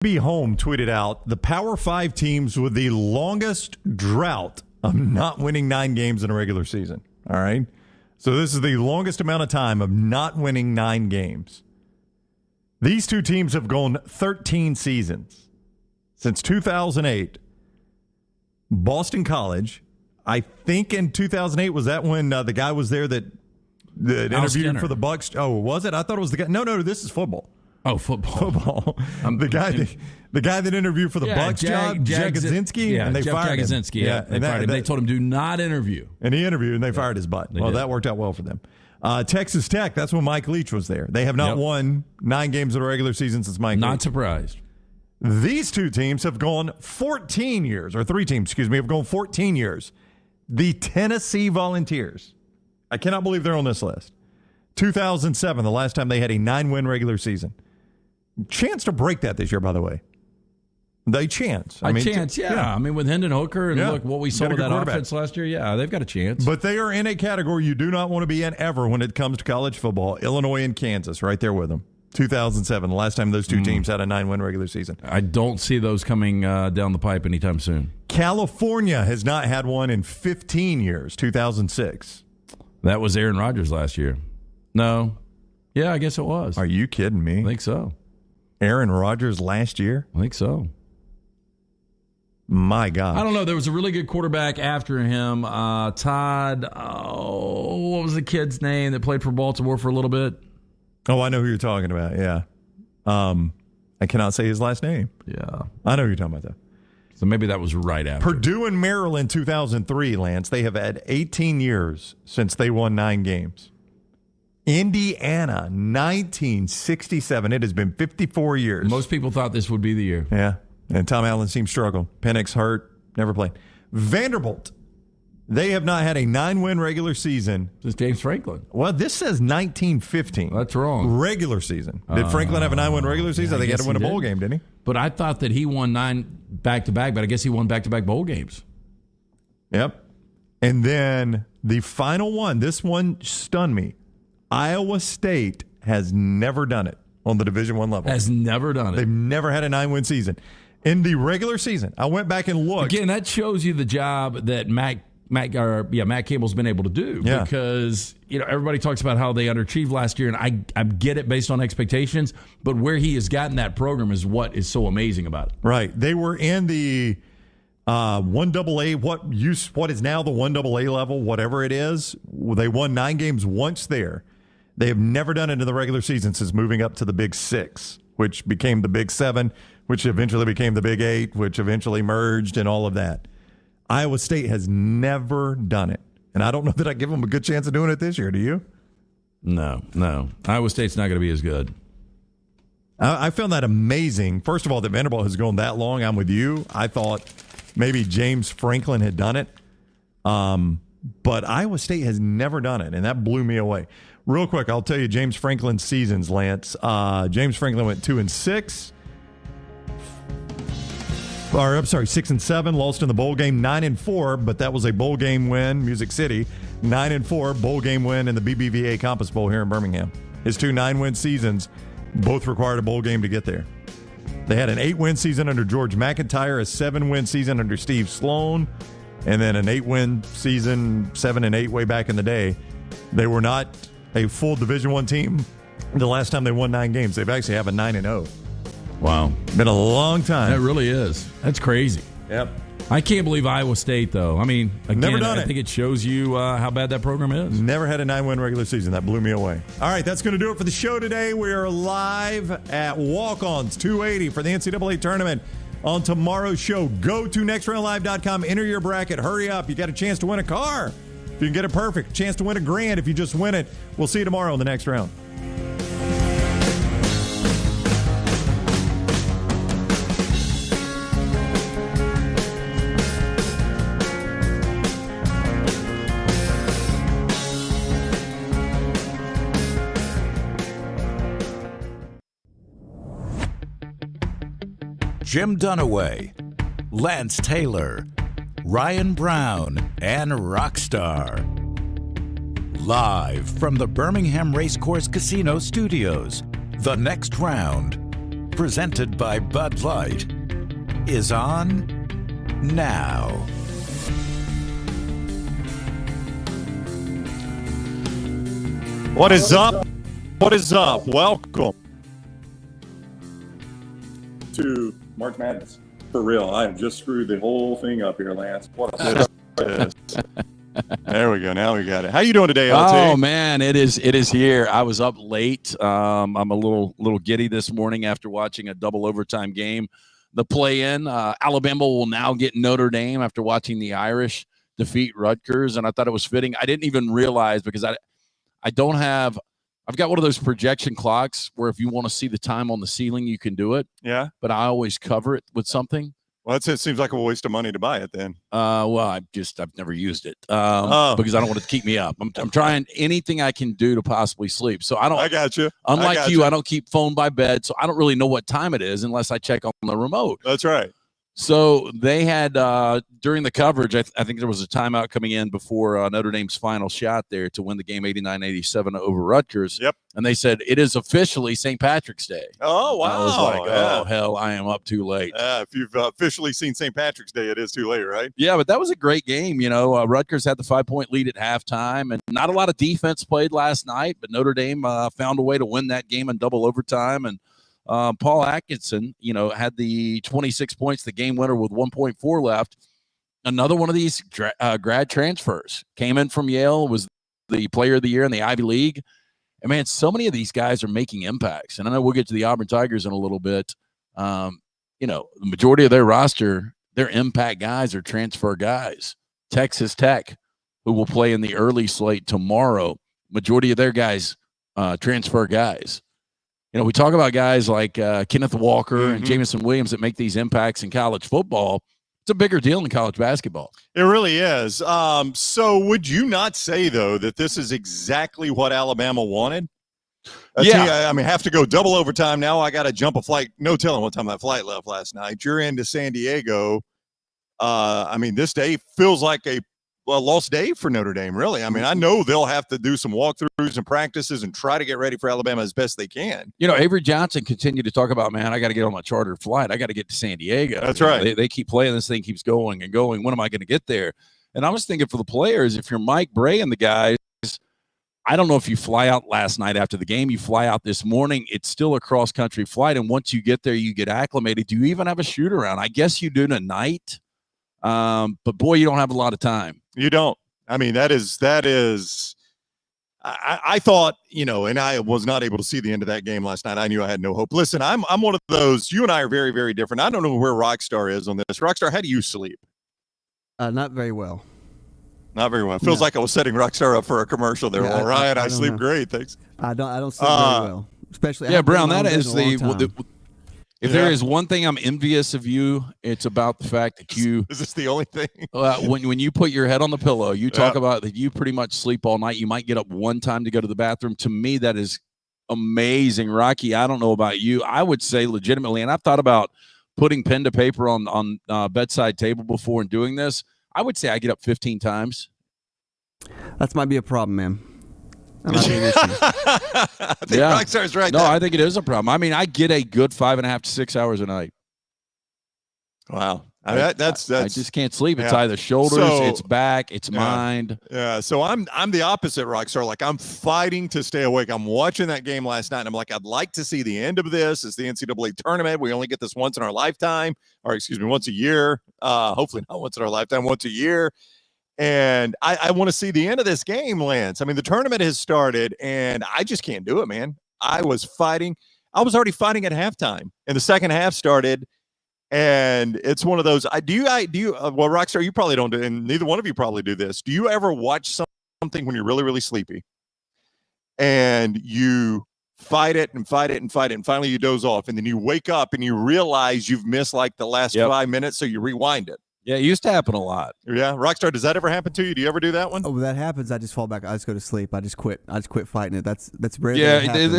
Be Home tweeted out the Power 5 teams with the longest drought of not winning 9 games in a regular season. All right? So this is the longest amount of time of not winning 9 games. These two teams have gone 13 seasons. Since 2008, Boston College, I think in 2008, was that when the guy was there that interviewed for the Bucks? Oh, was it? I thought it was the guy. No, this is football. Oh, football. The guy that interviewed for the Bucks job, Jagodzinski, and they fired him. Yeah, they fired him. They told him do not interview. And he interviewed, and they fired his butt. Well, that worked out well for them. Texas Tech, that's when Mike Leach was there. They have not won 9 games in a regular season since Mike Leach. Not surprised. These two teams have gone 14 years, or 3 teams, have gone 14 years. The Tennessee Volunteers. I cannot believe they're on this list. 2007, the last time they had a 9-win regular season. Chance to break that this year, by the way. They chance. I mean, with Hendon Hooker and look what we saw with that offense last year, they've got a chance. But they are in a category you do not want to be in ever when it comes to college football. Illinois and Kansas, right there with them. 2007, the last time those two teams had a 9-win regular season. I don't see those coming down the pipe anytime soon. California has not had one in 15 years, 2006. That was Aaron Rodgers last year. No. Yeah, I guess it was. Are you kidding me? I think so. Aaron Rodgers last year? I think so. My God. I don't know. There was a really good quarterback after him. Todd, what was the kid's name that played for Baltimore for a little bit? Oh, I know who you're talking about, yeah. I cannot say his last name. Yeah. I know who you're talking about, though. So maybe that was right after. Purdue and Maryland 2003, Lance. They have had 18 years since they won 9 games. Indiana, 1967. It has been 54 years. Most people thought this would be the year. Yeah, and Tom Allen's team struggled. Penix hurt, never played. Vanderbilt, they have not had a 9-win regular season. Since James Franklin. Well, this says 1915. That's wrong. Regular season. Did Franklin have a 9-win regular season? I think he had to win a bowl game, didn't he? But I thought that he won 9 back-to-back, but I guess he won back-to-back bowl games. Yep. And then the final one, this one stunned me. Iowa State has never done it on the Division I level. Has never done it. They've never had a 9-win season. In the regular season, I went back and looked. Again, that shows you the job that Matt Cable's been able to do. Yeah. Because everybody talks about how they underachieved last year, and I get it based on expectations, but where he has gotten that program is what is so amazing about it. Right. They were in the 1AA, what is now the 1AA level, whatever it is. They won 9 games once there. They have never done it in the regular season since moving up to the Big 6, which became the Big 7, which eventually became the Big 8, which eventually merged and all of that. Iowa State has never done it. And I don't know that I give them a good chance of doing it this year. Do you? No. Iowa State's not going to be as good. I found that amazing. First of all, that Vanderbilt has gone that long. I'm with you. I thought maybe James Franklin had done it. But Iowa State has never done it, and that blew me away. Real quick, I'll tell you James Franklin's seasons, Lance. James Franklin went 2-6. 6-7, lost in the bowl game, 9-4, but that was a bowl game win, Music City. 9-4, bowl game win in the BBVA Compass Bowl here in Birmingham. His 2 9-win seasons both required a bowl game to get there. They had an 8-win season under George McIntyre, a 7-win season under Steve Sloan, and then an 8-win season, 7 and 8 way back in the day. They were not a full Division I team the last time they won 9 games. They've actually have a 9-0. Wow. Been a long time. That really is. That's crazy. Yep. I can't believe Iowa State, though. I mean, again, never done I think it shows you how bad that program is. Never had a 9-win regular season. That blew me away. All right, that's going to do it for the show today. We are live at Walk-Ons 280 for the NCAA tournament. On tomorrow's show, go to nextroundlive.com, enter your bracket, hurry up. You got a chance to win a car. If you can get it perfect, chance to win $1,000 if you just win it. We'll see you tomorrow on the next round. Jim Dunaway, Lance Taylor, Ryan Brown, and Rockstar. Live from the Birmingham Racecourse Casino Studios, the next round. presented by Bud Light, is on now. What is up? What is up? Welcome to March Madness. For real, I have just screwed the whole thing up here, Lance. What a There we go. Now we got it. How you doing today, LT? Oh man, it is here. I was up late. I'm a little giddy this morning after watching a double overtime game. The play-in, Alabama will now get Notre Dame after watching the Irish defeat Rutgers, and I thought it was fitting. I didn't even realize because I've got one of those projection clocks where if you want to see the time on the ceiling, you can do it. Yeah. But I always cover it with something. Well, it seems like a waste of money to buy it then. Well, I've never used it because I don't want it to keep me up. I'm trying anything I can do to possibly sleep. So I got you. Unlike you, I don't keep phone by bed, so I don't really know what time it is unless I check on the remote. That's right. So they had during the coverage, I think there was a timeout coming in before Notre Dame's final shot there to win the game 89-87 over Rutgers. Yep. And they said it is officially St. Patrick's Day. Oh, wow. I was like, oh, hell, I am up too late. If you've officially seen St. Patrick's Day, it is too late, right? Yeah, but that was a great game. You know, Rutgers had the 5-point lead at halftime, and not a lot of defense played last night, but Notre Dame found a way to win that game in double overtime. And Paul Atkinson, had the 26 points, the game winner with 1.4 left. Another one of these grad transfers came in from Yale, was the player of the year in the Ivy League. And, man, so many of these guys are making impacts. And I know we'll get to the Auburn Tigers in a little bit. The majority of their roster, their impact guys are transfer guys. Texas Tech, who will play in the early slate tomorrow, majority of their guys, transfer guys. We talk about guys like Kenneth Walker and Jamison Williams that make these impacts in college football. It's a bigger deal in college basketball. It really is. So would you not say, though, that this is exactly what Alabama wanted? Yeah. Have to go double overtime. Now I got to jump a flight. No telling what time that flight left last night. You're into San Diego. This day feels like a lost day for Notre Dame, really. I know they'll have to do some walkthroughs and practices and try to get ready for Alabama as best they can. Avery Johnson continued to talk about, man, I got to get on my chartered flight. I got to get to San Diego. That's right. They keep playing. This thing keeps going and going. When am I going to get there? And I was thinking for the players, if you're Mike Bray and the guys, I don't know if you fly out last night after the game, you fly out this morning, it's still a cross-country flight. And once you get there, you get acclimated. Do you even have a shoot around? I guess you do tonight. But boy, you don't have a lot of time. You don't. That is. I thought, and I was not able to see the end of that game last night. I knew I had no hope. Listen, I'm one of those. You and I are very, very different. I don't know where Rockstar is on this. Rockstar, how do you sleep? Not very well. Not very well. It feels like I was setting Rockstar up for a commercial there. Yeah, Ryan, I don't sleep know. great. Thanks. I don't sleep very well, especially. Yeah, Brown. That is If Yeah. there is one thing I'm envious of you, it's about the fact that you. Is this the only thing? When you put your head on the pillow, you talk about that you pretty much sleep all night. You might get up one time to go to the bathroom. To me, that is amazing, Rocky. I don't know about you. I would say legitimately, and I've thought about putting pen to paper on bedside table before and doing this. I would say I get up 15 times. That might be a problem, man. I think Rockstar's right. No, I think it is a problem. I get a good 5.5 to 6 hours a night. Wow. I just can't sleep. It's either shoulders, it's back, it's mind. Yeah. So I'm the opposite, Rockstar. Like, I'm fighting to stay awake. I'm watching that game last night, and I'm like, I'd like to see the end of this. It's the NCAA tournament. We only get this once in our lifetime, or once a year. Hopefully not once in our lifetime, once a year. And I want to see the end of this game, Lance. The tournament has started, and I just can't do it, man. I was fighting. I was already fighting at halftime, and the second half started. And it's one of those. Well, Rockstar, you probably don't do, and neither one of you probably do this. Do you ever watch something when you're really, really sleepy, and you fight it and fight it and fight it, and finally you doze off, and then you wake up and you realize you've missed like the last 5 minutes, so you rewind it? Yeah, it used to happen a lot. Yeah, Rockstar, does that ever happen to you? Do you ever do that one? Oh, when that happens, I just fall back. I just go to sleep. I just quit. I just quit fighting it. That's rare. Yeah, that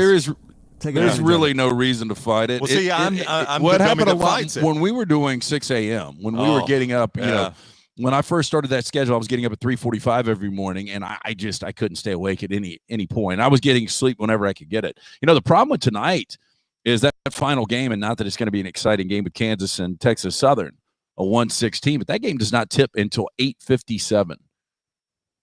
there's really no reason to fight it. Well, see, I'm what happened a lot when we were doing 6 a.m. when we were getting up. You know, when I first started that schedule, I was getting up at 3:45 every morning, and I couldn't stay awake at any point. I was getting sleep whenever I could get it. The problem with tonight is that final game, and not that it's going to be an exciting game with Kansas and Texas Southern, a 1-16, but that game does not tip until 8:57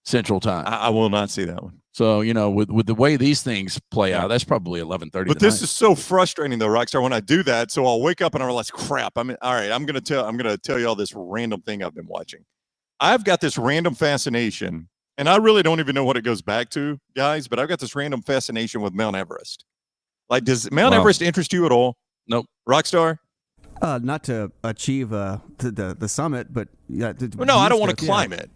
Central Time. I will not see that one. So, with the way these things play out, that's probably 11:30. But this is so frustrating, though, Rockstar, when I do that. So I'll wake up and I realize, crap. All right, I'm gonna tell you all this random thing I've been watching. I've got this random fascination, and I really don't even know what it goes back to, guys. But I've got this random fascination with Mount Everest. Like, does Mount Everest interest you at all? Nope. Rockstar? Not to achieve the summit, but yeah. No, I don't want to climb it.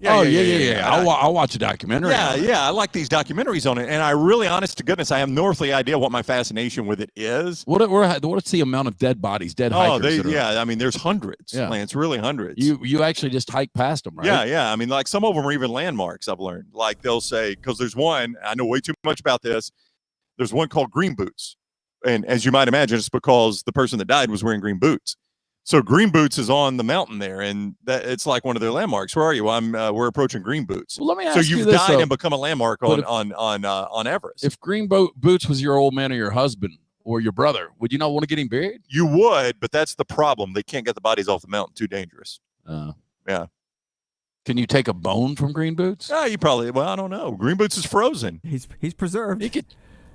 Yeah. I'll watch a documentary. Yeah. I like these documentaries on it, and I really, honest to goodness, I have no earthly idea what my fascination with it is. What's the amount of dead bodies, hikers? I mean, there's hundreds. Yeah. Lance, really hundreds. You actually just hike past them, right? Yeah. I mean, like some of them are even landmarks. I've learned. Like they'll say, because there's one, I know way too much about this. There's one called Green Boots, and as you might imagine, it's because the person that died was wearing green boots. So Green Boots is on the mountain there, and it's like one of their landmarks. Where are you? We're approaching Green Boots. Well, let me ask so you you've this, died though. and become a landmark on Everest. If Green Boots was your old man or your husband or your brother, would you not want to get him buried? You would, but that's the problem. They can't get the bodies off the mountain. Too dangerous. Yeah. Can you take a bone from Green Boots? You probably. Well, I don't know. Green Boots is frozen. He's preserved.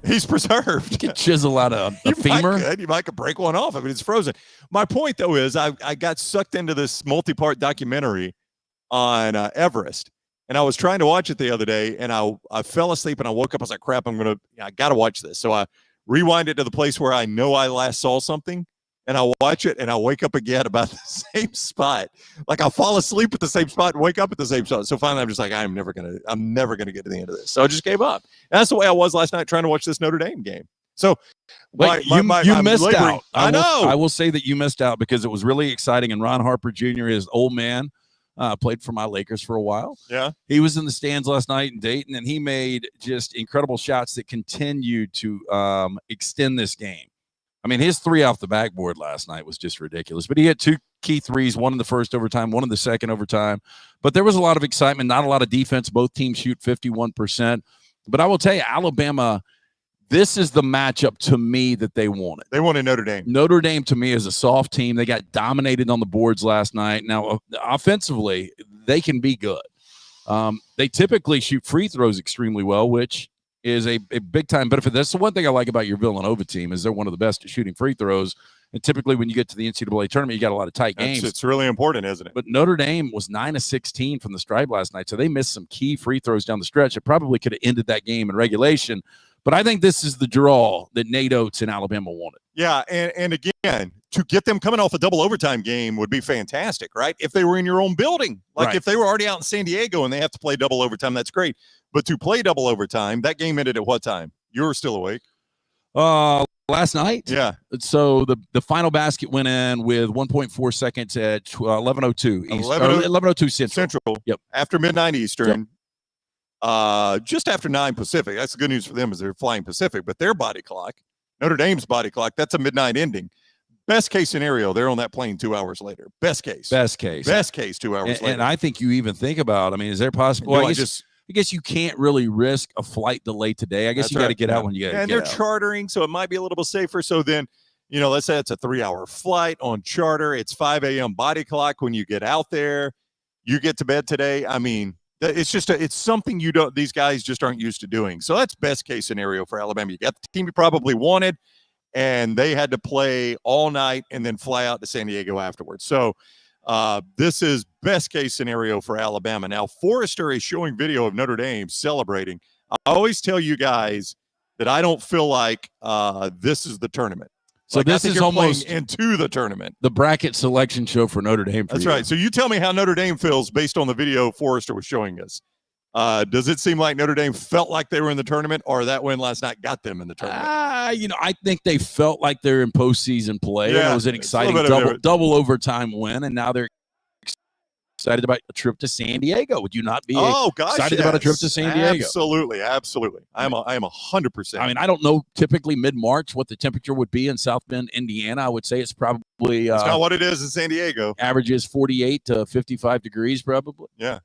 He's preserved. You could chisel out a femur. You might could break one off. I mean, it's frozen. My point, though, is I got sucked into this multi-part documentary on Everest, and I was trying to watch it the other day, and I fell asleep, and I woke up. I was like, crap, I got to watch this. So I rewind it to the place where I know I last saw something, and I watch it, and I wake up again about the same spot. Like I fall asleep at the same spot and wake up at the same spot. So finally, I'm just like, I'm never gonna get to the end of this. So I just gave up. And that's the way I was last night trying to watch this Notre Dame game. So you missed out. I know. I will say that you missed out because it was really exciting. And Ron Harper Jr., his old man, played for my Lakers for a while. Yeah. He was in the stands last night in Dayton, and he made just incredible shots that continue to extend this game. I mean, his three off the backboard last night was just ridiculous. But he had two key threes, one in the first overtime, one in the second overtime. But there was a lot of excitement, not a lot of defense. Both teams shoot 51%. But I will tell you, Alabama, this is the matchup to me that they wanted. They wanted Notre Dame. Notre Dame, to me, is a soft team. They got dominated on the boards last night. Now, offensively, they can be good. They typically shoot free throws extremely well, which is a big-time benefit. That's the one thing I like about your Villanova team is they're one of the best at shooting free throws. And typically when you get to the NCAA tournament, you got a lot of tight games. It's really important, isn't it? But Notre Dame was 9 of 16 from the stripe last night, so they missed some key free throws down the stretch. It probably could have ended that game in regulation. But I think this is the draw that Nate Oates and Alabama wanted. Yeah, and again, to get them coming off a double overtime game would be fantastic, right? If they were in your own building. Like Right. if they were already out in San Diego and they have to play double overtime, that's great. But to play double overtime, that game ended at what time? You were still awake. Last night? Yeah. So the final basket went in with 1.4 seconds at 11:02 East, 11:02 Central. Yep. After midnight Eastern. Just after 9 Pacific. That's the good news for them is they're flying Pacific, but their body clock, Notre Dame's body clock, that's a midnight ending. Best case scenario, they're on that plane 2 hours later. Best case 2 hours later. And I think you even think about, I mean, is there possible? Well, I guess you can't really risk a flight delay today. I guess you got to get out when you get out. And they're chartering, so it might be a little bit safer. So then, let's say it's a 3-hour flight on charter. It's 5 a.m. body clock when you get out there. You get to bed today. I mean, it's just it's something these guys just aren't used to doing. So that's best case scenario for Alabama. You got the team you probably wanted, and they had to play all night and then fly out to San Diego afterwards. So this is best case scenario for Alabama. Now, Forrester is showing video of Notre Dame celebrating. I always tell you guys that I don't feel like this is the tournament. So like, this is almost into the tournament. The bracket selection show for Notre Dame. That's right. So you tell me how Notre Dame feels based on the video Forrester was showing us. Does it seem like Notre Dame felt like they were in the tournament, or that win last night got them in the tournament? I think they felt like they're in postseason play. Yeah, it was an exciting double overtime win, and now they're excited about a trip to San Diego. Would you not be excited about a trip to San Diego? Absolutely. I am 100%. I mean, I don't know typically mid-March what the temperature would be in South Bend, Indiana. I would say it's probably it's not what it is in San Diego. Averages 48 to 55 degrees probably. Yeah.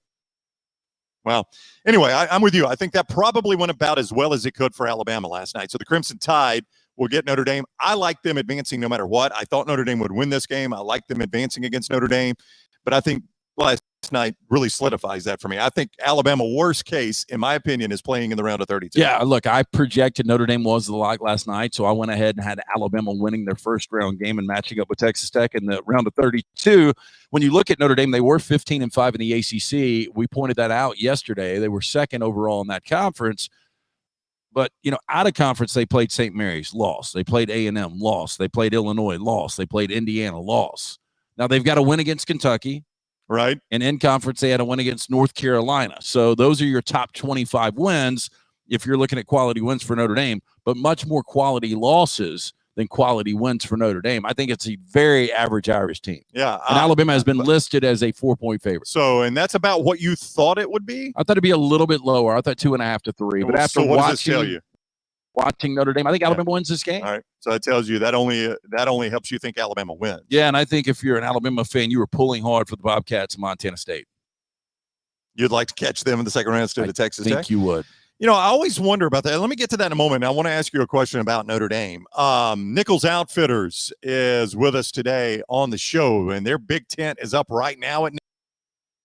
Well, anyway, I'm with you. I think that probably went about as well as it could for Alabama last night. So the Crimson Tide will get Notre Dame. I like them advancing no matter what. I thought Notre Dame would win this game. I like them advancing against Notre Dame. But I think last night really solidifies that for me. I think Alabama, worst case, in my opinion, is playing in the round of 32. Yeah, look, I projected Notre Dame was the lock last night, so I went ahead and had Alabama winning their first round game and matching up with Texas Tech in the round of 32. When you look at Notre Dame, they were 15-5 in the ACC. We pointed that out yesterday. They were second overall in that conference. But, out of conference, they played St. Mary's, lost. They played A&M, lost. They played Illinois, lost. They played Indiana, lost. Now they've got to win against Kentucky. Right. And in conference, they had to win against North Carolina. So those are your top 25 wins if you're looking at quality wins for Notre Dame, but much more quality losses than quality wins for Notre Dame. I think it's a very average Irish team. Yeah. And Alabama has been listed as a 4-point favorite. So, and that's about what you thought it would be? I thought it'd be a little bit lower. I thought 2.5 to 3. But after what does this tell you? Watching Notre Dame, I think Alabama wins this game. All right. So that tells you that only helps you think Alabama wins. Yeah, and I think if you're an Alabama fan, you were pulling hard for the Bobcats in Montana State. You'd like to catch them in the second round instead of Texas Tech? I think you would. I always wonder about that. Let me get to that in a moment. I want to ask you a question about Notre Dame. Nichols Outfitters is with us today on the show, and their big tent is up right now at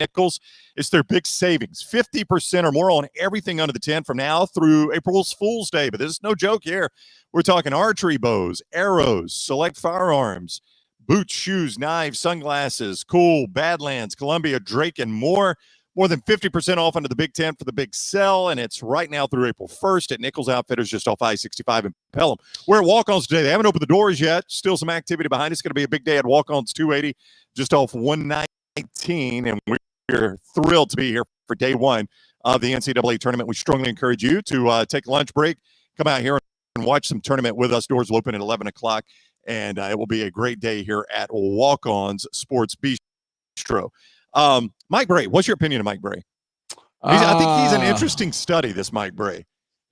Nichols. It's their big savings, 50% or more on everything under the tent from now through April's Fool's Day. But this is no joke here. We're talking archery bows, arrows, select firearms, boots, shoes, knives, sunglasses, Cool, Badlands, Columbia, Drake, and more. More than 50% off under the big tent for the big sale, and it's right now through April 1st at Nichols Outfitters just off I-65 in Pelham. We're at Walk-Ons today. They haven't opened the doors yet. Still some activity behind. It's going to be a big day at Walk-Ons 280 just off 119, and we're thrilled to be here for day one of the NCAA tournament. We strongly encourage you to take a lunch break, come out here and watch some tournament with us. Doors will open at 11 o'clock, and it will be a great day here at Walk-Ons Sports Bistro. Mike Bray, what's your opinion of Mike Bray? I think he's an interesting study, this Mike Bray.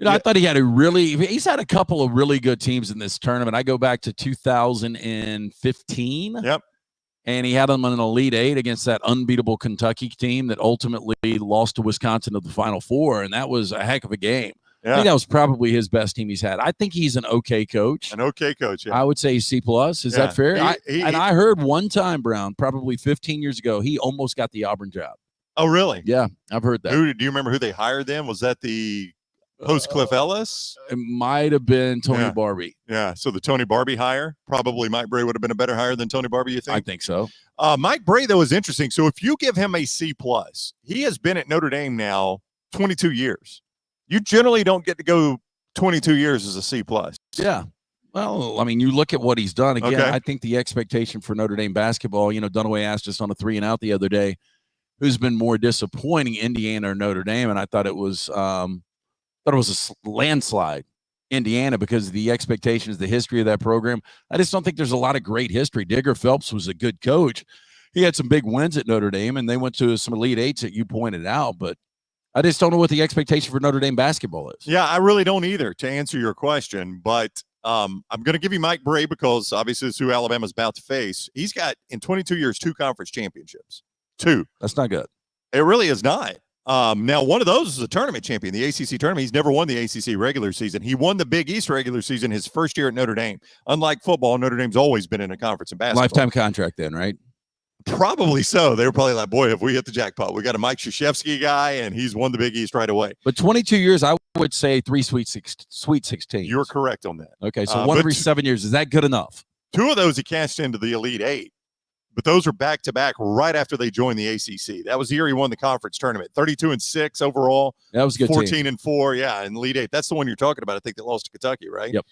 I thought he's had a couple of really good teams in this tournament. I go back to 2015. Yep. And he had them in an Elite Eight against that unbeatable Kentucky team that ultimately lost to Wisconsin to the Final Four. And that was a heck of a game. Yeah. I think that was probably his best team he's had. I think he's an okay coach. An okay coach, yeah. I would say C+. Is that fair? I heard one time, Brown, probably 15 years ago, he almost got the Auburn job. Oh, really? Yeah, I've heard that. Do you remember who they hired then? Was that the post Cliff Ellis? It might have been Tony Barbie. Yeah, so the Tony Barbie hire, probably Mike Bray would have been a better hire than Tony Barbie, you think? I think so. Mike Bray, though, is interesting. So if you give him a C+, he has been at Notre Dame now 22 years. You generally don't get to go 22 years as a C+. Yeah. Well, I mean, you look at what he's done. Again, I think the expectation for Notre Dame basketball, Dunaway asked us on a 3 and out the other day, who's been more disappointing, Indiana or Notre Dame? And I thought it was a landslide, Indiana, because of the expectations, the history of that program. I just don't think there's a lot of great history. Digger Phelps was a good coach. He had some big wins at Notre Dame, and they went to some Elite Eights that you pointed out, but I just don't know what the expectation for Notre Dame basketball is. Yeah, I really don't either, to answer your question. But I'm going to give you Mike Bray because obviously it's who Alabama's about to face. He's got, in 22 years, 2 conference championships. 2. That's not good. It really is not. Now, one of those is a tournament champion, the ACC tournament. He's never won the ACC regular season. He won the Big East regular season his first year at Notre Dame. Unlike football, Notre Dame's always been in a conference in basketball. Lifetime contract then, right? Probably so. They were probably like, boy, have we hit the jackpot. We got a Mike Krzyzewski guy, and he's won the Big East right away. But 22 years, I would say 3 Sweet 16. You're correct on that. Okay, so one every 7 years. Is that good enough? 2 of those he cashed into the Elite Eight, but those are back-to-back right after they joined the ACC. That was the year he won the conference tournament. 32-6 overall. That was a good 14-4, yeah, in the Elite Eight. That's the one you're talking about. I think they lost to Kentucky, right? Yep.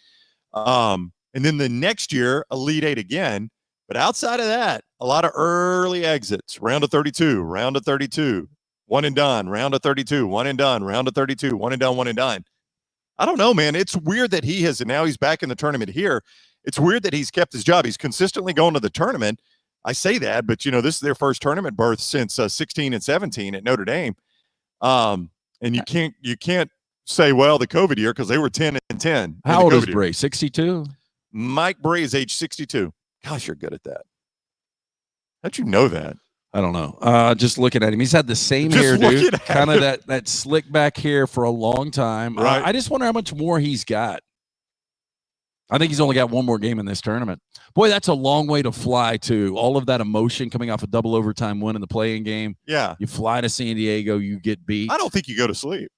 And then the next year, Elite Eight again. But outside of that, a lot of early exits. Round of 32, round of 32, one and done, round of 32, one and done, round of 32, one and done, one and done. I don't know, man. It's weird that he has, and now he's back in the tournament here. It's weird that he's kept his job. He's consistently going to the tournament. I say that, but, this is their first tournament berth since 16 and 17 at Notre Dame. And you can't say, well, the COVID year, because they were 10 and 10. How old is Bray? 62? Mike Bray is age 62. Gosh, you're good at that. How'd you know that? I don't know. Just looking at him, he's had the same hairdo, kind of that slick back hair for a long time. Right. I just wonder how much more he's got. I think he's only got one more game in this tournament. Boy, that's a long way to fly to. All of that emotion coming off a double overtime win in the play-in game. Yeah. You fly to San Diego, you get beat. I don't think you go to sleep.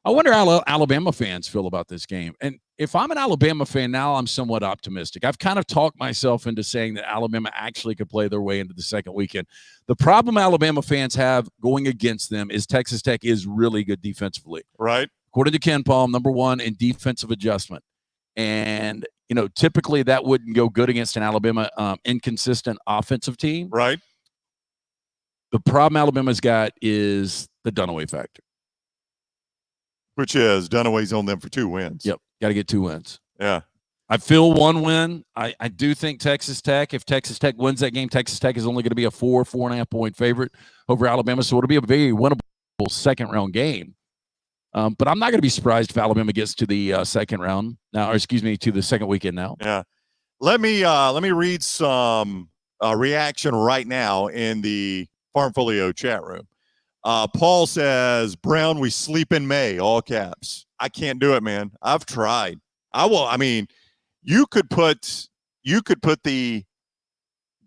I wonder how Alabama fans feel about this game. And if I'm an Alabama fan now, I'm somewhat optimistic. I've kind of talked myself into saying that Alabama actually could play their way into the second weekend. The problem Alabama fans have going against them is Texas Tech is really good defensively. Right. According to Ken Palm, number one in defensive adjustment. And, typically that wouldn't go good against an Alabama inconsistent offensive team. Right. The problem Alabama's got is the Dunaway factor. Which is Dunaway's on them for 2 wins. Yep. Got to get 2 wins. Yeah. I feel 1 win. I do think Texas Tech, if Texas Tech wins that game, Texas Tech is only going to be a 4.5 point favorite over Alabama. So it'll be a very winnable second round game. But I'm not going to be surprised if Alabama gets to the second round now, to the second weekend now. Yeah. Let me read some reaction right now in the Farmfolio chat room. Paul says, Brown, we sleep in May, all caps. I can't do it, man. I've tried. You could put the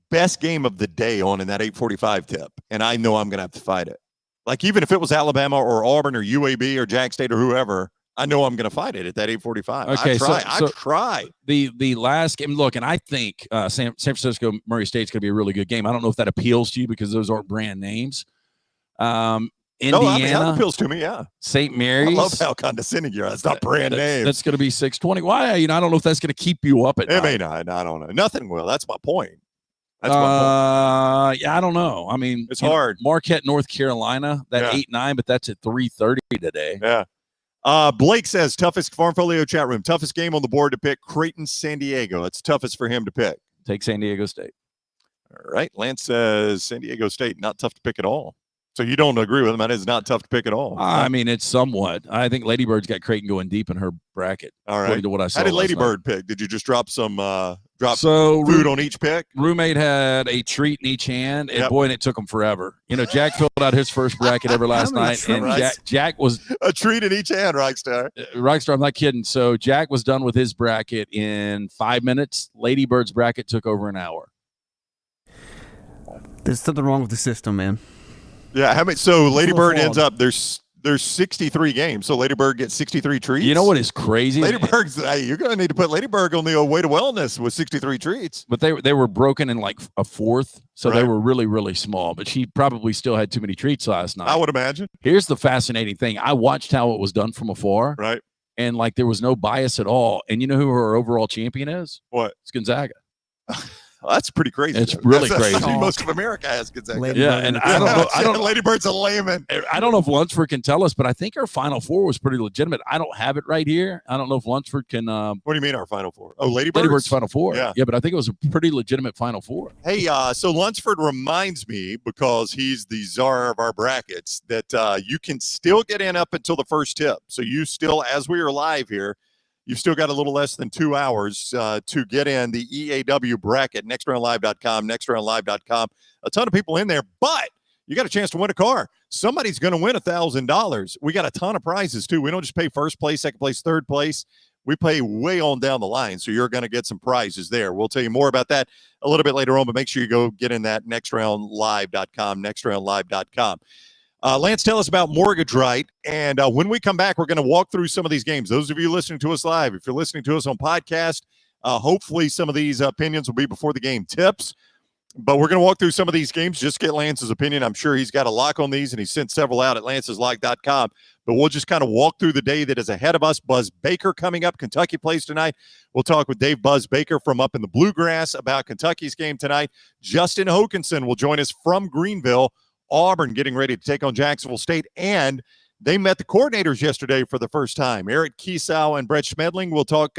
best game of the day on in that 8:45 tip, and I know I'm going to have to fight it. Like, even if it was Alabama or Auburn or UAB or Jack State or whoever, I know I'm going to fight it at that 8:45. Okay, I try. The last game, look, and I think San Francisco Murray State's going to be a really good game. I don't know if that appeals to you because those aren't brand names. Indiana, that appeals to me. Yeah, St. Mary's. I love how condescending you are. It's not brand names. That's going to be 6:20. Why? I don't know if that's going to keep you up at night. It may not. I don't know. Nothing will. That's my point. Yeah, I don't know. It's hard. Marquette, North Carolina, that 8-9, but that's at 3:30 today. Yeah. Blake says, toughest Farmfolio chat room, toughest game on the board to pick, Creighton, San Diego. It's toughest for him to pick. Take San Diego State. All right. Lance says San Diego State, not tough to pick at all. So you don't agree with him. That is not tough to pick at all. It's somewhat. I think Lady Bird's got Creighton going deep in her bracket. All right. To what I saw. How did Lady Bird pick? Did you just drop some food on each pick? Roommate had a treat in each hand, and boy, and it took him forever. Jack filled out his first bracket ever last night, and Jack was a treat in each hand. Reichstar, I'm not kidding. So Jack was done with his bracket in 5 minutes. Lady Bird's bracket took over an hour. There's something wrong with the system, man. Yeah, so Lady Bird ends up there's 63 games, so Lady Bird gets 63 treats. You know what is crazy? Lady Bird's you're going to need to put Lady Bird on the way to wellness with 63 treats. But they were broken in like a fourth, so they were really, really small. But she probably still had too many treats last night. I would imagine. Here's the fascinating thing. I watched how it was done from afar. Right. And there was no bias at all. And you know who her overall champion is? What? It's Gonzaga. Well, that's pretty crazy. It's really crazy. Most of America has Gonzaga. And I don't know. Lady Bird's a layman. I don't know if Lunsford can tell us, but I think our Final Four was pretty legitimate. I don't have it right here. I don't know if Lunsford can. What do you mean our Final Four? Oh, Lady Bird's Final Four. Yeah, but I think it was a pretty legitimate Final Four. Hey, so Lunsford reminds me, because he's the czar of our brackets, that you can still get in up until the first tip. So you still, as we are live here, you've still got a little less than 2 hours to get in the EAW bracket, nextroundlive.com, nextroundlive.com. A ton of people in there, but you got a chance to win a car. Somebody's going to win $1,000. We got a ton of prizes, too. We don't just pay first place, second place, third place. We pay way on down the line, so you're going to get some prizes there. We'll tell you more about that a little bit later on, but make sure you go get in that nextroundlive.com, nextroundlive.com. Lance, tell us about Mortgage Right. And when we come back, we're going to walk through some of these games. Those of you listening to us live, if you're listening to us on podcast, hopefully some of these opinions will be before the game tips. But we're going to walk through some of these games, just get Lance's opinion. I'm sure he's got a lock on these, and he sent several out at lanceslock.com. But we'll just kind of walk through the day that is ahead of us. Buzz Baker coming up. Kentucky plays tonight. We'll talk with Dave Buzz Baker from up in the Bluegrass about Kentucky's game tonight. Justin Hokanson will join us from Greenville. Auburn getting ready to take on Jacksonville State, and they met the coordinators yesterday for the first time. Eric Kiesau and Brett Schmedling will talk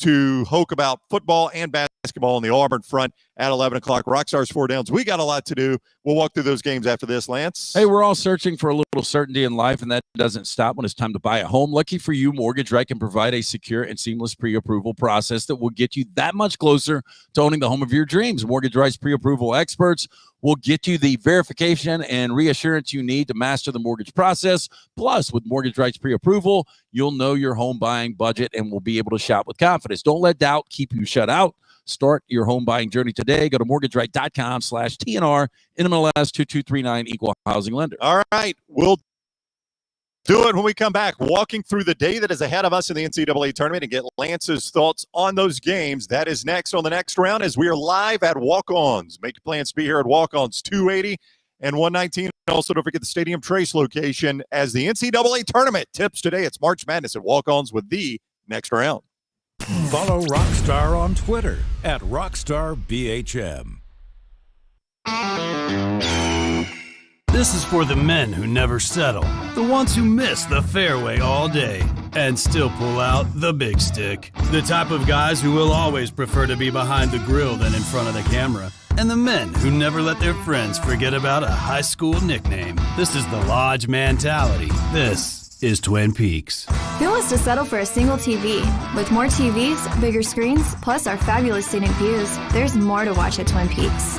to Hoke about football and basketball on the Auburn front at 11 o'clock. Rockstar's 4 Downs. We got a lot to do. We'll walk through those games after this, Lance. Hey, we're all searching for a little certainty in life, and that doesn't stop when it's time to buy a home. Lucky for you, Mortgage Right can provide a secure and seamless pre-approval process that will get you that much closer to owning the home of your dreams. Mortgage Right's pre-approval experts will get you the verification and reassurance you need to master the mortgage process. Plus, with Mortgage Right's pre-approval, you'll know your home buying budget and will be able to shop with confidence. Don't let doubt keep you shut out. Start your home buying journey today. Go to mortgageright.com/TNR, NMLS 2239, equal housing lender. All right. We'll do it when we come back, walking through the day that is ahead of us in the NCAA tournament and get Lance's thoughts on those games. That is next on the next round as we are live at Walk-Ons. Make your plans to be here at Walk-Ons 280 and 119. Also, don't forget the Stadium Trace location as the NCAA tournament tips today. It's March Madness at Walk-Ons with the next round. Follow Rockstar on Twitter at RockstarBHM. This is for the men who never settle, the ones who miss the fairway all day and still pull out the big stick, the type of guys who will always prefer to be behind the grill than in front of the camera, and the men who never let their friends forget about a high school nickname. This is the Lodge mentality. This is Twin Peaks. Who wants to settle for a single TV? With more TVs, bigger screens, plus our fabulous scenic views, there's more to watch at Twin Peaks.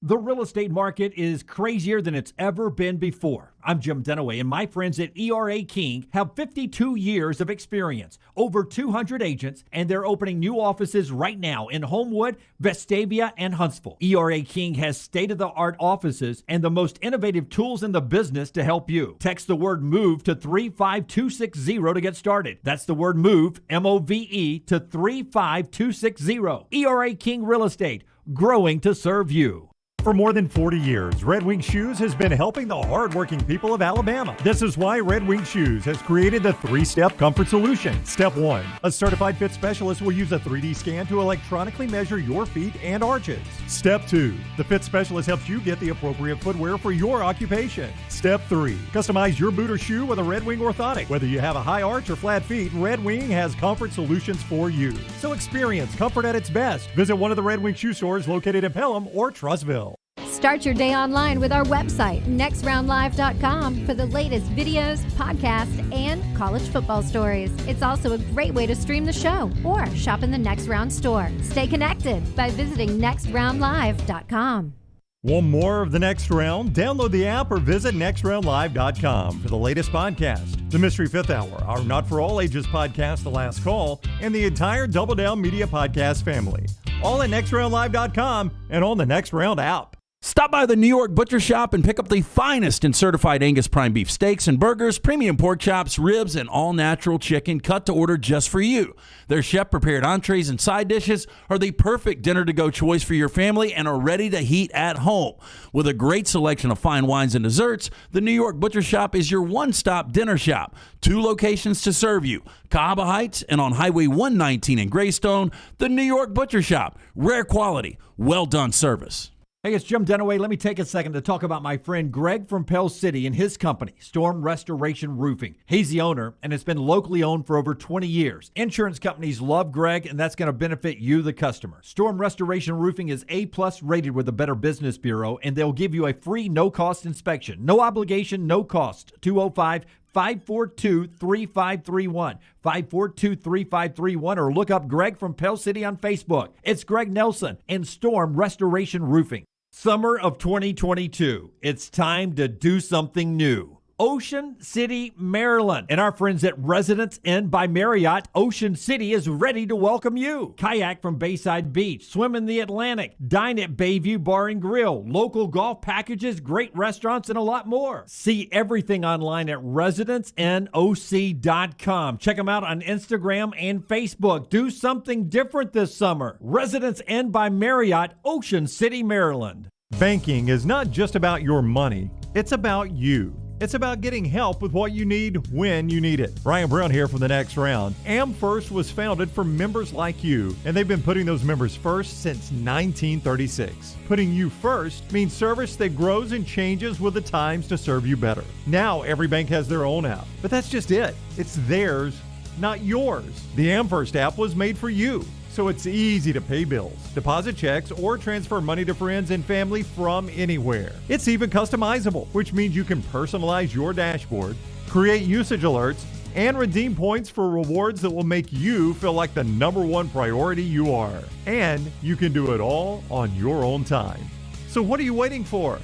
The real estate market is crazier than it's ever been before. I'm Jim Dunaway, and my friends at ERA King have 52 years of experience, over 200 agents, and they're opening new offices right now in Homewood, Vestavia, and Huntsville. ERA King has state-of-the-art offices and the most innovative tools in the business to help you. Text the word MOVE to 35260 to get started. That's the word MOVE, M-O-V-E, to 35260. ERA King Real Estate, growing to serve you. For more than 40 years, Red Wing Shoes has been helping the hardworking people of Alabama. This is why Red Wing Shoes has created the 3-step comfort solution. Step 1, a certified fit specialist will use a 3D scan to electronically measure your feet and arches. Step 2, the fit specialist helps you get the appropriate footwear for your occupation. Step 3, customize your boot or shoe with a Red Wing orthotic. Whether you have a high arch or flat feet, Red Wing has comfort solutions for you. So experience comfort at its best. Visit one of the Red Wing shoe stores located in Pelham or Trussville. Start your day online with our website, nextroundlive.com, for the latest videos, podcasts, and college football stories. It's also a great way to stream the show or shop in the Next Round store. Stay connected by visiting nextroundlive.com. Want more of the Next Round? Download the app or visit nextroundlive.com for the latest podcast. The Mystery Fifth Hour, our Not For All Ages podcast, The Last Call, and the entire Double Down Media podcast family. All at nextroundlive.com and on the Next Round app. Stop by the New York Butcher Shop and pick up the finest in certified Angus prime beef steaks and burgers, premium pork chops, ribs, and all-natural chicken cut to order just for you. Their chef-prepared entrees and side dishes are the perfect dinner-to-go choice for your family and are ready to heat at home. With a great selection of fine wines and desserts, the New York Butcher Shop is your one-stop dinner shop. 2 locations to serve you, Cahaba Heights and on Highway 119 in Greystone. The New York Butcher Shop, rare quality, well-done service. Hey, it's Jim Dunaway. Let me take a second to talk about my friend Greg from Pell City and his company, Storm Restoration Roofing. He's the owner, and it's been locally owned for over 20 years. Insurance companies love Greg, and that's going to benefit you, the customer. Storm Restoration Roofing is A+ rated with the Better Business Bureau, and they'll give you a free no-cost inspection. No obligation, no cost. 205-542-3531. 542-3531, or look up Greg from Pell City on Facebook. It's Greg Nelson and Storm Restoration Roofing. Summer of 2022. It's time to do something new. Ocean City, Maryland. And our friends at Residence Inn by Marriott, Ocean City is ready to welcome you. Kayak from Bayside Beach, swim in the Atlantic, dine at Bayview Bar and Grill, local golf packages, great restaurants, and a lot more. See everything online at residencenoc.com. Check them out on Instagram and Facebook. Do something different this summer. Residence Inn by Marriott, Ocean City, Maryland. Banking is not just about your money. It's about you. It's about getting help with what you need when you need it. Brian Brown here from the Next Round. AmFirst was founded for members like you, and they've been putting those members first since 1936. Putting you first means service that grows and changes with the times to serve you better. Now every bank has their own app, but that's just it. It's theirs, not yours. The AmFirst app was made for you. so it's easy to pay bills, deposit checks, or transfer money to friends and family from anywhere. It's even customizable, which means you can personalize your dashboard, create usage alerts, and redeem points for rewards that will make you feel like the #1 priority you are. And you can do it all on your own time. So what are you waiting for?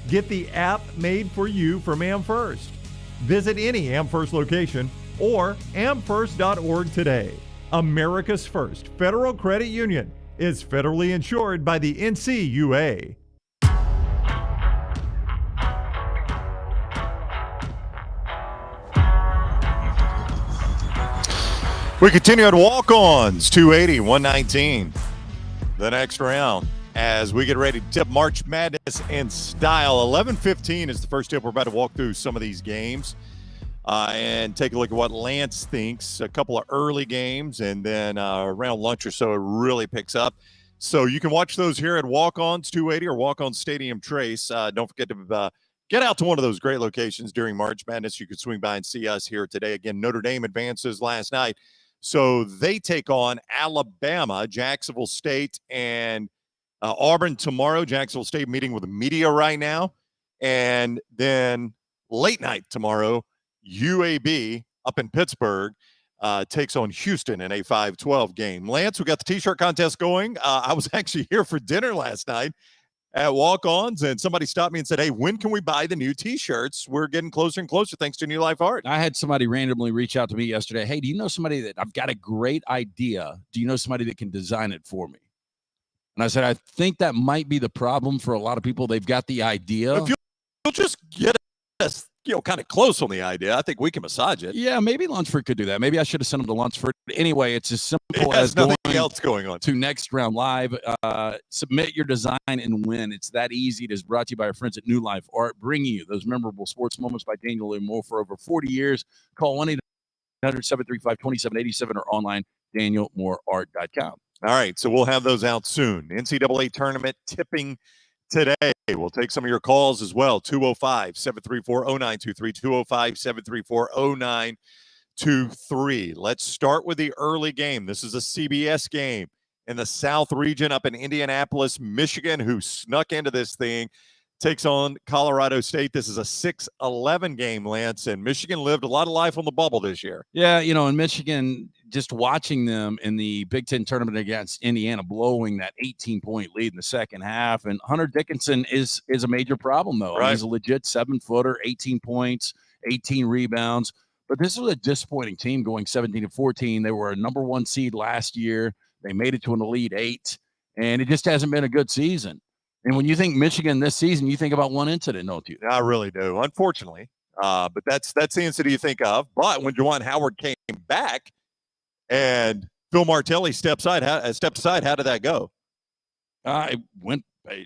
Get the app made for you from AmFirst. Visit any AmFirst location or amfirst.org today. America's first federal credit union is federally insured by the NCUA. We continue at walk-ons, 280, 119. The next round as we get ready to tip March Madness in style. 11:15 is the first tip. We're about to walk through some of these games and take a look at what Lance thinks. A couple of early games, and then around lunch or so, it really picks up. So you can watch those here at Walk-Ons 280 or Walk-On Stadium Trace. Don't forget to get out to one of those great locations during March Madness. You could swing by and see us here today. Again, Notre Dame advances last night. So they take on Alabama, Jacksonville State, and Auburn tomorrow. Jacksonville State meeting with the media right now. And then late night tomorrow, UAB up in Pittsburgh takes on Houston in a 5-12 game. Lance, we got the T-shirt contest going. I was actually here for dinner last night at Walk-Ons, and somebody stopped me and said, hey, when can we buy the new T-shirts? We're getting closer and closer thanks to New Life Art. I had somebody randomly reach out to me yesterday. Hey, do you know somebody that I've got a great idea? Do you know somebody that can design it for me? And I said, I think that might be the problem for a lot of people. They've got the idea. If you'll just get us, kind of close on the idea, I think we can massage it. Yeah, maybe Lunsford could do that. Maybe I should have sent him to Lunsford. Anyway, it's as simple as nothing else going on. To Next Round Live. Submit your design and win. It's that easy. It is brought to you by our friends at New Life Art, bringing you those memorable sports moments by Daniel Lee Moore for over 40 years. Call 1-800-735-2787 or online, danielmooreart.com. All right, so we'll have those out soon. NCAA tournament tipping today. We'll take some of your calls as well. 205-734-0923, 205-734-0923. Let's start with the early game. This is a CBS game in the South region up in Indianapolis, Michigan, who snuck into this thing, takes on Colorado State. This is a 6-11 game, Lance, and Michigan lived a lot of life on the bubble this year. Yeah, in Michigan, just watching them in the Big Ten tournament against Indiana, blowing that 18-point lead in the second half. And Hunter Dickinson is a major problem, though. Right. He's a legit 7-footer, 18 points, 18 rebounds. But this was a disappointing team going 17-14. They were a #1 seed last year. They made it to an Elite 8, and it just hasn't been a good season. And when you think Michigan this season, you think about one incident, don't you? I really do, unfortunately. But that's the incident you think of. But when Juwan Howard came back and Phil Martelli stepped aside, how did that go? It went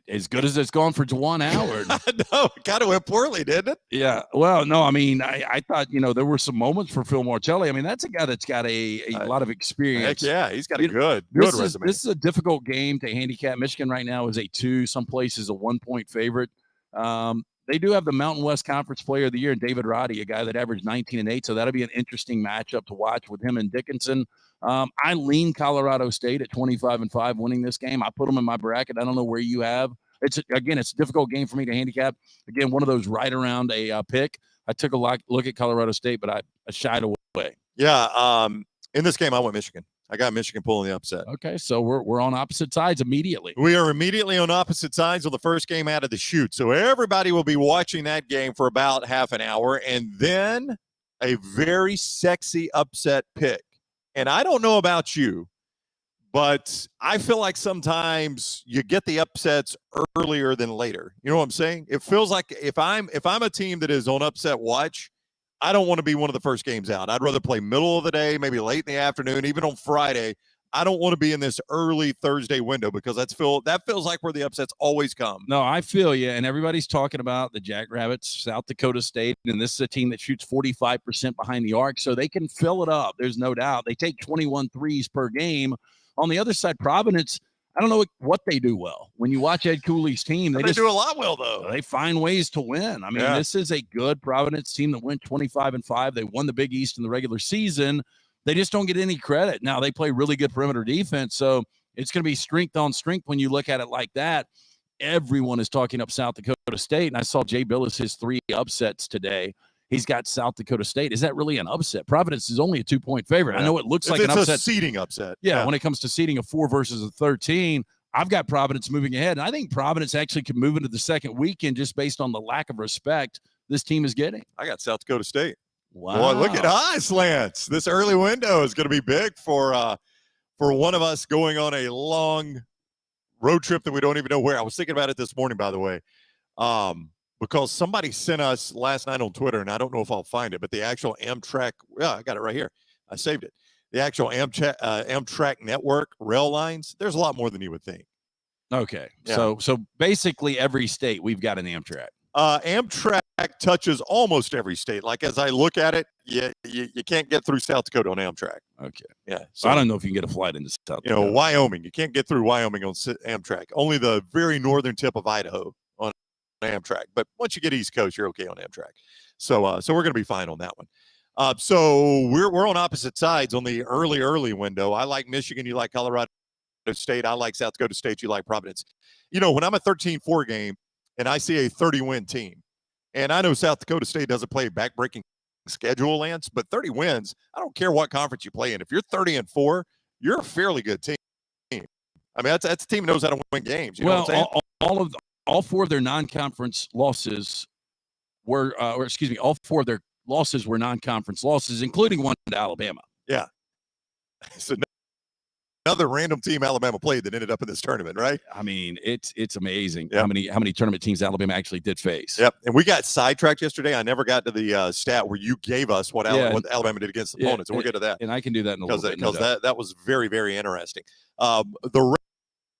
as good as it's gone for Juwan Howard. No, it kind of went poorly, didn't it? Yeah. Well, no, I mean, I thought, there were some moments for Phil Martelli. I mean, that's a guy that's got a lot of experience. Heck yeah, he's got a good resume. This is a difficult game to handicap. Michigan right now is a 2, some places a 1-point favorite. They do have the Mountain West Conference Player of the Year, David Roddy, a guy that averaged 19 and 8. So that'll be an interesting matchup to watch with him and Dickinson. I lean Colorado State at 25-5 winning this game. I put them in my bracket. I don't know where you have. It's a difficult game for me to handicap. Again, one of those right around a pick. I took a look at Colorado State, but I shied away. Yeah. In this game, I went Michigan. I got Michigan pulling the upset. Okay, so we're on opposite sides immediately. We are immediately on opposite sides of the first game out of the chute. So everybody will be watching that game for about half an hour, and then a very sexy upset pick. And I don't know about you, but I feel like sometimes you get the upsets earlier than later. You know what I'm saying? It feels like if I'm a team that is on upset watch, I don't want to be one of the first games out. I'd rather play middle of the day, maybe late in the afternoon, even on Friday. I don't want to be in this early Thursday window because that feels like where the upsets always come. No, I feel you. And everybody's talking about the Jackrabbits, South Dakota State, and this is a team that shoots 45% behind the arc, so they can fill it up. There's no doubt. They take 21 threes per game. On the other side, Providence, I don't know what they do well. When you watch Ed Cooley's team, they do a lot well, though. They find ways to win. I mean, This is a good Providence team that went 25-5. They won the Big East in the regular season. they just don't get any credit. Now, they play really good perimeter defense, so it's going to be strength on strength when you look at it like that. Everyone is talking up South Dakota State, and I saw Jay Billis, his 3 upsets today. He's got South Dakota State. Is that really an upset? Providence is only a 2-point favorite. Yeah. I know it looks like an upset. It's a seeding upset. Yeah, when it comes to seeding a 4 versus a 13, I've got Providence moving ahead. And I think Providence actually could move into the second weekend just based on the lack of respect this team is getting. I got South Dakota State. Wow. Boy, look at us, Lance. This early window is going to be big for one of us going on a long road trip that we don't even know where. I was thinking about it this morning, by the way, because somebody sent us last night on Twitter, and I don't know if I'll find it, but the actual Amtrak, yeah, I got it right here. I saved it. The actual Amtrak network rail lines, there's a lot more than you would think. Okay. Yeah. So basically every state we've got an Amtrak. Amtrak touches almost every state. Like, as I look at it, you can't get through South Dakota on Amtrak. Okay. Yeah. So I don't know if you can get a flight into South Dakota. Wyoming. You can't get through Wyoming on Amtrak. Only the very northern tip of Idaho on Amtrak. But once you get East Coast, you're okay on Amtrak. So we're going to be fine on that one. So we're on opposite sides on the early window. I like Michigan. You like Colorado State. I like South Dakota State. You like Providence. When I'm a 13-4 game and I see a 30-win team, and I know South Dakota State doesn't play a back-breaking schedule, Lance, but 30 wins, I don't care what conference you play in. If you're 30-4, you're a fairly good team. I mean, that's a team that knows how to win games. You know what I'm saying? All 4 of their non-conference losses were, all 4 of their losses were non-conference losses, including one to Alabama. Yeah. So another random team Alabama played that ended up in this tournament, right? I mean, it's amazing Yep. how many tournament teams Alabama actually did face. Yep. And we got sidetracked yesterday. I never got to the stat where you gave us what Alabama did against the opponents, and we'll get to that. And I can do that in a little bit. Because that was very, very interesting. The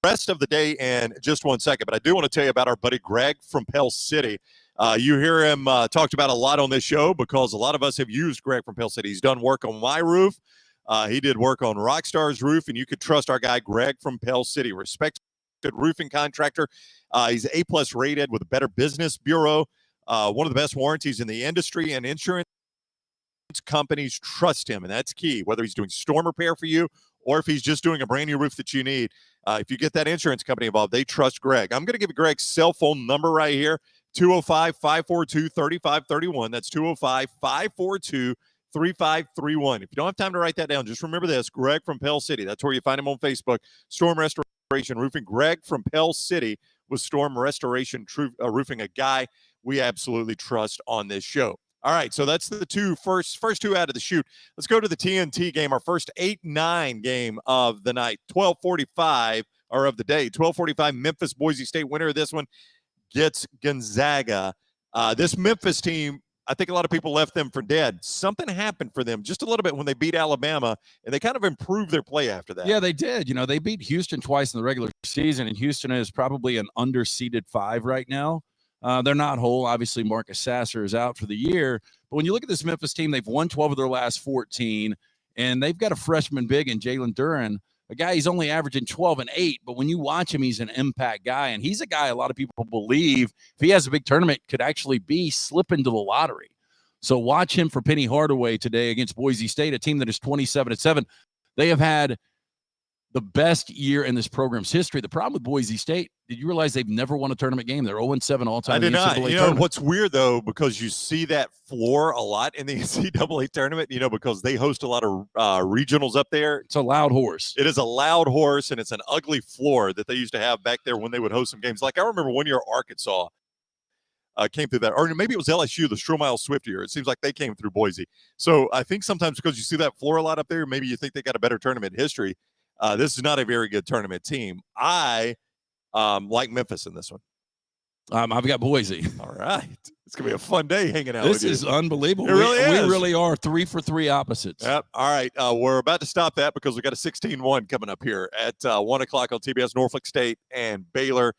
rest of the day in just 1 second, but I do want to tell you about our buddy Greg from Pell City. You hear him talked about a lot on this show because a lot of us have used Greg from Pell City. He's done work on my roof. He did work on Rockstar's roof, and you could trust our guy Greg from Pell City, respected roofing contractor. He's A+ rated with the Better Business Bureau, one of the best warranties in the industry, and insurance companies trust him, and that's key. Whether he's doing storm repair for you or if he's just doing a brand new roof that you need, if you get that insurance company involved, they trust Greg. I'm going to give you Greg's cell phone number right here, 205-542-3531. That's 205-542-3531. If you don't have time to write that down, just remember this: Greg from Pell City. That's where you find him on Facebook. Storm Restoration Roofing. Greg from Pell City with Storm Restoration Roofing, a guy we absolutely trust on this show. All right, so that's the first 2 out of the chute. Let's go to the TNT game, our first 8-9 game of the night. 12:45 or of the day. 12:45. Memphis Boise State winner of this one gets Gonzaga. This Memphis team, I think a lot of people left them for dead. Something happened for them just a little bit when they beat Alabama, and they kind of improved their play after that. Yeah, they did. They beat Houston twice in the regular season, and Houston is probably an underseeded 5 right now. They're not whole. Obviously, Marcus Sasser is out for the year. But when you look at this Memphis team, they've won 12 of their last 14, and they've got a freshman big in Jalen Duren, a guy he's only averaging 12 and 8. But when you watch him, he's an impact guy, and he's a guy a lot of people believe, if he has a big tournament, could actually slip into the lottery. So watch him for Penny Hardaway today against Boise State, a team that is 27-7. They have had the best year in this program's history. The problem with Boise State, did you realize they've never won a tournament game? They're 0-7 all time. I did not. What's weird, though, because you see that floor a lot in the NCAA tournament, because they host a lot of regionals up there. It's a loud horse. It is a loud horse, and it's an ugly floor that they used to have back there when they would host some games. Like, I remember one year Arkansas came through that, or maybe it was LSU, the Stromile Swift year. It seems like they came through Boise. So I think sometimes because you see that floor a lot up there, maybe you think they got a better tournament history. This is not a very good tournament team. I like Memphis in this one. I've got Boise. All right. It's going to be a fun day hanging out This with you. is unbelievable. It really is. We really are 3 for 3 opposites. Yep. All right. We're about to stop that because we got a 16-1 coming up here at 1 o'clock on TBS. Norfolk State and Baylor.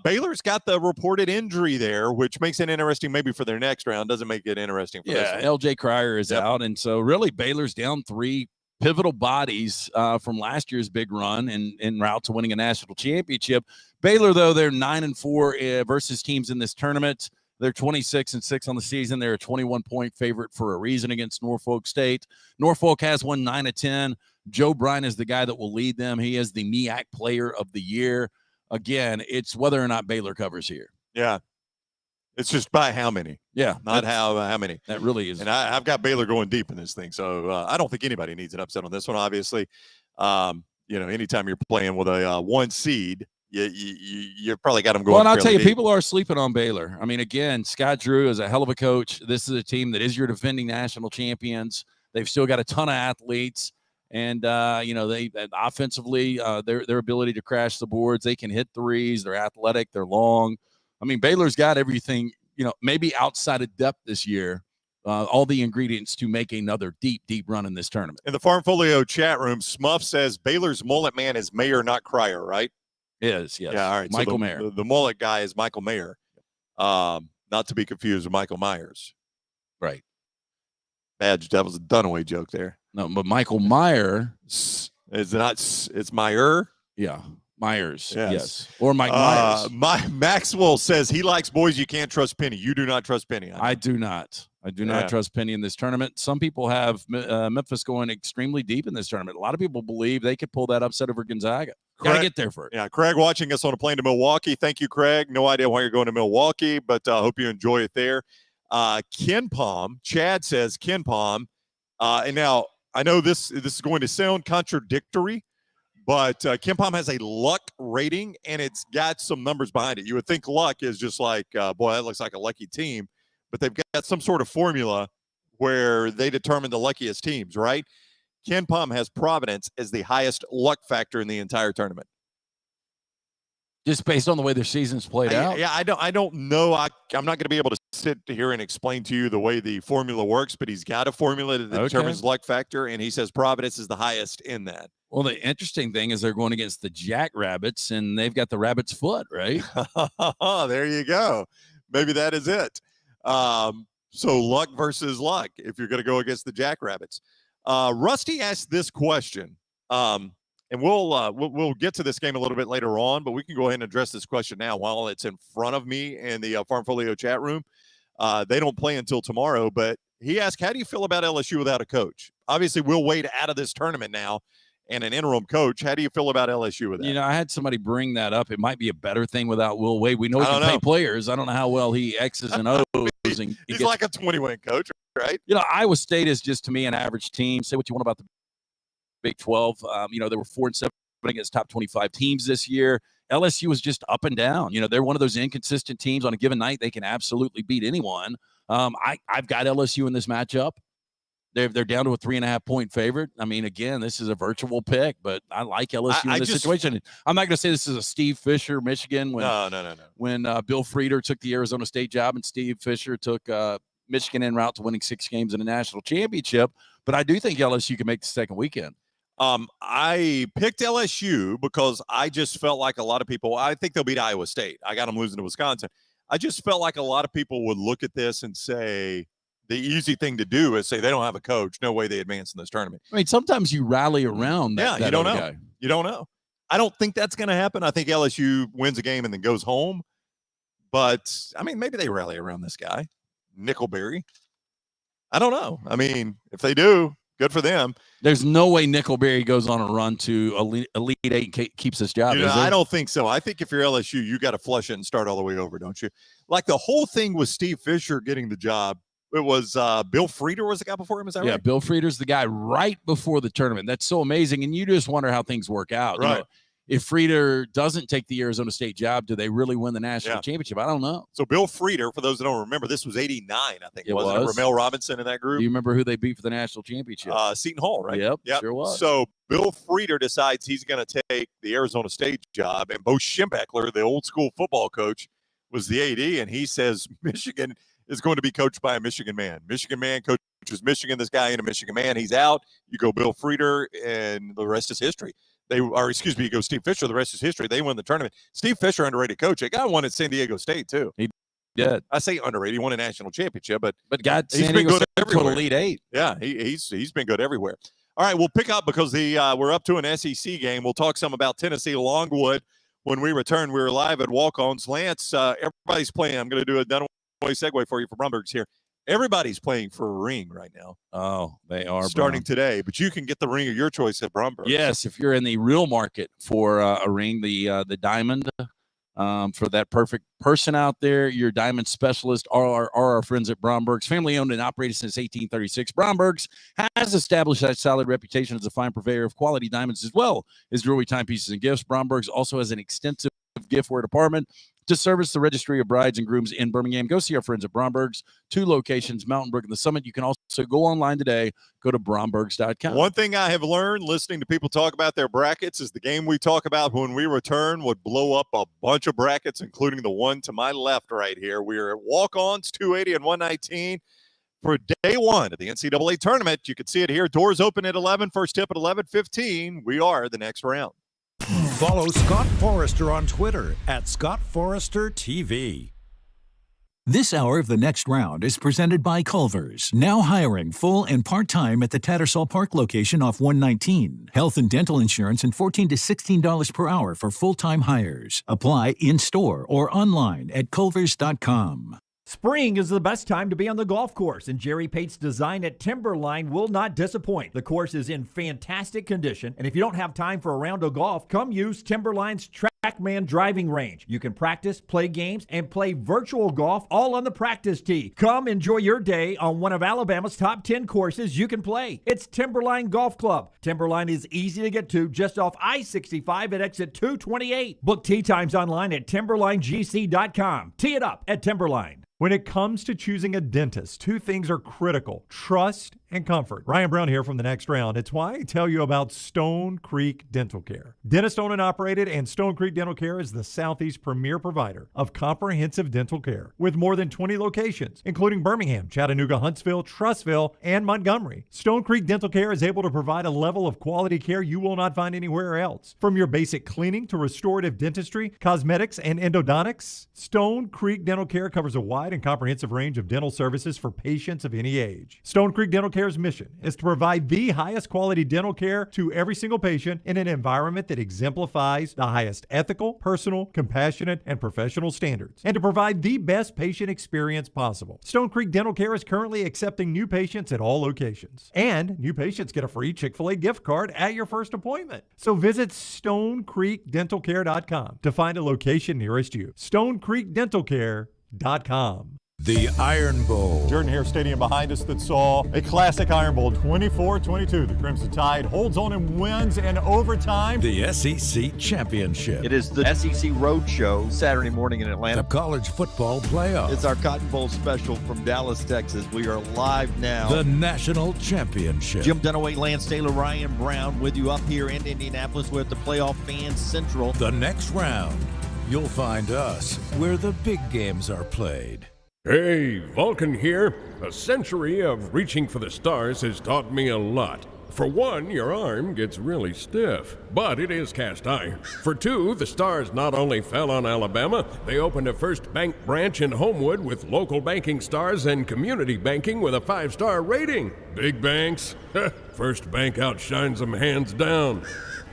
Baylor's got the reported injury there, which makes it interesting maybe for their next round. Doesn't make it interesting for this one. LJ Cryer is out. And so really Baylor's down 3 pivotal bodies from last year's big run and en route to winning a national championship. Baylor, though, they're 9-4 versus teams in this tournament. They're 26-6 on the season. They're a 21-point favorite for a reason against Norfolk State. Norfolk has won 9 of 10. Joe Bryan is the guy that will lead them. He is the MEAC Player of the Year. Again, it's whether or not Baylor covers here. Yeah. It's just by how many. Yeah. Not how many. That really is. And I've got Baylor going deep in this thing. So I don't think anybody needs an upset on this one, obviously. Anytime you're playing with a 1 seed, you probably got them going. Well, and I'll tell you, deep. people are sleeping on Baylor. I mean, again, Scott Drew is a hell of a coach. This is a team that is your defending national champions. They've still got a ton of athletes. And, they offensively, their ability to crash the boards, they can hit threes. They're athletic. They're long. I mean, Baylor's got everything, maybe outside of depth this year, all the ingredients to make another deep, deep run in this tournament. In the Farm Folio chat room, Smuff says Baylor's mullet man is Mayer, not Cryer, right? Yes. Yeah, all right. Michael so Mayer. The mullet guy is Michael Mayer, not to be confused with Michael Myers. Right. That was a Dunaway joke there. No, but Michael Meyer is not. It's Meyer. Yeah, Myers. Yes. Or Mike Myers. Maxwell says he likes boys you can't trust Penny. You do not trust Penny. I do not. I do not trust Penny in this tournament. Some people have Memphis going extremely deep in this tournament. A lot of people believe they could pull that upset over Gonzaga. Got to get there first. Yeah, Craig watching us on a plane to Milwaukee. Thank you, Craig. No idea why you're going to Milwaukee, but hope you enjoy it there. Ken Palm, Chad says Ken Palm. And now I know this is going to sound contradictory, but Ken Palm has a luck rating, and it's got some numbers behind it. You would think luck is just like, boy, that looks like a lucky team, but they've got some sort of formula where they determine the luckiest teams, right? Ken Palm has Providence as the highest luck factor in the entire tournament. Just based on the way their season's played out? Yeah, I don't know. I'm not going to be able to sit here and explain to you the way the formula works, but he's got a formula that determines luck factor, and he says Providence is the highest in that. Well, the interesting thing is they're going against the Jackrabbits, and they've got the rabbit's foot, right? There you go. Maybe that is it. So luck versus luck if you're going to go against the Jackrabbits. Rusty asked this question, and we'll get to this game a little bit later on, but we can go ahead and address this question now while it's in front of me in the Farm Folio chat room. They don't play until tomorrow, but he asked, how do you feel about LSU without a coach? Obviously, Will Wade out of this tournament now and an interim coach. How do you feel about LSU with that? I had somebody bring that up. It might be a better thing without Will Wade. We know he can pay players. I don't know how well he X's and O's. He's like a 20-win coach, right? Iowa State is just, to me, an average team. Say what you want about the Big 12. They were 4-7 against top 25 teams this year. LSU is just up and down. They're one of those inconsistent teams. On a given night, they can absolutely beat anyone. I've got LSU in this matchup. They're down to a 3.5-point favorite. I mean, again, this is a virtual pick, but I like LSU in this situation. I'm not going to say this is a Steve Fisher, Michigan. No. When Bill Frieder took the Arizona State job and Steve Fisher took Michigan en route to winning 6 games in a national championship. But I do think LSU can make the second weekend. I picked LSU because I just felt like a lot of people, I think they'll beat Iowa State. I got them losing to Wisconsin. I just felt like a lot of people would look at this and say, the easy thing to do is say they don't have a coach. No way they advance in this tournament. I mean, sometimes you rally around that. You don't know. Guy. You don't know. I don't think that's going to happen. I think LSU wins a game and then goes home. But, I mean, maybe they rally around this guy, Nickelberry. I don't know. I mean, if they do, good for them. There's no way Nickelberry goes on a run to Elite Eight and keeps his job. I don't think so. I think if you're LSU, you got to flush it and start all the way over, don't you? Like the whole thing with Steve Fisher getting the job, it was Bill Frieder was the guy before him. Is that right? Yeah, Bill Frieder's the guy right before the tournament. That's so amazing. And you just wonder how things work out. Right. If Frieder doesn't take the Arizona State job, do they really win the national championship? I don't know. So Bill Frieder, for those that don't remember, this was 89, I think. It wasn't was. it? Ramel Robinson in that group. Do you remember who they beat for the national championship? Seton Hall, right? Yep, sure was. So Bill Frieder decides he's going to take the Arizona State job, and Bo Schembechler, the old school football coach, was the AD, and he says Michigan is going to be coached by a Michigan man. Michigan man coaches Michigan. This guy ain't a Michigan man. He's out. You go Bill Frieder, and the rest is history. You go Steve Fisher. The rest is history. They win the tournament. Steve Fisher, underrated coach. That guy won at San Diego State too. He did. I say underrated. He won a national championship, but got he's San been Diego good everywhere. Elite Eight. Yeah, he's been good everywhere. All right, we'll pick up because we're up to an SEC game. We'll talk some about Tennessee Longwood when we return. We're live at Walk-Ons. Lance, everybody's playing. I'm going to do a Dunaway segue for you for Bromberg's here. Everybody's playing for a ring right now. Oh, they are starting today, but you can get the ring of your choice at Bromberg. Yes, if you're in the real market for a ring, the diamond, for that perfect person out there, your diamond specialist are our friends at Bromberg's. Family owned and operated since 1836. Bromberg's has established that solid reputation as a fine purveyor of quality diamonds as well as jewelry, timepieces, and gifts. Bromberg's also has an extensive giftware department to service the registry of brides and grooms in Birmingham. Go see our friends at Bromberg's, 2 locations, Mountain Brook and the Summit. You can also go online today. Go to brombergs.com. One thing I have learned listening to people talk about their brackets is the game we talk about when we return would blow up a bunch of brackets, including the one to my left right here. We are at walk-ons, 280 and 119 for day one of the NCAA tournament. You can see it here. Doors open at 11, first tip at 11:15. We are the next round. Follow Scott Forrester on Twitter at Scott Forrester TV. This hour of the next round is presented by Culver's, now hiring full and part-time at the Tattersall Park location off 119. Health and dental insurance and $14 to $16 per hour for full-time hires. Apply in-store or online at culvers.com. Spring is the best time to be on the golf course, and Jerry Pate's design at Timberline will not disappoint. The course is in fantastic condition, and if you don't have time for a round of golf, come use Timberline's TrackMan driving range. You can practice, play games, and play virtual golf all on the practice tee. Come enjoy your day on one of Alabama's top 10 courses you can play. It's Timberline Golf Club. Timberline is easy to get to just off I-65 at exit 228. Book tee times online at timberlinegc.com. Tee it up at Timberline. When it comes to choosing a dentist, 2 things are critical: trust and comfort. Ryan Brown here from the next round. It's why I tell you about Stone Creek Dental Care. Dentist owned and operated, and Stone Creek Dental Care is the Southeast premier provider of comprehensive dental care with more than 20 locations, including Birmingham, Chattanooga, Huntsville, Trussville, and Montgomery. Stone Creek Dental Care is able to provide a level of quality care you will not find anywhere else. From your basic cleaning to restorative dentistry, cosmetics, and endodontics, Stone Creek Dental Care covers a wide and comprehensive range of dental services for patients of any age. Stone Creek Dental Care's mission is to provide the highest quality dental care to every single patient in an environment that exemplifies the highest ethical, personal, compassionate, and professional standards, and to provide the best patient experience possible. Stone Creek Dental Care is currently accepting new patients at all locations, and new patients get a free Chick-fil-A gift card at your first appointment. So visit StoneCreekDentalCare.com to find a location nearest you. StoneCreekDentalCare.com. The Iron Bowl. Jordan Hare Stadium behind us that saw a classic Iron Bowl, 24-22. The Crimson Tide holds on and wins in overtime. The SEC Championship. It is the SEC Roadshow Saturday morning in Atlanta. The College Football Playoff. It's our Cotton Bowl special from Dallas, Texas. We are live now. The National Championship. Jim Dunaway, Lance Taylor, Ryan Brown with you up here in Indianapolis. We're at the Playoff Fan Central. The next round. You'll find us where the big games are played. Hey, Vulcan here. A century of reaching for the stars has taught me a lot. For one, your arm gets really stiff, but it is cast iron. For two, the stars not only fell on Alabama, they opened a First Bank branch in Homewood with local banking stars and community banking with a 5-star rating. Big banks? First Bank outshines them hands down.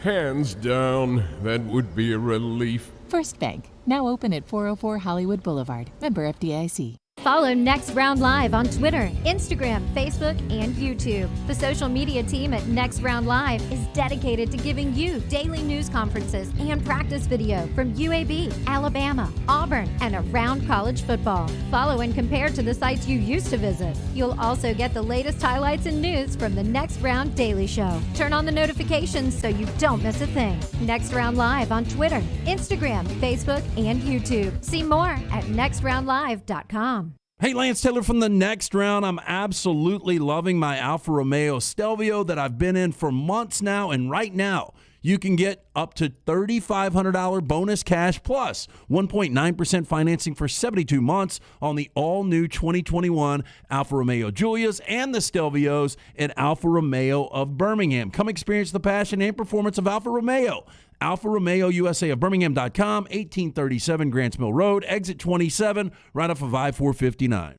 Hands down. That would be a relief. First Bank, now open at 404 Hollywood Boulevard. Member FDIC. Follow Next Round Live on Twitter, Instagram, Facebook, and YouTube. The social media team at Next Round Live is dedicated to giving you daily news conferences and practice video from UAB, Alabama, Auburn, and around college football. Follow and compare to the sites you used to visit. You'll also get the latest highlights and news from the Next Round Daily Show. Turn on the notifications so you don't miss a thing. Next Round Live on Twitter, Instagram, Facebook, and YouTube. See more at nextroundlive.com. Hey, Lance Taylor from the Next Round. I'm absolutely loving my Alfa Romeo Stelvio that I've been in for months now, and right now you can get up to $3,500 bonus cash plus 1.9% financing for 72 months on the all-new 2021 Alfa Romeo Giulias and the Stelvios at Alfa Romeo of Birmingham. Come experience the passion and performance of Alfa Romeo. Alfa Romeo USA of Birmingham.com, 1837 Grants Mill Road, exit 27, right off of I-459.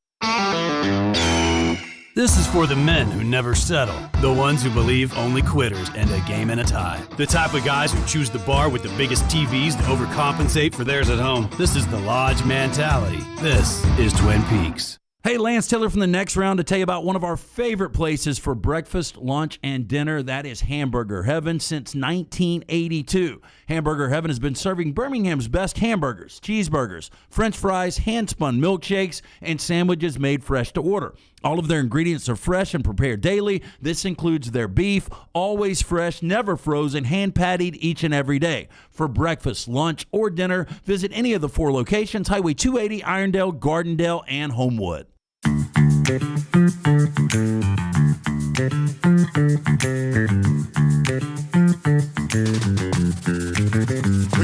This is for the men who never settle, the ones who believe only quitters end a game in a tie, the type of guys who choose the bar with the biggest TVs to overcompensate for theirs at home. This is the Lodge mentality. This is Twin Peaks. Hey, Lance Taylor from the Next Round to tell you about one of our favorite places for breakfast, lunch, and dinner. That is Hamburger Heaven since 1982. Hamburger Heaven has been serving Birmingham's best hamburgers, cheeseburgers, French fries, hand-spun milkshakes, and sandwiches made fresh to order. All of their ingredients are fresh and prepared daily. This includes their beef, always fresh, never frozen, hand-pattied each and every day. For breakfast, lunch, or dinner, visit any of the 4 locations, Highway 280, Irondale, Gardendale, and Homewood. We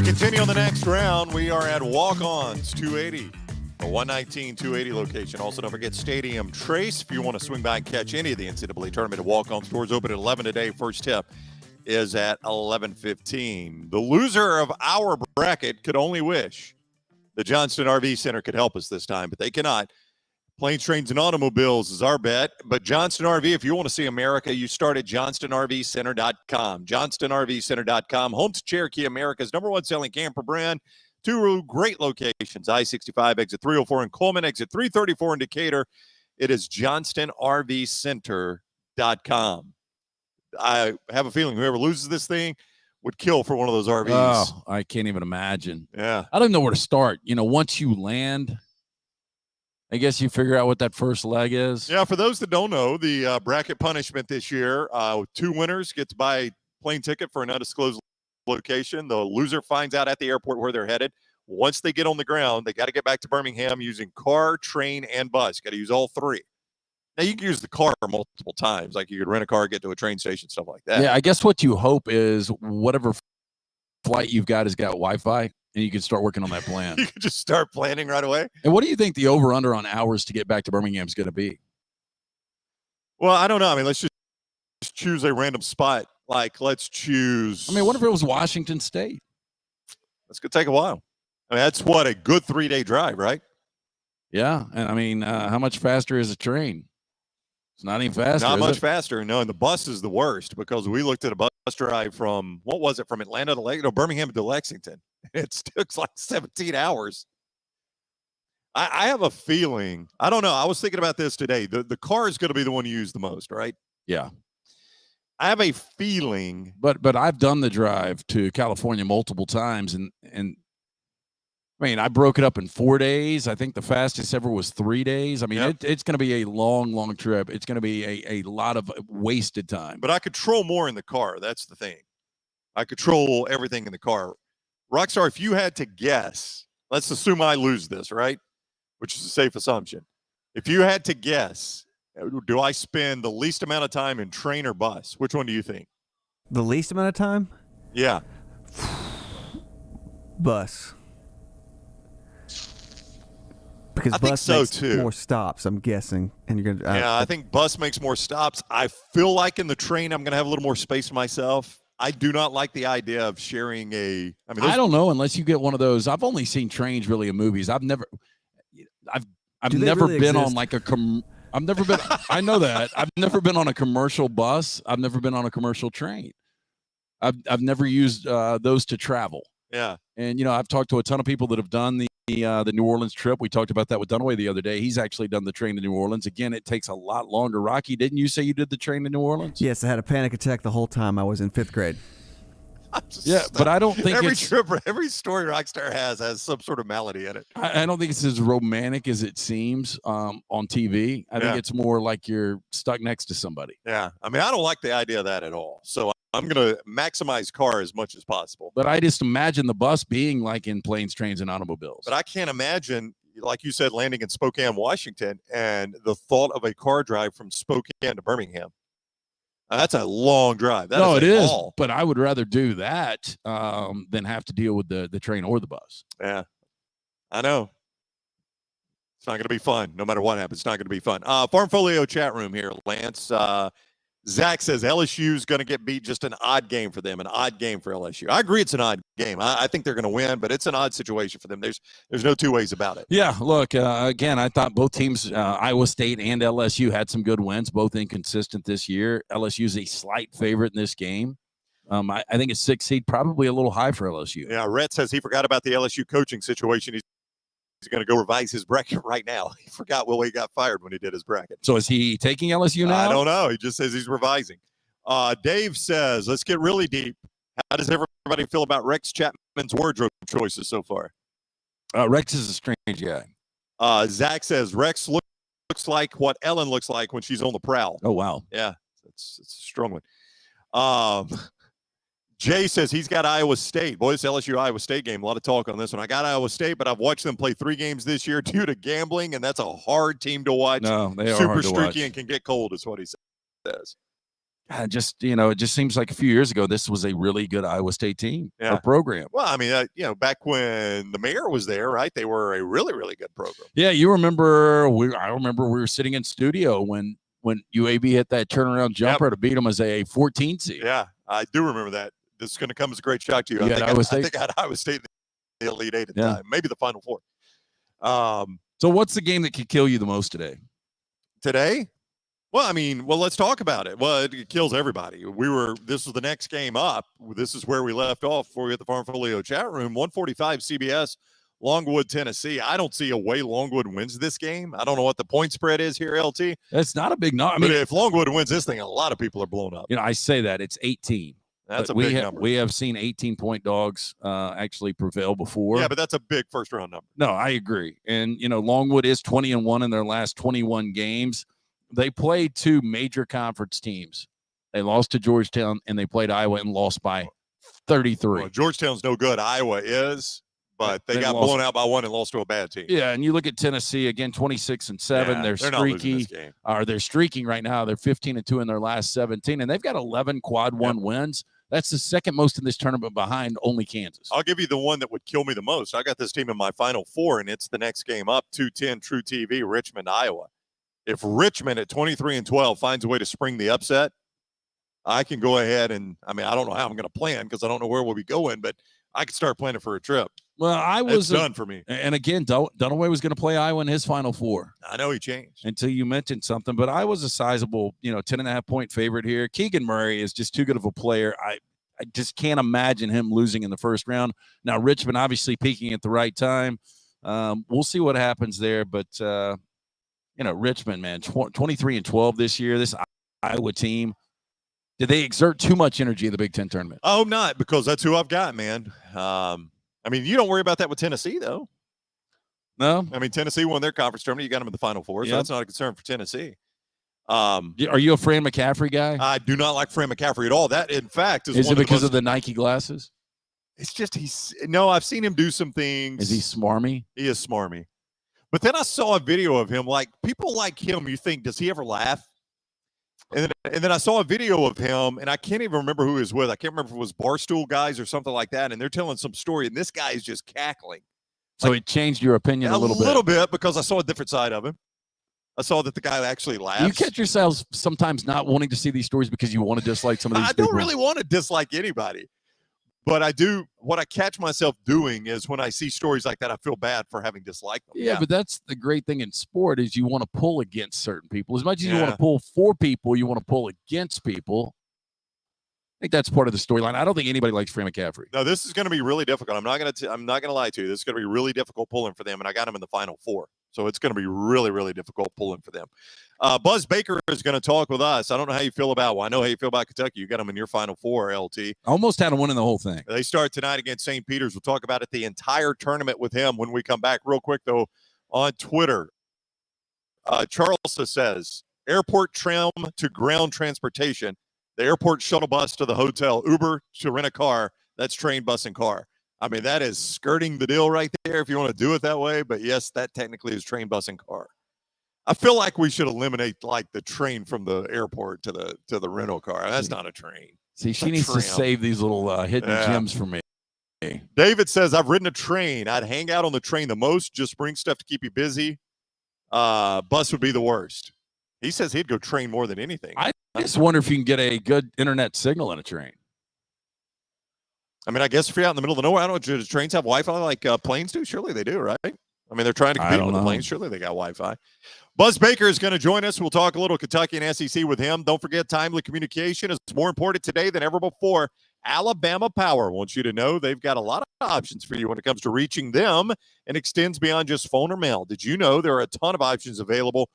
continue on the next round. We are at Walk-Ons 280, a 119-280 location. Also, don't forget Stadium Trace. If you want to swing by and catch any of the NCAA tournament at Walk-On stores, open at 11 today. First tip is at 11:15. The loser of our bracket could only wish the Johnston RV Center could help us this time, but they cannot. Planes, Trains, and Automobiles is our bet. But Johnston RV, if you want to see America, you start at johnstonrvcenter.com. johnstonrvcenter.com, home to Cherokee, America's #1 selling camper brand. 2 great locations, I-65, exit 304 in Coleman, exit 334 in Decatur. It is johnstonrvcenter.com. I have a feeling whoever loses this thing would kill for one of those RVs. Oh, I can't even imagine. Yeah. I don't know where to start. Once you land, I guess you figure out what that first leg is. Yeah, for those that don't know, the bracket punishment this year, 2 winners get to buy a plane ticket for an undisclosed location. The loser finds out at the airport where they're headed. Once they get on the ground, they got to get back to Birmingham using car, train, and bus. Got to use all 3. Now, you can use the car multiple times. Like you could rent a car, get to a train station, stuff like that. Yeah, I guess what you hope is whatever flight you've got has got Wi-Fi, and you can start working on that plan. You can just start planning right away. And what do you think the over-under on hours to get back to Birmingham is going to be? Well, I don't know. I mean, let's just choose a random spot. Like, let's choose. I mean, what if it was Washington State? That's going to take a while. I mean, that's what, a good 3-day drive, right? Yeah. And I mean, how much faster is a train? It's not even faster. Not much faster. No, and the bus is the worst because we looked at a bus drive from, what was it, from Atlanta to Birmingham to Lexington. It took like 17 hours. I have a feeling, I don't know. I was thinking about this today. The car is going to be the one you use the most, right? Yeah. I have a feeling. But I've done the drive to California multiple times, and I mean, I broke it up in 4 days. I think the fastest ever was 3 days. I mean, it's going to be a long, long trip. It's going to be a lot of wasted time. But I control more in the car. That's the thing. I control everything in the car. Rockstar, if you had to guess, let's assume I lose this, right? Which is a safe assumption. If you had to guess, do I spend the least amount of time in train or bus? Which one do you think? The least amount of time? Yeah. Bus. Because I think bus so makes too. More stops, I'm guessing, and you're gonna. Yeah, I think bus makes more stops. I feel like in the train, I'm gonna have a little more space myself. I do not like the idea of sharing a. I don't know unless you get one of those. I've only seen trains really in movies. I've never really been exist? on like I've never been. I know that. I've never been on a commercial bus. I've never been on a commercial train. I've never used those to travel. Yeah. And I've talked to a ton of people that have done the New Orleans trip. We talked about that with Dunaway the other day. He's actually done the train to New Orleans. Again, it takes a lot longer. Rocky, didn't you say you did the train to New Orleans? Yes, I had a panic attack the whole time I was in 5th grade. Yeah, but I don't think every story Rockstar has some sort of malady in it. I don't think it's as romantic as it seems on TV. I think it's more like you're stuck next to somebody. Yeah, I mean, I don't like the idea of that at all. So I'm going to maximize car as much as possible. But I just imagine the bus being like in Planes, Trains, and Automobiles. But I can't imagine, like you said, landing in Spokane, Washington, and the thought of a car drive from Spokane to Birmingham. That's a long drive. It is. But I would rather do that than have to deal with the train or the bus. Yeah, I know. It's not going to be fun. No matter what happens, it's not going to be fun. Farmfolio chat room here, Lance. Zach says LSU is going to get beat, just an odd game for them, an odd game for LSU. I agree it's an odd game. I think they're going to win, but it's an odd situation for them. There's no two ways about it. Yeah, look, again, I thought both teams, Iowa State and LSU, had some good wins, both inconsistent this year. LSU's a slight favorite in this game. I think a 6 seed, probably a little high for LSU. Yeah, Rhett says he forgot about the LSU coaching situation. He's going to go revise his bracket right now. He forgot he got fired when he did his bracket. So is he taking LSU now? I don't know. He just says he's revising. Dave says, let's get really deep. How does everybody feel about Rex Chapman's wardrobe choices so far? Rex is a strange guy. Zach says, Rex looks like what Ellen looks like when she's on the prowl. Oh, wow. Yeah, it's a strong one. Jay says he's got Iowa State. Boy, this LSU-Iowa State game, a lot of talk on this one. I got Iowa State, but I've watched them play 3 games this year due to gambling, and that's a hard team to watch. No, they are super hard to streaky watch. And can get cold is what he says. It just seems like a few years ago, this was a really good Iowa State team or program. Well, I mean, back when the mayor was there, right? They were a really, really good program. Yeah, you remember? I remember we were sitting in studio when UAB hit that turnaround jumper to beat them as a 14 seed. Yeah, I do remember that. This is going to come as a great shock to you. I think I had Iowa State in the Elite Eight at the time, maybe the Final Four. So what's the game that could kill you the most today? Well, let's talk about it. Well, it kills everybody. This was the next game up. This is where we left off before we hit the Farm Folio chat room. 145 CBS, Longwood, Tennessee. I don't see a way Longwood wins this game. I don't know what the point spread is here, LT. It's not a big number. But if Longwood wins this thing, a lot of people are blown up. I say that. It's 18. That's a big number. We have seen 18-point dogs actually prevail before. Yeah, but that's a big first-round number. No, I agree. And, Longwood is 20-1 in their last 21 games. They played 2 major conference teams. They lost to Georgetown, and they played Iowa and lost by 33. Well, Georgetown's no good. Iowa is, but they got blown out by 1 and lost to a bad team. Yeah, and you look at Tennessee, again, 26-7. Yeah, they're not losing this streaky. game. They're streaking right now. They're 15-2 in their last 17, and they've got 11 quad 1 wins. That's the second most in this tournament behind only Kansas. I'll give you the one that would kill me the most. I got this team in my Final Four, and it's the next game up, 210 True TV, Richmond, Iowa. If Richmond at 23-12 finds a way to spring the upset, I can go ahead and, I don't know how I'm going to plan because I don't know where we'll be going, but I could start planning for a trip. Well, it's done for me. And again, Dunaway was going to play Iowa in his Final Four. I know he changed. Until you mentioned something, but I was a sizable, 10.5-point favorite here. Keegan Murray is just too good of a player. I just can't imagine him losing in the first round. Now, Richmond obviously peaking at the right time. We'll see what happens there, but Richmond, man, 23-12 this year. This Iowa team, did they exert too much energy in the Big Ten tournament? I hope not, because that's who I've got, man. You don't worry about that with Tennessee, though. No. Tennessee won their conference tournament. You got them in the Final Four, so that's not a concern for Tennessee. Are you a Fran McCaffrey guy? I do not like Fran McCaffrey at all. That, in fact, is it because of the Nike glasses? It's just I've seen him do some things. Is he smarmy? He is smarmy. But then I saw a video of him. Like, people like him, you think, does he ever laugh? And then I saw a video of him, and I can't even remember who he was with. I can't remember if it was Barstool guys or something like that, and they're telling some story, and this guy is just cackling. So it changed your opinion a little bit? A little bit, because I saw a different side of him. I saw that the guy actually laughs. You catch yourselves sometimes not wanting to see these stories because you want to dislike some of these people. I don't really want to dislike anybody. But I do. What I catch myself doing is when I see stories like that, I feel bad for having disliked them. Yeah, but that's the great thing in sport is you want to pull against certain people. As much as you want to pull for people, you want to pull against people. I think that's part of the storyline. I don't think anybody likes Fran McCaffrey. No, this is going to be really difficult. I'm not going to lie to you. This is going to be really difficult pulling for them, and I got them in the Final Four. So it's going to be really, really difficult pulling for them. Buzz Baker is going to talk with us. I don't know how you feel about. Well, I know how you feel about Kentucky. You got them in your Final Four, LT. Almost had a win in the whole thing. They start tonight against St. Peter's. We'll talk about it, the entire tournament with him when we come back. Real quick, though, on Twitter, Charles says, airport tram to ground transportation, the airport shuttle bus to the hotel, Uber to rent a car, that's train, bus, and car. That is skirting the deal right there if you want to do it that way. But, yes, that technically is train, bus, and car. I feel like we should eliminate, the train from the airport to the rental car. That's not a train. See, she needs to save these little hidden gems for me. David says, I've ridden a train. I'd hang out on the train the most, just bring stuff to keep you busy. Bus would be the worst. He says he'd go train more than anything. I just wonder if you can get a good internet signal in a train. I mean, I guess if you're out in the middle of nowhere, I don't know, do trains have Wi-Fi like planes do? Surely they do, right? I mean, they're trying to compete with the planes. Surely they got Wi-Fi. Buzz Baker is going to join us. We'll talk a little Kentucky and SEC with him. Don't forget, timely communication is more important today than ever before. Alabama Power wants you to know they've got a lot of options for you when it comes to reaching them and extends beyond just phone or mail. Did you know there are a ton of options available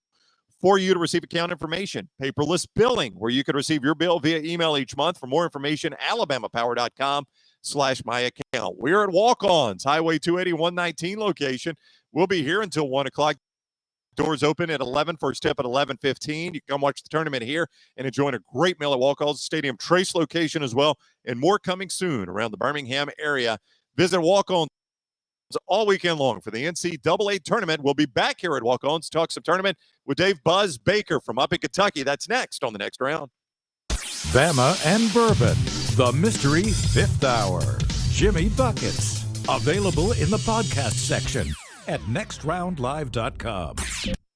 for you to receive account information? Paperless billing, where you can receive your bill via email each month. For more information, alabamapower.com/myaccount. We're at Walk-Ons, Highway 280, 119 location. We'll be here until 1 o'clock. Doors open at 11, first tip at 11:15. You can come watch the tournament here and enjoy a great meal at Walk-Ons Stadium Trace location as well, and more coming soon around the Birmingham area. Visit Walk-Ons all weekend long for the NCAA tournament. We'll be back here at Walk-Ons to talk some tournament with Dave Buzz Baker from up in Kentucky. That's next on the next round. Bama and Bourbon, the mystery fifth hour. Jimmy Buckets, available in the podcast section at nextroundlive.com.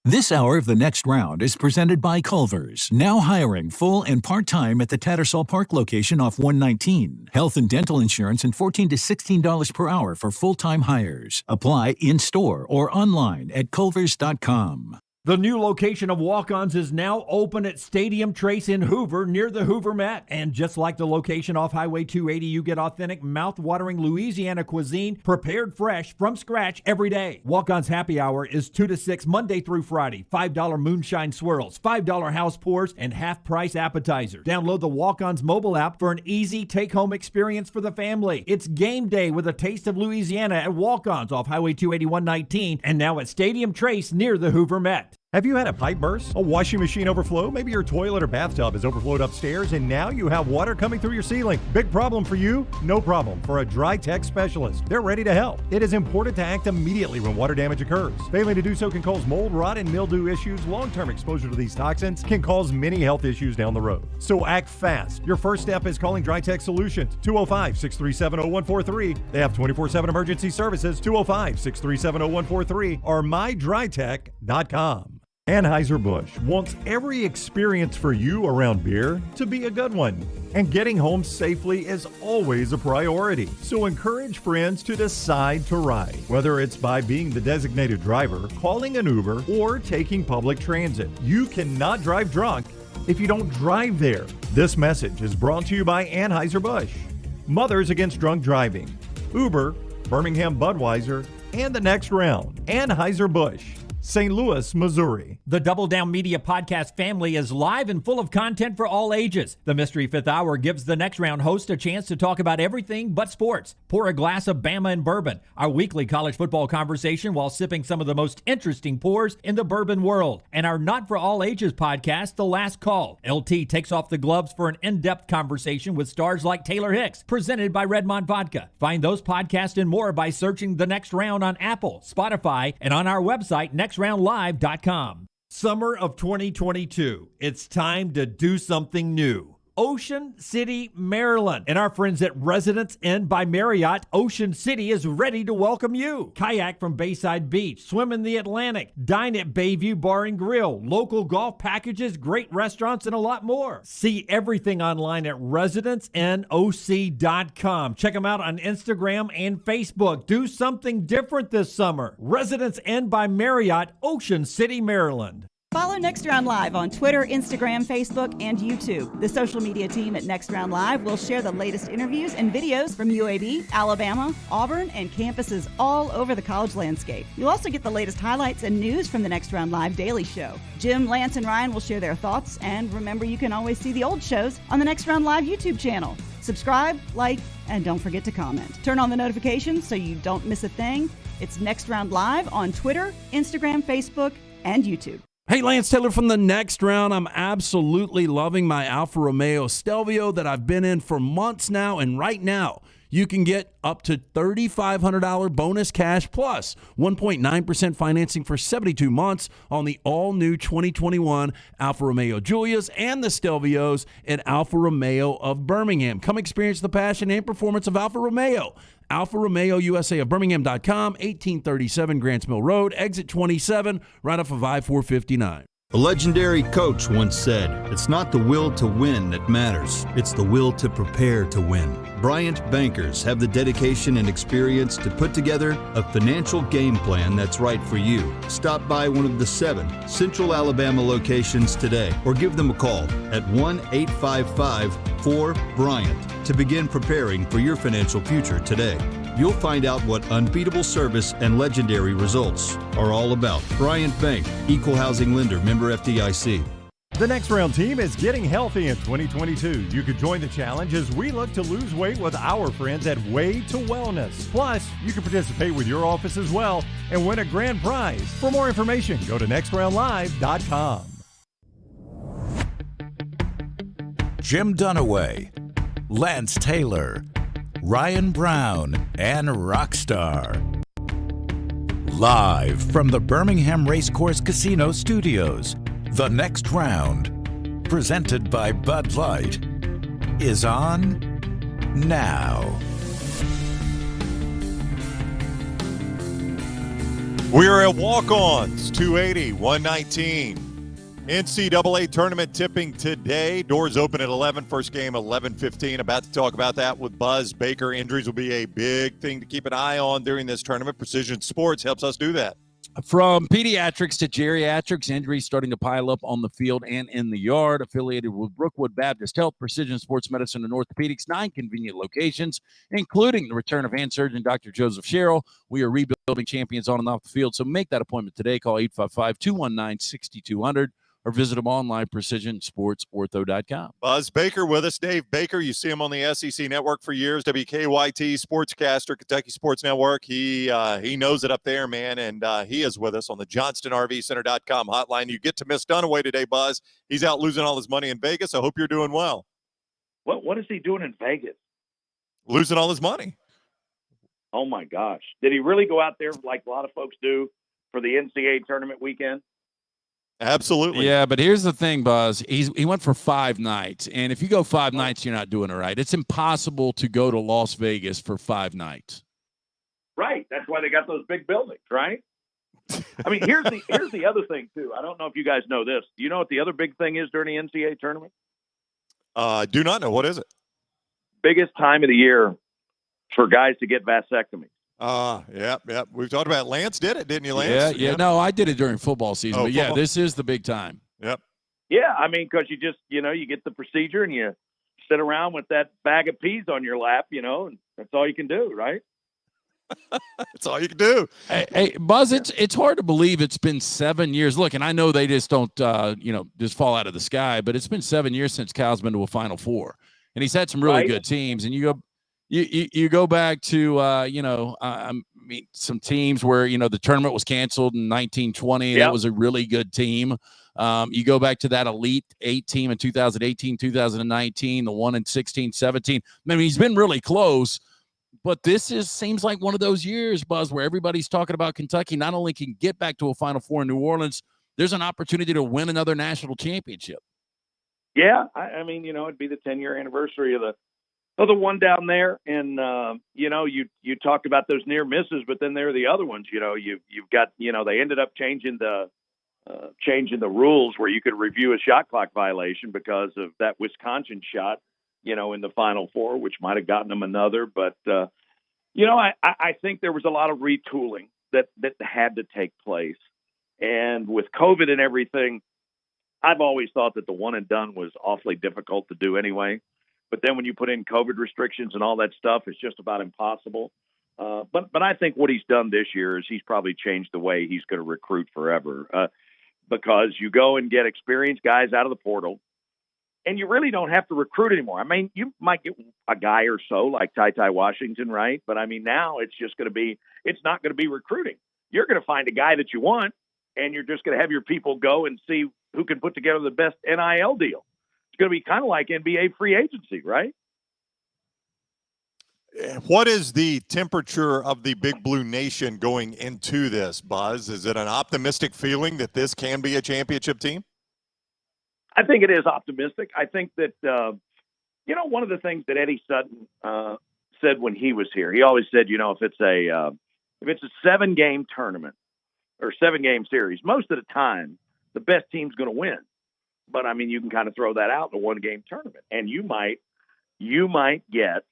This hour of the next round is presented by Culver's, now hiring full and part-time at the Tattersall Park location off 119. Health and dental insurance and $14 to $16 per hour for full-time hires. Apply in-store or online at culvers.com. The new location of Walk-Ons is now open at Stadium Trace in Hoover, near the Hoover Met. And just like the location off Highway 280, you get authentic, mouth-watering Louisiana cuisine prepared fresh from scratch every day. Walk-Ons happy hour is 2 to 6 Monday through Friday. $5 moonshine swirls, $5 house pours, and half-price appetizers. Download the Walk-Ons mobile app for an easy take-home experience for the family. It's game day with a taste of Louisiana at Walk-Ons off Highway 280, 119, and now at Stadium Trace near the Hoover Met. Have you had a pipe burst, a washing machine overflow? Maybe your toilet or bathtub has overflowed upstairs and now you have water coming through your ceiling. Big problem for you? No problem for a Dry Tech specialist. They're ready to help. It is important to act immediately when water damage occurs. Failing to do so can cause mold, rot, and mildew issues. Long-term exposure to these toxins can cause many health issues down the road. So act fast. Your first step is calling Dry Tech Solutions, 205-637-0143. They have 24/7 emergency services, 205-637-0143 or mydrytech.com. Anheuser-Busch wants every experience for you around beer to be a good one. And getting home safely is always a priority. So encourage friends to decide to ride, whether it's by being the designated driver, calling an Uber, or taking public transit. You cannot drive drunk if you don't drive there. This message is brought to you by Anheuser-Busch, Mothers Against Drunk Driving, Uber, Birmingham Budweiser, and the next round, Anheuser-Busch, St. Louis, Missouri. The Double Down Media podcast family is live and full of content for all ages. The Mystery Fifth Hour gives the next round host a chance to talk about everything but sports. Pour a glass of Bama and Bourbon, our weekly college football conversation while sipping some of the most interesting pours in the bourbon world. And our Not For All Ages podcast, The Last Call. LT takes off the gloves for an in-depth conversation with stars like Taylor Hicks, presented by Redmond Vodka. Find those podcasts and more by searching The Next Round on Apple, Spotify, and on our website, nextroundlive.com. Summer of 2022. It's time to do something new. Ocean City, Maryland. And our friends at Residence Inn by Marriott, Ocean City is ready to welcome you. Kayak from Bayside Beach, swim in the Atlantic, dine at Bayview Bar and Grill, local golf packages, great restaurants, and a lot more. See everything online at residencenoc.com. Check them out on Instagram and Facebook. Do something different this summer. Residence Inn by Marriott, Ocean City, Maryland. Follow Next Round Live on Twitter, Instagram, Facebook, and YouTube. The social media team at Next Round Live will share the latest interviews and videos from UAB, Alabama, Auburn, and campuses all over the college landscape. You'll also get the latest highlights and news from the Next Round Live Daily Show. Jim, Lance, and Ryan will share their thoughts, and remember, you can always see the old shows on the Next Round Live YouTube channel. Subscribe, like, and don't forget to comment. Turn on the notifications so you don't miss a thing. It's Next Round Live on Twitter, Instagram, Facebook, and YouTube. Hey, Lance Taylor from the Next Round. I'm absolutely loving my Alfa Romeo Stelvio that I've been in for months now, and right now you can get up to $3,500 bonus cash plus 1.9% financing for 72 months on the all-new 2021 Alfa Romeo Giulias and the Stelvios at Alfa Romeo of Birmingham. Come experience the passion and performance of Alfa Romeo. Alfa Romeo USA of Birmingham.com, 1837 Grants Mill Road, exit 27, right off of I-459. A legendary coach once said, "It's not the will to win that matters, it's the will to prepare to win." Bryant bankers have the dedication and experience to put together a financial game plan that's right for you. Stop by one of the 7 Central Alabama locations today or give them a call at 1-855-4-BRYANT to begin preparing for your financial future today. You'll find out what unbeatable service and legendary results are all about. Bryant Bank, Equal Housing Lender, member FDIC. The Next Round team is getting healthy in 2022. You could join the challenge as we look to lose weight with our friends at Way to Wellness. Plus, you can participate with your office as well and win a grand prize. For more information, go to nextroundlive.com. Jim Dunaway, Lance Taylor, Ryan Brown, and Rockstar. Live from the Birmingham Racecourse Casino Studios, The Next Round, presented by Bud Light, is on now. We are at walk-ons, 280, 119. NCAA tournament tipping today. Doors open at 11. First game, 11:15. About to talk about that with Buzz Baker. Injuries will be a big thing to keep an eye on during this tournament. Precision Sports helps us do that. From pediatrics to geriatrics, injuries starting to pile up on the field and in the yard. Affiliated with Brookwood Baptist Health, Precision Sports Medicine and Orthopedics, 9 convenient locations, including the return of hand surgeon Dr. Joseph Sherrill. We are rebuilding champions on and off the field, so make that appointment today. Call 855-219-6200 or visit them online, precisionsportsortho.com. Buzz Baker with us. Dave Baker, you see him on the SEC Network for years, WKYT sportscaster, Kentucky Sports Network. He knows it up there, man, and he is with us on the JohnstonRVCenter.com hotline. You get to miss Dunaway today, Buzz. He's out losing all his money in Vegas. I hope you're doing well. What is he doing in Vegas? Losing all his money. Oh, my gosh. Did he really go out there like a lot of folks do for the NCAA tournament weekend? Absolutely. Yeah, but here's the thing, Buzz. He went for 5 nights, and if you go 5 nights, you're not doing it right. It's impossible to go to Las Vegas for 5 nights. Right. That's why they got those big buildings, right? I mean, here's the other thing, too. I don't know if you guys know this. Do you know what the other big thing is during the NCAA tournament? I do not know. What is it? Biggest time of the year for guys to get vasectomies. Yep. We've talked about it. Lance did it, didn't you, Lance? Yeah. No, I did it during football season. But, yeah, this is the big time. Yep. Yeah, I mean, because you just, you get the procedure and you sit around with that bag of peas on your lap, and that's all you can do, right? That's all you can do. Hey, Buzz, it's hard to believe it's been 7 years. Look, and I know they just don't, just fall out of the sky, but it's been 7 years since Cal's been to a Final Four. And he's had some really good teams. And you go back to, some teams where, the tournament was canceled in 1920. That was a really good team. You go back to that Elite 8 team in 2018, 2019, the one in 16, 17. I mean, he's been really close, but this seems like one of those years, Buzz, where everybody's talking about Kentucky not only can get back to a Final Four in New Orleans, there's an opportunity to win another national championship. Yeah, I mean, it'd be the 10-year anniversary of the one down there, and you talked about those near misses, but then there are the other ones. You've got they ended up changing the rules where you could review a shot clock violation because of that Wisconsin shot, in the Final Four, which might have gotten them another. But I think there was a lot of retooling that had to take place, and with COVID and everything, I've always thought that the one and done was awfully difficult to do anyway. But then when you put in COVID restrictions and all that stuff, it's just about impossible. But I think what he's done this year is he's probably changed the way he's going to recruit forever, because you go and get experienced guys out of the portal, and you really don't have to recruit anymore. I mean, you might get a guy or so like Ty Washington, right? But I mean, now it's not going to be recruiting. You're going to find a guy that you want, and you're just going to have your people go and see who can put together the best NIL deal. It's going to be kind of like NBA free agency, right? What is the temperature of the Big Blue Nation going into this, Buzz? Is it an optimistic feeling that this can be a championship team? I think it is optimistic. I think that, one of the things that Eddie Sutton said when he was here, he always said, if it's a 7-game tournament or 7-game series, most of the time the best team's going to win. But I mean, you can kind of throw that out in a one-game tournament, and you might get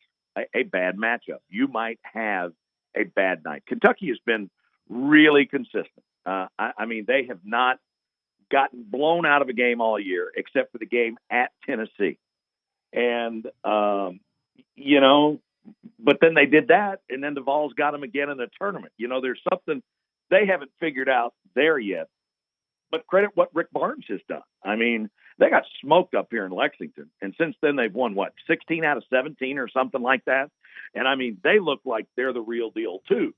a bad matchup. You might have a bad night. Kentucky has been really consistent. I mean, they have not gotten blown out of a game all year, except for the game at Tennessee. And, but then they did that, and then the Vols got them again in the tournament. There's something they haven't figured out there yet. But credit what Rick Barnes has done. I mean, they got smoked up here in Lexington, and since then they've won, 16 out of 17 or something like that? And, I mean, they look like they're the real deal, too.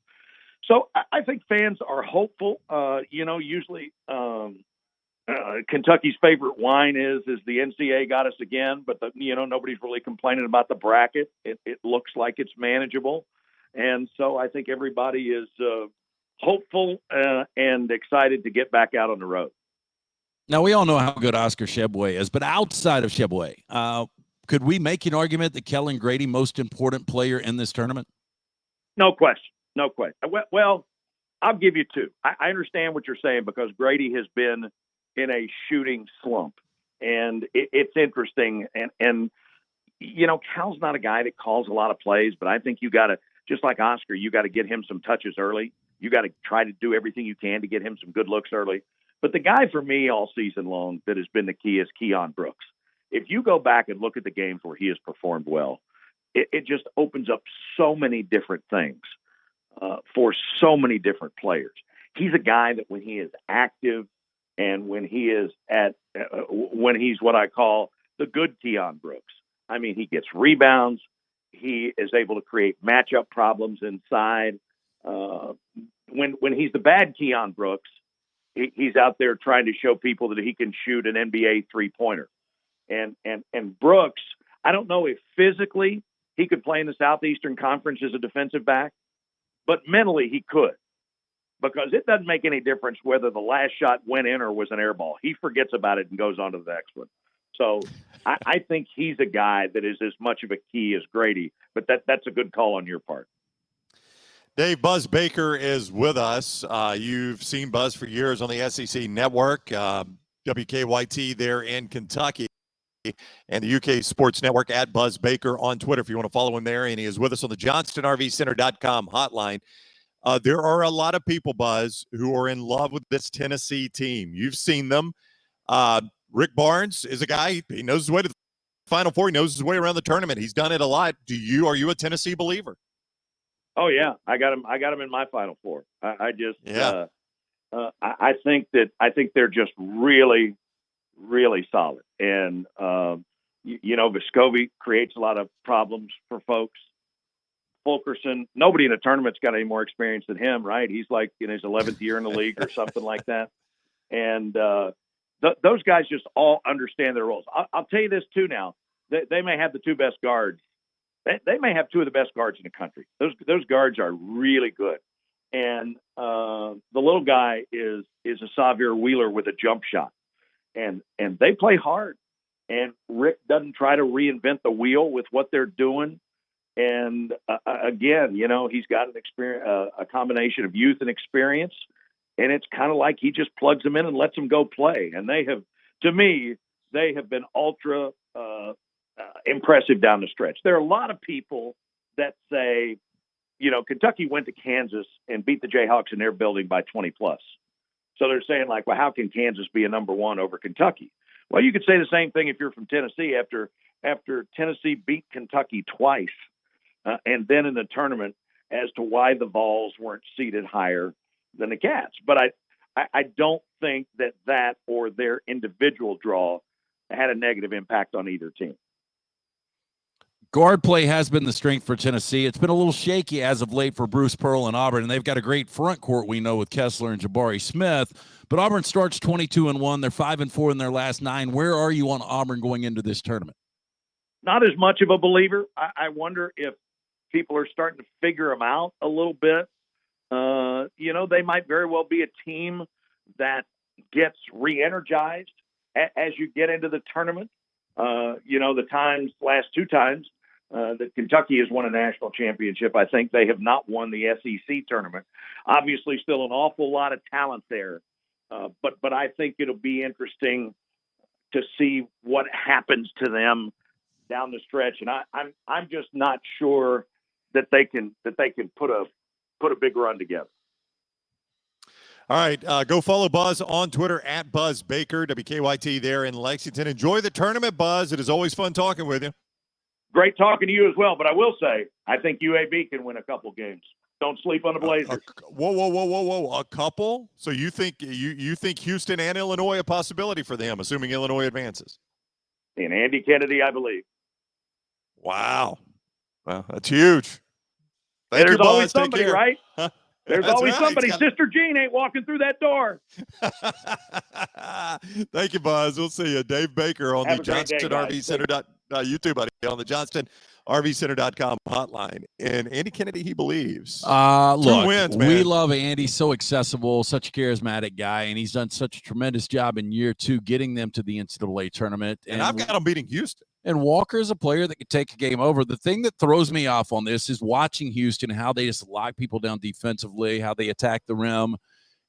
So I think fans are hopeful. Usually Kentucky's favorite whine is the NCAA got us again, but, nobody's really complaining about the bracket. It looks like it's manageable. And so I think everybody is hopeful and excited to get back out on the road. Now, we all know how good Oscar Tshiebwe is, but outside of Tshiebwe, could we make an argument that Kellen Grady, most important player in this tournament? No question. No question. Well, I'll give you two. I understand what you're saying because Grady has been in a shooting slump, and it's interesting. And Cal's not a guy that calls a lot of plays, but I think you got to, just like Oscar, you got to get him some touches early. You got to try to do everything you can to get him some good looks early. But the guy for me all season long that has been the key is Keon Brooks. If you go back and look at the games where he has performed well, it just opens up so many different things for so many different players. He's a guy that when he is active and when he is when he's what I call the good Keon Brooks, I mean, he gets rebounds. He is able to create matchup problems inside. When he's the bad Keon Brooks, he's out there trying to show people that he can shoot an NBA three-pointer. And Brooks, I don't know if physically he could play in the Southeastern Conference as a defensive back, but mentally he could, because it doesn't make any difference whether the last shot went in or was an air ball. He forgets about it and goes on to the next one. So I think he's a guy that is as much of a key as Grady, but that's a good call on your part. Dave, Buzz Baker is with us. You've seen Buzz for years on the SEC Network, WKYT there in Kentucky, and the UK Sports Network at Buzz Baker on Twitter if you want to follow him there. And he is with us on the JohnstonRVCenter.com hotline. There are a lot of people, Buzz, who are in love with this Tennessee team. You've seen them. Rick Barnes is a guy, he knows his way to the Final Four. He knows his way around the tournament. He's done it a lot. Are you a Tennessee believer? Oh yeah, I got him in my Final Four. I think they're just really, really solid. And Vescovi creates a lot of problems for folks. Fulkerson, nobody in the tournament's got any more experience than him, right? He's like in his 11th year in the league or something like that. And those guys just all understand their roles. I'll tell you this too. Now they may have the two best guards. They may have two of the best guards in the country. Those guards are really good. And the little guy is a Xavier Wheeler with a jump shot. And they play hard. And Rick doesn't try to reinvent the wheel with what they're doing. And again, he's got an experience, a combination of youth and experience. And it's kind of like he just plugs them in and lets them go play. And they have been ultra impressive down the stretch. There are a lot of people that say, Kentucky went to Kansas and beat the Jayhawks in their building by 20 plus. So they're saying like, well, how can Kansas be a number one over Kentucky? Well, you could say the same thing if you're from Tennessee after Tennessee beat Kentucky twice and then in the tournament as to why the Vols weren't seated higher than the Cats. But I don't think that or their individual draw had a negative impact on either team. Guard play has been the strength for Tennessee. It's been a little shaky as of late for Bruce Pearl and Auburn, and they've got a great front court, we know, with Kessler and Jabari Smith. But Auburn starts 22-1. They're 5-4 in their last 9. Where are you on Auburn going into this tournament? Not as much of a believer. I wonder if people are starting to figure them out a little bit. They might very well be a team that gets re-energized as you get into the tournament. The last two times that Kentucky has won a national championship, I think they have not won the SEC tournament. Obviously, still an awful lot of talent there. But but I think it'll be interesting to see what happens to them down the stretch. And I'm just not sure that they can put a big run together. All right, go follow Buzz on Twitter at Buzz Baker, WKYT there in Lexington. Enjoy the tournament, Buzz. It is always fun talking with you. Great talking to you as well, but I will say I think UAB can win a couple games. Don't sleep on the Blazers. Whoa! A couple? So you think Houston and Illinois a possibility for them, assuming Illinois advances? And Andy Kennedy, I believe. Wow, well, that's huge. There's always somebody, right? Huh? There's That's always right. somebody. Sister Jean ain't walking through that door. Thank you, Buzz. We'll see you. Dave Baker on Have the a great day, Johnston guys. RV Center. You too, buddy. On the Johnston RVCenter.com hotline. And Andy Kennedy, he believes. Look, 2 wins, man. we love Andy. So accessible, such a charismatic guy, and he's done such a tremendous job in year 2 getting them to the NCAA tournament. And I've got him beating Houston. And Walker is a player that could take a game over. The thing that throws me off on this is watching Houston, how they just lock people down defensively, how they attack the rim.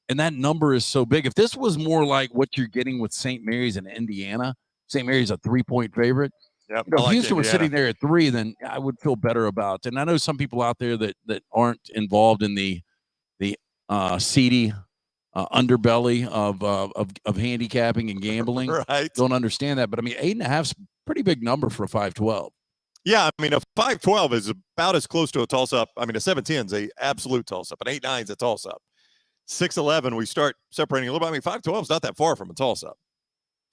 And that number is so big. If this was more like what you're getting with St. Mary's and Indiana, St. Mary's a 3-point favorite. Yep, If like Houston was Indiana. sitting there at 3, then I would feel better about it. And I know some people out there that aren't involved in the seedy underbelly of handicapping and gambling Right. don't understand that. But I mean, 8.5 is a pretty big number for a 5-12. Yeah, I mean, a 5-12 is about as close to a toss-up. I mean, a 7-10 is a absolute toss-up. An 8-9 is a toss-up. 6-11, we start separating a little bit. I mean, 5-12 is not that far from a toss-up.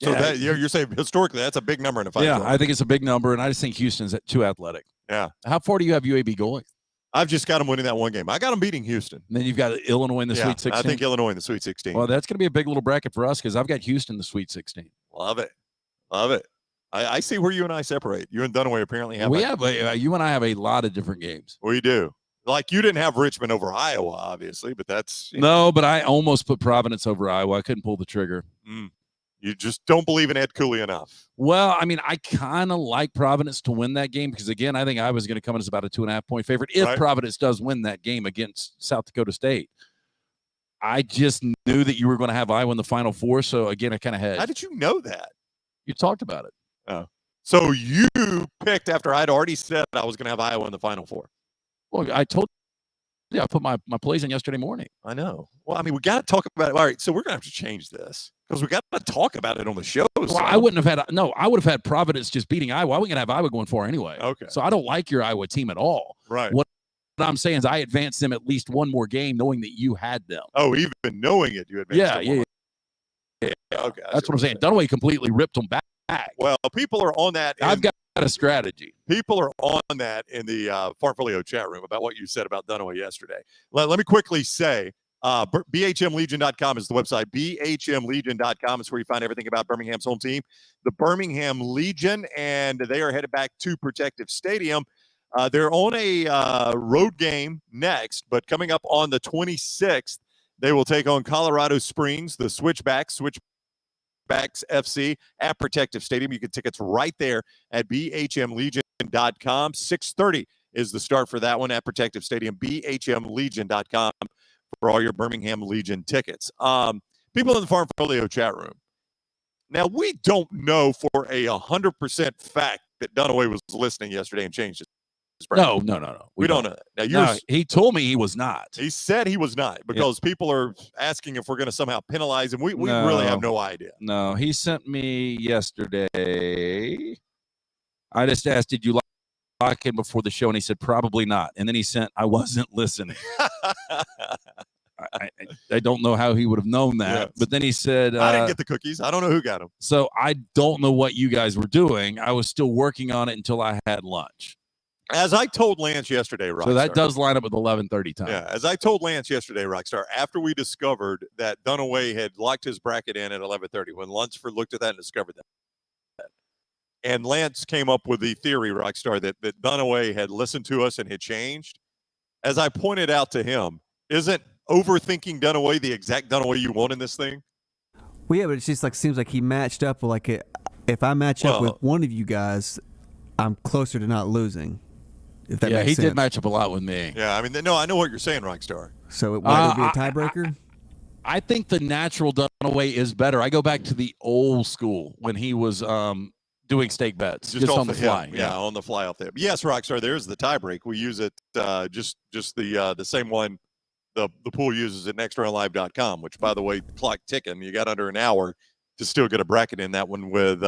So Yeah. that you're saying historically that's a big number in a 5-12. Yeah, I think it's a big number, and I just think Houston's too athletic. Yeah. How far do you have UAB going? I've just got them winning that one game. I got them beating Houston. And then you've got Illinois in the Sweet 16. I think Illinois in the Sweet 16. Well, that's going to be a big little bracket for us because I've got Houston in the Sweet 16. Love it. Love it. I see where you and I separate. You and Dunaway apparently have. You and I have a lot of different games. We do. Like you didn't have Richmond over Iowa, obviously, but that's No, but I almost put Providence over Iowa. I couldn't pull the trigger. You just don't believe in Ed Cooley enough. Well, I mean, I kind of like Providence to win that game because, again, I think Iowa's going to come in as about a 2.5-point favorite if Right. Providence does win that game against South Dakota State. I just knew that you were going to have Iowa in the Final Four, so, again, I kind of hedged. How did you know that? You talked about it. Oh. So you picked after I'd already said I was going to have Iowa in the Final Four. Well, I told you I put my plays in yesterday morning. I know. Well, I mean, we got to talk about it. All right, so we're going to have to change this because we got to talk about it on the show. Well, I wouldn't have had I would have had Providence just beating Iowa. I wasn't going to have Iowa going for anyway. Okay. So I don't like your Iowa team at all. Right. What I'm saying is I advanced them at least one more game knowing that you had them. Oh, even knowing it, you advanced Yeah. Okay. That's what I'm saying. Dunaway completely ripped them back. Well, people are on that. I've got a strategy. People are on that in the Farmfolio chat room about what you said about Dunaway yesterday. Let me quickly say, BHMLegion.com is the website. BHMLegion.com is where you find everything about Birmingham's home team, the Birmingham Legion, and they are headed back to Protective Stadium. They're on a road game next, but coming up on the 26th, they will take on Colorado Springs, the Switchbacks FC at Protective Stadium. You can tickets right there at BHMLegion.com. 6:30 is the start for that one at Protective Stadium. BHMLegion.com for all your Birmingham Legion tickets. People in the Farmfolio chat room. Now, we don't know for a 100% fact that Dunaway was listening yesterday and changed his bracket. No. We don't know that. Now, he told me he was not. He said he was not because people are asking if we're going to somehow penalize him. We really have no idea. No, he sent me yesterday. I just asked, did you lock in before the show? And he said, probably not. And then he sent, I wasn't listening. I don't know how he would have known that. But then he said, I didn't get the cookies. I don't know who got them. So I don't know what you guys were doing. I was still working on it until I had lunch. As I told Lance yesterday, Rockstar. So that does line up with 11:30 time. Yeah, as I told Lance yesterday, Rockstar, after we discovered that Dunaway had locked his bracket in at 11:30, when Lunsford looked at that and discovered that. And Lance came up with the theory, Rockstar, that Dunaway had listened to us and had changed. As I pointed out to him, isn't overthinking Dunaway the exact Dunaway you want in this thing? Well, yeah, but it just seems like he matched up with if I match up with one of you guys, I'm closer to not losing. If that makes sense. He did match up a lot with me. Yeah, I mean, no, I know what you're saying, Rockstar. So would it be a tiebreaker? I think the natural Dunaway is better. I go back to the old school when he was doing stake bets just on the fly. Yeah, on the fly off there. Yes, Rockstar, there's the tie break. We use it just the same one the pool uses at nextroundlive.com, which, by the way, the clock ticking. You got under an hour to still get a bracket in that one with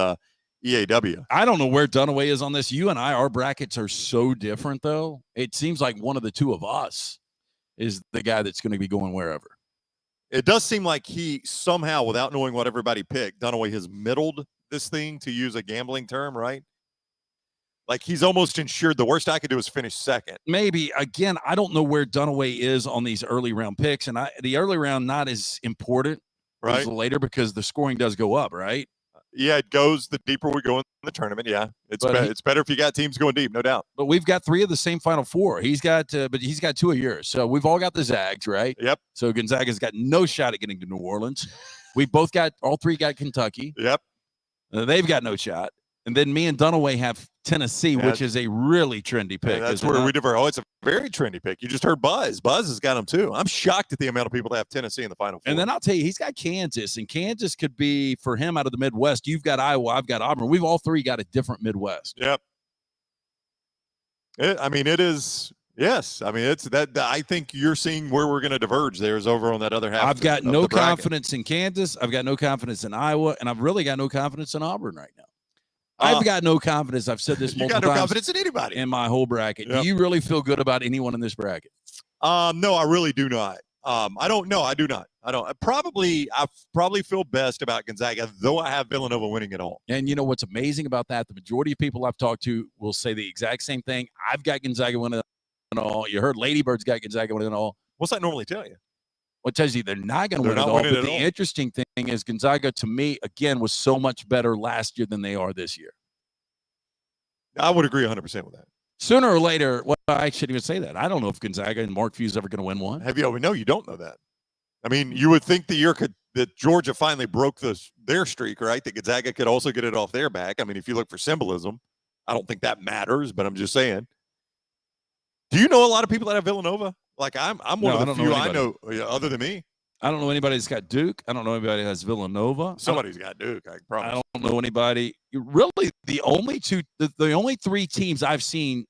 EAW. I don't know where Dunaway is on this. You and I, our brackets are so different, though. It seems like one of the two of us is the guy that's going to be going wherever. It does seem like he somehow, without knowing what everybody picked, Dunaway has middled this thing, to use a gambling term, right? Like he's almost insured. The worst I could do is finish second. Maybe. Again, I don't know where Dunaway is on these early round picks, and the early round not as important as later because the scoring does go up, right? Yeah, it goes the deeper we go in the tournament. Yeah, it's better if you got teams going deep, no doubt. But we've got 3 of the same Final Four. He's got 2 of yours. So we've all got the Zags, right? Yep. So Gonzaga's got no shot at getting to New Orleans. All 3 got Kentucky. Yep. They've got no shot. And then me and Dunaway have Tennessee, which is a really trendy pick. That's where we differ. Oh, it's a very trendy pick. You just heard Buzz. Buzz has got them too. I'm shocked at the amount of people that have Tennessee in the Final Four. And then I'll tell you, he's got Kansas, and Kansas could be, for him, out of the Midwest. You've got Iowa, I've got Auburn. We've all 3 got a different Midwest. Yep. It is. Yes. I mean, it's that. I think you're seeing where we're going to diverge there is over on that other half. I've got no confidence in Kansas. I've got no confidence in Iowa, and I've really got no confidence in Auburn right now. I've got no confidence. I've said this multiple times. You got no confidence in anybody in my whole bracket. Yep. Do you really feel good about anyone in this bracket? No, I really do not. I don't know. I do not. I don't. I probably feel best about Gonzaga, though I have Villanova winning it all. And you know what's amazing about that? The majority of people I've talked to will say the exact same thing. I've got Gonzaga winning it all. You heard Lady Bird's got Gonzaga winning it all. What's that normally tell you? Well, it tells you they're not going to win it all. But the interesting thing is Gonzaga, to me, again, was so much better last year than they are this year. I would agree 100% with that. Sooner or later, well, I shouldn't even say that. I don't know if Gonzaga and Mark Few's ever going to win one. No, you don't know that. I mean, you would think that Georgia finally broke their streak, right? That Gonzaga could also get it off their back. I mean, if you look for symbolism, I don't think that matters, but I'm just saying. Do you know a lot of people that have Villanova? Like I'm one of the few I know other than me. I don't know anybody that's got Duke. I don't know anybody that has Villanova. Somebody's got Duke, I promise. I don't know anybody. Really, the only 3 teams I've seen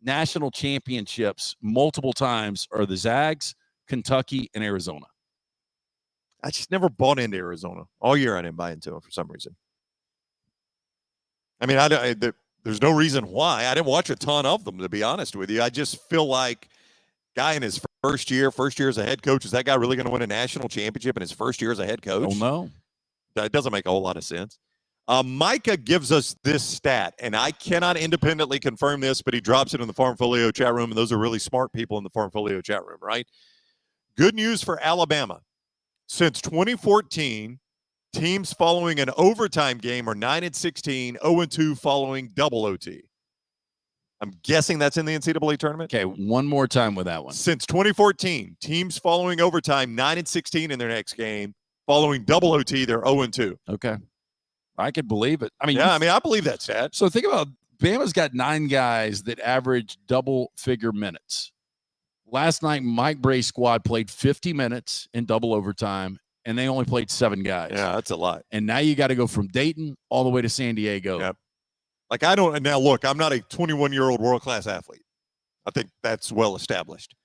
national championships multiple times are the Zags, Kentucky, and Arizona. I just never bought into Arizona. All year I didn't buy into them for some reason. I mean, there's no reason why. I didn't watch a ton of them, to be honest with you. I just feel like guy in his first year as a head coach, is that guy really going to win a national championship in his first year as a head coach? Oh, no. That doesn't make a whole lot of sense. Micah gives us this stat, and I cannot independently confirm this, but he drops it in the Farmfolio chat room, and those are really smart people in the Farmfolio chat room, right? Good news for Alabama. Since 2014, teams following an overtime game are 9-16, 0-2 following double OT. I'm guessing that's in the NCAA tournament. Okay, one more time with that one. Since 2014, teams following overtime 9-16 in their next game. Following double OT, they're 0-2. Okay, I could believe it. I mean, I believe that stat. So think about Bama's got 9 guys that average double-figure minutes. Last night, Mike Bray's squad played 50 minutes in double overtime, and they only played 7 guys. Yeah, that's a lot. And now you got to go from Dayton all the way to San Diego. Yep. Like, now look, I'm not a 21-year-old world-class athlete. I think that's well established.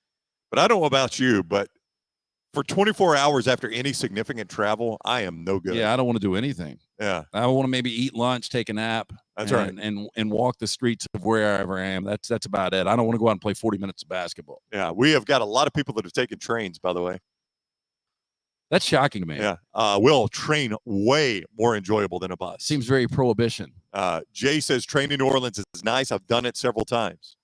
But I don't know about you, but for 24 hours after any significant travel, I am no good. Yeah, I don't want to do anything. Yeah. I want to maybe eat lunch, take a nap. That's right. And walk the streets of wherever I am. That's about it. I don't want to go out and play 40 minutes of basketball. Yeah, we have got a lot of people that have taken trains, by the way. That's shocking to me. Yeah. Will, train way more enjoyable than a bus. Seems very prohibition. Jay says training New Orleans is nice. I've done it several times.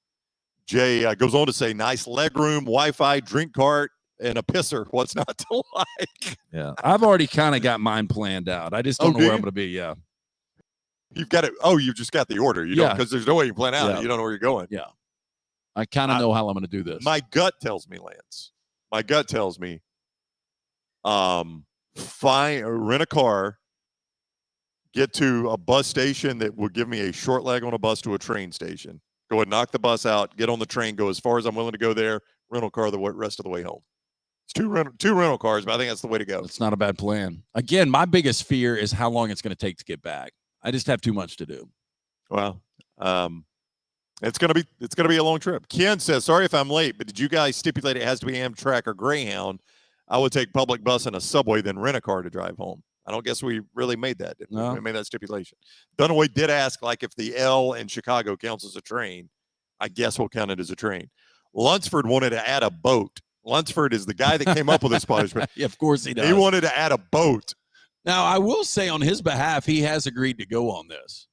Jay goes on to say nice leg room, Wi-Fi, drink cart, and a pisser. What's not to like? Yeah. I've already kind of got mine planned out. I just don't know where I'm going to be. Yeah. You've got it. Oh, you've just got the order. You don't, because there's no way you plan out. Yeah. You don't know where you're going. Yeah. I kind of know how I'm going to do this. My gut tells me, Lance. My gut tells me, rent a car, get to a bus station that will give me a short leg on a bus to a train station. Go ahead, knock the bus out, get on the train, go as far as I'm willing to go there, rental car the rest of the way home. It's two rental cars, but I think that's the way to go. It's not a bad plan. Again, my biggest fear is how long it's going to take to get back. I just have too much to do. Well, it's gonna be a long trip. Ken says, "Sorry if I'm late, but did you guys stipulate it has to be Amtrak or Greyhound? I would take public bus and a subway, then rent a car to drive home." I don't guess we really made that. No. We made that stipulation. Dunaway did ask, like, if the L in Chicago counts as a train. I guess we'll count it as a train. Lunsford wanted to add a boat. Lunsford is the guy that came up with this punishment. Yeah, of course he does. He wanted to add a boat. Now, I will say on his behalf, he has agreed to go on this.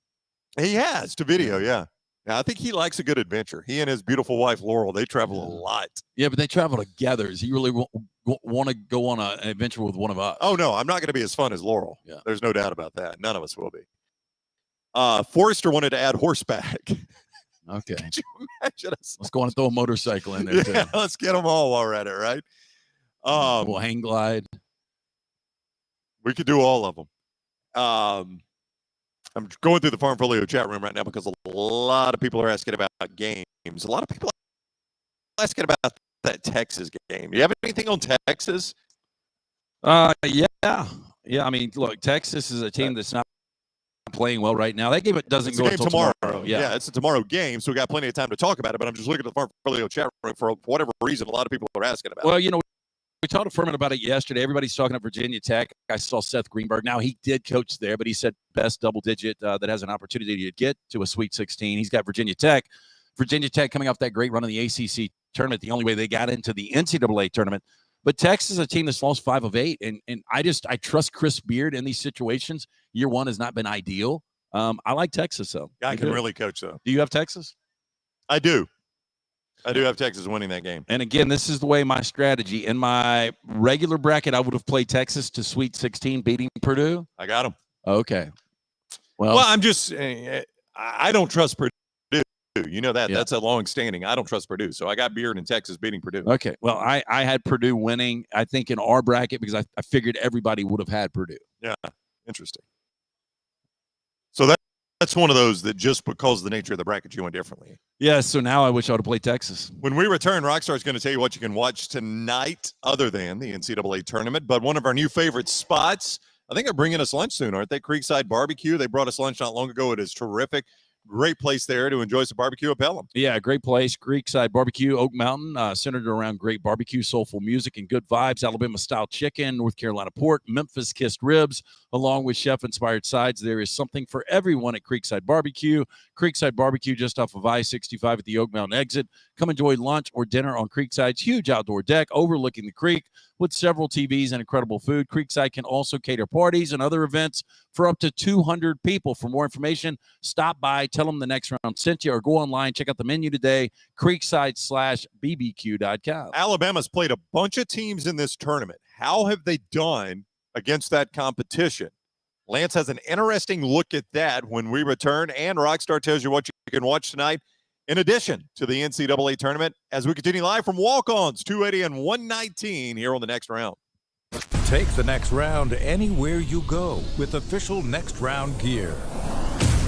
He has to video, yeah. I think he likes a good adventure. He and his beautiful wife, Laurel, they travel a lot. Yeah, but they travel together. Does he really want to go on an adventure with one of us? Oh, no, I'm not going to be as fun as Laurel. Yeah. There's no doubt about that. None of us will be. Forrester wanted to add horseback. Okay. Could you imagine us? Let's go on and throw a motorcycle in there, too. Yeah, let's get them all while we're at it, right? We'll hang glide. We could do all of them. I'm going through the Farm Folio chat room right now because a lot of people are asking about games. A lot of people are asking about that Texas game. Do you have anything on Texas? Yeah. I mean, look, Texas is a team that's not playing well right now. That game doesn't go until tomorrow. Yeah, it's a tomorrow game, so we got plenty of time to talk about it. But I'm just looking at the Farm Folio chat room for whatever reason. A lot of people are asking about. Well, we talked to Furman about it yesterday. Everybody's talking about Virginia Tech. I saw Seth Greenberg. Now, he did coach there, but he said best double digit that has an opportunity to get to a Sweet 16. He's got Virginia Tech. Virginia Tech coming off that great run in the ACC tournament, the only way they got into the NCAA tournament. But Texas is a team that's lost 5 of 8, and I trust Chris Beard in these situations. Year one has not been ideal. I like Texas, though. Guy can really coach, though. Do you have Texas? I do. I do have Texas winning that game. And again, this is the way my strategy. In my regular bracket, I would have played Texas to Sweet 16, beating Purdue. I got them. Okay. Well, I'm just I don't trust Purdue. You know that. Yeah. That's a long-standing. I don't trust Purdue. So I got Beard in Texas beating Purdue. Okay. Well, I had Purdue winning, I think, in our bracket because I figured everybody would have had Purdue. Yeah. Interesting. So that's one of those that just because of the nature of the bracket, you went differently. Yeah, so now I wish I would have played Texas. When we return, Rockstar's going to tell you what you can watch tonight other than the NCAA tournament. But one of our new favorite spots, I think they're bringing us lunch soon, aren't they? Creekside Barbecue. They brought us lunch not long ago. It is terrific. Great place there to enjoy some barbecue at Pelham. Yeah, great place. Creekside Barbecue, Oak Mountain, centered around great barbecue, soulful music, and good vibes. Alabama-style chicken, North Carolina pork, Memphis-kissed ribs, along with chef-inspired sides. There is something for everyone at Creekside Barbecue. Creekside Barbecue just off of I-65 at the Oak Mountain exit. Come enjoy lunch or dinner on Creekside's huge outdoor deck overlooking the creek with several TVs and incredible food. Creekside can also cater parties and other events for up to 200 people. For more information, stop by, tell them the next round sent you, or go online, check out the menu today, creekside/bbq.com. Alabama's played a bunch of teams in this tournament. How have they done against that competition? Lance has an interesting look at that when we return, and Rockstar tells you what you can watch tonight in addition to the NCAA tournament as we continue live from Walk-Ons 280 and 119 here on the Next Round. Take the next round anywhere you go with official Next Round gear.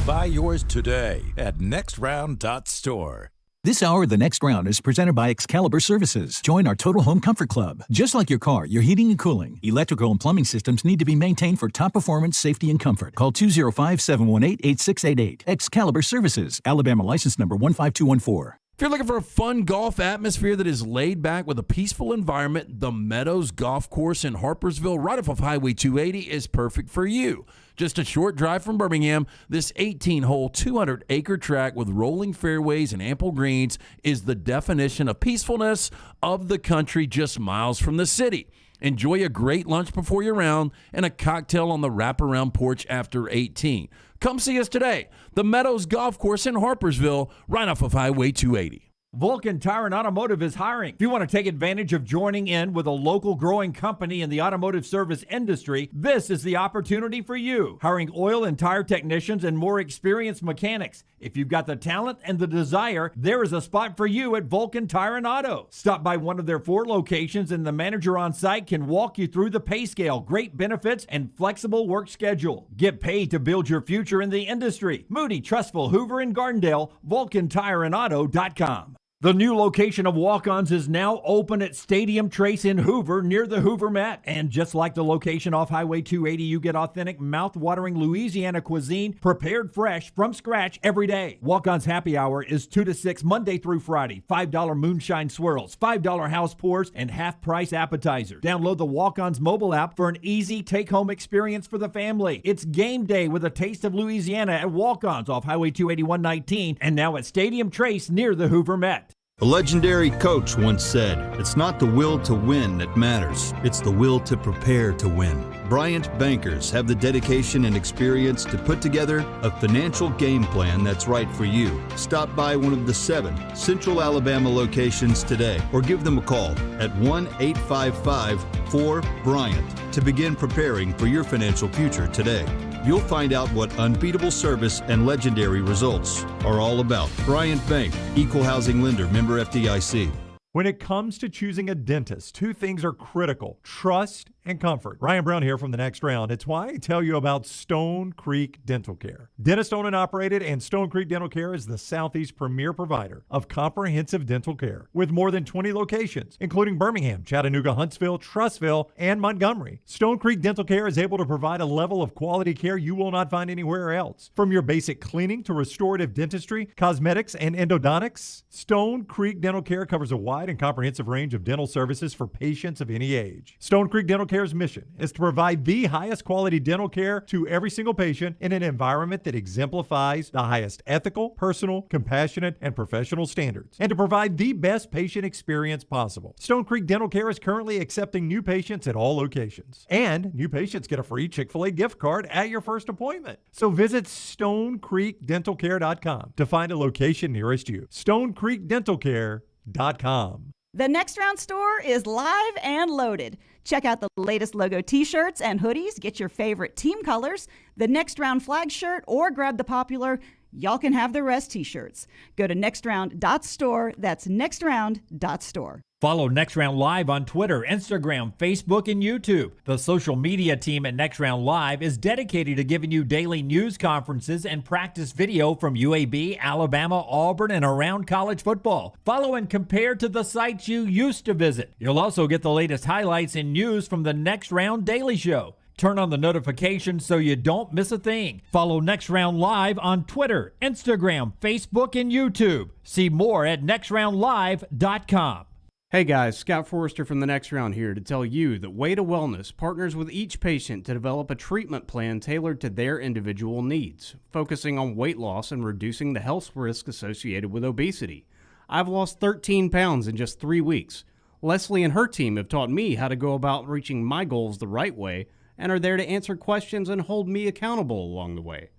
Buy yours today at nextround.store. This hour of The Next Round is presented by Excalibur Services. Join our Total Home Comfort Club. Just like your car, your heating and cooling, electrical and plumbing systems need to be maintained for top performance, safety, and comfort. Call 205-718-8688. Excalibur Services. Alabama license number 15214. If you're looking for a fun golf atmosphere that is laid back with a peaceful environment, the Meadows Golf Course in Harpersville, right off of Highway 280, is perfect for you. Just a short drive from Birmingham, this 18-hole, 200-acre track with rolling fairways and ample greens is the definition of peacefulness of the country just miles from the city. Enjoy a great lunch before your round and a cocktail on the wraparound porch after 18. Come see us today. The Meadows Golf Course in Harpersville, right off of Highway 280. Vulcan Tire and Automotive is hiring. If you want to take advantage of joining in with a local growing company in the automotive service industry, this is the opportunity for you. Hiring oil and tire technicians and more experienced mechanics. If you've got the talent and the desire, there is a spot for you at Vulcan Tire and Auto. Stop by one of their 4 locations and the manager on site can walk you through the pay scale, great benefits, and flexible work schedule. Get paid to build your future in the industry. Moody, Trustful, Hoover, and Gardendale, VulcanTireandAuto.com. The new location of Walk-Ons is now open at Stadium Trace in Hoover near the Hoover Met. And just like the location off Highway 280, you get authentic, mouth-watering Louisiana cuisine prepared fresh from scratch every day. Walk-Ons happy hour is 2 to 6 Monday through Friday. $5 moonshine swirls, $5 house pours, and half-price appetizers. Download the Walk-Ons mobile app for an easy take-home experience for the family. It's game day with a taste of Louisiana at Walk-Ons off Highway 281-19 and now at Stadium Trace near the Hoover Met. A legendary coach once said, "It's not the will to win that matters, it's the will to prepare to win." Bryant bankers have the dedication and experience to put together a financial game plan that's right for you. Stop by one of the 7 Central Alabama locations today or give them a call at 1-855-4-BRYANT to begin preparing for your financial future today. You'll find out what unbeatable service and legendary results are all about. Bryant Bank, Equal Housing Lender, member FDIC. When it comes to choosing a dentist, 2 things are critical: trust and comfort. Ryan Brown here from The Next Round. It's why I tell you about Stone Creek Dental Care. Dentist owned and operated, and Stone Creek Dental Care is the Southeast premier provider of comprehensive dental care with more than 20 locations, including Birmingham, Chattanooga, Huntsville, Trussville, and Montgomery. Stone Creek Dental Care is able to provide a level of quality care you will not find anywhere else. From your basic cleaning to restorative dentistry, cosmetics, and endodontics, Stone Creek Dental Care covers a wide and comprehensive range of dental services for patients of any age. Stone Creek Dental Care's mission is to provide the highest quality dental care to every single patient in an environment that exemplifies the highest ethical, personal, compassionate, and professional standards, and to provide the best patient experience possible. Stone Creek Dental Care is currently accepting new patients at all locations, and new patients get a free Chick-fil-A gift card at your first appointment. So visit StoneCreekDentalCare.com to find a location nearest you. StoneCreekDentalCare.com. The Next Round store is live and loaded. Check out the latest logo t-shirts and hoodies. Get your favorite team colors, the Next Round flag shirt, or grab the popular Y'all Can Have the Rest t-shirts. Go to nextround.store. That's nextround.store. Follow Next Round Live on Twitter, Instagram, Facebook, and YouTube. The social media team at Next Round Live is dedicated to giving you daily news conferences and practice video from UAB, Alabama, Auburn, and around college football. Follow and compare to the sites you used to visit. You'll also get the latest highlights and news from the Next Round Daily Show. Turn on the notifications so you don't miss a thing. Follow Next Round Live on Twitter, Instagram, Facebook, and YouTube. See more at nextroundlive.com. Hey guys, Scott Forrester from The Next Round here to tell you that Way to Wellness partners with each patient to develop a treatment plan tailored to their individual needs, focusing on weight loss and reducing the health risk associated with obesity. I've lost 13 pounds in just 3 weeks. Leslie and her team have taught me how to go about reaching my goals the right way and are there to answer questions and hold me accountable along the way.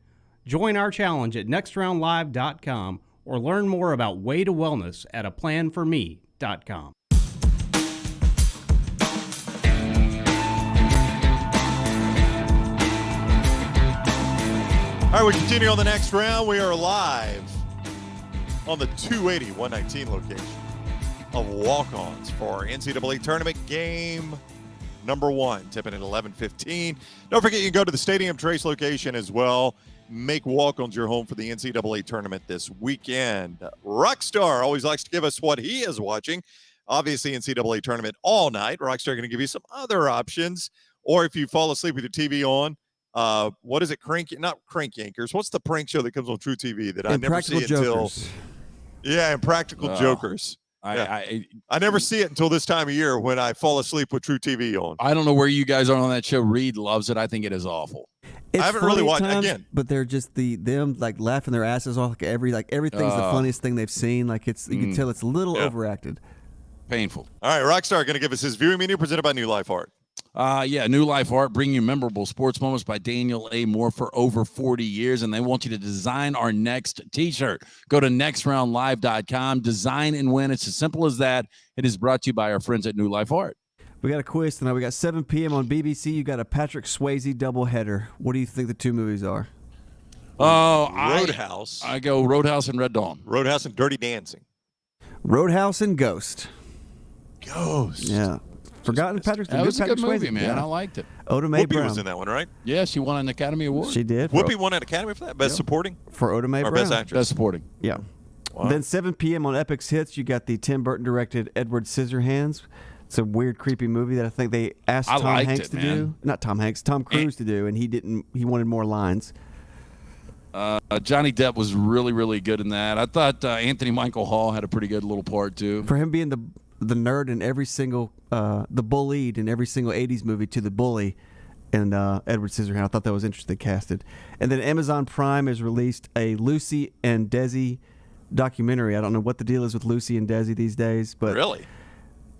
Join our challenge at nextroundlive.com or learn more about Way to Wellness at aplanforme.com. All right, we continue on The Next Round. We are live on the 280-119 location of Walk-Ons for our NCAA tournament game number 1, tipping at 11:15. Don't forget, you can go to the Stadium Trace location as well. Make Walk-Ons your home for the NCAA tournament this weekend. Rockstar always likes to give us what he is watching. Obviously, NCAA tournament all night. Rockstar going to give you some other options. Or if you fall asleep with your TV on, what is it? Not Crank Yankers. What's the prank show that comes on True TV that I never see until? Yeah, Impractical Jokers. I never see it until this time of year when I fall asleep with True TV on. I don't know where you guys are on that show. Reed loves it. I think it is awful. It's I haven't really watched it again, but they're just them like laughing their asses off. Like everything's the funniest thing they've seen. Like you can tell it's a little overacted. Painful. All right, Rockstar going to give us his viewing menu presented by New Life Art. New Life Art, bring you memorable sports moments by Daniel A. Moore for over 40 years, and they want you to design our next t-shirt. Go to nextroundlive.com, design and win. It's as simple as that. It is brought to you by our friends at New Life Art. We got a quiz tonight. We got 7 p.m. on BBC. You got a Patrick Swayze doubleheader. What do you think the 2 movies are? Roadhouse. I go Roadhouse and Red Dawn. Roadhouse and Dirty Dancing. Roadhouse and Ghost. Ghost. Yeah. Forgotten Patrick. That was a good movie, Swayze. man. Yeah. I liked it. Oda Mae Whoopi Brown was in that one, right? Yeah, she won an Academy Award. She did. Whoopi won an Academy for that? Best supporting? For Oda Mae or Brown. Best Actress? Best supporting. Yeah. Wow. Then 7 p.m. on Epix Hits, you got the Tim Burton directed Edward Scissorhands. It's a weird, creepy movie that I think they asked Tom Hanks to do. Not Tom Hanks, Tom Cruise to do, and he didn't. He wanted more lines. Johnny Depp was really, really good in that. I thought Anthony Michael Hall had a pretty good little part too. For him being the nerd in every single, the bullied in every single 80s movie to the bully, and Edward Scissorhands, I thought that was interesting casted. And then Amazon Prime has released a Lucy and Desi documentary. I don't know what the deal is with Lucy and Desi these days, but really,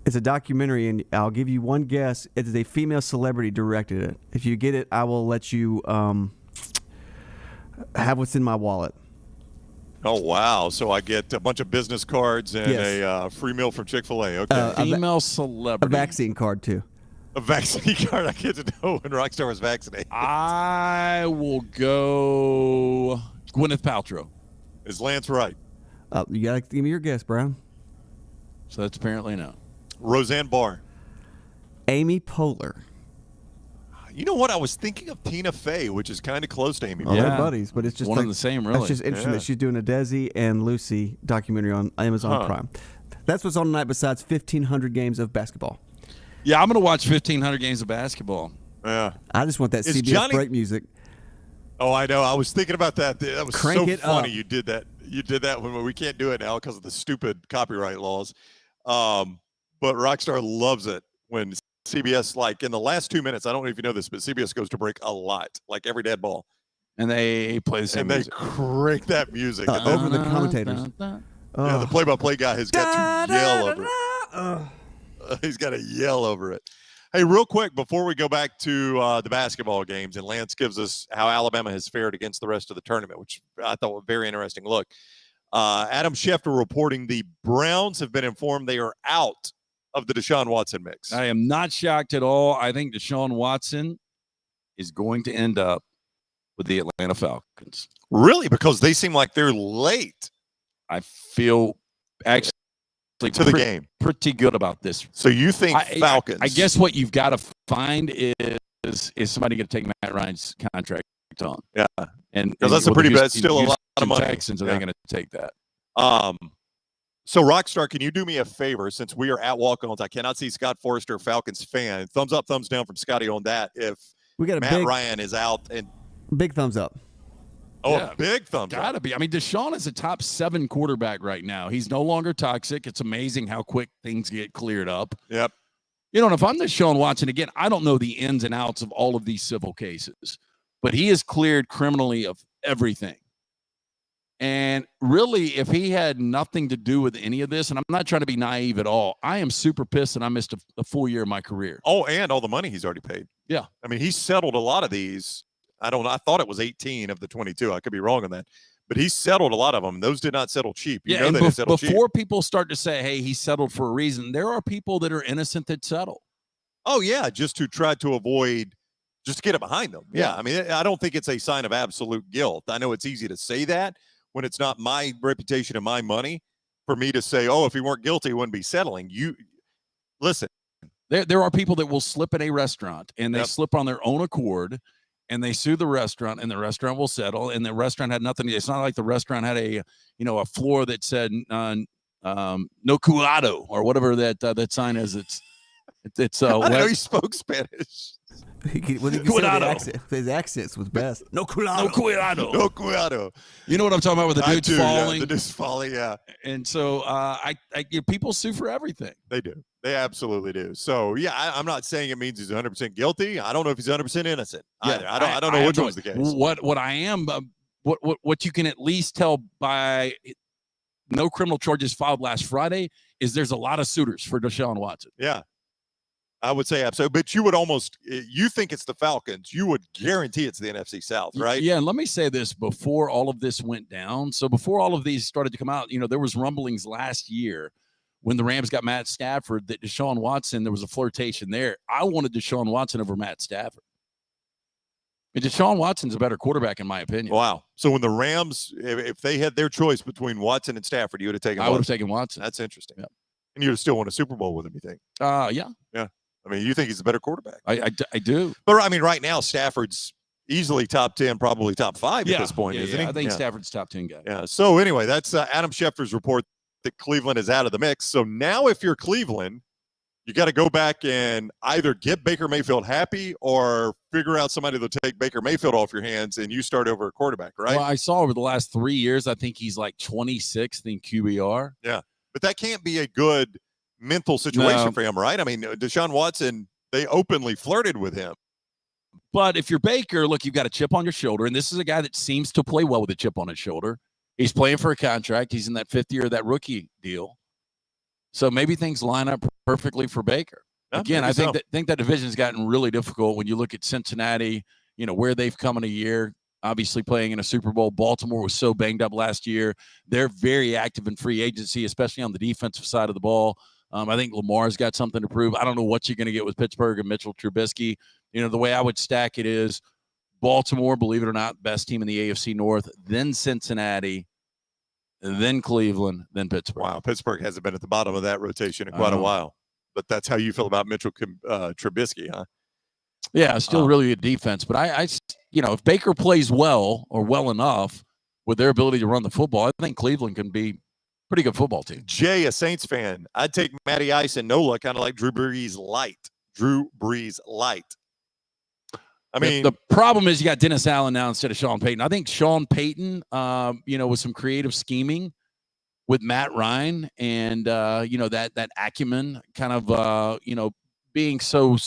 it's a documentary, and I'll give you one guess. It is a female celebrity directed it. If you get it, I will let you have what's in my wallet. Oh, wow. So I get a bunch of business cards and a free meal from Chick-fil-A. Okay. Female celebrity. A vaccine card, too. A vaccine card. I get to know when Rockstar was vaccinated. I will go Gwyneth Paltrow. Is Lance right? You got to give me your guess, Brown. So that's apparently no. Roseanne Barr. Amy Poehler. You know what? I was thinking of Tina Fey, which is kind of close to Amy. Oh, they're buddies, but it's just one like, and the same, really. It's just interesting that she's doing a Desi and Lucy documentary on Amazon Prime. That's what's on tonight besides 1,500 games of basketball. Yeah, I'm going to watch 1,500 games of basketball. Yeah. I just want that CBS break music. Oh, I know. I was thinking about that. That was Crank so it funny. up. You did that. You did that when we can't do it now because of the stupid copyright laws. But Rockstar loves it when CBS, like in the last 2 minutes, I don't know if you know this, but CBS goes to break a lot, like every dead ball. And they play the same music. And they crank that music. Over the commentators. Yeah, the play-by-play guy has got to yell over it. He's got to yell over it. Hey, real quick, before we go back to the basketball games, and Lance gives us how Alabama has fared against the rest of the tournament, which I thought was a very interesting look. Adam Schefter reporting the Browns have been informed they are out of the Deshaun Watson mix. I am not shocked at all. I think Deshaun Watson is going to end up with the Atlanta Falcons. Really? Because they seem like they're late. I feel actually to the game pretty good about this. So you think Falcons? I guess what you've got to find is somebody going to take Matt Ryan's contract on. Yeah, and because that's a pretty bad, still a lot of money. Texans are they going to take that? So Rockstar, can you do me a favor since we are at walk-ons? I cannot see Scott Forrester, Falcons fan. Thumbs up, thumbs down from Scotty on that. If we got Matt Ryan is out and big thumbs up. Oh, yeah, a big thumbs up. Gotta be. I mean, Deshaun is a top 7 quarterback right now. He's no longer toxic. It's amazing how quick things get cleared up. Yep. You know, and if I'm Deshaun Watson, again, I don't know the ins and outs of all of these civil cases, but he is cleared criminally of everything. And really, if he had nothing to do with any of this, and I'm not trying to be naive at all, I am super pissed that I missed a full year of my career. Oh, and all the money he's already paid. Yeah. I mean, he settled a lot of these. I don't know. I thought it was 18 of the 22. I could be wrong on that. But he settled a lot of them. Those did not settle cheap. You know and they didn't settle cheap. Before people start to say, hey, he settled for a reason, there are people that are innocent that settle. Oh, yeah, just to try to avoid, just to get it behind them. Yeah, I mean, I don't think it's a sign of absolute guilt. I know it's easy to say that when it's not my reputation and my money for me to say, oh, if he weren't guilty, he wouldn't be settling. You listen. There are people that will slip in a restaurant, and they slip on their own accord, and they sue the restaurant, and the restaurant will settle, and the restaurant had nothing. It's not like the restaurant had a floor that said no cuidado or whatever that sign is. It's I know he spoke Spanish. His accents was best. No cuidado. No cuidado. No cuidado. You know what I'm talking about with the dude's falling? Yeah, the dude's falling, yeah. And so people sue for everything. They do. They absolutely do. So, yeah, I'm not saying it means he's 100% guilty. I don't know if he's 100% innocent. Yeah, I don't know which one's the case. What I am, what you can at least tell by no criminal charges filed last Friday is there's a lot of suitors for Deshaun Watson. Yeah. I would say absolutely. But you would you think it's the Falcons. You would guarantee it's the NFC South, right? Yeah, and let me say this before all of this went down. So before all of these started to come out, there was rumblings last year when the Rams got Matt Stafford that Deshaun Watson, there was a flirtation there. I wanted Deshaun Watson over Matt Stafford. And Deshaun Watson's a better quarterback, in my opinion. Wow. So when the Rams, if they had their choice between Watson and Stafford, you would have taken Watson. I would have taken Watson. That's interesting. Yeah. And you would have still won a Super Bowl with him, you think? Yeah. Yeah. I mean, you think he's a better quarterback? I do. But, I mean, right now, Stafford's easily top 10, probably top 5 at this point, isn't he? I think Stafford's top 10 guy. Yeah. So anyway, that's Adam Schefter's report that Cleveland is out of the mix. So now if you're Cleveland, you got to go back and either get Baker Mayfield happy or figure out somebody to take Baker Mayfield off your hands and you start over at quarterback, right? Well, I saw over the last 3 years, I think he's like 26th in QBR. Yeah. But that can't be a good mental situation for him, right? I mean, Deshaun Watson, they openly flirted with him. But if you're Baker, look, you've got a chip on your shoulder, and this is a guy that seems to play well with a chip on his shoulder. He's playing for a contract. He's in that 5th year of that rookie deal. So maybe things line up perfectly for Baker. Yeah, Again, I think that division's gotten really difficult when you look at Cincinnati, where they've come in a year, obviously playing in a Super Bowl. Baltimore was so banged up last year. They're very active in free agency, especially on the defensive side of the ball. I think Lamar's got something to prove. I don't know what you're going to get with Pittsburgh and Mitchell Trubisky. The way I would stack it is Baltimore, believe it or not, best team in the AFC North, then Cincinnati, then Cleveland, then Pittsburgh. Wow, Pittsburgh hasn't been at the bottom of that rotation in quite a while. But that's how you feel about Mitchell Trubisky, huh? Yeah, still really good defense. But I if Baker plays well or well enough with their ability to run the football, I think Cleveland can be a pretty good football team. Jay, a Saints fan, I'd take Matty Ice and Nola, kind of like Drew Brees light. I mean, the problem is you got Dennis Allen now instead of Sean Payton. I think Sean Payton, with some creative scheming with Matt Ryan and, that acumen kind of, being so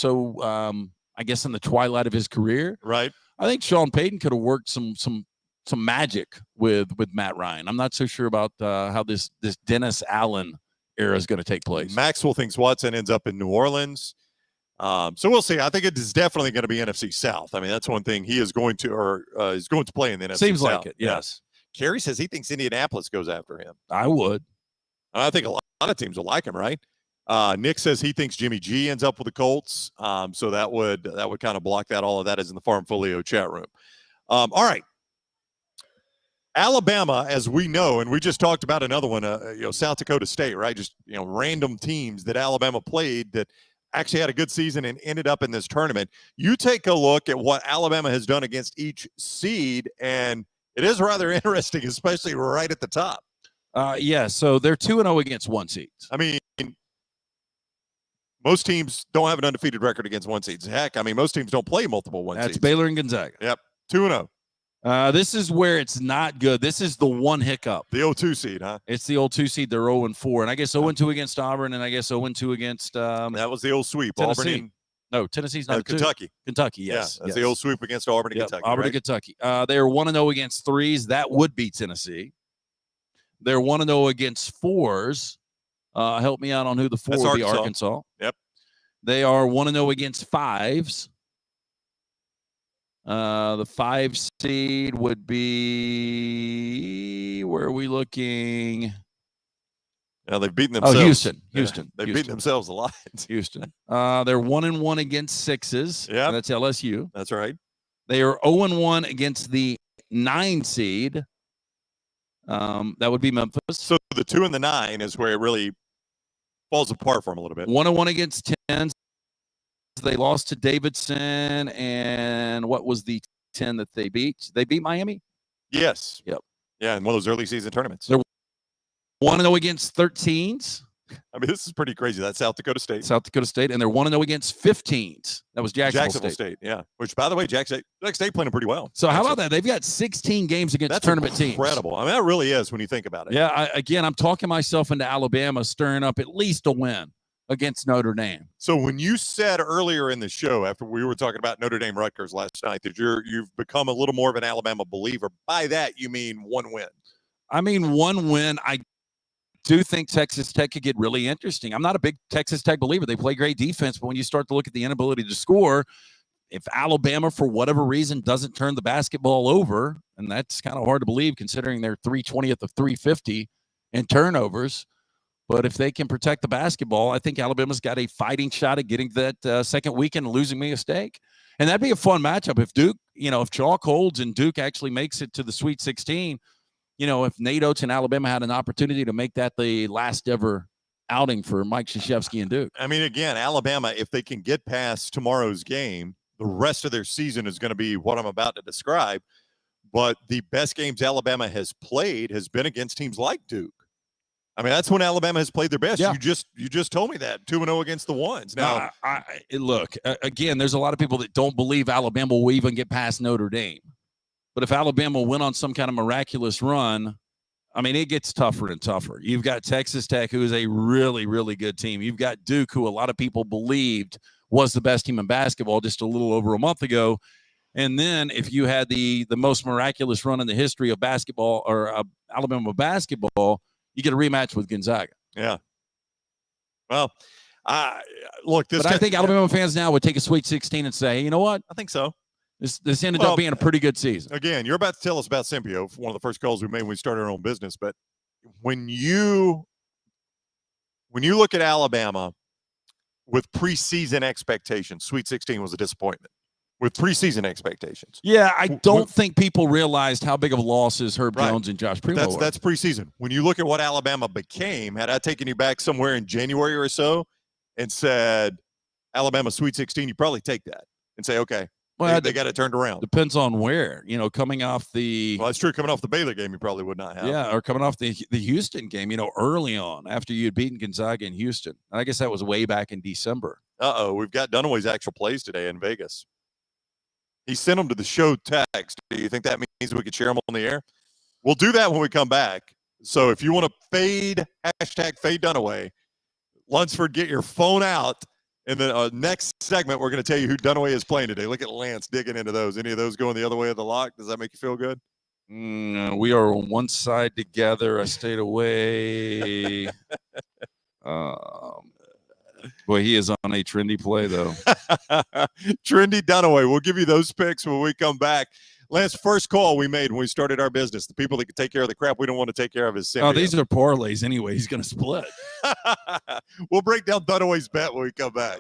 I guess in the twilight of his career. Right. I think Sean Payton could have worked some magic with Matt Ryan. I'm not so sure about how this Dennis Allen era is going to take place. Maxwell thinks Watson ends up in New Orleans. So we'll see. I think it is definitely going to be NFC South. I mean, that's one thing he is going to, is going to play in the NFC Seems South. like it, yes. Kerry says he thinks Indianapolis goes after him. I would. I think a lot of teams will like him, right? Nick says he thinks Jimmy G ends up with the Colts. So that would kind of block that. All of that is in the Farm Folio chat room. All right. Alabama, as we know, and we just talked about another one, South Dakota State, right? Just, random teams that Alabama played that actually had a good season and ended up in this tournament. You take a look at what Alabama has done against each seed, and it is rather interesting, especially right at the top. So they're 2-0 against 1 seeds. I mean, most teams don't have an undefeated record against 1 seeds. Heck, I mean, most teams don't play multiple 1 seeds. That's Baylor and Gonzaga. Yep, 2-0. This is where it's not good. This is the one hiccup. The 0-2 seed, huh? It's the 0-2 seed. They're 0-4. And I guess 0-2 against Auburn, and I guess 0-2 against that was the old sweep. Tennessee. Auburn. No, Tennessee's not Kentucky. Kentucky, yes. Yeah, that's the old sweep against Auburn and Kentucky. Auburn and Kentucky. They are 1-0 against 3s. That would be Tennessee. They're 1-0 against 4s. Help me out on who the 4 would be. Arkansas. Yep. They are 1-0 against 5s. The 5 seed would be, where are we looking? Yeah, they've beaten themselves. Houston. They've beaten themselves a lot. Houston. They're 1-1 against 6s. Yeah, that's LSU. That's right. They are 0-1 against the 9 seed. That would be Memphis. So the 2 and the 9 is where it really falls apart for them a little bit. 1-1 against 10s. They lost to Davidson, and what was the 10 that they beat? They beat Miami? Yes. Yep. Yeah, in one of those early season tournaments. They're 1-0 against 13s. I mean, this is pretty crazy. That's South Dakota State. And they're 1-0 against 15s. That was Jacksonville State. Yeah. Which, by the way, Jackson State playing pretty well. So how about that? They've got 16 games against tournament teams. Incredible. I mean, that really is when you think about it. Yeah. I'm talking myself into Alabama stirring up at least a win against Notre Dame. So when you said earlier in the show, after we were talking about Notre Dame Rutgers last night, that you've become a little more of an Alabama believer. By that, you mean one win. I mean, one win. I do think Texas Tech could get really interesting. I'm not a big Texas Tech believer. They play great defense, but when you start to look at the inability to score, if Alabama, for whatever reason, doesn't turn the basketball over, and that's kind of hard to believe considering they're 320th of 350 in turnovers, but if they can protect the basketball, I think Alabama's got a fighting shot at getting that second weekend and losing me a stake. And that'd be a fun matchup if Duke, if chalk holds and Duke actually makes it to the Sweet 16, if Nate Oates and Alabama had an opportunity to make that the last ever outing for Mike Krzyzewski and Duke. I mean, again, Alabama, if they can get past tomorrow's game, the rest of their season is going to be what I'm about to describe. But the best games Alabama has played has been against teams like Duke. I mean, that's when Alabama has played their best. Yeah. You just told me that 2-0 against the ones. Now, look, again, there's a lot of people that don't believe Alabama will even get past Notre Dame. But if Alabama went on some kind of miraculous run, I mean, it gets tougher and tougher. You've got Texas Tech, who is a really, really good team. You've got Duke, who a lot of people believed was the best team in basketball just a little over a month ago. And then if you had the most miraculous run in the history of basketball or Alabama basketball, you get a rematch with Gonzaga. Yeah. Well, look, but I think Alabama fans now would take a Sweet 16 and say, you know what? I think so. This ended up being a pretty good season. Again, you're about to tell us about Scipio, one of the first calls we made when we started our own business. But when you look at Alabama with preseason expectations, Sweet 16 was a disappointment. With preseason expectations. Yeah, I don't think people realized how big of losses Herb Jones and Josh Primo were. That's preseason. When you look at what Alabama became, had I taken you back somewhere in January or so and said, Alabama Sweet 16, you probably take that and say, okay, well, they got it turned around. Depends on where. Coming off the... Well, that's true. Coming off the Baylor game, you probably would not have. Yeah, or coming off the Houston game, early on after you had beaten Gonzaga in Houston. And I guess that was way back in December. We've got Dunaway's actual plays today in Vegas. He sent them to the show text. Do you think that means we could share them on the air? We'll do that when we come back. So if you want to fade Dunaway, Lunsford, get your phone out. And then next segment, we're going to tell you who Dunaway is playing today. Look at Lance digging into those. Any of those going the other way of the lock? Does that make you feel good? We are on one side together. I stayed away. Boy, he is on a trendy play, though. Trendy Dunaway. We'll give you those picks when we come back. Lance, first call we made when we started our business. The people that can take care of the crap we don't want to take care of is Scipio. Oh, these are parlays anyway. He's going to split. We'll break down Dunaway's bet when we come back.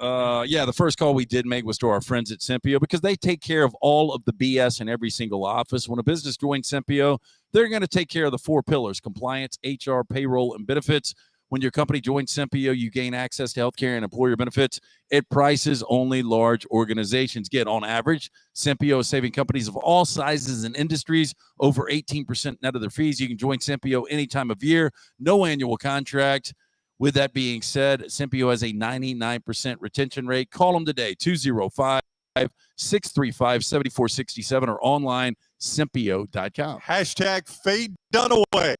Yeah, the first call we did make was to our friends at Scipio because they take care of all of the BS in every single office. When a business joins Scipio, they're going to take care of the 4 pillars: compliance, HR, payroll, and benefits. When your company joins Scipio, you gain access to healthcare and employer benefits at prices only large organizations get. On average, Scipio is saving companies of all sizes and industries over 18% net of their fees. You can join Scipio any time of year, no annual contract. With that being said, Scipio has a 99% retention rate. Call them today, 205-635-7467 or online, Scipio.com. Hashtag Fade Dunaway.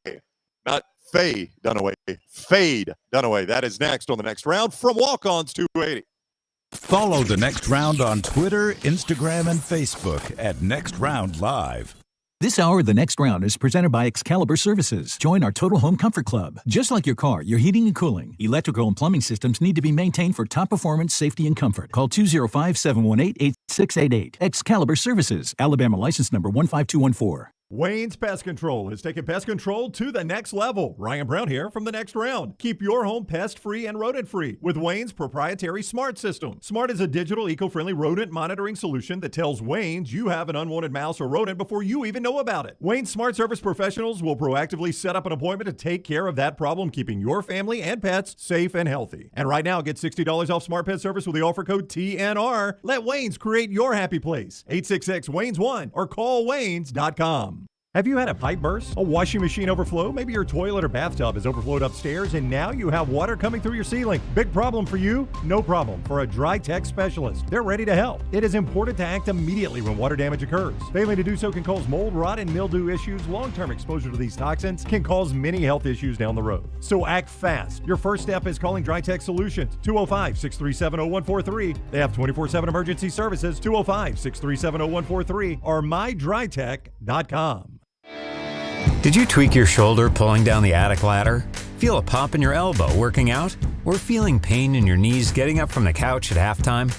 Not Faye Dunaway. Fade Dunaway. That is next on the next round from Walk-Ons 280. Follow the Next Round on Twitter, Instagram, and Facebook at Next Round Live. This hour of The Next Round is presented by Excalibur Services. Join our Total Home Comfort Club. Just like your car, your heating and cooling, electrical and plumbing systems need to be maintained for top performance, safety, and comfort. Call 205-718-8688. Excalibur Services. Alabama license number 15214. Wayne's Pest Control is taking pest control to the next level. Ryan Brown here from the Next Round. Keep your home pest-free and rodent-free with Wayne's proprietary Smart System. Smart is a digital, eco-friendly rodent monitoring solution that tells Wayne's you have an unwanted mouse or rodent before you even know about it. Wayne's Smart Service professionals will proactively set up an appointment to take care of that problem, keeping your family and pets safe and healthy. And right now, get $60 off Smart Pet Service with the offer code TNR. Let Wayne's create your happy place. 866-WAYNES1 or call Waynes.com. Have you had a pipe burst, a washing machine overflow? Maybe your toilet or bathtub has overflowed upstairs and now you have water coming through your ceiling. Big problem for you? No problem for a Dry Tech specialist. They're ready to help. It is important to act immediately when water damage occurs. Failing to do so can cause mold, rot, and mildew issues. Long-term exposure to these toxins can cause many health issues down the road. So act fast. Your first step is calling Dry Tech Solutions, 205-637-0143. They have 24/7 emergency services, 205-637-0143 or mydrytech.com. Did you tweak your shoulder pulling down the attic ladder? Feel a pop in your elbow working out? Or feeling pain in your knees getting up from the couch at halftime?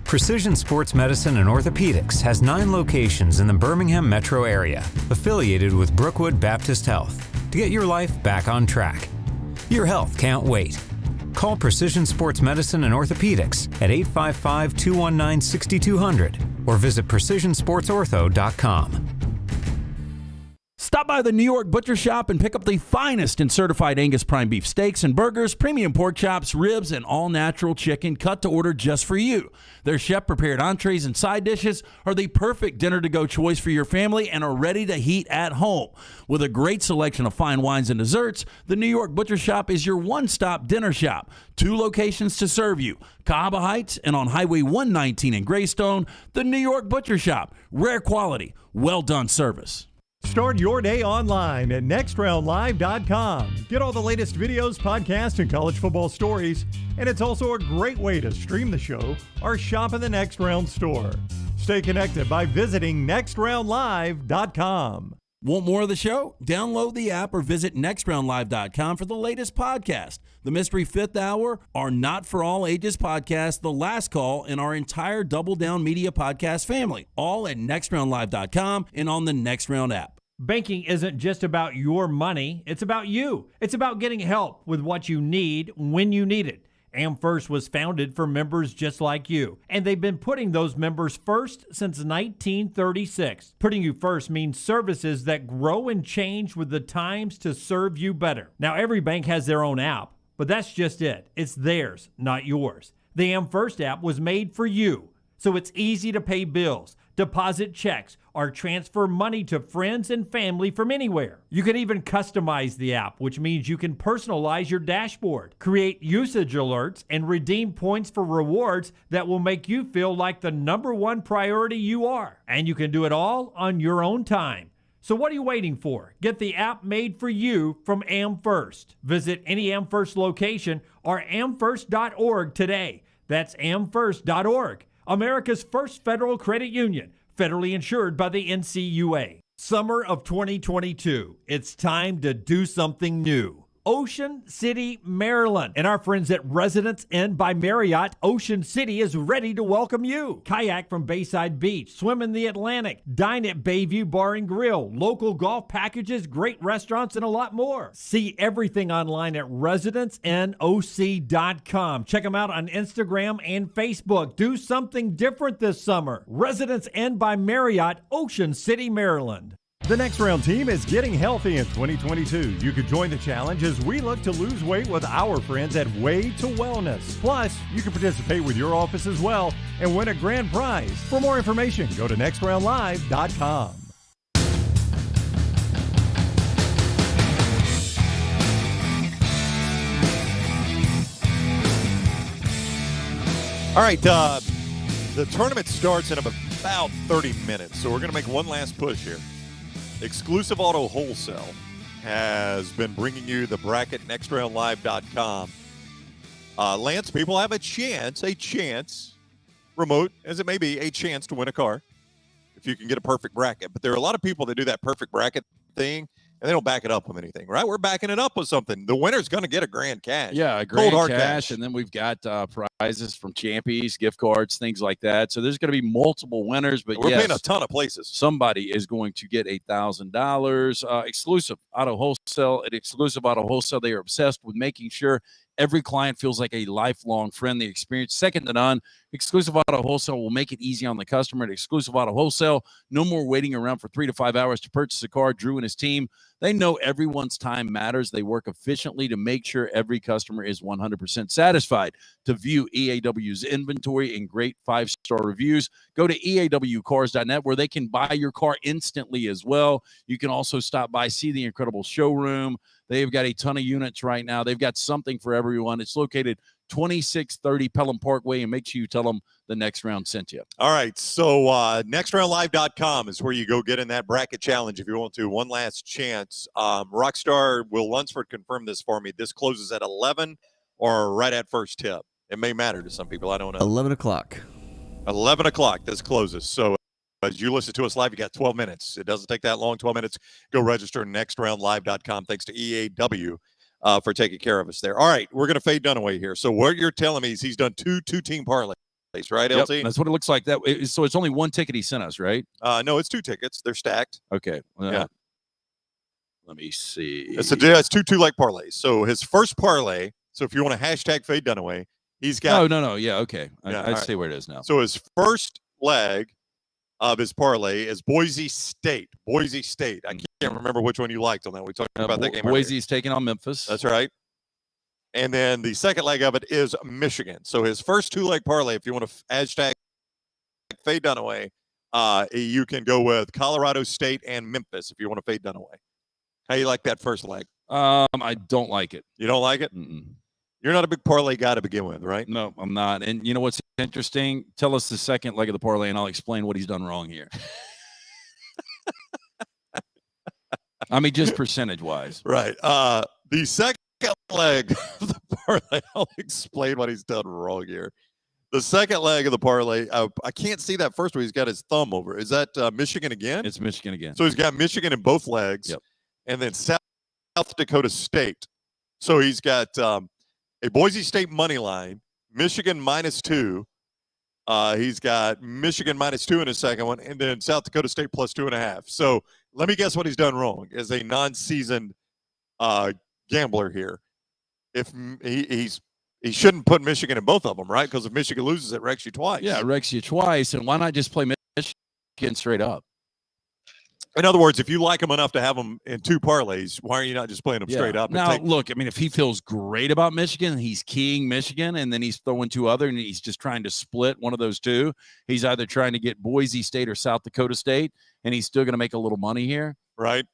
Precision Sports Medicine and Orthopedics has 9 locations in the Birmingham metro area, affiliated with Brookwood Baptist Health, to get your life back on track. Your health can't wait. Call Precision Sports Medicine and Orthopedics at 855-219-6200 or visit precisionsportsortho.com. Stop by the New York Butcher Shop and pick up the finest in certified Angus prime beef steaks and burgers, premium pork chops, ribs, and all-natural chicken cut to order just for you. Their chef-prepared entrees and side dishes are the perfect dinner-to-go choice for your family and are ready to heat at home. With a great selection of fine wines and desserts, the New York Butcher Shop is your one-stop dinner shop. 2 locations to serve you, Cahaba Heights and on Highway 119 in Greystone, the New York Butcher Shop. Rare quality, well-done service. Start your day online at nextroundlive.com. Get all the latest videos, podcasts, and college football stories. And it's also a great way to stream the show or shop in the Next Round store. Stay connected by visiting nextroundlive.com. Want more of the show? Download the app or visit nextroundlive.com for the latest podcast. The Mystery Fifth Hour, our Not For All Ages podcast, The Last Call, and our entire Double Down Media podcast family. All at nextroundlive.com and on the Next Round app. Banking isn't just about your money. It's about you. It's about getting help with what you need when you need it. AmFirst was founded for members just like you, and they've been putting those members first since 1936. Putting you first means services that grow and change with the times to serve you better. Now, every bank has their own app, but that's just it. It's theirs, not yours. The AmFirst app was made for you, so it's easy to pay bills, deposit checks, or transfer money to friends and family from anywhere. You can even customize the app, which means you can personalize your dashboard, create usage alerts, and redeem points for rewards that will make you feel like the #1 priority you are. And you can do it all on your own time. So what are you waiting for? Get the app made for you from AmFirst. Visit any AmFirst location or amfirst.org today. That's amfirst.org, America's first federal credit union, federally insured by the NCUA. Summer of 2022. It's time to do something new. Ocean City, Maryland. And our friends at Residence Inn by Marriott, Ocean City is ready to welcome you. Kayak from Bayside Beach, swim in the Atlantic, dine at Bayview Bar and Grill, local golf packages, great restaurants, and a lot more. See everything online at residencenoc.com. Check them out on Instagram and Facebook. Do something different this summer. Residence Inn by Marriott, Ocean City, Maryland. The Next Round team is getting healthy in 2022. You could join the challenge as we look to lose weight with our friends at Way to Wellness. Plus, you can participate with your office as well and win a grand prize. For more information, go to nextroundlive.com. All right, the tournament starts in about 30 minutes, so we're going to make one last push here. Exclusive Auto Wholesale has been bringing you the bracket nextroundlive.com. Lance, people have a chance, remote as it may be, a chance to win a car if you can get a perfect bracket. But there are a lot of people that do that perfect bracket thing, and they don't back it up with anything, right? We're backing it up with something. The winner's going to get a grand cash. Yeah, a grand cash, and then we've got prizes from Champies, gift cards, things like that. So there's going to be multiple winners, but we're paying a ton of places. Somebody is going to get $1,000. Exclusive Auto Wholesale. At Exclusive Auto Wholesale, they are obsessed with making sure every client feels like a lifelong friendly experience, second to none. Exclusive Auto Wholesale will make it easy on the customer. At Exclusive Auto Wholesale, no more waiting around for 3 to 5 hours to purchase a car. Drew and his team, they know everyone's time matters. They work efficiently to make sure every customer is 100% satisfied. To view EAW's inventory and great 5-star reviews, go to EAWcars.net where they can buy your car instantly as well. You can also stop by, see the incredible showroom. They've got a ton of units right now. They've got something for everyone. It's located 2630 Pelham Parkway, and make sure you tell them the Next Round sent you. All right, so nextroundlive.com is where you go get in that bracket challenge if you want to. One last chance. Rockstar Will Lunsford confirmed this for me. This closes at 11 or right at first tip. It may matter to some people. I don't know. 11 o'clock. 11 o'clock, this closes. So as you listen to us live, you got 12 minutes. It doesn't take that long, 12 minutes. Go register nextroundlive.com. Thanks to EAW for taking care of us there. All right, we're going to fade Dunaway here. So what you're telling me is he's done two-team parlays, right, LT? Yep, that's what it looks like. So it's only one ticket he sent us, right? No, it's 2 tickets. They're stacked. Okay. Yeah. Let me see. It's two two-leg parlays. So his first parlay, so if you want to hashtag fade Dunaway, he's got. No. Yeah, okay. I'd stay where it is now. So his first leg of his parlay is Boise State. I can't remember which one you liked on that. We talked about that game. Boise's taking on Memphis. That's right. And then the second leg of it is Michigan. So his first 2-leg parlay, if you want to hashtag fade Dunaway, you can go with Colorado State and Memphis if you want to fade Dunaway. How you like that first leg? I don't like it. You don't like it? Mm-mm. You're not a big parlay guy to begin with, right? No, I'm not. And you know what's interesting? Tell us the second leg of the parlay, and I'll explain what he's done wrong here. I mean, just percentage-wise. Right. The second leg of the parlay, I'll explain what he's done wrong here. The second leg of the parlay, I can't see that first one. He's got his thumb over. Is that Michigan again? It's Michigan again. So he's got Michigan in both legs. Yep. And then South Dakota State. So he's got a Boise State money line, Michigan -2. He's got Michigan -2 in his second one, and then South Dakota State +2.5. So let me guess what he's done wrong as a non-seasoned gambler here. If he shouldn't put Michigan in both of them, right? Because if Michigan loses, it wrecks you twice. Yeah, it wrecks you twice. And why not just play Michigan straight up? In other words, if you like them enough to have them in two parlays, why are you not just playing them straight up? Now, look, I mean, if he feels great about Michigan, he's keying Michigan, and then he's throwing two other, and he's just trying to split one of those two. He's either trying to get Boise State or South Dakota State, and he's still going to make a little money here. Right.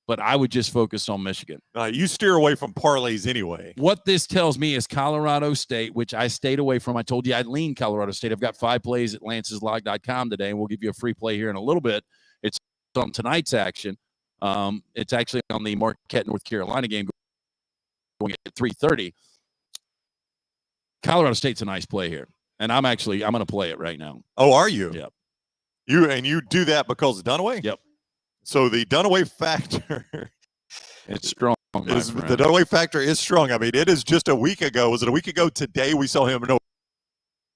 But I would just focus on Michigan. You steer away from parlays anyway. What this tells me is Colorado State, which I stayed away from. I told you I'd lean Colorado State. I've got 5 plays at lanceslog.com today, and we'll give you a free play here in a little bit. It's on tonight's action. It's actually on the Marquette, North Carolina game going at 3:30. Colorado State's a nice play here, and I'm going to play it right now. Oh, are you? Yep. You do that because of Dunaway? Yep. So the Dunaway factor, it's strong. The Dunaway factor is strong. I mean, it is just a week ago. Was it a week ago today? We saw him. No,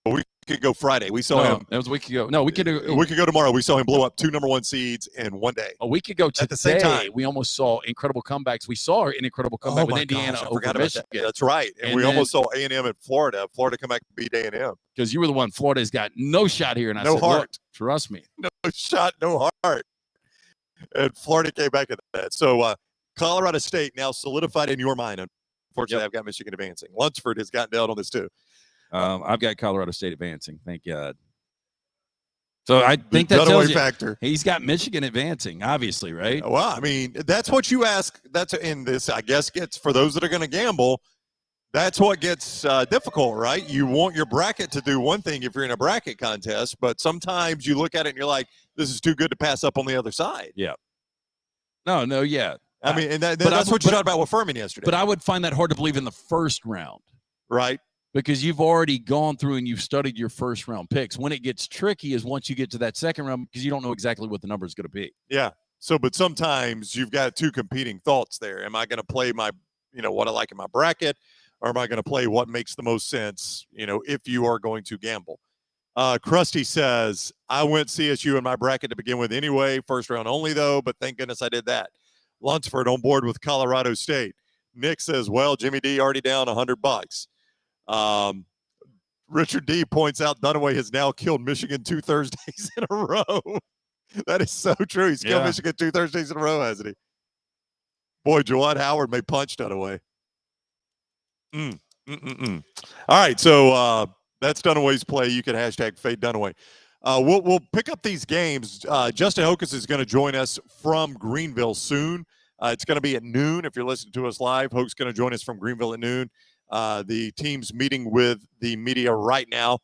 a week ago Friday. We saw him. It was a week ago. No, a week ago tomorrow. We saw him blow up 2 number 1 seeds in one day. A week ago today, at the same time, we almost saw incredible comebacks. We saw an incredible comeback with Indiana over Michigan. That's right. And we almost saw A&M at Florida. Florida come back and beat A&M. Because you were the one. Florida's got no shot here. And I no said, heart. Look, trust me. No shot, no heart. And Florida came back at that. So Colorado State now solidified in your mind. Unfortunately, I've got Michigan advancing. Lunsford has gotten down on this too. I've got Colorado State advancing. Thank God. So I think that tells you factor. He's got Michigan advancing, obviously, right? Well, I mean, that's what you ask. That's in this, I guess, gets for those that are going to gamble. That's what gets difficult, right? You want your bracket to do one thing if you're in a bracket contest, but sometimes you look at it and you're like, this is too good to pass up on the other side. Yeah. No, yeah. I mean, and that's what you talked about with Furman yesterday. But I would find that hard to believe in the first round. Right. Because you've already gone through and you've studied your first round picks. When it gets tricky is once you get to that second round because you don't know exactly what the number is going to be. Yeah. So, but sometimes you've got two competing thoughts there. Am I going to play my, what I like in my bracket? Or am I going to play what makes the most sense, if you are going to gamble? Krusty says, I went CSU in my bracket to begin with anyway, first round only though, but thank goodness I did that. Lunsford on board with Colorado State. Nick says, well, Jimmy D already down $100. Richard D points out Dunaway has now killed Michigan 2 Thursdays in a row. That is so true. He's killed Michigan 2 Thursdays in a row, hasn't he? Boy, Jawad Howard may punch Dunaway. All right, so that's Dunaway's play. You can hashtag fade Dunaway. We'll pick up these games. Justin Hokanson is going to join us from Greenville soon. It's going to be at noon. If you're listening to us live, Hoke's going to join us from Greenville at noon. The team's meeting with the media right now.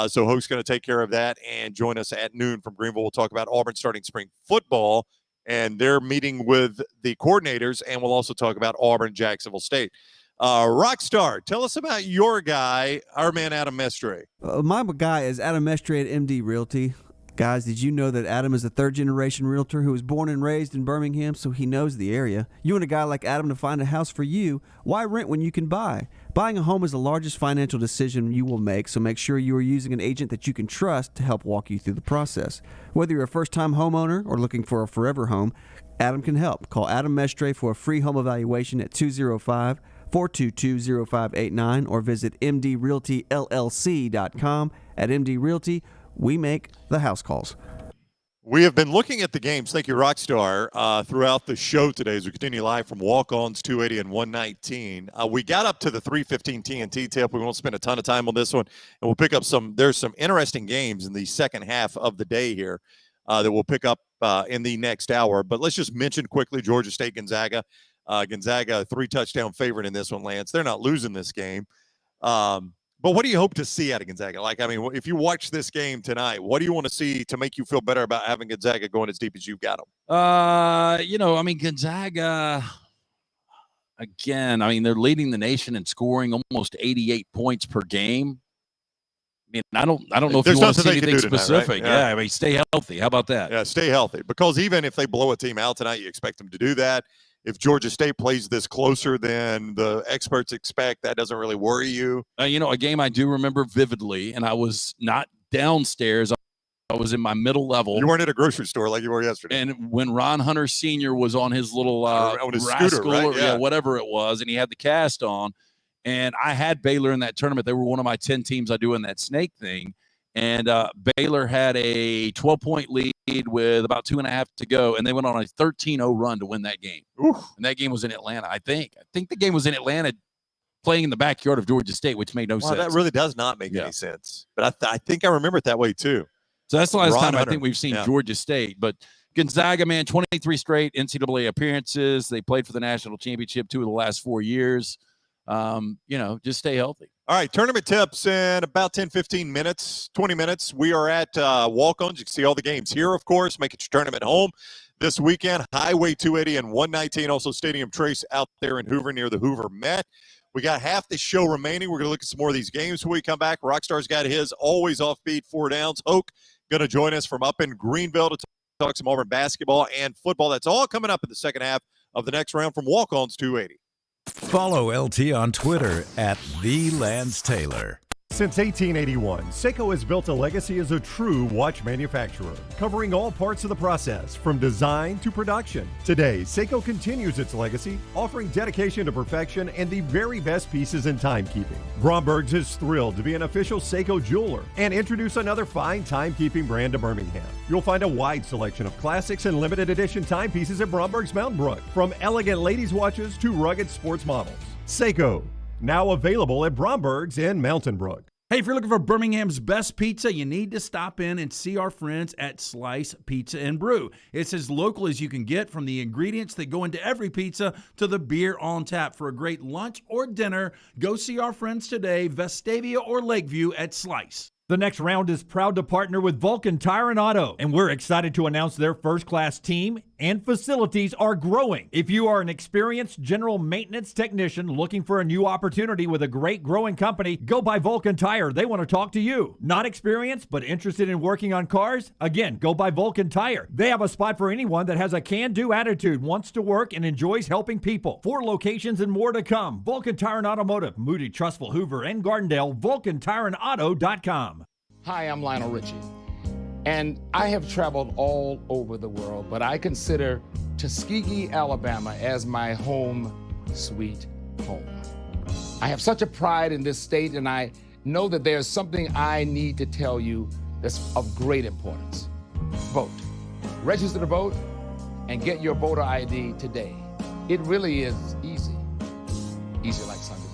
So Hoke's going to take care of that and join us at noon from Greenville. We'll talk about Auburn starting spring football and their meeting with the coordinators. And we'll also talk about Auburn, Jacksonville State. Rockstar, tell us about your guy, our man Adam Mestre. My guy is Adam Mestre at MD Realty. Guys, did you know that Adam is a third-generation realtor who was born and raised in Birmingham, so he knows the area? You want a guy like Adam to find a house for you? Why rent when you can buy? Buying a home is the largest financial decision you will make, so make sure you are using an agent that you can trust to help walk you through the process. Whether you're a first-time homeowner or looking for a forever home, Adam can help. Call Adam Mestre for a free home evaluation at 205-422-0589 or visit mdrealtyllc.com. At MD Realty, we make the house calls. We have been looking at the games, thank you, Rockstar, throughout the show today as we continue live from Walk-Ons 280 and 119. We got up to the 3:15 TNT tip. We won't spend a ton of time on this one, and we'll pick up there's some interesting games in the second half of the day here that we'll pick up in the next hour. But let's just mention quickly Georgia State Gonzaga. Gonzaga, a 3-touchdown favorite in this one, Lance. They're not losing this game. But what do you hope to see out of Gonzaga? Like, I mean, if you watch this game tonight, what do you want to see to make you feel better about having Gonzaga going as deep as you've got them? Gonzaga, again, they're leading the nation in scoring, almost 88 points per game. I don't know if you want to see anything specific. Tonight, right? Stay healthy. How about that? Yeah, stay healthy. Because even if they blow a team out tonight, you expect them to do that. If Georgia State plays this closer than the experts expect, that doesn't really worry you. A game I do remember vividly, and I was not downstairs. I was in my middle level. You weren't at a grocery store like you were yesterday. And when Ron Hunter Sr. was on his little on his scooter, right? Yeah, whatever it was, and he had the cast on, and I had Baylor in that tournament. They were one of my 10 teams I do in that snake thing. And Baylor had a 12-point lead with about 2.5 to go, and they went on a 13-0 run to win that game. Oof. And that game was in Atlanta, I think. I think the game was in Atlanta, playing in the backyard of Georgia State, which made no sense. That really does not make any sense. But I think I remember it that way, too. So that's the last time I think we've seen Georgia State. But Gonzaga, man, 23 straight NCAA appearances. They played for the national championship 2 of the last 4 years. Just stay healthy. All right, tournament tips in about 10, 15 minutes, 20 minutes. We are at Walk-Ons. You can see all the games here, of course. Make it your tournament home this weekend. Highway 280 and 119, also Stadium Trace out there in Hoover near the Hoover Met. We got half the show remaining. We're going to look at some more of these games when we come back. Rockstar's got his always offbeat 4 downs. Hoke going to join us from up in Greenville to talk some Auburn basketball and football. That's all coming up in the second half of the next round from Walk-Ons 280. Follow LT on Twitter at @TheLanceTaylor. Since 1881, Seiko has built a legacy as a true watch manufacturer, covering all parts of the process, from design to production. Today, Seiko continues its legacy, offering dedication to perfection and the very best pieces in timekeeping. Bromberg's is thrilled to be an official Seiko jeweler and introduce another fine timekeeping brand to Birmingham. You'll find a wide selection of classics and limited edition timepieces at Bromberg's Mountain Brook, from elegant ladies' watches to rugged sports models. Seiko, now available at Bromberg's in Mountain Brook. Hey, if you're looking for Birmingham's best pizza, you need to stop in and see our friends at Slice Pizza and Brew. It's as local as you can get, from the ingredients that go into every pizza to the beer on tap. For a great lunch or dinner, go see our friends today, Vestavia or Lakeview at Slice. The next round is proud to partner with Vulcan Tire and Auto, and we're excited to announce their first-class team and facilities are growing. If you are an experienced general maintenance technician looking for a new opportunity with a great growing company, go by Vulcan Tire. They want to talk to you. Not experienced, but interested in working on cars? Again, go by Vulcan Tire. They have a spot for anyone that has a can-do attitude, wants to work, and enjoys helping people. 4 locations and more to come. Vulcan Tire and Automotive, Moody, Trussville, Hoover, and Gardendale. VulcanTireandAuto.com. Hi, I'm Lionel Richie, and I have traveled all over the world, but I consider Tuskegee, Alabama as my home sweet home. I have such a pride in this state, and I know that there's something I need to tell you that's of great importance. Vote. Register to vote and get your voter ID today. It really is easy. Easy like Sunday morning.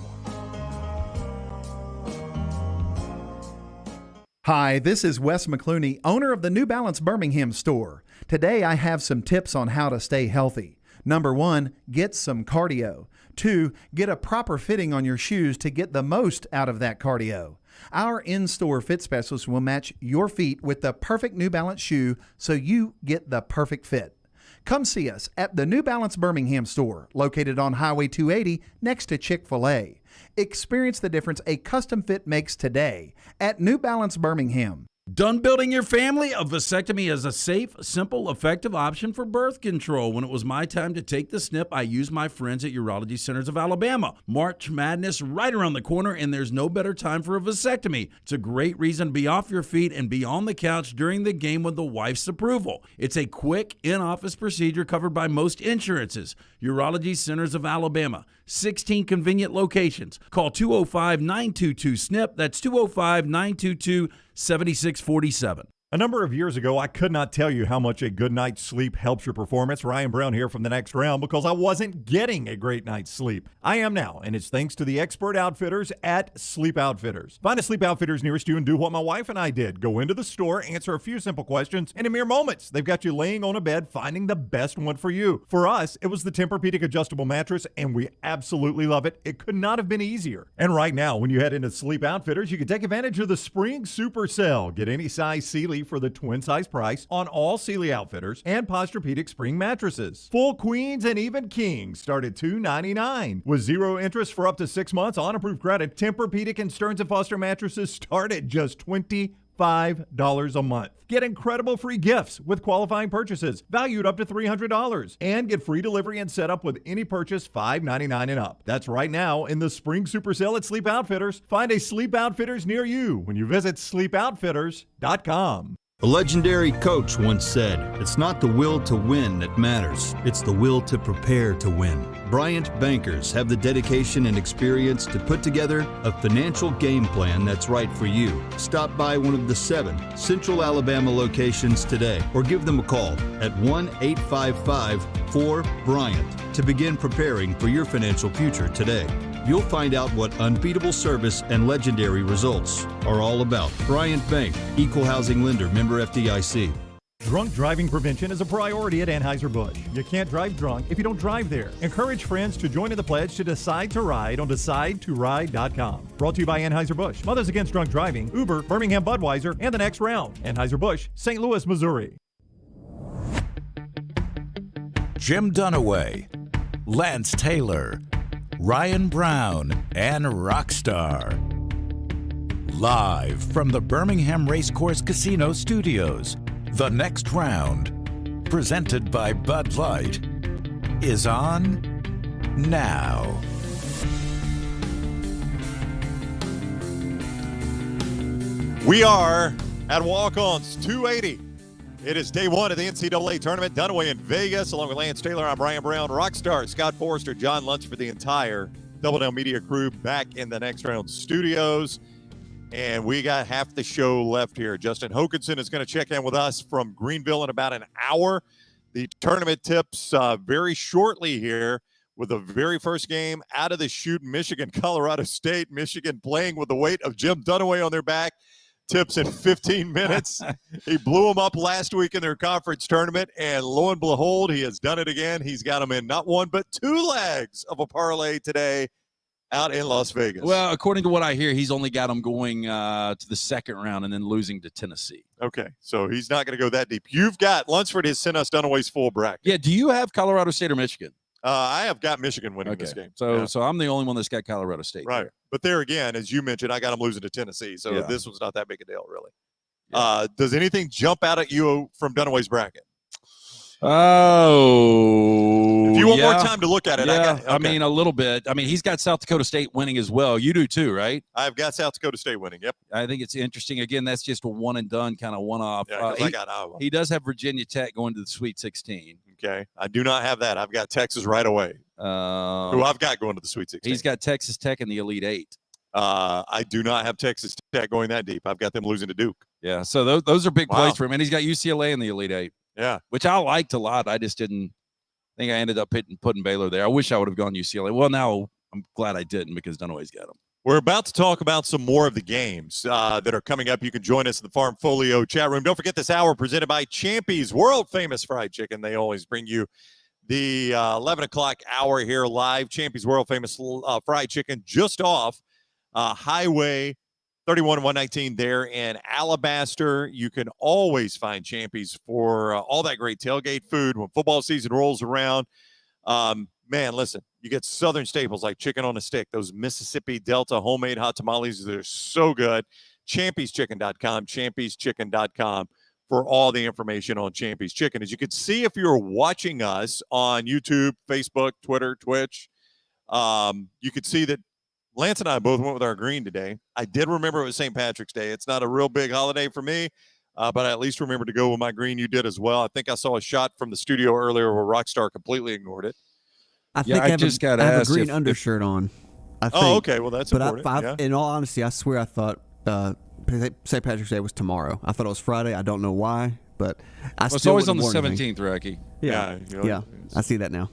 Hi, this is Wes McClooney, owner of the New Balance Birmingham store. Today I have some tips on how to stay healthy. Number 1, get some cardio. 2, get a proper fitting on your shoes to get the most out of that cardio. Our in-store fit specialist will match your feet with the perfect New Balance shoe so you get the perfect fit. Come see us at the New Balance Birmingham store, located on Highway 280 next to Chick-fil-A. Experience the difference a custom fit makes today at New Balance Birmingham. Done building your family? A vasectomy is a safe, simple, effective option for birth control. When it was my time to take the snip, I used my friends at Urology Centers of Alabama. March Madness right around the corner, and there's no better time for a vasectomy. It's a great reason to be off your feet and be on the couch during the game with the wife's approval. It's a quick, in-office procedure covered by most insurances. Urology Centers of Alabama, 16 convenient locations. Call 205-922-SNP. That's 205-922-7647. A number of years ago, I could not tell you how much a good night's sleep helps your performance. Ryan Brown here from the Next Round because I wasn't getting a great night's sleep. I am now, and it's thanks to the expert outfitters at Sleep Outfitters. Find a Sleep Outfitters nearest you and do what my wife and I did. Go into the store, answer a few simple questions, and in mere moments, they've got you laying on a bed finding the best one for you. For us, it was the Tempur-Pedic adjustable mattress, and we absolutely love it. It could not have been easier. And right now, when you head into Sleep Outfitters, you can take advantage of the Spring Super Sale. Get any size Sealy for the twin size price on all Sealy Outfitters and Posturepedic spring mattresses. Full queens and even kings start at $299 with 0 interest for up to 6 months on approved credit. Tempur-Pedic and Stearns & Foster mattresses start at just $25 a month. Get incredible free gifts with qualifying purchases valued up to $300 and get free delivery and setup with any purchase $599 and up. That's right now in the Spring Super Sale at Sleep Outfitters. Find a Sleep Outfitters near you when you visit sleepoutfitters.com. A legendary coach once said, "It's not the will to win that matters, it's the will to prepare to win." Bryant bankers have the dedication and experience to put together a financial game plan that's right for you. Stop by one of the 7 Central Alabama locations today or give them a call at 1-855-4-BRYANT to begin preparing for your financial future today. You'll find out what unbeatable service and legendary results are all about. Bryant Bank, Equal Housing Lender, member FDIC. Drunk driving prevention is a priority at Anheuser-Busch. You can't drive drunk if you don't drive there. Encourage friends to join in the pledge to Decide to Ride on DecideToRide.com. Brought to you by Anheuser-Busch, Mothers Against Drunk Driving, Uber, Birmingham Budweiser, and the Next Round. Anheuser-Busch, St. Louis, Missouri. Jim Dunaway, Lance Taylor, Ryan Brown, and Rockstar. Live from the Birmingham Racecourse Casino Studios, The Next Round, presented by Bud Light, is on now. We are at Walk-Ons 280. It is day one of the NCAA tournament. Dunaway in Vegas, along with Lance Taylor. I'm Ryan Brown, Rockstar, Scott Forrester, John Lunsford, the entire Double Down Media crew back in the Next Round studios. And we got half the show left here. Justin Hokanson is going to check in with us from Greenville in about an hour. The tournament tips very shortly here with the very first game out of the chute, Michigan, Colorado State. Michigan playing with the weight of Jim Dunaway on their back. Tips in 15 minutes. He blew them up last week in their conference tournament, and lo and behold, he has done it again. He's got them in not one but 2 legs of a parlay today out in Las Vegas. Well, according to what I hear, he's only got them going to the second round and then losing to Tennessee. Okay, so he's not going to go that deep. You've got Lunsford has sent us Dunaway's full bracket. Yeah, do you have Colorado State or Michigan? I have got Michigan winning this game. So I'm the only one that's got Colorado State. Right. But there again, as you mentioned, I got them losing to Tennessee. So this was not that big a deal, really. Yeah. Does anything jump out at you from Dunaway's bracket? Oh. If you want more time to look at it, I mean, a little bit. I mean, he's got South Dakota State winning as well. You do too, right? I've got South Dakota State winning, yep. I think it's interesting. Again, that's just a one and done kind of one-off. Yeah, I got Iowa. He does have Virginia Tech going to the Sweet 16. Okay. I do not have that. I've got Texas right away. Who I've got going to the Sweet 16. He's got Texas Tech in the Elite 8. I do not have Texas Tech going that deep. I've got them losing to Duke. Yeah, so those are big plays for him. And he's got UCLA in the Elite 8. Yeah. Which I liked a lot. I just didn't think I ended up putting Baylor there. I wish I would have gone UCLA. Well, now I'm glad I didn't because Dunaway's got them. We're about to talk about some more of the games that are coming up. You can join us in the Farm Folio chat room. Don't forget this hour presented by Champy's, world-famous fried chicken. They always bring you the 11 o'clock hour here live. Champy's, world-famous fried chicken just off Highway 31 and 119 there in Alabaster. You can always find Champy's for all that great tailgate food when football season rolls around. Man, listen, you get Southern staples like chicken on a stick, those Mississippi Delta homemade hot tamales. They're so good. Champy'sChicken.com, Champy'sChicken.com for all the information on Champy's Chicken. As you can see, if you're watching us on YouTube, Facebook, Twitter, Twitch, you could see that Lance and I both went with our green today. I did remember it was St. Patrick's Day. It's not a real big holiday for me, but I at least remember to go with my green. You did as well. I think I saw a shot from the studio earlier where Rockstar completely ignored it. I think I have a green undershirt on. I think. Oh, okay. Well, that's important. In all honesty, I swear I thought St. Patrick's Day was tomorrow. I thought it was Friday. I don't know why, but It's always on the 17th, Ricky. Yeah. I see that now.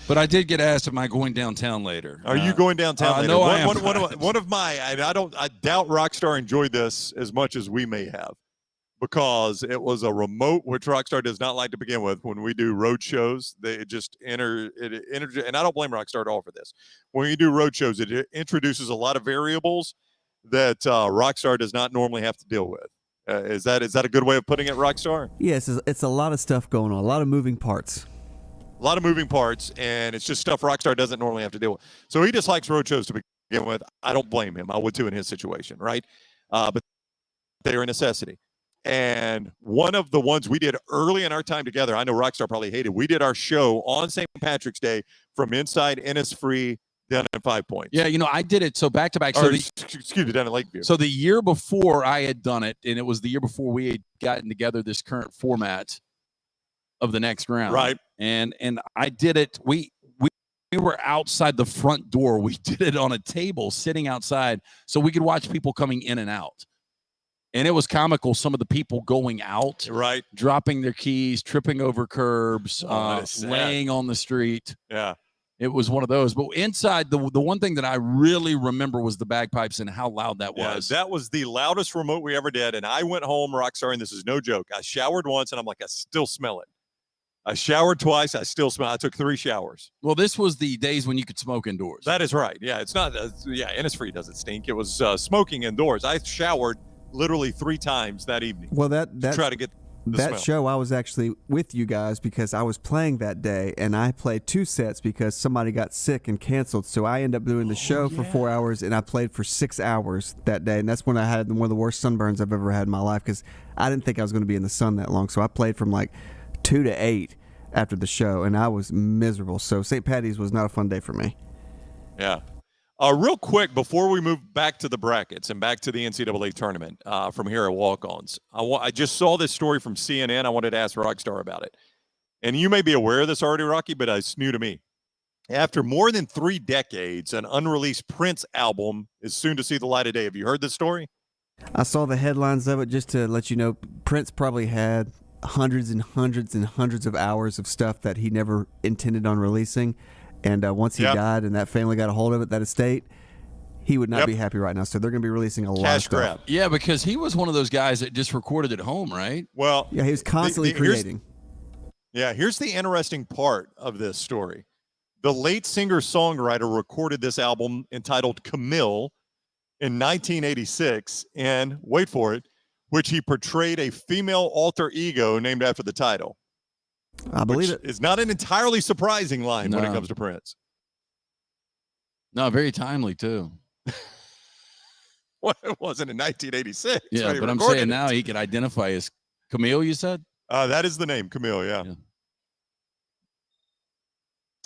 But I did get asked, am I going downtown later? Are you going downtown later? No, I am. One of my, I doubt Rockstar enjoyed this as much as we may have, because it was a remote, which Rockstar does not like to begin with. When we do road shows, they just and I don't blame Rockstar at all for this. When you do road shows, it introduces a lot of variables that Rockstar does not normally have to deal with. Is that a good way of putting it, Rockstar? Yes, it's a lot of stuff going on, a lot of moving parts. A lot of moving parts, and it's just stuff Rockstar doesn't normally have to deal with. So he just likes road shows to begin with. I don't blame him. I would too in his situation, right? But they're a necessity. And one of the ones we did early in our time together, I know Rockstar probably hated, we did our show on St. Patrick's Day from inside Innisfree down at 5 Points. Yeah, I did it. So back-to-back. So excuse me, down at Lakeview. So the year before I had done it, and it was the year before we had gotten together this current format of the next round. Right. And I did it. We were outside the front door. We did it on a table sitting outside so we could watch people coming in and out. And it was comical, some of the people going out, right, dropping their keys, tripping over curbs, laying on the street. Yeah. It was one of those. But inside, the one thing that I really remember was the bagpipes and how loud that was. That was the loudest remote we ever did. And I went home, Rockstar, and this is no joke. I showered once, and I'm like, I still smell it. I showered twice. I still smell. I took 3 showers. Well, this was the days when you could smoke indoors. That is right. Yeah, it's not. Innisfree doesn't stink. It was smoking indoors. I showered literally 3 times that evening. Well, to try to get the that smell. show, I was actually with you guys because I was playing that day, and I played 2 sets because somebody got sick and canceled. So I ended up doing the show for 4 hours, and I played for 6 hours that day. And that's when I had one of the worst sunburns I've ever had in my life because I didn't think I was going to be in the sun that long. So I played from like 2 to 8 after the show, and I was miserable. So St. Patty's was not a fun day for me. Yeah. Real quick, before we move back to the brackets and back to the NCAA tournament from here at Walk-Ons, I just saw this story from CNN. I wanted to ask Rockstar about it. And you may be aware of this already, Rocky, but it's new to me. After more than 3 decades, an unreleased Prince album is soon to see the light of day. Have you heard this story? I saw the headlines of it just to let you know. Prince probably had hundreds and hundreds and hundreds of hours of stuff that he never intended on releasing. And once he died and that family got a hold of it, that estate, he would not be happy right now. So they're going to be releasing a lot of stuff. Grab. Yeah, because he was one of those guys that just recorded at home, right? Well, yeah, he was constantly creating. Here's the interesting part of this story. The late singer-songwriter recorded this album entitled Camille in 1986, and wait for it, which he portrayed a female alter ego named after the title. I believe it. It's not an entirely surprising line when it comes to Prince. No, very timely too. Well, it wasn't in 1986. Yeah, but I'm saying now he could identify as Camille, you said? That is the name, Camille, yeah.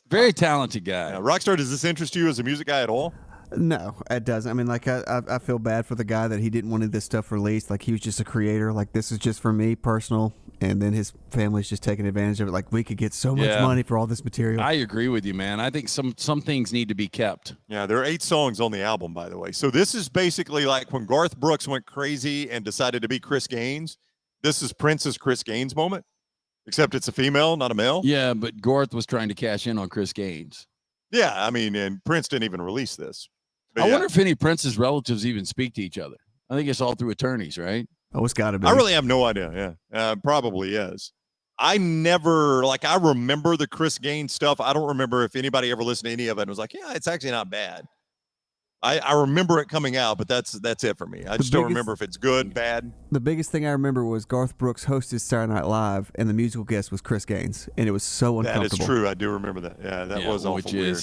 Very talented guy. Rockstar, does this interest you as a music guy at all? No, it doesn't. I mean, like, I feel bad for the guy that he didn't want this stuff released. Like, he was just a creator. Like, this is just for me, personal. And then his family's just taking advantage of it. Like, we could get so much money for all this material. I agree with you, man. I think some things need to be kept. Yeah, there are 8 songs on the album, by the way. So this is basically like when Garth Brooks went crazy and decided to be Chris Gaines. This is Prince's Chris Gaines moment, except it's a female, not a male. Yeah, but Garth was trying to cash in on Chris Gaines. Yeah, I mean, and Prince didn't even release this. But I wonder if any of Prince's relatives even speak to each other. I think it's all through attorneys, right? Oh, it's got to be. I really have no idea. Yeah, probably is. I never, I remember the Chris Gaines stuff. I don't remember if anybody ever listened to any of it and was like, yeah, it's actually not bad. I remember it coming out, but that's it for me. I just don't remember if it's good, bad. The biggest thing I remember was Garth Brooks hosted Saturday Night Live, and the musical guest was Chris Gaines, and it was so uncomfortable. That is true. I do remember that. Yeah, that was awful weird.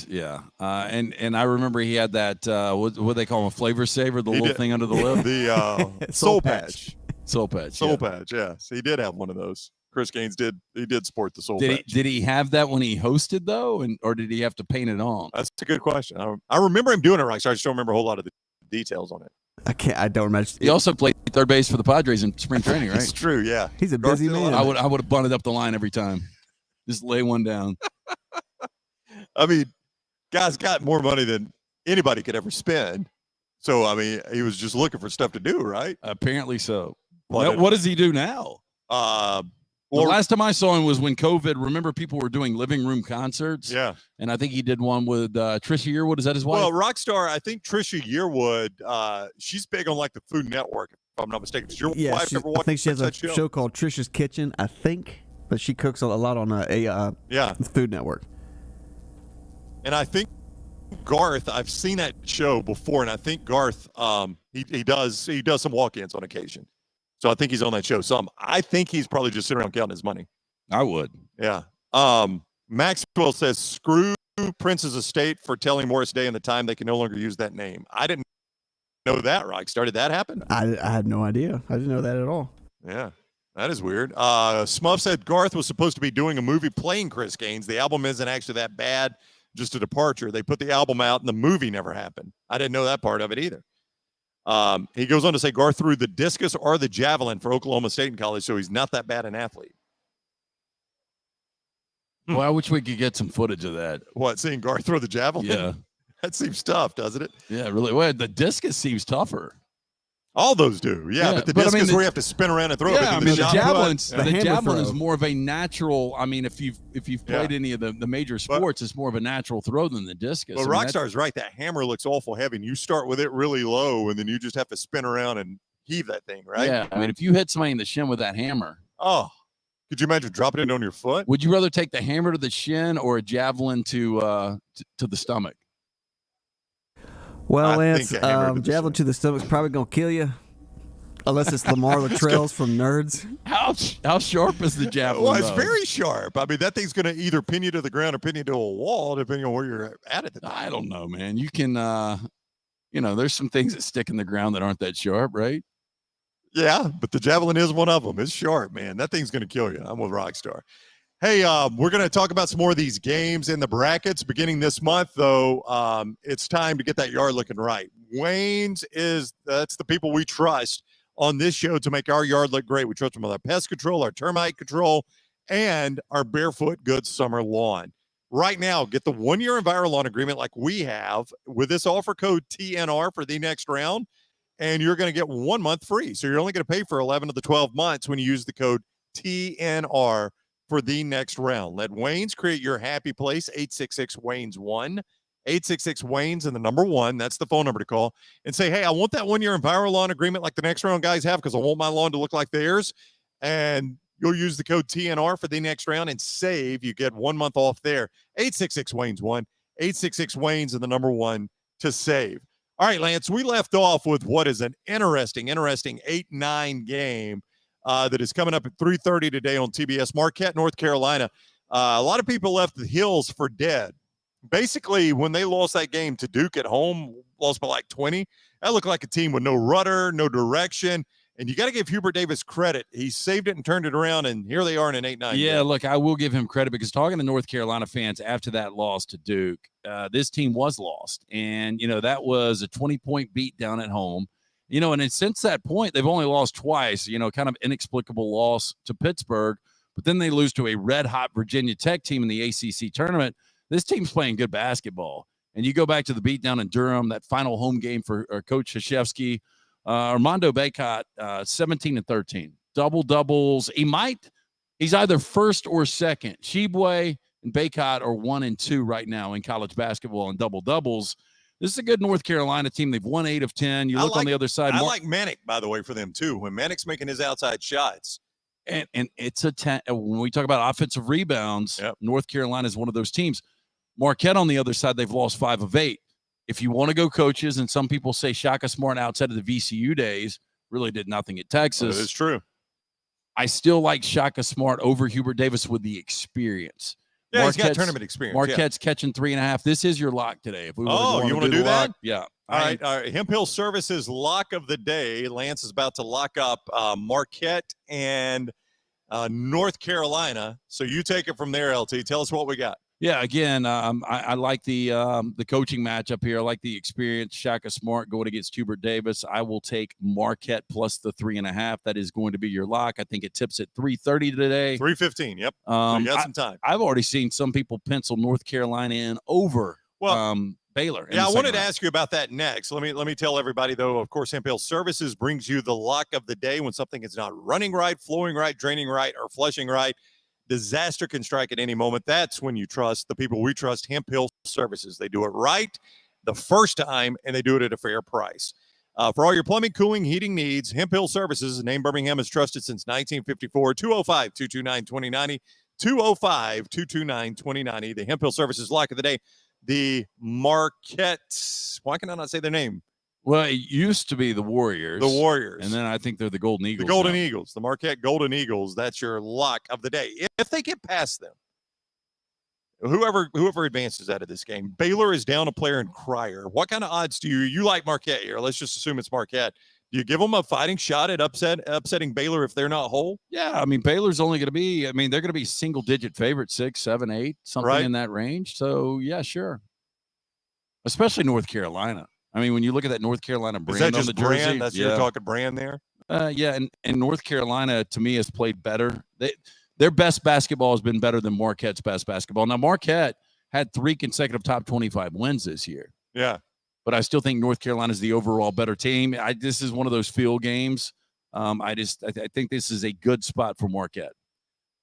And I remember he had that, what they call him, a flavor saver, the little thing under the lip? The Soul Patch. Soul Patch. Soul Patch, yeah. So he did have one of those. Chris Gaines did sport the Soul Patch. Did he have that when he hosted, though, or did he have to paint it on? That's a good question. I remember him doing it right, so I just don't remember a whole lot of the details on it. I don't remember. He also played third base for the Padres in spring training, right? It's true, yeah. He's a busy man. I would have bunted up the line every time. Just lay one down. I mean, guy's got more money than anybody could ever spend. So, I mean, he was just looking for stuff to do, right? Apparently so. But What does he do now? Well, the last time I saw him was when COVID. Remember, people were doing living room concerts. Yeah, and I think he did one with Trisha Yearwood. Is that his wife? Well, Rockstar, I think Trisha Yearwood, she's big on like the Food Network, if I'm not mistaken. Does your wife ever watch I think she has a that show called Trisha's Kitchen, I think, but she cooks a lot on Food Network. And I think Garth, I've seen that show before, and I think Garth, he does some walk-ins on occasion. So I think he's on that show. So I think he's probably just sitting around counting his money. I would. Yeah. Maxwell says, screw Prince's estate for telling Morris Day and the time they can no longer use that name. I didn't know that, Rockstar. Did that happen? I had no idea. I didn't know that at all. Yeah. That is weird. Smuff said Garth was supposed to be doing a movie playing Chris Gaines. The album isn't actually that bad, just a departure. They put the album out and the movie never happened. I didn't know that part of it either. He goes on to say Garth threw the discus or the javelin for Oklahoma State in college, so he's not that bad an athlete. Well, I wish we could get some footage of that. What, seeing Garth throw the javelin? Yeah. That seems tough, doesn't it? Yeah, really. Well, the discus seems tougher. All those do, yeah. But the discus where you have to spin around and throw it. Yeah, I mean, the javelin is throw. more of a natural. I mean, if you've played any of the major sports, it's more of a natural throw than the discus. But Rockstar's right. That hammer looks awful heavy, and you start with it really low, and then you just have to spin around and heave that thing, right? Yeah, I mean, if you hit somebody in the shin with that hammer. Oh, could you imagine dropping it on your foot? Would you rather take the hammer to the shin or a javelin to the stomach? Well, Lance, javelin to the stomach is probably going to kill you. Unless it's Lamar Latrells from Nerds. How sharp is the javelin? Well, it's very sharp. I mean, that thing's going to either pin you to the ground or pin you to a wall, depending on where you're at the time. I don't know, man. You can, there's some things that stick in the ground that aren't that sharp, right? Yeah, but the javelin is one of them. It's sharp, man. That thing's going to kill you. I'm with Rockstar. Hey, we're going to talk about some more of these games in the brackets beginning this month, though. It's time to get that yard looking right. Wayne's that's the people we trust on this show to make our yard look great. We trust them with our pest control, our termite control, and our Barefoot Goods summer lawn. Right now, get the 1-year EnviroLawn agreement like we have with this offer code TNR for the next round, and you're going to get 1 month free. So you're only going to pay for 11 of the 12 months when you use the code TNR for the next round. Let Wayne's create your happy place, 866-WAYNES-1. 866-WAYNES and the number 1. That's the phone number to call and say, hey, I want that 1-year EnviroLawn agreement like the next round guys have because I want my lawn to look like theirs. And you'll use the code TNR for the next round and save. You get 1 month off there. 866-WAYNES-1. 866-WAYNES and the number 1 to save. All right, Lance, we left off with what is an interesting 8-9 game that is coming up at 3:30 today on TBS. Marquette, North Carolina. A lot of people left the Hills for dead. Basically, when they lost that game to Duke at home, lost by like 20, that looked like a team with no rudder, no direction. And you got to give Hubert Davis credit. He saved it and turned it around, and here they are in an 8-9 Yeah, game. look, I will give him credit because talking to North Carolina fans after that loss to Duke, this team was lost. And, that was a 20-point beat down at home. And since that point, they've only lost twice, kind of inexplicable loss to Pittsburgh. But then they lose to a red-hot Virginia Tech team in the ACC tournament. This team's playing good basketball. And you go back to the beatdown in Durham, that final home game for Coach Krzyzewski. Armando Bacot, 17-13. Double-doubles. He's either first or second. Shibwe and Bacot are 1 and 2 right now in college basketball and double-doubles. This is a good North Carolina team. They've won 8 of 10. You look on the other side. I like Manick, by the way, for them, too. When Manick's making his outside shots. And it's when we talk about offensive rebounds, North Carolina is one of those teams. Marquette on the other side, they've lost 5 of 8. If you want to go coaches, and some people say Shaka Smart outside of the VCU days really did nothing at Texas. It's true. I still like Shaka Smart over Hubert Davis with the experience. Yeah, he's got tournament experience. Marquette's catching 3.5. This is your lock today. If we you want to do that? Lock, yeah. All right. Hemp Hill Services lock of the day. Lance is about to lock up Marquette and North Carolina. So you take it from there, LT. Tell us what we got. Yeah, again, I like the coaching matchup here. I like the experience. Shaka Smart going against Hubert Davis. I will take Marquette plus the 3.5. That is going to be your lock. I think it tips at 3:30 today. 3:15. Yep. So you got some time. I've already seen some people pencil North Carolina in over Baylor. Yeah, I wanted to ask you about that next. Let me tell everybody, though, of course, Hemp Hill Services brings you the lock of the day when something is not running right, flowing right, draining right, or flushing right. Disaster can strike at any moment. That's when you trust the people we trust, Hemp Hill Services. They do it right the first time, and they do it at a fair price. For all your plumbing, cooling, heating needs, Hemp Hill Services, a name Birmingham has trusted since 1954, 205-229-2090, 205-229-2090. The Hemp Hill Services lock of the day, the Marquette. Why can I not say their name? Well, it used to be the Warriors. The Warriors. And then I think they're the Golden Eagles. The Golden Eagles. The Marquette Golden Eagles. That's your lock of the day. If they get past them, whoever advances out of this game, Baylor is down a player in Cryer. What kind of odds do you like Marquette here? Let's just assume it's Marquette. Do you give them a fighting shot at upsetting Baylor if they're not whole? Yeah, I mean, Baylor's only going to be, they're going to be single-digit favorite, 6, 7, 8, something in that range. So, yeah, sure. Especially North Carolina. I mean, when you look at that North Carolina brand on the jersey. Brand? That's you're talking brand there? Yeah, and North Carolina, to me, has played better. Their best basketball has been better than Marquette's best basketball. Now, Marquette had 3 consecutive top 25 wins this year. Yeah. But I still think North Carolina is the overall better team. This is one of those field games. I think this is a good spot for Marquette.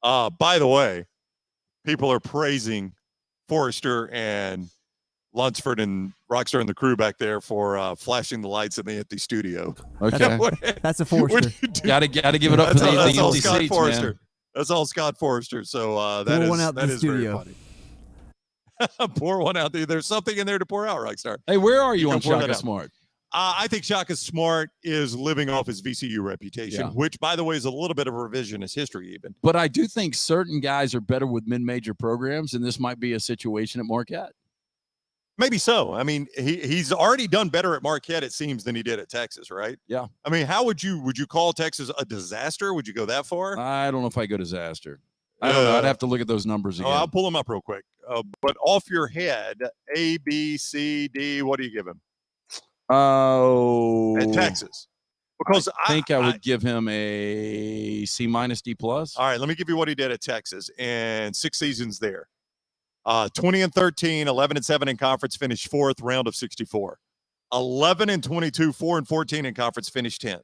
By the way, people are praising Forrester and Lunsford and Rockstar and the crew back there for flashing the lights in the empty studio. Okay. That's a Forrester. Gotta give it up for the empty Scott seats, Forrester. man. That's all Scott Forrester. So that is very funny. Pour one out there. There's something in there to pour out, Rockstar. Hey, where are you on pour that Shaka out. Smart? I think Shaka Smart is living off his VCU reputation, which, by the way, is a little bit of revisionist history even. But I do think certain guys are better with mid-major programs, and this might be a situation at Marquette. Maybe so. I mean, he's already done better at Marquette, it seems, than he did at Texas, right? Yeah. I mean, how would you call Texas a disaster? Would you go that far? I don't know if I go disaster. I don't know. I'd have to look at those numbers again. I'll pull them up real quick. But off your head, A, B, C, D, what do you give him? Oh. At Texas. Because I think I would give him a C- D+. All right, let me give you what he did at Texas and 6 seasons there. 20-13, 11-7 in conference, finished 4th, round of 64. 11-22, 4-14 in conference, finished 10th.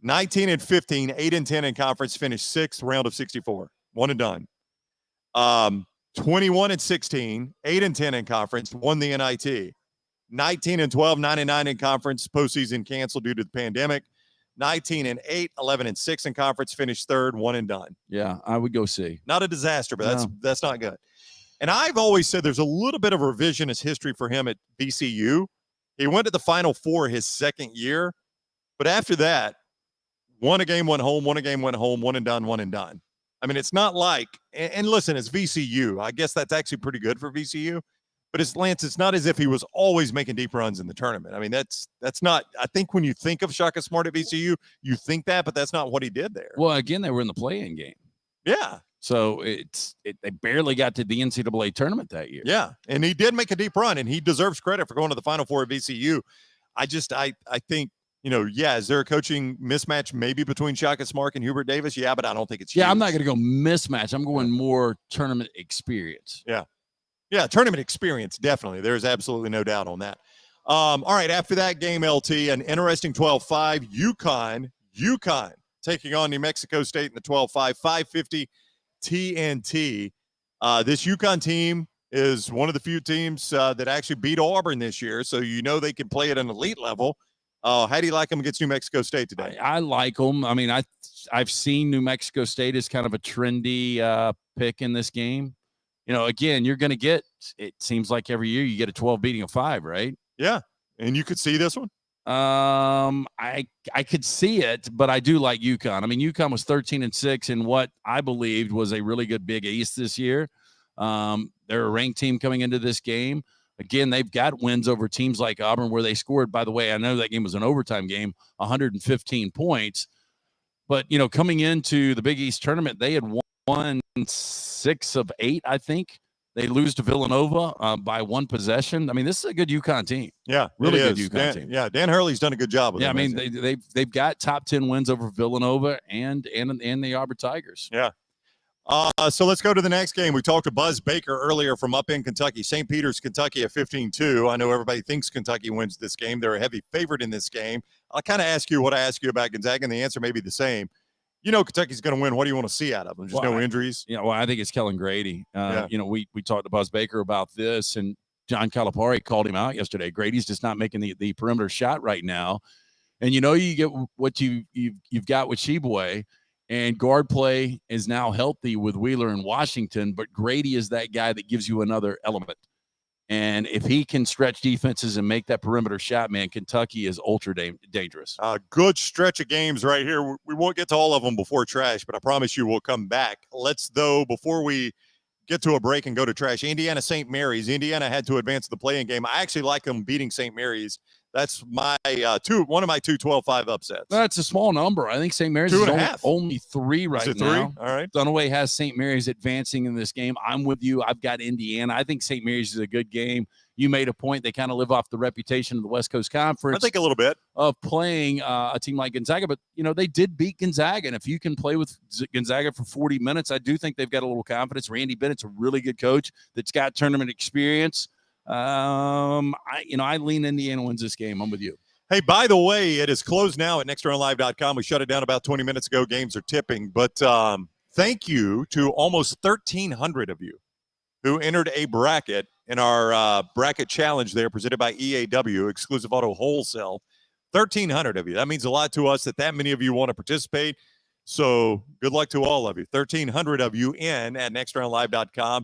19-15, 8-10 in conference, finished 6th, round of 64. One and done. 21-16, 8-10 in conference, won the NIT. 19-12, 9-9 in conference, postseason canceled due to the pandemic. 19-8, 11-6 in conference, finished 3rd, one and done. Yeah, I would go C. Not a disaster, but that's not good. And I've always said there's a little bit of revisionist history for him at VCU. He went to the Final Four his second year, but after that, won a game, went home, won a game, went home, one and done, one and done. I mean, it's not like, and listen, it's VCU. I guess that's actually pretty good for VCU. But it's not as if he was always making deep runs in the tournament. I mean, that's not, I think when you think of Shaka Smart at VCU, you think that, but that's not what he did there. Well, again, they were in the play-in game. Yeah. So they barely got to the NCAA tournament that year. Yeah. And he did make a deep run, and he deserves credit for going to the Final Four at VCU. I think, is there a coaching mismatch maybe between Shaka Smart and Hubert Davis? Yeah, but I don't think it's huge. I'm not going to go mismatch. I'm going more tournament experience. Yeah. Yeah, tournament experience, definitely. There's absolutely no doubt on that. All right, after that game, LT, an interesting 12-5. UConn taking on New Mexico State in the 12-5, 550 TNT. This UConn team is one of the few teams that actually beat Auburn this year, so they can play at an elite level. How do you like them against New Mexico State today? I like them. I mean, I've seen New Mexico State as kind of a trendy pick in this game. Again, you're going to get, it seems like every year you get a 12 beating a 5, right? Yeah. And you could see this one? I could see it, but I do like UConn. I mean, UConn was 13-6 in what I believed was a really good Big East this year. They're a ranked team coming into this game. Again, they've got wins over teams like Auburn where they scored, by the way, I know that game was an overtime game, 115 points. But, coming into the Big East tournament, they had won 6 of 8, I think. They lose to Villanova by 1 possession. I mean, this is a good UConn team. Yeah, really good UConn team. Yeah, Dan Hurley's done a good job with them. I mean, they've got top 10 wins over Villanova and the Auburn Tigers. Yeah. So let's go to the next game. We talked to Buzz Baker earlier from up in Kentucky, St. Peter's, Kentucky at 15-2. I know everybody thinks Kentucky wins this game. They're a heavy favorite in this game. I'll kind of ask you what I ask you about Gonzaga, and the answer may be the same. You know Kentucky's going to win. What do you want to see out of them? Just no injuries? I think it's Kellen Grady. We talked to Buzz Baker about this, and John Calipari called him out yesterday. Grady's just not making the perimeter shot right now. And you get what you've got with Sheboy. And guard play is now healthy with Wheeler and Washington, but Grady is that guy that gives you another element. And if he can stretch defenses and make that perimeter shot, man, Kentucky is ultra dangerous. Good stretch of games right here. We won't get to all of them before trash, but I promise you we'll come back. Let's, though, before we get to a break and go to trash, Indiana St. Mary's. Indiana had to advance the play-in game. I actually like them beating St. Mary's. That's my one of my two 12-5 upsets. That's a small number. I think St. Mary's is only 3 right now. 3? All right. Dunaway has St. Mary's advancing in this game. I'm with you. I've got Indiana. I think St. Mary's is a good game. You made a point. They kind of live off the reputation of the West Coast Conference. I think a little bit. Of playing a team like Gonzaga. But, they did beat Gonzaga. And if you can play with Gonzaga for 40 minutes, I do think they've got a little confidence. Randy Bennett's a really good coach that's got tournament experience. I lean Indiana wins this game. I'm with you. Hey, by the way, it is closed now at nextroundlive.com. We shut it down about 20 minutes ago. Games are tipping. But thank you to almost 1,300 of you who entered a bracket in our bracket challenge there presented by EAW, Exclusive Auto Wholesale. 1,300 of you. That means a lot to us that many of you want to participate. So good luck to all of you. 1,300 of you in at nextroundlive.com.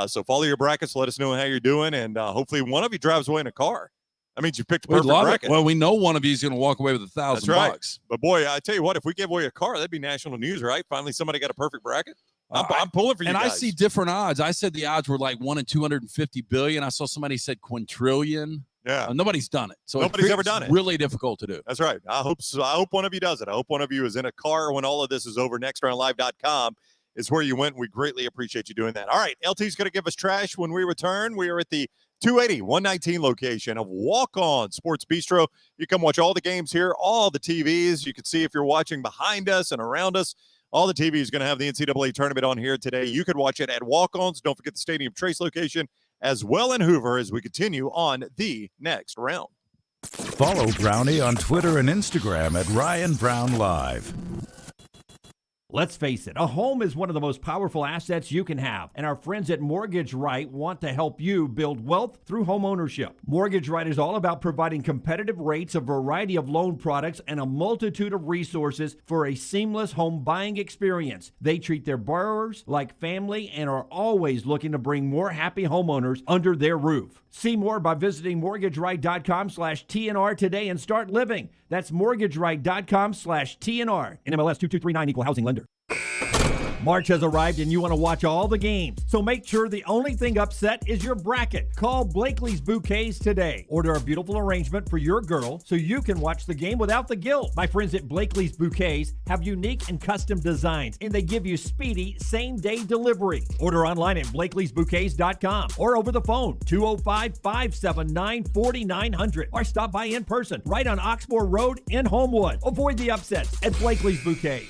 So follow your brackets. Let us know how you're doing. And hopefully one of you drives away in a car. That means you picked a perfect bracket. Well, we know one of you is going to walk away with $1,000. That's right. But boy, I tell you what, if we give away a car, that'd be national news, right? Finally, somebody got a perfect bracket. I'm pulling for you guys. And I see different odds. I said the odds were like 1 in 250 billion. I saw somebody said quintillion. Yeah. Nobody's done it. So nobody's ever done it. Really difficult to do. That's right. I hope so. I hope one of you does it. I hope one of you is in a car when all of this is over. Nextroundlive.com is where you went. We greatly appreciate you doing that. All right. LT's going to give us trash when we return. We are at the 280-119 location of Walk On Sports Bistro. You come watch all the games here, all the TVs. You can see if you're watching behind us and around us. All the TV is going to have the NCAA tournament on here today. You could watch it at Walk-Ons. Don't forget the Stadium Trace location as well in Hoover as we continue on the next round. Follow Brownie on Twitter and Instagram at Ryan Brown Live. Let's face it, a home is one of the most powerful assets you can have, and our friends at Mortgage Right want to help you build wealth through home ownership. Mortgage Right is all about providing competitive rates, a variety of loan products, and a multitude of resources for a seamless home buying experience. They treat their borrowers like family and are always looking to bring more happy homeowners under their roof. See more by visiting mortgageright.com/TNR today and start living. That's mortgageright.com/TNR. NMLS 2239, equal housing lender. March has arrived and you want to watch all the games. So make sure the only thing upset is your bracket. Call Blakely's Bouquets today. Order a beautiful arrangement for your girl so you can watch the game without the guilt. My friends at Blakely's Bouquets have unique and custom designs, and they give you speedy same-day delivery. Order online at blakeleysbouquets.com or over the phone 205-579-4900 or stop by in person right on Oxmoor Road in Homewood. Avoid the upsets at Blakely's Bouquets.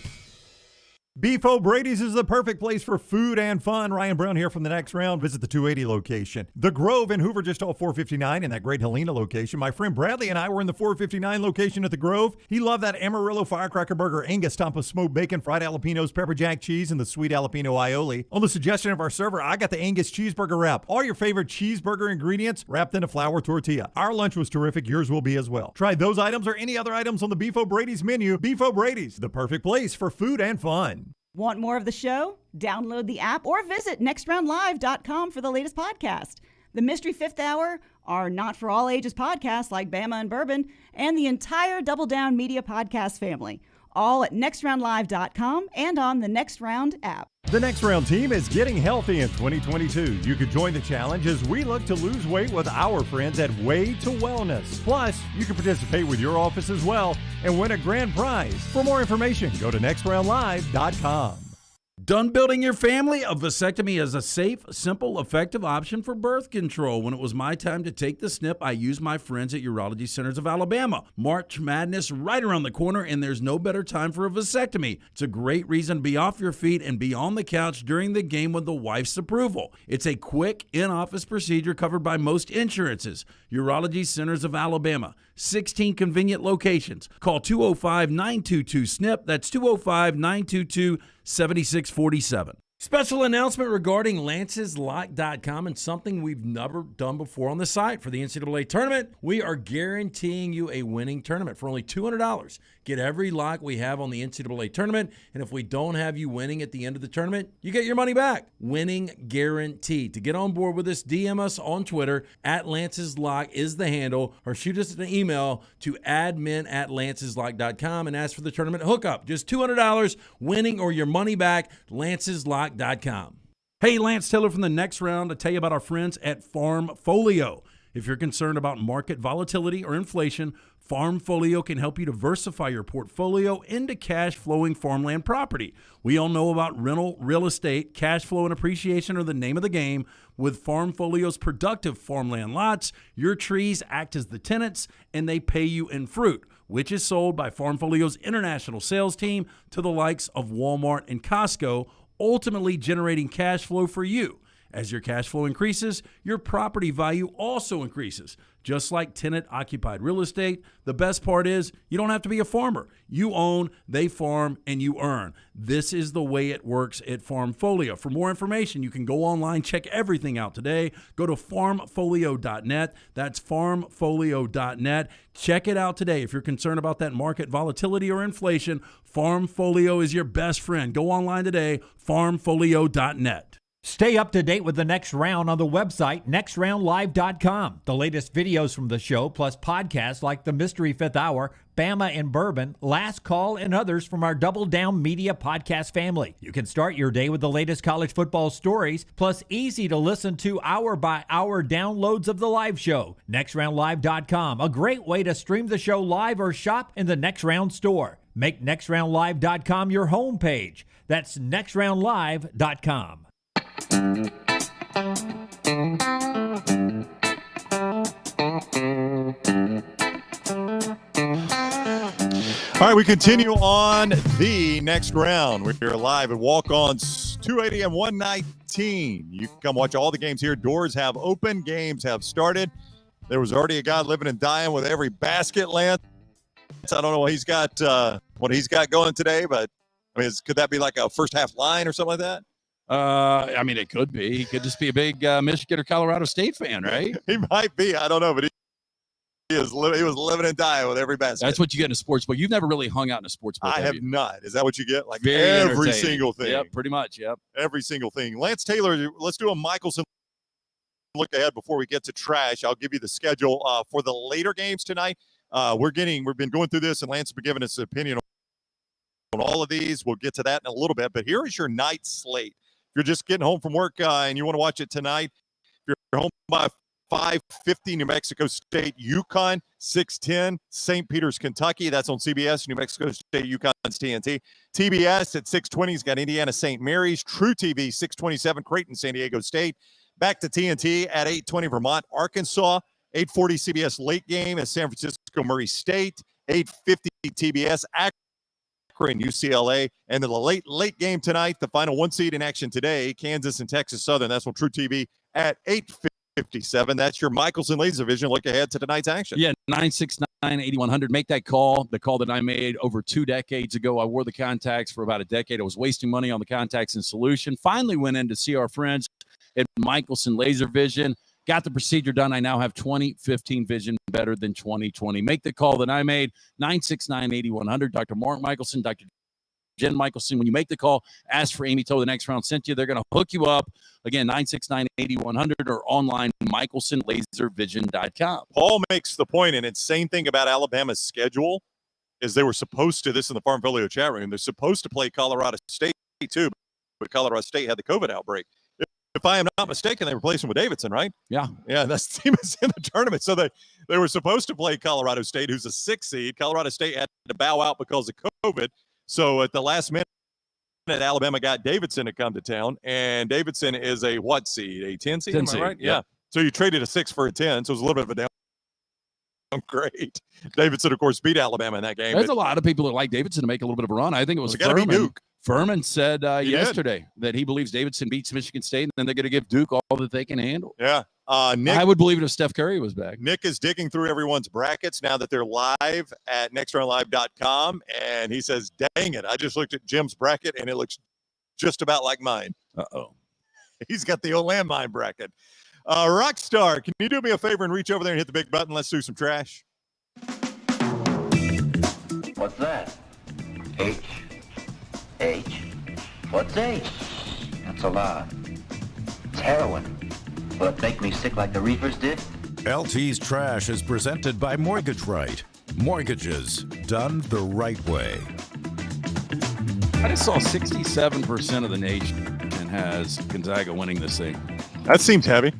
Beef O'Brady's is the perfect place for food and fun. Ryan Brown here from the next round. Visit the 280 location. The Grove in Hoover, just off 459 in that great Helena location. My friend Bradley and I were in the 459 location at the Grove. He loved that Amarillo firecracker burger, Angus stomp of smoked bacon, fried jalapenos, pepper jack cheese, and the sweet jalapeno aioli. On the suggestion of our server, I got the Angus cheeseburger wrap. All your favorite cheeseburger ingredients wrapped in a flour tortilla. Our lunch was terrific. Yours will be as well. Try those items or any other items on the Beef O'Brady's menu. Beef O'Brady's, the perfect place for food and fun. Want more of the show? Download the app or visit nextroundlive.com for the latest podcast. The Mystery Fifth Hour, our not-for-all-ages podcast like Bama and Bourbon, and the entire Double Down Media podcast family. All at nextroundlive.com and on the Next Round app. The Next Round team is getting healthy in 2022. You could join the challenge as we look to lose weight with our friends at Way to Wellness. Plus, you can participate with your office as well and win a grand prize. For more information, go to nextroundlive.com. Done building your family? A vasectomy is a safe, simple, effective option for birth control. When it was my time to take the snip, I used my friends at Urology Centers of Alabama. March Madness right around the corner, and there's no better time for a vasectomy. It's a great reason to be off your feet and be on the couch during the game with the wife's approval. It's a quick, in-office procedure covered by most insurances. Urology Centers of Alabama. 16 convenient locations. Call 205-922-SNP. That's 205-922-7647. Special announcement regarding lanceslock.com and something we've never done before on the site. For the NCAA tournament, we are guaranteeing you a winning tournament for only $200. Get every lock we have on the NCAA tournament, and if we don't have you winning at the end of the tournament, you get your money back. Winning guaranteed. To get on board with us, DM us on Twitter @LancesLock is the handle, or shoot us an email to admin@lanceslock.com and ask for the tournament hookup. Just $200, winning or your money back. lanceslock.com. Hey, Lance Taylor from the Next Round to tell you about our friends at Farmfolio. If you're concerned about market volatility or inflation, Farmfolio can help you diversify your portfolio into cash-flowing farmland property. We all know about rental real estate. Cash flow and appreciation are the name of the game. With Farmfolio's productive farmland lots, your trees act as the tenants, and they pay you in fruit, which is sold by Farmfolio's international sales team to the likes of Walmart and Costco, ultimately generating cash flow for you. As your cash flow increases, your property value also increases. Just like tenant-occupied real estate, the best part is you don't have to be a farmer. You own, they farm, and you earn. This is the way it works at Farmfolio. For more information, you can go online, check everything out today. Go to farmfolio.net. That's farmfolio.net. Check it out today. If you're concerned about that market volatility or inflation, Farmfolio is your best friend. Go online today, farmfolio.net. Stay up to date with the Next Round on the website, nextroundlive.com. The latest videos from the show, plus podcasts like The Mystery Fifth Hour, Bama and Bourbon, Last Call, and others from our Double Down Media podcast family. You can start your day with the latest college football stories, plus easy to listen to hour-by-hour downloads of the live show. nextroundlive.com, a great way to stream the show live or shop in the Next Round store. Make nextroundlive.com your homepage. That's nextroundlive.com. All right, we continue on the Next Round. We're here live at Walk-Ons 280 and 119. You can come watch all the games here. Doors have opened. Games have started. There was already a guy living and dying with every basket, Lance. I don't know what he's got going today, but I mean, could that be like a first half line or something like that? I mean, it could be. He could just be a big Michigan or Colorado State fan, right? He might be. I don't know, but he was living and dying with every basket. That's what you get in a sports book. You've never really hung out in a sports book. I have not. Is that what you get? Like Very every single thing. Yep, pretty much. Yep. Every single thing. Lance Taylor, let's do a Michelson look ahead before we get to trash. I'll give you the schedule for the later games tonight. We've been going through this, and Lance has been giving us an opinion on all of these. We'll get to that in a little bit, but here is your night slate. If you're just getting home from work and you want to watch it tonight, if you're home by 5:50, New Mexico State, UConn, 6:10, St. Peter's, Kentucky. That's on CBS. New Mexico State, UConn's TNT. TBS at 6:20's got Indiana St. Mary's. True TV, 6:27, Creighton, San Diego State. Back to TNT at 8:20, Vermont, Arkansas. 8:40 CBS late game at San Francisco, Murray State. 8:50 TBS, Akron, UCLA. And then the late game tonight, the final one seed in action today, Kansas and Texas Southern. That's on True TV at 8:57. That's your Michelson Ladies Division. Look ahead to tonight's action. Yeah, 969-8100. Make that call. The call that I made over 2 decades ago. I wore the contacts for about a decade. I was wasting money on the contacts and solution. Finally went in to see our friends at Michelson Laser Vision. Got the procedure done. I now have 20/15 vision, better than 20/20. Make the call that I made, 969-8100. Dr. Mark Michelson, Dr. Jen Michelson. When you make the call, ask for Amy Toe. The Next Round sent you. They're going to hook you up. Again, 969-8100 or online, MichelsonLaserVision.com. Paul makes the point, and it's same thing about Alabama's schedule, is they were supposed to, this in the Farmfolio chat room, they're supposed to play Colorado State too, but Colorado State had the COVID outbreak. If I am not mistaken, they replaced him with Davidson, right? Yeah. Yeah, that's the team is in the tournament. So they were supposed to play Colorado State, who's a 6 seed. Colorado State had to bow out because of COVID. So at the last minute, at Alabama got Davidson to come to town, and Davidson is a what seed? A 10 seed, 10 am I seed, right? yep. Yeah. So you traded a 6 for a 10, so it was a little bit of a downgrade. Davidson, of course, beat Alabama in that game. There's a lot of people that like Davidson to make a little bit of a run. I think it was Well, they gotta beat Furman. Duke. Furman said He did. yesterday that he believes Davidson beats Michigan State, and then they're going to give Duke all that they can handle. Yeah. Nick, I would believe it if Steph Curry was back. Nick is digging through everyone's brackets now that they're live at nextroundlive.com, and he says, dang it, I just looked at Jim's bracket, and it looks just about like mine. Uh-oh. He's got the old landmine bracket. Rockstar, can you do me a favor and reach over there and hit the big button? Let's do some trash. What's that? H. What's H? That's a lot. It's heroin. Will it make me sick like the reefers did? LT's Trash is presented by Mortgage Right. Mortgages done the right way. I just saw 67% of the nation has Gonzaga winning this thing. That seems heavy.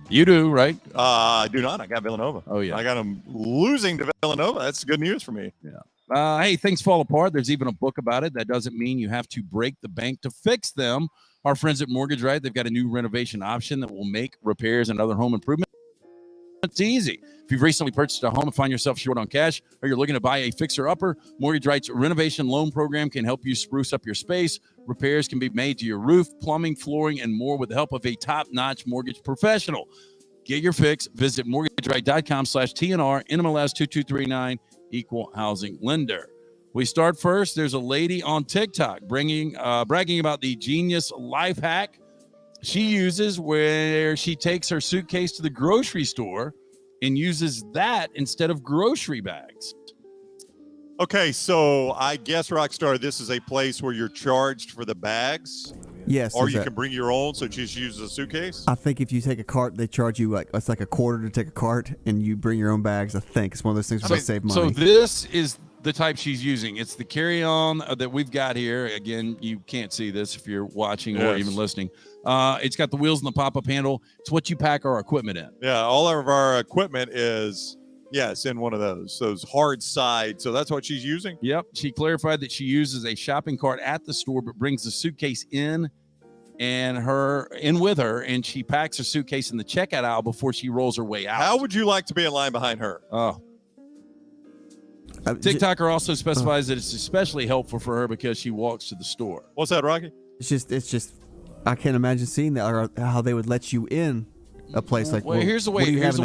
You do, right? I do not. I got Villanova. Oh, yeah. I got them losing to Villanova. That's good news for me. Yeah. Hey, things fall apart. There's even a book about it. That doesn't mean you have to break the bank to fix them. Our friends at Mortgage Right, they've got a new renovation option that will make repairs and other home improvements. It's easy. If you've recently purchased a home and find yourself short on cash, or you're looking to buy a fixer-upper, Mortgage Right's renovation loan program can help you spruce up your space. Repairs can be made to your roof, plumbing, flooring, and more with the help of a top-notch mortgage professional. Get your fix. Visit mortgageright.com/TNR, NMLS 2239, Equal Housing Lender. We start first. There's a lady on TikTok bragging about the genius life hack she uses, where she takes her suitcase to the grocery store and uses that instead of grocery bags. Okay, so I guess, Rockstar, this is a place where you're charged for the bags? Yes. Or you can bring your own, so just use a suitcase? I think if you take a cart, they charge you it's like a quarter to take a cart, and you bring your own bags. I think it's one of those things where they save money. So this is the type she's using. It's the carry-on that we've got here. Again, you can't see this if you're watching or even listening. It's got the wheels and the pop-up handle. It's what you pack our equipment in. Yeah, all of our equipment is, yes, in one of those hard sides. So that's what she's using? Yep. She clarified that she uses a shopping cart at the store, but brings the suitcase in with her, and she packs her suitcase in the checkout aisle before she rolls her way out. How would you like to be in line behind her? Oh. TikToker also specifies that it's especially helpful for her because she walks to the store. What's that, Rocky? It's just, I can't imagine seeing that or how they would let you in a place like. Well, here's the way she needs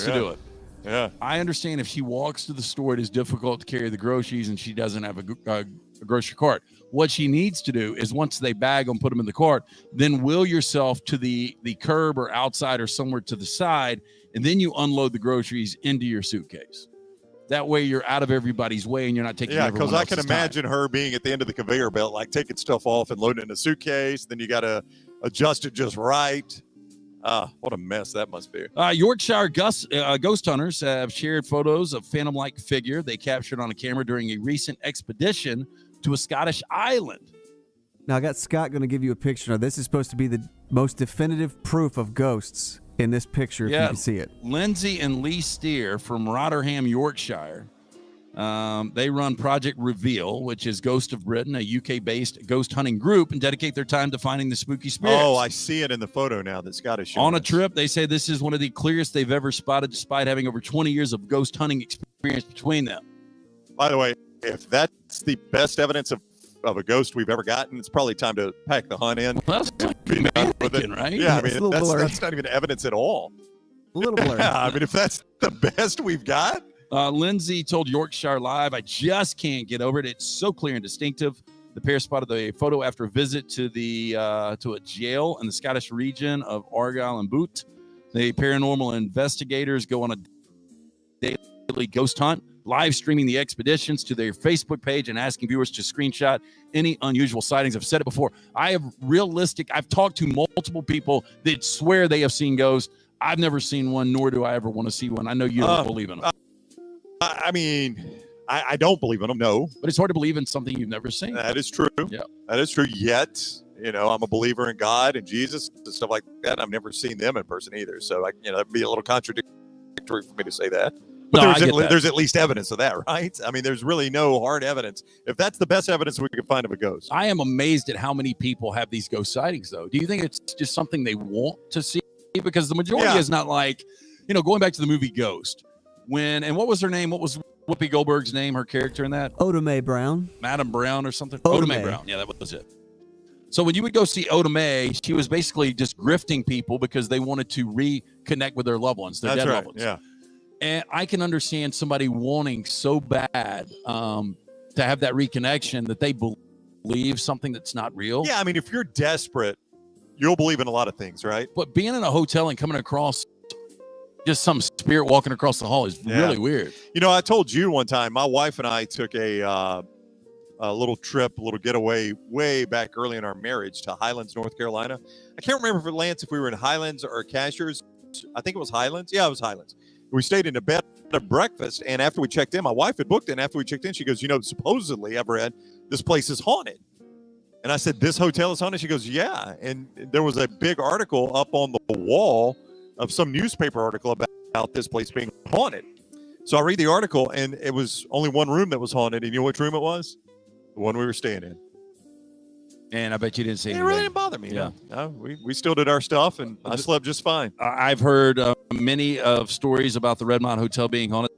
to do it. Yeah, I understand if she walks to the store, it is difficult to carry the groceries, and she doesn't have a grocery cart. What she needs to do is once they bag them, put them in the cart, then wheel yourself to the curb or outside or somewhere to the side, and then you unload the groceries into your suitcase. That way you're out of everybody's way and you're not taking everyone because I can else's imagine her being at the end of the conveyor belt, like taking stuff off and loading it in a suitcase. Then you got to adjust it just right. What a mess that must be. Yorkshire ghost hunters have shared photos of phantom-like figure they captured on a camera during a recent expedition to a Scottish island. Now, I got Scott going to give you a picture. Now, this is supposed to be the most definitive proof of ghosts in this picture, if you can see it. Lindsay and Lee Steer from Rotherham, Yorkshire. They run Project Reveal, which is Ghost of Britain, a UK-based ghost hunting group, and dedicate their time to finding the spooky spirits. Oh, I see it in the photo now that Scott is showing On a us. trip, they say this is one of the clearest they've ever spotted, despite having over 20 years of ghost hunting experience between them. By the way, if that's the best evidence of a ghost we've ever gotten, it's probably time to pack the hunt in. Well, that's right? Yeah, I mean, that's not even evidence at all. A little blurry. Yeah, I mean, if that's the best we've got. Lindsay told Yorkshire Live, "I just can't get over it. It's so clear and distinctive." The pair spotted the photo after a visit to a jail in the Scottish region of Argyll and Bute. The paranormal investigators go on a daily ghost hunt, live streaming the expeditions to their Facebook page and asking viewers to screenshot any unusual sightings. I've said it before. I've talked to multiple people that swear they have seen ghosts. I've never seen one, nor do I ever want to see one. I know you don't believe in them. I mean, I don't believe in them, no. But it's hard to believe in something you've never seen. That is true. Yeah. That is true. Yet, I'm a believer in God and Jesus and stuff like that. I've never seen them in person either. So, that'd be a little contradictory for me to say that. But No, there's at least evidence of that, right? I mean, there's really no hard evidence. If that's the best evidence we can find of a ghost. I am amazed at how many people have these ghost sightings, though. Do you think it's just something they want to see? Because the majority is not like, going back to the movie Ghost. And what was her name? What was Whoopi Goldberg's name, her character in that? Oda Mae Brown. Madam Brown or something? Oda Mae Brown. Yeah, that was it. So when you would go see Oda Mae, she was basically just grifting people because they wanted to reconnect with their loved ones, their dead loved ones. Yeah. And I can understand somebody wanting so bad to have that reconnection that they believe something that's not real. Yeah, I mean, if you're desperate, you'll believe in a lot of things, right? But being in a hotel and coming across just some spirit walking across the hall is really weird. I told you one time, my wife and I took a little trip, a little getaway way back early in our marriage to Highlands, North Carolina. I can't remember, Lance, if we were in Highlands or Cashiers. I think it was Highlands. Yeah, it was Highlands. We stayed in a bed at breakfast, and after we checked in, my wife had booked it, and after we checked in, she goes, supposedly, I've read, this place is haunted. And I said, this hotel is haunted? She goes, yeah. And there was a big article up on the wall of some newspaper article about this place being haunted. So I read the article, and it was only one room that was haunted. And you know which room it was? The one we were staying in. And I bet you didn't see it. anything. It really didn't bother me. Yeah. No, we still did our stuff, and I slept just fine. I've heard many of stories about the Redmond Hotel being haunted.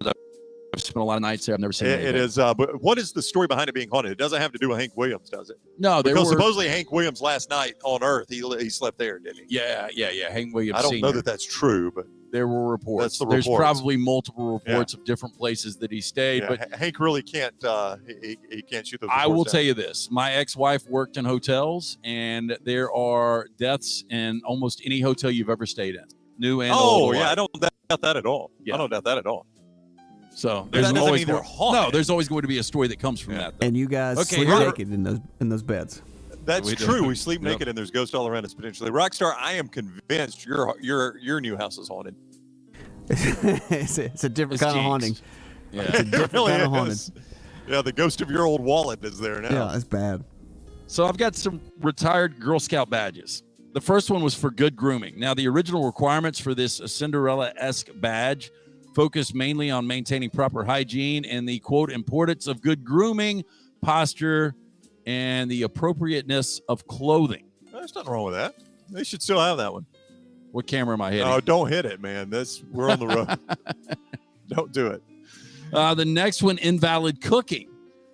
I've spent a lot of nights there. I've never seen it. It is. But what is the story behind it being haunted? It doesn't have to do with Hank Williams, does it? No, because supposedly Hank Williams last night on Earth, he slept there, didn't he? Yeah. Hank Williams. I don't Senior. know that that's true, but there were reports. That's the There's reports. probably multiple reports of different places that he stayed. Yeah, but Hank really can't. He can't shoot those. I will reports tell down. you this: my ex-wife worked in hotels, and there are deaths in almost any hotel you've ever stayed in, new and old. Oh yeah, I don't doubt that at all. Yeah. I don't doubt that at all. So But that doesn't always mean they're haunted. no. There's always going to be a story that comes from that. Though. And you guys Okay, sleep here- naked in those beds. That's We do. true. We sleep Yep. naked, and there's ghosts all around us potentially. Rockstar, I am convinced your new house is haunted. it's a different kind of haunting. Yeah, It's a It different really kind of is. haunting. Yeah, the ghost of your old wallet is there now. Yeah, it's bad. So I've got some retired Girl Scout badges. The first one was for good grooming. Now, the original requirements for this Cinderella-esque badge focused mainly on maintaining proper hygiene and the, quote, importance of good grooming, posture, and the appropriateness of clothing. There's nothing wrong with that. They should still have that one. What camera am I hitting? Oh, don't hit it, man. We're on the road. Don't do it. The next one, invalid cooking.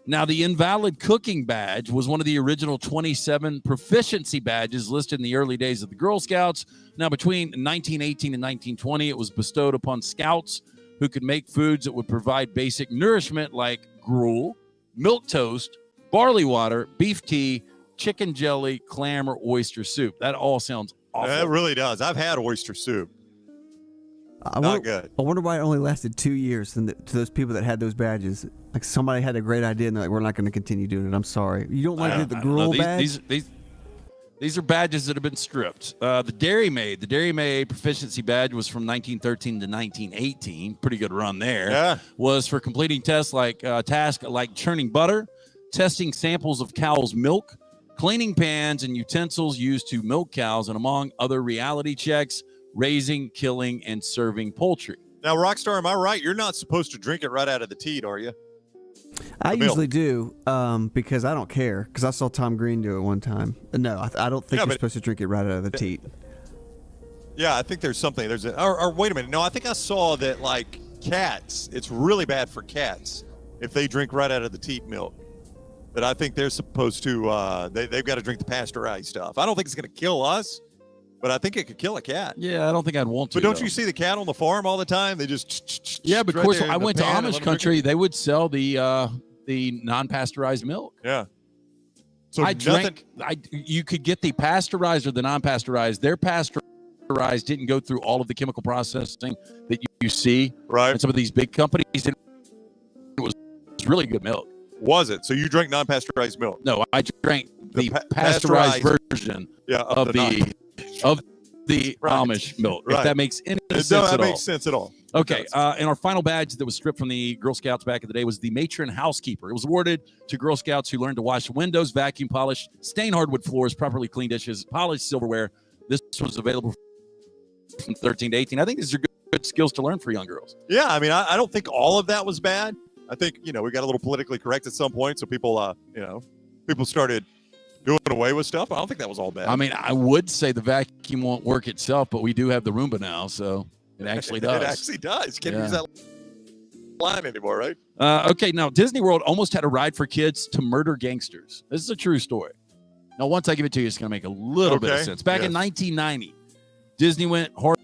Now, the invalid cooking badge was one of the original 27 proficiency badges listed in the early days of the Girl Scouts. Now, between 1918 and 1920, it was bestowed upon scouts who could make foods that would provide basic nourishment like gruel, milk toast, barley water, beef tea, chicken jelly, clam, or oyster soup. That all sounds awful. That really does. I've had oyster soup. Not good. I wonder why it only lasted 2 years to those people that had those badges. Like somebody had a great idea and they're like, we're not going to continue doing it. I'm sorry. You don't want to do the gruel badge? These are badges that have been stripped. The Dairy Maid proficiency badge was from 1913 to 1918. Pretty good run there. Yeah. Was for completing tasks like churning butter, testing samples of cow's milk, cleaning pans and utensils used to milk cows, and among other reality checks, raising, killing, and serving poultry. Now, Rockstar, am I right? You're not supposed to drink it right out of the teat, are you? I The milk. usually do because I don't care. Because I saw Tom Green do it one time. No, I don't think you're supposed to drink it right out of the teat. Yeah, I think there's something. Or wait a minute. No, I think I saw that like cats. It's really bad for cats if they drink right out of the teat milk. But I think they're supposed to. They've got to drink the pasteurized stuff. I don't think it's going to kill us, but I think it could kill a cat. Yeah, I don't think I'd want to. But don't though. you see the cat on the farm all the time? They just Yeah, but of right course, there in I the went to pan and let Amish them drink country. They would sell the non-pasteurized milk. it. Yeah. So I drank. You could get the pasteurized or the non-pasteurized. Their pasteurized didn't go through all of the chemical processing that you see. Right. And some of these big companies. It was really good milk. Was it? So you drank non-pasteurized milk? No, I drank the pasteurized version of the Amish milk. If Right. that makes any No, sense that at all. makes sense at all. Okay, and our final badge that was stripped from the Girl Scouts back in the day was the matron housekeeper. It was awarded to Girl Scouts who learned to wash windows, vacuum, polish, stain hardwood floors, properly clean dishes, polish silverware. This was available from 13 to 18. I think these are good skills to learn for young girls. Yeah, I mean, I don't think all of that was bad. I think, we got a little politically correct at some point, so people, people started doing away with stuff. I don't think that was all bad. I mean, I would say the vacuum won't work itself, but we do have the Roomba now, so it actually does. It actually does. Can't use that line anymore, right? Okay, now Disney World almost had a ride for kids to murder gangsters. This is a true story. Now, once I give it to you, it's going to make a little bit of sense. Back in 1990, Disney went hard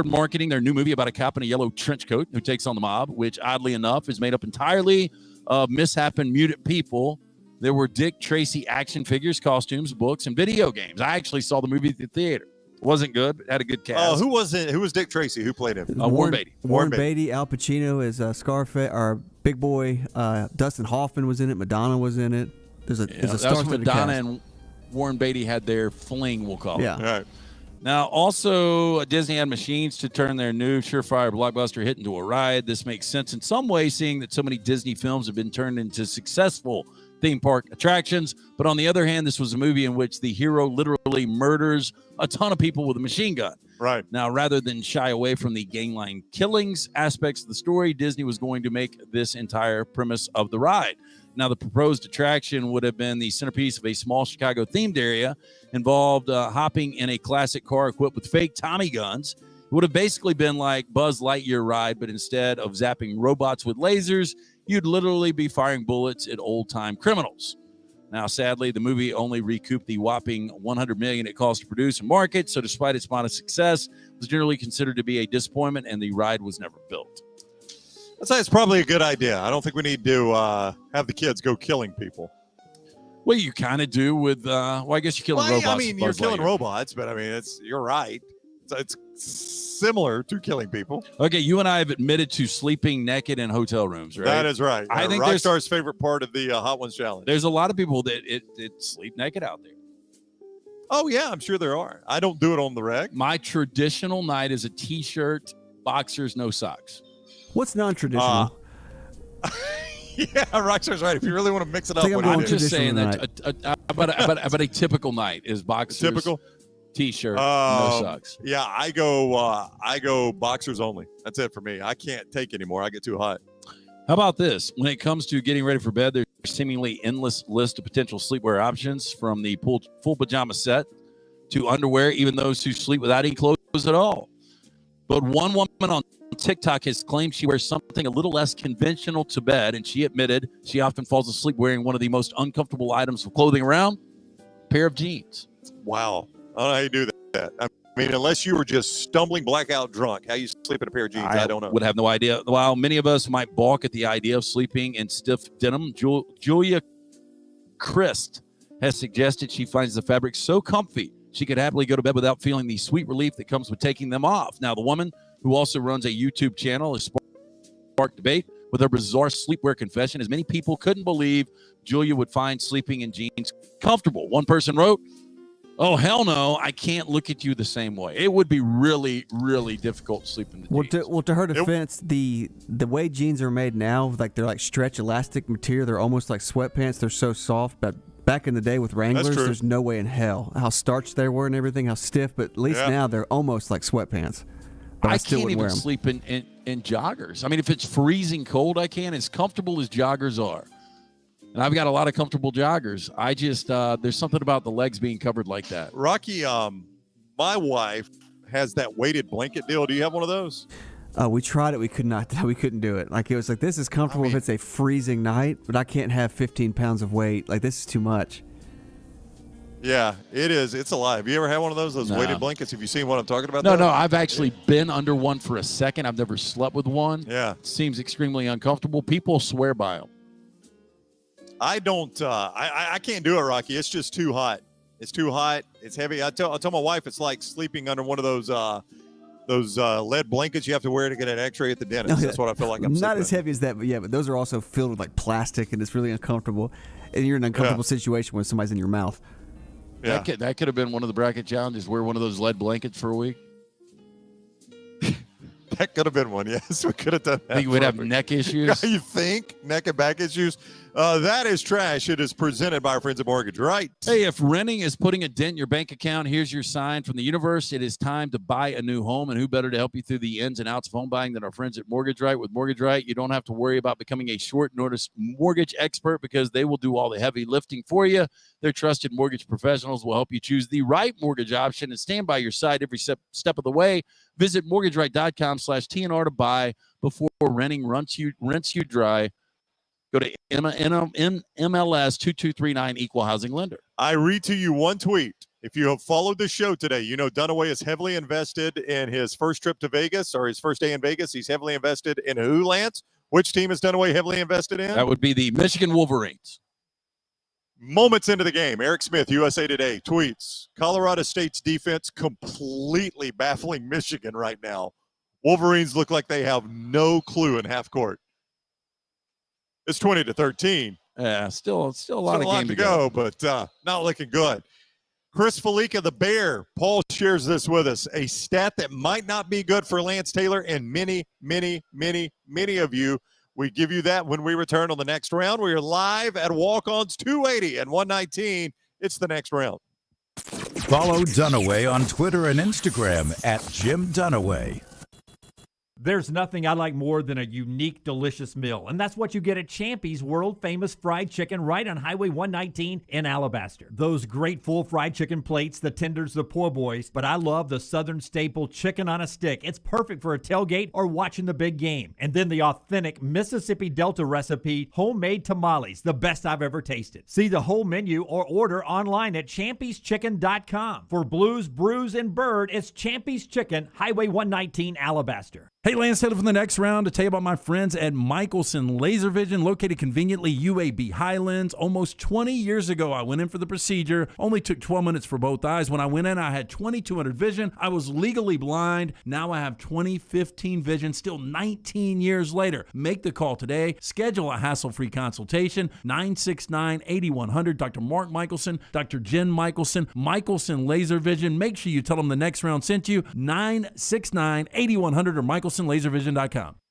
marketing their new movie about a cop in a yellow trench coat who takes on the mob, which oddly enough is made up entirely of mishap and mutant people. There were Dick Tracy action figures, costumes, books, and video games. I actually saw the movie at the theater. It wasn't good, but had a good cast. Who was it? Who was Dick Tracy? Who played him? Warren Beatty. Warren Beatty, Al Pacino is Scarface, our big boy. Dustin Hoffman was in it. Madonna was in it. There's a that's Madonna and Warren Beatty had their fling, we'll call it. Yeah. All right. Now, also, Disney had machines to turn their new surefire blockbuster hit into a ride. This makes sense in some ways, seeing that so many Disney films have been turned into successful theme park attractions. But on the other hand, this was a movie in which the hero literally murders a ton of people with a machine gun. Right. Now, rather than shy away from the gangline killings aspects of the story, Disney was going to make this entire premise of the ride. Now, the proposed attraction would have been the centerpiece of a small Chicago-themed area, involved hopping in a classic car equipped with fake Tommy guns. It would have basically been like Buzz Lightyear ride, but instead of zapping robots with lasers, you'd literally be firing bullets at old-time criminals. Now, sadly, the movie only recouped the whopping $100 million it cost to produce and market, so despite its modest success, it was generally considered to be a disappointment, and the ride was never built. I'd say it's probably a good idea. I don't think we need to have the kids go killing people. Well, you kind of do with, I guess you're killing robots. I mean, you're killing robots, but I mean, you're right. It's similar to killing people. Okay, you and I have admitted to sleeping naked in hotel rooms, right? That is right. I think Rockstar's favorite part of the Hot Ones Challenge. There's a lot of people that sleep naked out there. Oh, yeah, I'm sure there are. I don't do it on the reg. My traditional night is a T-shirt, boxers, no socks. What's non-traditional? Yeah, Rockstar's right. If you really want to mix it up, I'm just saying that. But a typical night is boxers, typical T-shirt, no socks. Yeah, I go boxers only. That's it for me. I can't take anymore. I get too hot. How about this? When it comes to getting ready for bed, there's a seemingly endless list of potential sleepwear options, from the full pajama set to underwear, even those who sleep without any clothes at all. But one woman on TikTok has claimed she wears something a little less conventional to bed, and she admitted she often falls asleep wearing one of the most uncomfortable items of clothing around, a pair of jeans. Wow. I don't know how you do that. I mean, unless you were just stumbling blackout drunk, how you sleep in a pair of jeans, I don't know. Would have no idea. While many of us might balk at the idea of sleeping in stiff denim, Julia Christ has suggested she finds the fabric so comfy she could happily go to bed without feeling the sweet relief that comes with taking them off. Now, the woman, who also runs a YouTube channel, has sparked debate with her bizarre sleepwear confession, as many people couldn't believe Julia would find sleeping in jeans comfortable. One person wrote, "Oh, hell no, I can't look at you the same way. It would be really, really difficult to sleep in the jeans." Well, to her defense, the way jeans are made now, like they're like stretch elastic material. They're almost like sweatpants. They're so soft. But back in the day with Wranglers, there's no way in hell how starched they were and everything, how stiff. But at least now they're almost like sweatpants. But I can't even sleep in joggers. I mean, if it's freezing cold, I can. As comfortable as joggers are. And I've got a lot of comfortable joggers. I just, there's something about the legs being covered like that. Rocky, my wife has that weighted blanket deal. Do you have one of those? We tried it. We couldn't do it. Like, it was like, this is comfortable if it's a freezing night, but I can't have 15 pounds of weight. Like, this is too much. Yeah, it is. It's a lot. Have you ever had one of those weighted blankets? Have you seen what I'm talking about? No, I've actually been under one for a second. I've never slept with one. Yeah. It seems extremely uncomfortable. People swear by them. I don't. I can't do it, Rocky. It's just too hot. It's too hot. It's heavy. I tell my wife it's like sleeping under one of those lead blankets you have to wear to get an X-ray at the dentist. That's what I feel like. I'm not as heavy as that, but yeah. But those are also filled with like plastic, and it's really uncomfortable. And you're in an uncomfortable situation when somebody's in your mouth. Yeah. That could have been one of the bracket challenges. Wear one of those lead blankets for a week. That could have been one. Yes, we could have done that. Think we'd have neck issues? You think neck and back issues? That is trash. It is presented by our friends at Mortgage Right. Hey, if renting is putting a dent in your bank account, here's your sign from the universe. It is time to buy a new home, and who better to help you through the ins and outs of home buying than our friends at Mortgage Right. With Mortgage Right, you don't have to worry about becoming a short notice mortgage expert because they will do all the heavy lifting for you. Their trusted mortgage professionals will help you choose the right mortgage option and stand by your side every step of the way. Visit mortgageright.com/TNR to buy before renting rents you dry. Go to MLS 2239 Equal Housing Lender. I read to you one tweet. If you have followed the show today, you know Dunaway is heavily invested in his first trip to Vegas, or his first day in Vegas. He's heavily invested in who, Lance? Which team is Dunaway heavily invested in? That would be the Michigan Wolverines. Moments into the game, Eric Smith, USA Today, tweets, Colorado State's defense completely baffling Michigan right now. Wolverines look like they have no clue in half court. It's 20-13. Yeah, still a lot of game to go, but not looking good. Chris Felica, the Bear. Paul shares this with us. A stat that might not be good for Lance Taylor and many, many, many, many of you. We give you that when we return on the next round. We are live at Walk-Ons 280 and 119. It's the next round. Follow Dunaway on Twitter and Instagram at Jim Dunaway. There's nothing I like more than a unique, delicious meal, and that's what you get at Champy's world-famous fried chicken right on Highway 119 in Alabaster. Those great full fried chicken plates, the tenders, the po' boys, but I love the Southern staple chicken on a stick. It's perfect for a tailgate or watching the big game. And then the authentic Mississippi Delta recipe, homemade tamales, the best I've ever tasted. See the whole menu or order online at champyschicken.com. For Blues, Brews, and Bird, it's Champy's Chicken, Highway 119, Alabaster. Hey, Lance Taylor from the next round to tell you about my friends at Michelson Laser Vision, located conveniently UAB Highlands. Almost 20 years ago, I went in for the procedure. Only took 12 minutes for both eyes. When I went in, I had 2200 vision. I was legally blind. Now I have 20/15 vision, still 19 years later. Make the call today. Schedule a hassle-free consultation. 969-8100. Dr. Mark Michelson, Dr. Jen Michelson, Michelson Laser Vision. Make sure you tell them the next round sent you. 969-8100 or MichelsonLaserVision.com.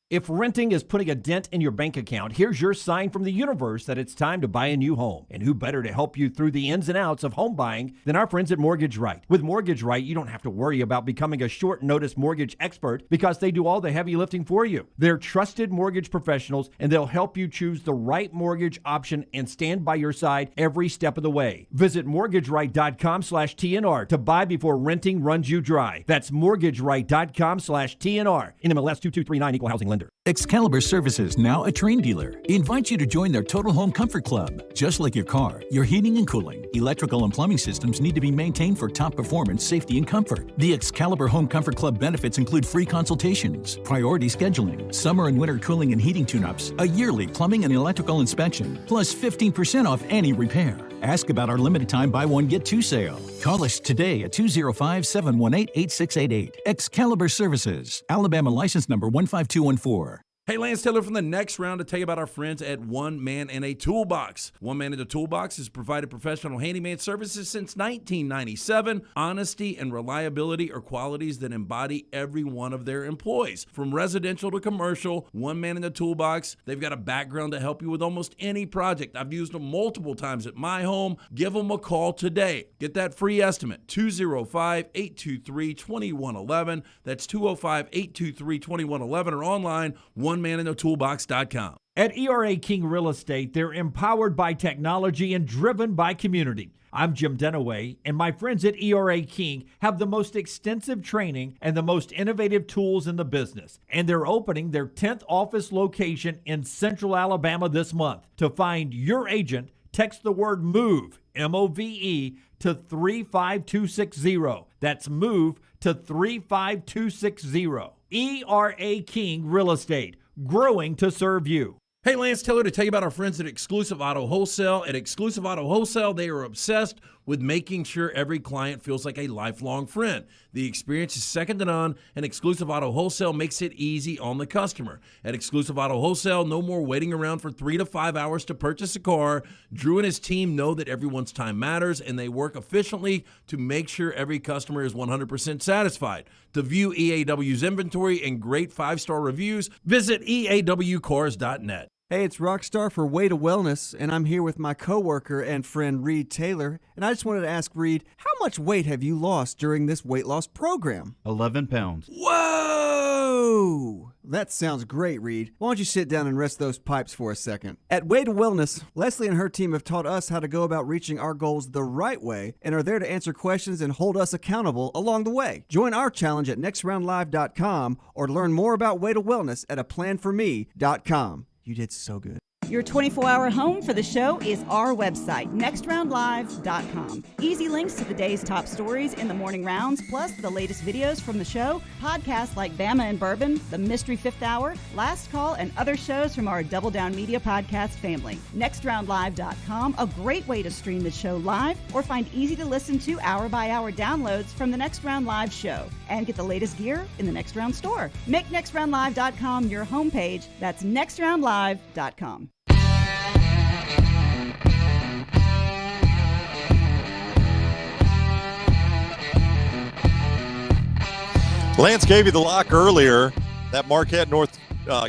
If renting is putting a dent in your bank account, here's your sign from the universe that it's time to buy a new home. And who better to help you through the ins and outs of home buying than our friends at Mortgage Right. With Mortgage Right, you don't have to worry about becoming a short notice mortgage expert because they do all the heavy lifting for you. They're trusted mortgage professionals, and they'll help you choose the right mortgage option and stand by your side every step of the way. Visit mortgageright.com/TNR to buy before renting runs you dry. That's mortgageright.com/TNR. NMLS 2239 Equal Housing Lender. Excalibur Services, now a Train dealer, invites you to join their Total Home Comfort Club. Just like your car, your heating and cooling, electrical and plumbing systems need to be maintained for top performance, safety, and comfort. The Excalibur Home Comfort Club benefits include free consultations, priority scheduling, summer and winter cooling and heating tune-ups, a yearly plumbing and electrical inspection, plus 15% off any repair. Ask about our limited time buy one, get two sale. Call us today at 205-718-8688. Excalibur Services, Alabama license number 15214. Hey, Lance Taylor from the next round to tell you about our friends at One Man and a Toolbox. One Man and a Toolbox has provided professional handyman services since 1997. Honesty and reliability are qualities that embody every one of their employees. From residential to commercial, One Man and a Toolbox, they've got a background to help you with almost any project. I've used them multiple times at my home. Give them a call today. Get that free estimate, 205-823-2111. That's 205-823-2111 or online, OneManInAToolbox.com. At ERA King Real Estate, they're empowered by technology and driven by community. I'm Jim Dunaway, and my friends at ERA King have the most extensive training and the most innovative tools in the business. And they're opening their 10th office location in Central Alabama this month. To find your agent, text the word MOVE, M-O-V-E, to 35260. That's MOVE to 35260. ERA King Real Estate, growing to serve you. Hey, Lance Taylor to tell you about our friends at Exclusive Auto Wholesale. At Exclusive Auto Wholesale, they are obsessed with making sure every client feels like a lifelong friend. The experience is second to none, and Exclusive Auto Wholesale makes it easy on the customer. At Exclusive Auto Wholesale, no more waiting around for 3 to 5 hours to purchase a car. Drew and his team know that everyone's time matters, and they work efficiently to make sure every customer is 100% satisfied. To view EAW's inventory and great 5-star reviews, visit EAWcars.net. Hey, it's Rockstar for Way to Wellness, and I'm here with my coworker and friend Reed Taylor. And I just wanted to ask Reed, how much weight have you lost during this weight loss program? 11 pounds. Whoa! That sounds great, Reed. Why don't you sit down and rest those pipes for a second? At Way to Wellness, Leslie and her team have taught us how to go about reaching our goals the right way and are there to answer questions and hold us accountable along the way. Join our challenge at nextroundlive.com or learn more about Way to Wellness at aplanforme.com. You did so good. Your 24-hour home for the show is our website, nextroundlive.com. Easy links to the day's top stories in the morning rounds, plus the latest videos from the show, podcasts like Bama and Bourbon, The Mystery Fifth Hour, Last Call, and other shows from our Double Down Media podcast family. Nextroundlive.com, a great way to stream the show live or find easy-to-listen-to hour-by-hour downloads from the Next Round Live show. And get the latest gear in the Next Round store. Make nextroundlive.com your homepage. That's nextroundlive.com. Lance gave you the lock earlier. That Marquette North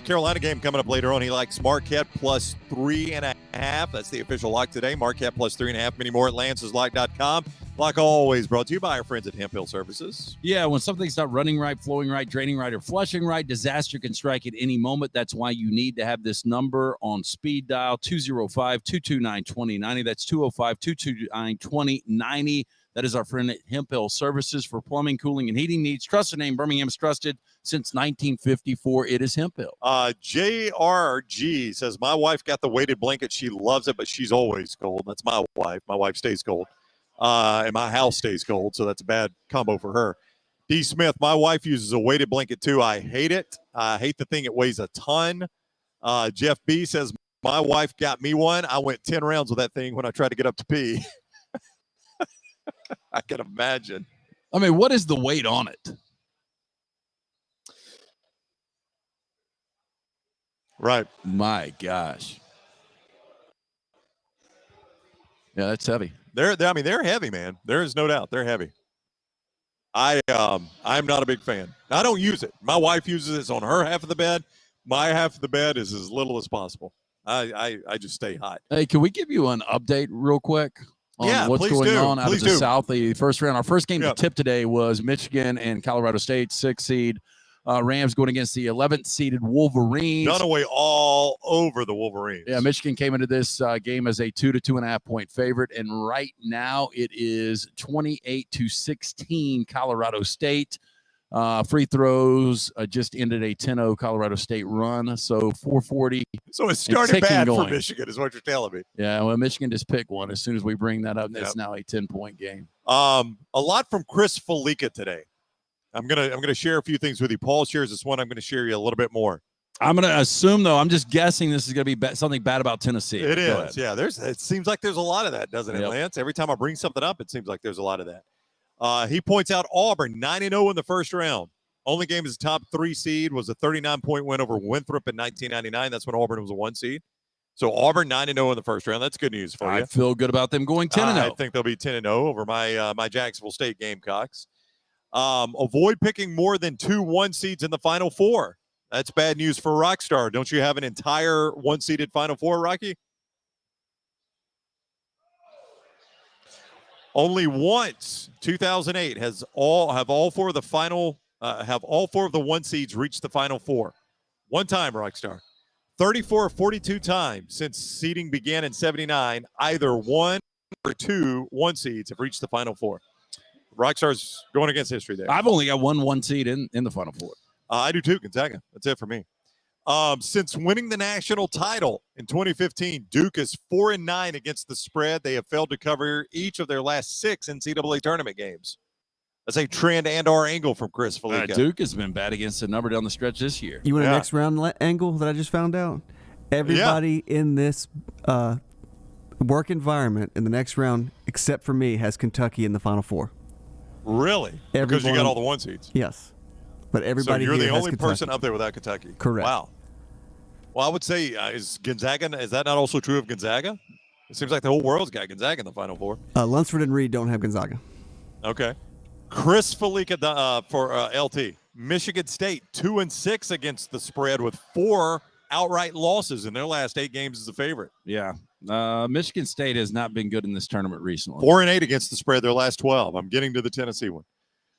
Carolina game coming up later on. He likes Marquette plus 3.5. That's the official lock today. Marquette plus 3.5. Many more at lanceslock.com. Like always, brought to you by our friends at Hemp Hill Services. Yeah, when something's not running right, flowing right, draining right, or flushing right, disaster can strike at any moment. That's why you need to have this number on speed dial, 205-229-2090. That's 205-229-2090. That is our friend at Hemp Hill Services for plumbing, cooling, and heating needs. Trusted name, Birmingham's trusted since 1954. It is Hemp Hill. JRG says, my wife got the weighted blanket. She loves it, but she's always cold. That's my wife. My wife stays cold. And my house stays cold, so that's a bad combo for her. D. Smith, my wife uses a weighted blanket too. I hate it. I hate the thing. It weighs a ton. Jeff B. says, my wife got me one. I went 10 rounds with that thing when I tried to get up to pee. I can imagine. I mean, what is the weight on it? Right. My gosh. Yeah, that's heavy. They're heavy, man. There is no doubt. They're heavy. I'm not a big fan. I don't use it. My wife uses it. It's on her half of the bed. My half of the bed is as little as possible. I just stay hot. Hey, can we give you an update real quick? Yeah, what's please going do. on out Please of the do. South, the first round. Our first game to tip today was Michigan and Colorado State, 6th seed. Rams going against the 11th seeded Wolverines. Dunaway all over the Wolverines. Yeah, Michigan came into this game as a 2 to 2.5 point favorite, and right now it is 28-16 Colorado State. Free throws just ended a 10-0 Colorado State run, so 440. So it started bad going. for Michigan, is what you're telling me. Yeah, well, Michigan just picked one. As soon as we bring that up, it's now a 10-point game. A lot from Chris Felica today. I'm gonna share a few things with you. Paul shares this one. I'm gonna share you a little bit more. I'm gonna assume though. I'm just guessing this is gonna be something bad about Tennessee. It Go is. ahead. Yeah. It seems like there's a lot of that, doesn't it, Yep. Lance? Every time I bring something up, it seems like there's a lot of that. He points out Auburn 9-0 in the first round. Only game as a top 3 seed was a 39-point win over Winthrop in 1999. That's when Auburn was a 1 seed. So Auburn 9-0 in the first round. That's good news for you. I feel good about them going 10-0. I think they'll be 10-0 over my Jacksonville State Gamecocks. Avoid picking more than 2 1 seeds in the Final Four. That's bad news for Rockstar. Don't you have an entire 1-seeded Final Four, Rocky? Only once, 2008, have all four of the 1 seeds reached the Final Four. One time, Rockstar. 34 or 42 times since seeding began in 79, either 1 or 2 1 seeds have reached the Final Four. Rockstar's going against history there. I've only got 1 seed in the Final Four. I do too, Gonzaga. That's it for me. Since winning the national title in 2015, Duke is 4-9 against the spread. They have failed to cover each of their last 6 NCAA tournament games. That's a trend and our angle from Chris Felica. Duke has been bad against the number down the stretch this year. You want a next round angle that I just found out? Everybody in this work environment in the next round, except for me, has Kentucky in the Final Four. Really? Because you got all the 1 seeds. Yes. But everybody so you're here the has only Kentucky. person up there without Kentucky. Correct. Wow. Well, I would say, is Gonzaga, is that not also true of Gonzaga? It seems like the whole world's got Gonzaga in the Final Four. Lunsford and Reed don't have Gonzaga. Okay. Chris Felica for LT. Michigan State 2-6 against the spread with 4 outright losses in their last 8 games as a favorite. Yeah. Michigan State has not been good in this tournament recently. 4-8 against the spread their last 12. I'm getting to the Tennessee one.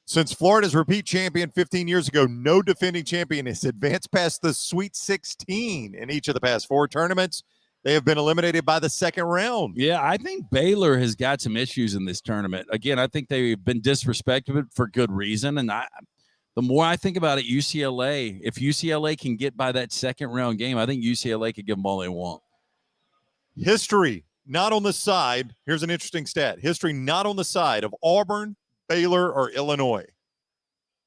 Since Florida's repeat champion 15 years ago, no defending champion has advanced past the Sweet 16 in each of the past 4 tournaments. They have been eliminated by the second round. Yeah, I think Baylor has got some issues in this tournament. Again, I think they've been disrespected for good reason. And the more I think about it, UCLA, if UCLA can get by that second round game, I think UCLA could give them all they want. History not on the side. Here's an interesting stat. History not on the side of Auburn, Baylor, or Illinois.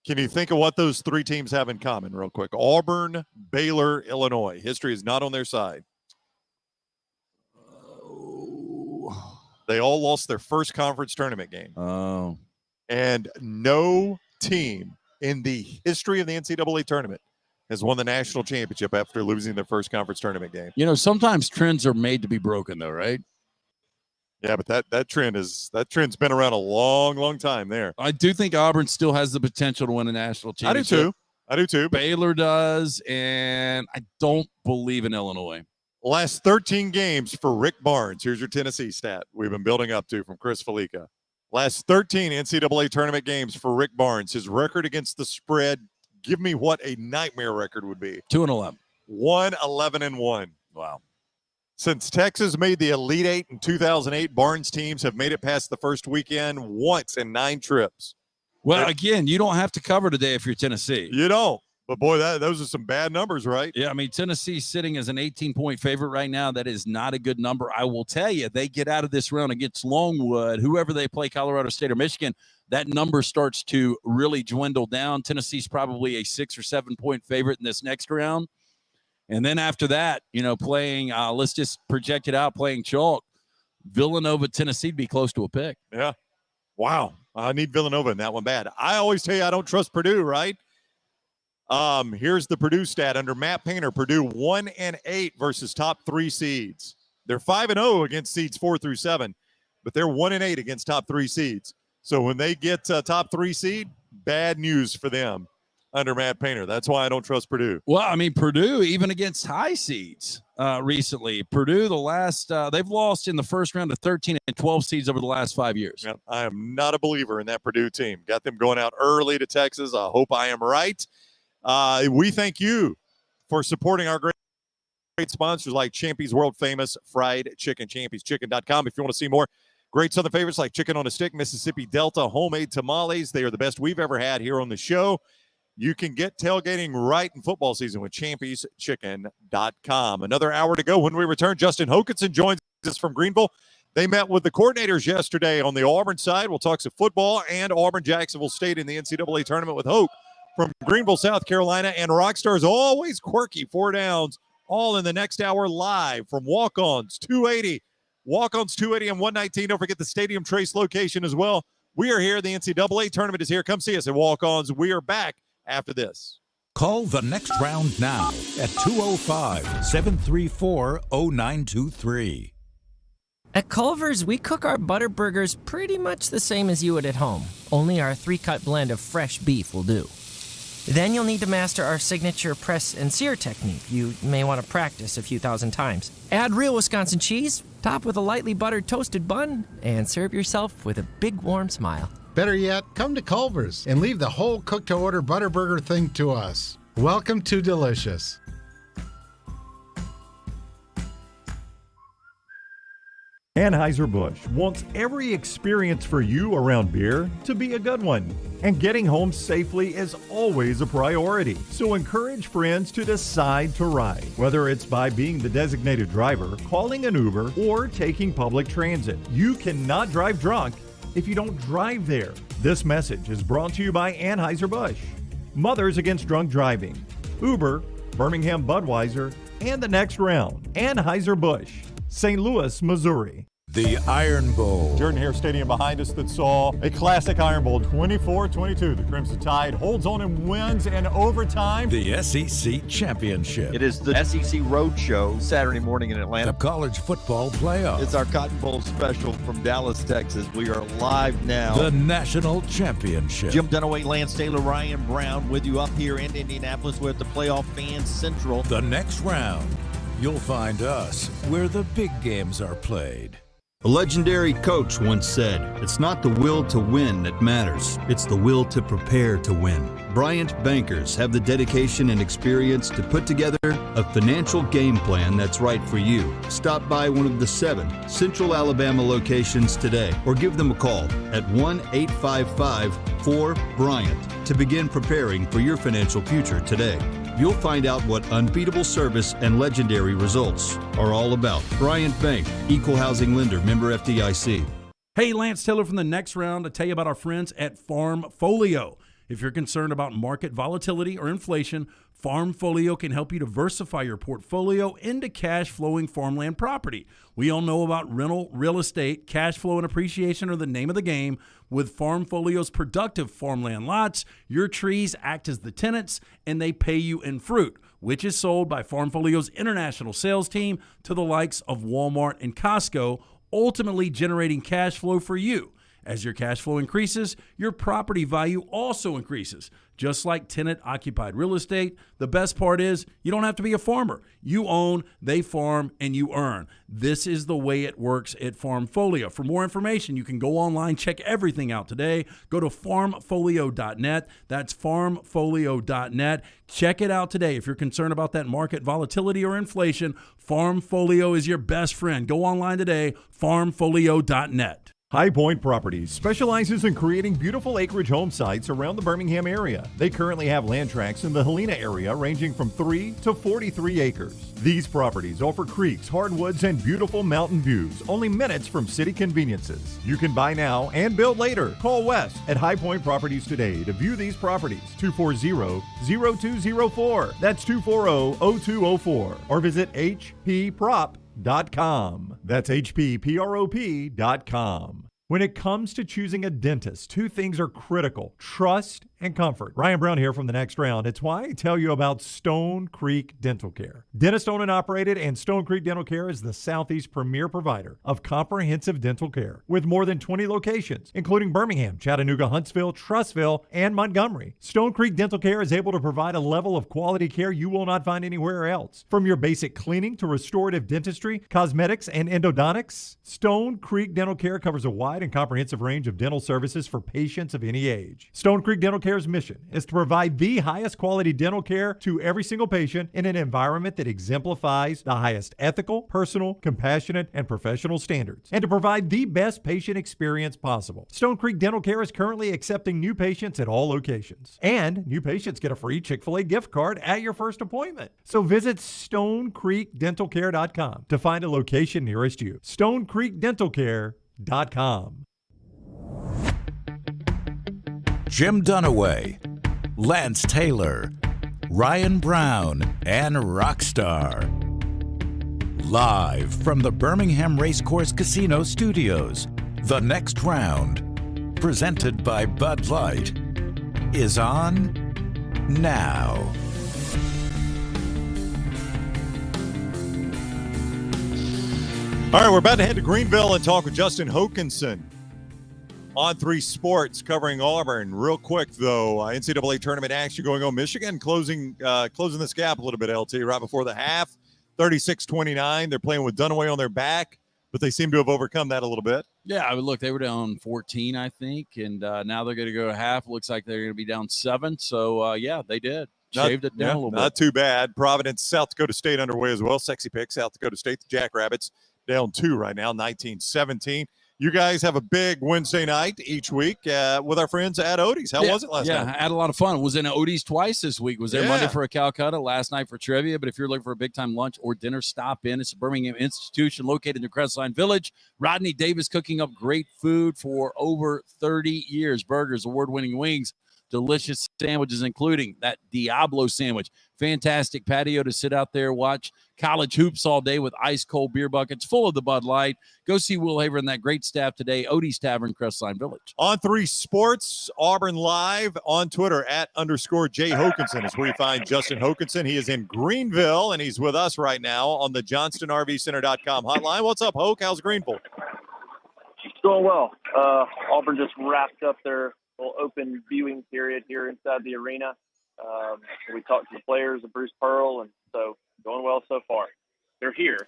Can you think of what those 3 teams have in common real quick? Auburn, Baylor, Illinois. History is not on their side. They all lost their first conference tournament game. Oh. And no team in the history of the NCAA tournament has won the national championship after losing their first conference tournament game. You know, sometimes trends are made to be broken, though, right? Yeah, but that trend's been around a long, long time there. I do think Auburn still has the potential to win a national championship. I do too. Baylor does, and I don't believe in Illinois. Last 13 games for Rick Barnes. Here's your Tennessee stat we've been building up to from Chris Felica. Last 13 NCAA tournament games for Rick Barnes. His record against the spread, give me what a nightmare record would be. 2-11. 1-11-1. Wow. Since Texas made the Elite Eight in 2008, Barnes teams have made it past the first weekend once in 9 trips. Well, again, you don't have to cover today if you're Tennessee. You don't. But, boy, those are some bad numbers, right? Yeah, I mean, Tennessee's sitting as an 18-point favorite right now. That is not a good number. I will tell you, they get out of this round against Longwood, whoever they play, Colorado State or Michigan, that number starts to really dwindle down. Tennessee's probably a 6 or 7 point favorite in this next round. And then after that, you know, playing, let's just project it out, playing chalk, Villanova, Tennessee would be close to a pick. Yeah. Wow. I need Villanova in that one bad. I always tell you I don't trust Purdue, right? Here's the Purdue stat. Under Matt Painter, Purdue 1-8 versus top 3 seeds. They're 5-0 against seeds 4 through 7, but they're 1-8 against top 3 seeds. So when they get top 3 seed, bad news for them under Matt Painter. That's why I don't trust Purdue. Well, I mean, Purdue, even against high seeds recently, Purdue, they've lost in the first round to 13 and 12 seeds over the last 5 years. Yeah, I am not a believer in that Purdue team. Got them going out early to Texas. I hope I am right. We thank you for supporting our great sponsors like Champy's World Famous Fried Chicken, champyschicken.com. If you want to see more great Southern favorites like Chicken on a Stick, Mississippi Delta, homemade tamales, they are the best we've ever had here on the show. You can get tailgating right in football season with champyschicken.com. Another hour to go. When we return, Justin Hokanson joins us from Greenville. They met with the coordinators yesterday on the Auburn side. We'll talk some football and Auburn-Jacksonville State in the NCAA tournament with Hoke from Greenville, South Carolina, and Rockstar's always quirky 4 downs, all in the next hour live from Walk-Ons 280. Walk-Ons 280 and 119. Don't forget the Stadium Trace location as well. We are here. The NCAA tournament is here. Come see us at Walk-Ons. We are back after this. Call the next round now at 205-734-0923. At Culver's, we cook our butter burgers pretty much the same as you would at home. Only our 3-cut blend of fresh beef will do. Then you'll need to master our signature press and sear technique. You may want to practice a few thousand times. Add real Wisconsin cheese, top with a lightly buttered toasted bun, and serve yourself with a big warm smile. Better yet, come to Culver's and leave the whole cook-to-order butter burger thing to us. Welcome to Delicious. Anheuser-Busch wants every experience for you around beer to be a good one. And getting home safely is always a priority. So encourage friends to decide to ride, whether it's by being the designated driver, calling an Uber, or taking public transit. You cannot drive drunk if you don't drive there. This message is brought to you by Anheuser-Busch, Mothers Against Drunk Driving, Uber, Birmingham Budweiser, and the next round. Anheuser-Busch, St. Louis, Missouri. The Iron Bowl. Jordan Hare Stadium behind us that saw a classic Iron Bowl, 24-22. The Crimson Tide holds on and wins in overtime. The SEC Championship. It is the SEC Road Show Saturday morning in Atlanta. The College Football Playoff. It's our Cotton Bowl special from Dallas, Texas. We are live now. The National Championship. Jim Dunaway, Lance Taylor, Ryan Brown with you up here in Indianapolis. We're at the Playoff Fan Central. The next round. You'll find us where the big games are played. A legendary coach once said, "It's not the will to win that matters, it's the will to prepare to win." Bryant bankers have the dedication and experience to put together a financial game plan that's right for you. Stop by one of the 7 Central Alabama locations today or give them a call at 1-855-4-BRYANT to begin preparing for your financial future today. You'll find out what unbeatable service and legendary results are all about. Bryant Bank, Equal Housing Lender, member FDIC. Hey, Lance Taylor from the Next Round to tell you about our friends at Farmfolio. If you're concerned about market volatility or inflation, Farmfolio can help you diversify your portfolio into cash-flowing farmland property. We all know about rental real estate. Cash flow and appreciation are the name of the game. With Farmfolio's productive farmland lots, your trees act as the tenants, and they pay you in fruit, which is sold by Farmfolio's international sales team to the likes of Walmart and Costco, ultimately generating cash flow for you. As your cash flow increases, your property value also increases. Just like tenant-occupied real estate, the best part is you don't have to be a farmer. You own, they farm, and you earn. This is the way it works at Farmfolio. For more information, you can go online, check everything out today. Go to farmfolio.net. That's farmfolio.net. Check it out today. If you're concerned about that market volatility or inflation, Farmfolio is your best friend. Go online today, farmfolio.net. High Point Properties specializes in creating beautiful acreage home sites around the Birmingham area. They currently have land tracts in the Helena area ranging from 3 to 43 acres. These properties offer creeks, hardwoods, and beautiful mountain views, only minutes from city conveniences. You can buy now and build later. Call Wes at High Point Properties today to view these properties. 240-0204. That's 240-0204. Or visit hpprop.com. That's hpprop.com. When it comes to choosing a dentist, 2 things are critical: trust and comfort. Ryan Brown here from the Next Round. It's why I tell you about Stone Creek Dental Care. Dentist owned and operated, and Stone Creek Dental Care is the Southeast premier provider of comprehensive dental care with more than 20 locations, including Birmingham, Chattanooga, Huntsville, Trussville, and Montgomery. Stone Creek Dental Care is able to provide a level of quality care you will not find anywhere else. From your basic cleaning to restorative dentistry, cosmetics, and endodontics, Stone Creek Dental Care covers a wide and comprehensive range of dental services for patients of any age. Stone Creek Dental Care's mission is to provide the highest quality dental care to every single patient in an environment that exemplifies the highest ethical, personal, compassionate, and professional standards, and to provide the best patient experience possible. Stone Creek Dental Care is currently accepting new patients at all locations, and new patients get a free Chick-fil-A gift card at your first appointment. So visit StoneCreekDentalCare.com to find a location nearest you. StoneCreekDentalCare.com. Jim Dunaway, Lance Taylor, Ryan Brown, and Rockstar. Live from the Birmingham Racecourse Casino Studios, The Next Round, presented by Bud Light, is on now. All right, we're about to head to Greenville and talk with Justin Hokanson on 3 Sports covering Auburn. Real quick, though, NCAA tournament action going on. Michigan closing this gap a little bit, LT, right before the half, 36-29. They're playing with Dunaway on their back, but they seem to have overcome that a little bit. Yeah, I mean, look, they were down 14, I think, and now they're going to go to half. Looks like they're going to be down 7. So, yeah, they did. Shaved it down a little bit. Not too bad. Providence, South Dakota State underway as well. Sexy pick, South Dakota State, the Jackrabbits. Down 2 right now, 19-17. You guys have a big Wednesday night each week with our friends at Odie's. How was it last night? Yeah, I had a lot of fun. Was in Odie's twice this week. Was there Monday for a Calcutta, last night for trivia. But if you're looking for a big-time lunch or dinner, stop in. It's a Birmingham institution located in the Crestline Village. Rodney Davis cooking up great food for over 30 years. Burgers, award-winning wings, delicious sandwiches, including that Diablo sandwich. Fantastic patio to sit out there, watch college hoops all day with ice-cold beer buckets full of the Bud Light. Go see Will Haver and that great staff today, Odie's Tavern, Crestline Village. On 3 Sports, Auburn Live on Twitter @_Jay Hokanson is where you find Justin Hokanson. He is in Greenville, and he's with us right now on the JohnstonRVCenter.com hotline. What's up, Hoke? How's Greenville? Going well. Auburn just wrapped up their little open viewing period here inside the arena. We talked to the players of Bruce Pearl, and so going well so far. They're here.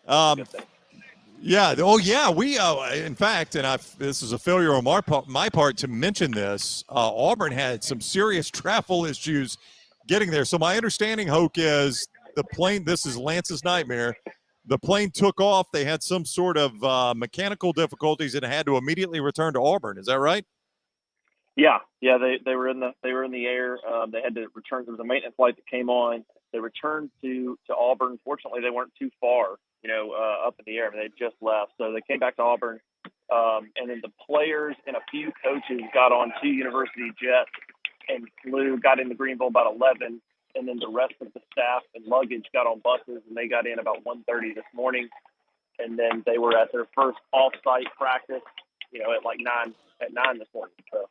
Yeah. Oh, yeah. We, in fact, and this is a failure on my part to mention this. Auburn had some serious travel issues getting there. So my understanding, Hoke, is the plane. This is Lance's nightmare. The plane took off. They had some sort of mechanical difficulties and had to immediately return to Auburn. Is that right? Yeah. They were in the air. They had to return. There was a maintenance flight that came on. They returned to Auburn. Fortunately, they weren't too far, up in the air. They just left, so they came back to Auburn. And then the players and a few coaches got on 2 university jets and got into Greenville about 11. And then the rest of the staff and luggage got on buses, and they got in about 1:30 this morning. And then they were at their first off-site practice, at like 9 this morning. So.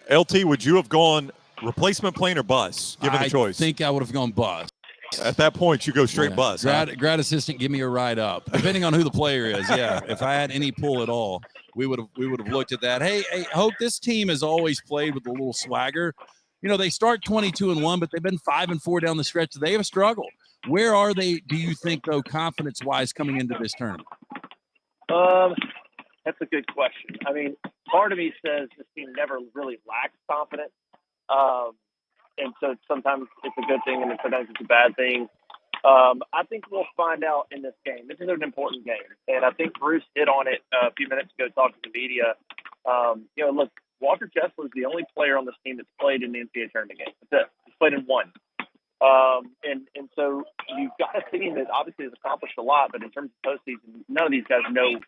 LT, would you have gone replacement plane or bus, given the choice? I think I would have gone bus. At that point, you go straight bus. Grad assistant, give me a ride up, depending on who the player is. Yeah, if I had any pull at all, we would have looked at that. Hey, Hope, this team has always played with a little swagger. They start 22-1, but they've been 5-4 down the stretch. They have struggled. Where are they, do you think, though, confidence-wise coming into this tournament? That's a good question. I mean, part of me says this team never really lacks confidence. And so sometimes it's a good thing and sometimes it's a bad thing. I think we'll find out in this game. This is an important game. And I think Bruce hit on it a few minutes ago talking to the media. Look, Walker Kessler is the only player on this team that's played in the NCAA tournament game. That's it. He's played in 1. And so you've got a team that obviously has accomplished a lot, but in terms of postseason, none of these guys know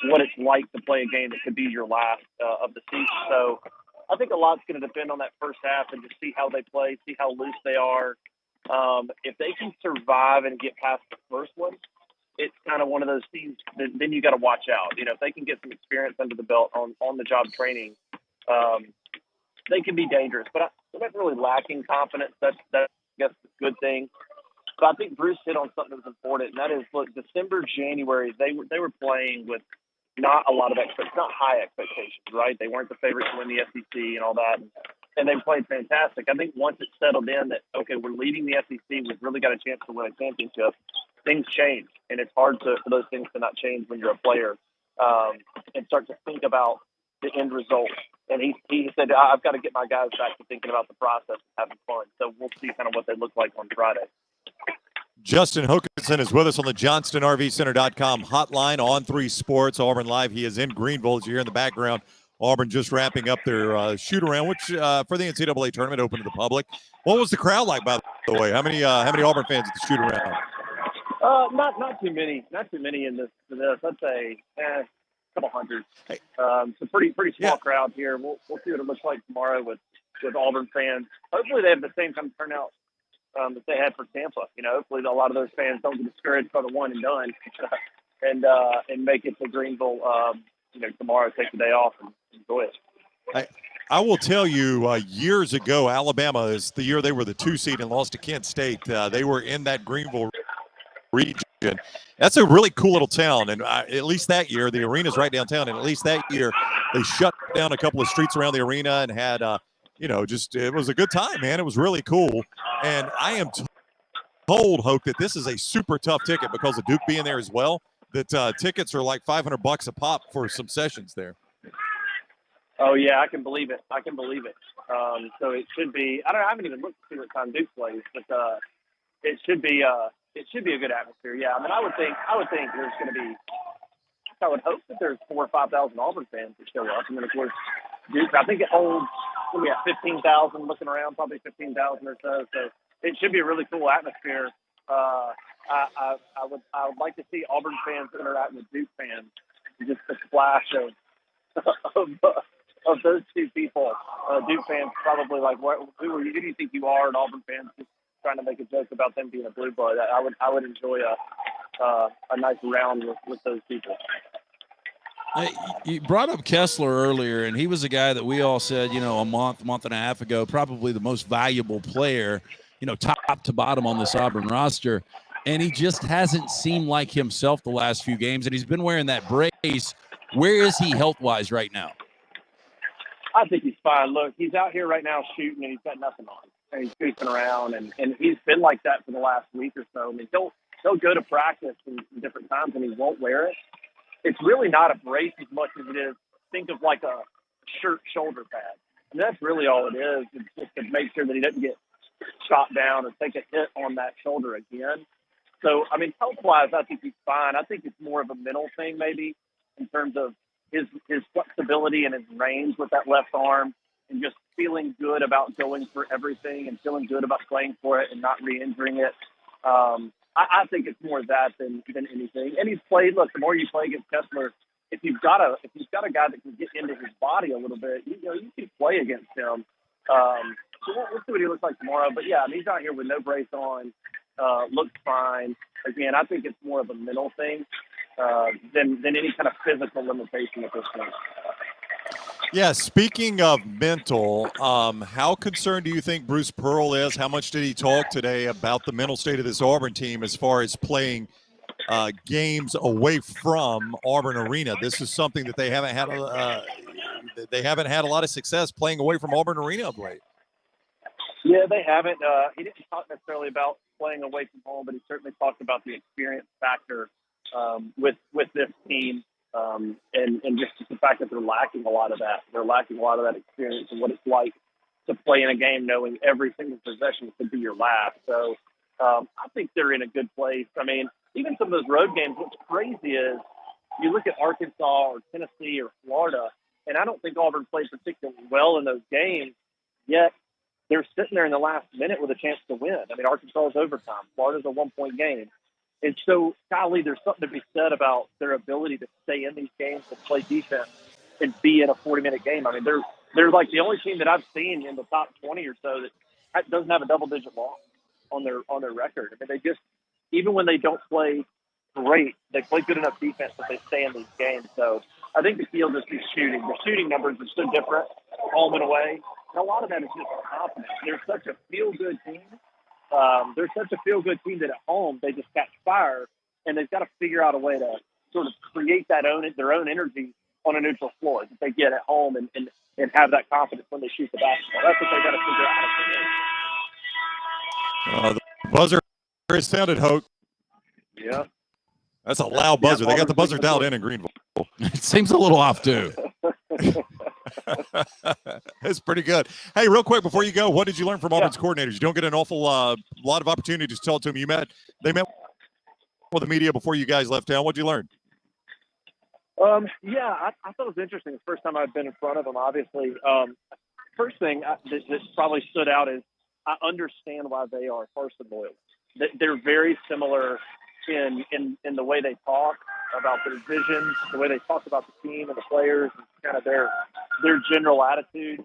what it's like to play a game that could be your last of the season. So I think a lot's going to depend on that first half and just see how they play, see how loose they are. If they can survive and get past the first one, it's kind of one of those teams that then you got to watch out. If they can get some experience under the belt on the job training, they can be dangerous. But they're not really lacking confidence. That's I guess a good thing. But I think Bruce hit on something that's important, and that is, look, December, January, they were playing with not a lot of not high expectations, right? They weren't the favorite to win the SEC and all that, and they played fantastic. I think once it settled in that, okay, we're leading the SEC, we've really got a chance to win a championship, things change, and it's hard for those things to not change when you're a player and start to think about the end result. And he said, I've got to get my guys back to thinking about the process and having fun. So we'll see kind of what they look like on Friday. Justin Hokanson is with us on the JohnstonRVCenter.com hotline on 3 Sports, Auburn Live. He is in Greenville, as you hear in the background. Auburn just wrapping up their shoot-around, which for the NCAA tournament open to the public. What was the crowd like, by the way? How many Auburn fans at the shoot-around? Not too many. Not too many in this. I'd say a couple hundred. It's a pretty small crowd here. We'll see what it looks like tomorrow with Auburn fans. Hopefully they have the same kind of turnout that they had for Tampa. Hopefully a lot of those fans don't get discouraged by the one and done, and make it to Greenville. Tomorrow, take the day off and enjoy it. I will tell you, years ago, Alabama is the year they were the 2 seed and lost to Kent State. They were in that Greenville region. That's a really cool little town, and at least that year, the arena's right downtown, and at least that year, they shut down a couple of streets around the arena and had, it was a good time, man. It was really cool, and I am told, Hoke, that this is a super tough ticket because of Duke being there as well, that tickets are like $500 a pop for some sessions there. Oh, yeah, I can believe it. So it should be, I haven't even looked to see what time Duke plays, but it should be a good atmosphere. Yeah, I mean, I would think there's going to be, I would hope that there's 4,000 or 5,000 Auburn fans that show up. And then, of course, Duke, I think it holds, we have 15,000 looking around, probably 15,000 or so. So it should be a really cool atmosphere. I would like to see Auburn fans interact with Duke fans. Just a splash of those two people, Duke fans probably like, who do you think you are? And Auburn fans just trying to make a joke about them being a blue blood. I would enjoy a nice round with those people. You brought up Kessler earlier, and he was a guy that we all said, a month and a half ago, probably the most valuable player, top to bottom on this Auburn roster. And he just hasn't seemed like himself the last few games, and he's been wearing that brace. Where is he health-wise right now? I think he's fine. Look, he's out here right now shooting, and he's got nothing on. And he's goofing around, and he's been like that for the last week or so. I mean, he'll go to practice in different times, and he won't wear it. It's really not a brace as much as it is, think of like a shirt shoulder pad. And that's really all it is. It's just to make sure that he doesn't get shot down or take a hit on that shoulder again. So, I mean, health-wise, I think he's fine. I think it's more of a mental thing maybe in terms of his flexibility and his range with that left arm and just feeling good about going for everything and feeling good about playing for it and not re-injuring it. I think it's more that than anything. And he's played. Look, the more you play against Kessler, if you've got a guy that can get into his body a little bit, you can play against him. So we'll see what he looks like tomorrow. But yeah, I mean, he's out here with no brace on, looks fine. Again, I think it's more of a mental thing than any kind of physical limitation at this point. Yeah, speaking of mental, how concerned do you think Bruce Pearl is? How much did he talk today about the mental state of this Auburn team as far as playing games away from Auburn Arena? This is something that they haven't had a lot of success playing away from Auburn Arena of late. Yeah, they haven't. He didn't talk necessarily about playing away from home, but he certainly talked about the experience factor with this team. And just the fact that they're lacking a lot of that. They're lacking a lot of that experience and what it's like to play in a game knowing every single possession could be your last. So I think they're in a good place. I mean, even some of those road games, what's crazy is you look at Arkansas or Tennessee or Florida, and I don't think Auburn played particularly well in those games, yet they're sitting there in the last minute with a chance to win. I mean, Arkansas is overtime. Florida's a one-point game. And so, golly, there's something to be said about their ability to stay in these games and play defense and be in a 40-minute game. I mean, they're like the only team that I've seen in the top 20 or so that doesn't have a double-digit loss on their record. I mean, they just, even when they don't play great, they play good enough defense that they stay in these games. So I think the key will just be shooting. The shooting numbers are so different, home and away. And a lot of that is just confidence. They're such a feel-good team. They're such a feel-good team that at home they just catch fire, and they've got to figure out a way to sort of create their own energy on a neutral floor that they get at home and have that confidence when they shoot the basketball. That's what they got to figure out. The buzzer is sounded, Hoke. Yeah. That's a loud buzzer. They got the buzzer dialed in Greenville. It seems a little off, too. That's pretty good. Hey, real quick before you go, what did you learn from Auburn's coordinators? You don't get an awful lot of opportunities to tell to them. They met with the media before you guys left town. What did you learn? Yeah, I thought it was interesting. It's the first time I've been in front of them, obviously. First thing that probably stood out is I understand why they are Harsin loyalists. They're very similar in the way they talk about their vision, the way they talk about the team and the players, and kind of their general attitude.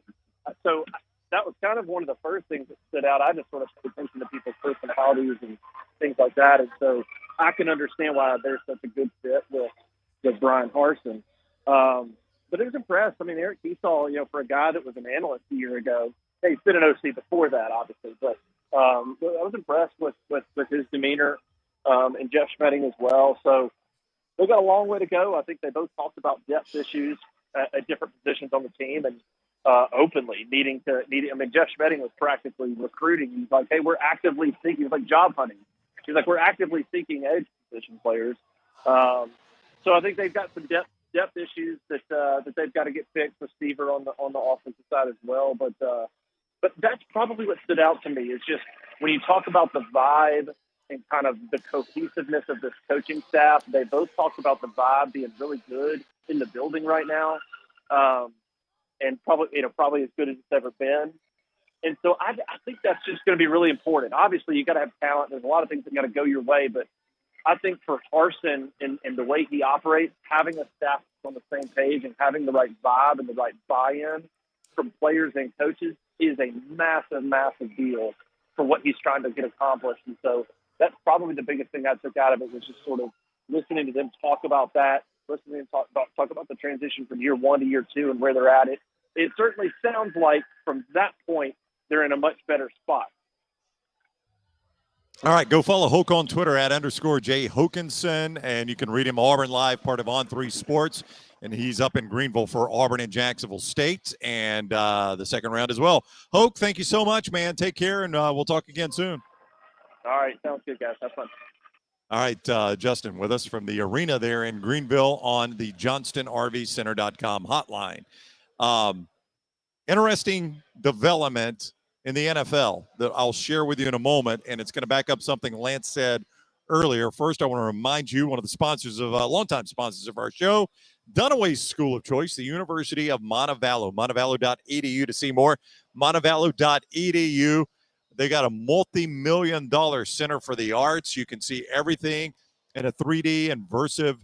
So that was kind of one of the first things that stood out. I just sort of paid attention to people's personalities and things like that. And so I can understand why they're such a good fit with Brian Harsin. But I was impressed. I mean, Eric Keesall, for a guy that was an analyst a year ago, he's been an OC before that, obviously, but I was impressed with his demeanor and Jeff Schmedding as well. So they've got a long way to go. I think they both talked about depth issues at different positions on the team and openly needing. I mean, Jeff Schmedding was practically recruiting. He's like, hey, we're actively seeking. It's like job hunting. He's like, we're actively seeking edge position players. So I think they've got some depth issues that they've got to get fixed with Seaver on the offensive side as well. But that's probably what stood out to me is just when you talk about the vibe and kind of the cohesiveness of this coaching staff, they both talked about the vibe being really good in the building right now, and probably as good as it's ever been. And so I think that's just going to be really important. Obviously, you got to have talent. There's a lot of things that got to go your way, but I think for Harsin and the way he operates, having a staff on the same page and having the right vibe and the right buy-in from players and coaches is a massive, massive deal for what he's trying to get accomplished. And so that's probably the biggest thing I took out of it, was just sort of listening to them talk about that, listening and talk about the transition from year 1 to year 2 and where they're at. It certainly sounds like from that point they're in a much better spot. All right, go follow Hoke on Twitter at _J Hokanson, and you can read him Auburn Live, part of On3 Sports, and he's up in Greenville for Auburn and Jacksonville State, and the second round as well. Hoke, thank you so much, man. Take care, and we'll talk again soon. All right, sounds good, guys. Have fun. All right, Justin with us from the arena there in Greenville on the JohnstonRVCenter.com hotline. Interesting development in the NFL that I'll share with you in a moment, and it's going to back up something Lance said earlier. First, I want to remind you, one of the sponsors of longtime sponsors of our show, Dunaway's School of Choice, the University of Montevallo, montevallo.edu to see more, montevallo.edu. They got a multi-million-dollar center for the arts. You can see everything in a 3D immersive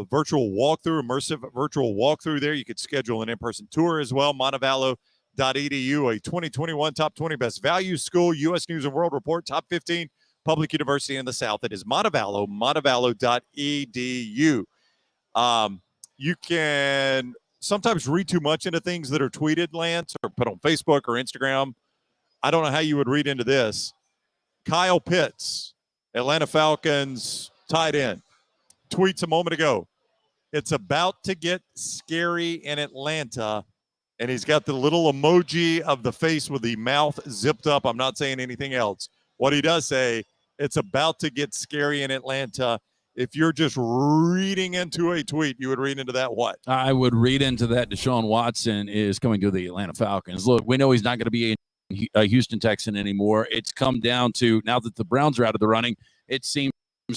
virtual walkthrough there. You could schedule an in-person tour as well. Montevallo.edu, a 2021 top 20 best value school, U.S. News and World Report, top 15 public university in the South. It is Montevallo, montevallo.edu. You can sometimes read too much into things that are tweeted, Lance, or put on Facebook or Instagram. I don't know how you would read into this. Kyle Pitts, Atlanta Falcons tight end, tweets a moment ago, it's about to get scary in Atlanta. And he's got the little emoji of the face with the mouth zipped up. I'm not saying anything else. What he does say, it's about to get scary in Atlanta. If you're just reading into a tweet, you would read into that what? I would read into that Deshaun Watson is coming to the Atlanta Falcons. Look, we know he's not going to be a Houston Texan anymore. It's come down to, now that the Browns are out of the running, it seems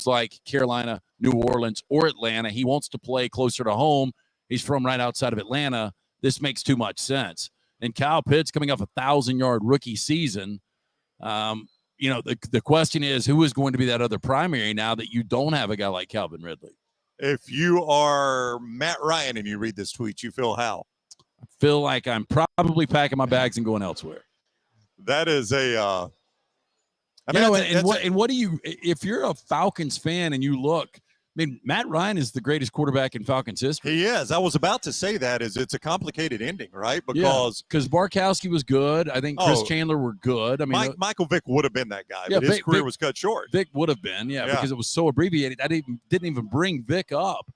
like Carolina, New Orleans, or Atlanta. He wants to play closer to home. He's from right outside of Atlanta. This makes too much sense. And Kyle Pitts coming off a 1,000-yard rookie season. The question is, who is going to be that other primary now that you don't have a guy like Calvin Ridley? If you are Matt Ryan and you read this tweet, you feel how? I feel like I'm probably packing my bags and going elsewhere. That is a what do you, if you're a Falcons fan and you look, I mean, Matt Ryan is the greatest quarterback in Falcons history. He is. I was about to say that it's a complicated ending, right? Because Barkowski was good. I think Chris Chandler were good. I mean, Michael Vick would have been that guy, but his career was cut short. Vick would have been, because it was so abbreviated. I didn't even bring Vick up.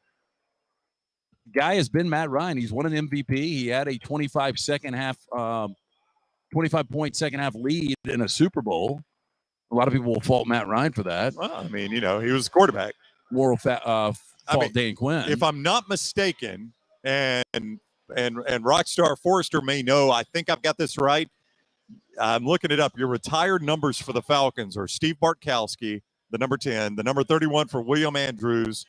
Guy has been Matt Ryan. He's won an MVP. He had a 25-point second half lead in a Super Bowl. A lot of people will fault Matt Ryan for that. Well, I mean, he was a quarterback. Fault Dan Quinn. If I'm not mistaken, and Rockstar Forrester may know, I think I've got this right. I'm looking it up. Your retired numbers for the Falcons are Steve Bartkowski, the number 10, the number 31 for William Andrews,